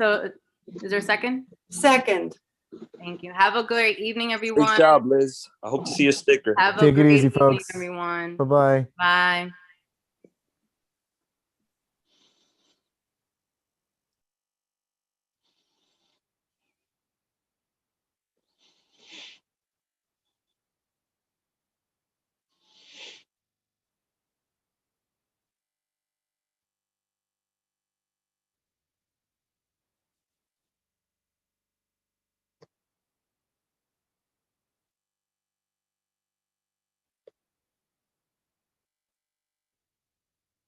Is there a second? Second. Thank you. Have a great evening, everyone. Great job, Liz. I hope to see your sticker. Have a Take it great easy, evening, folks. everyone. Bye-bye. Bye.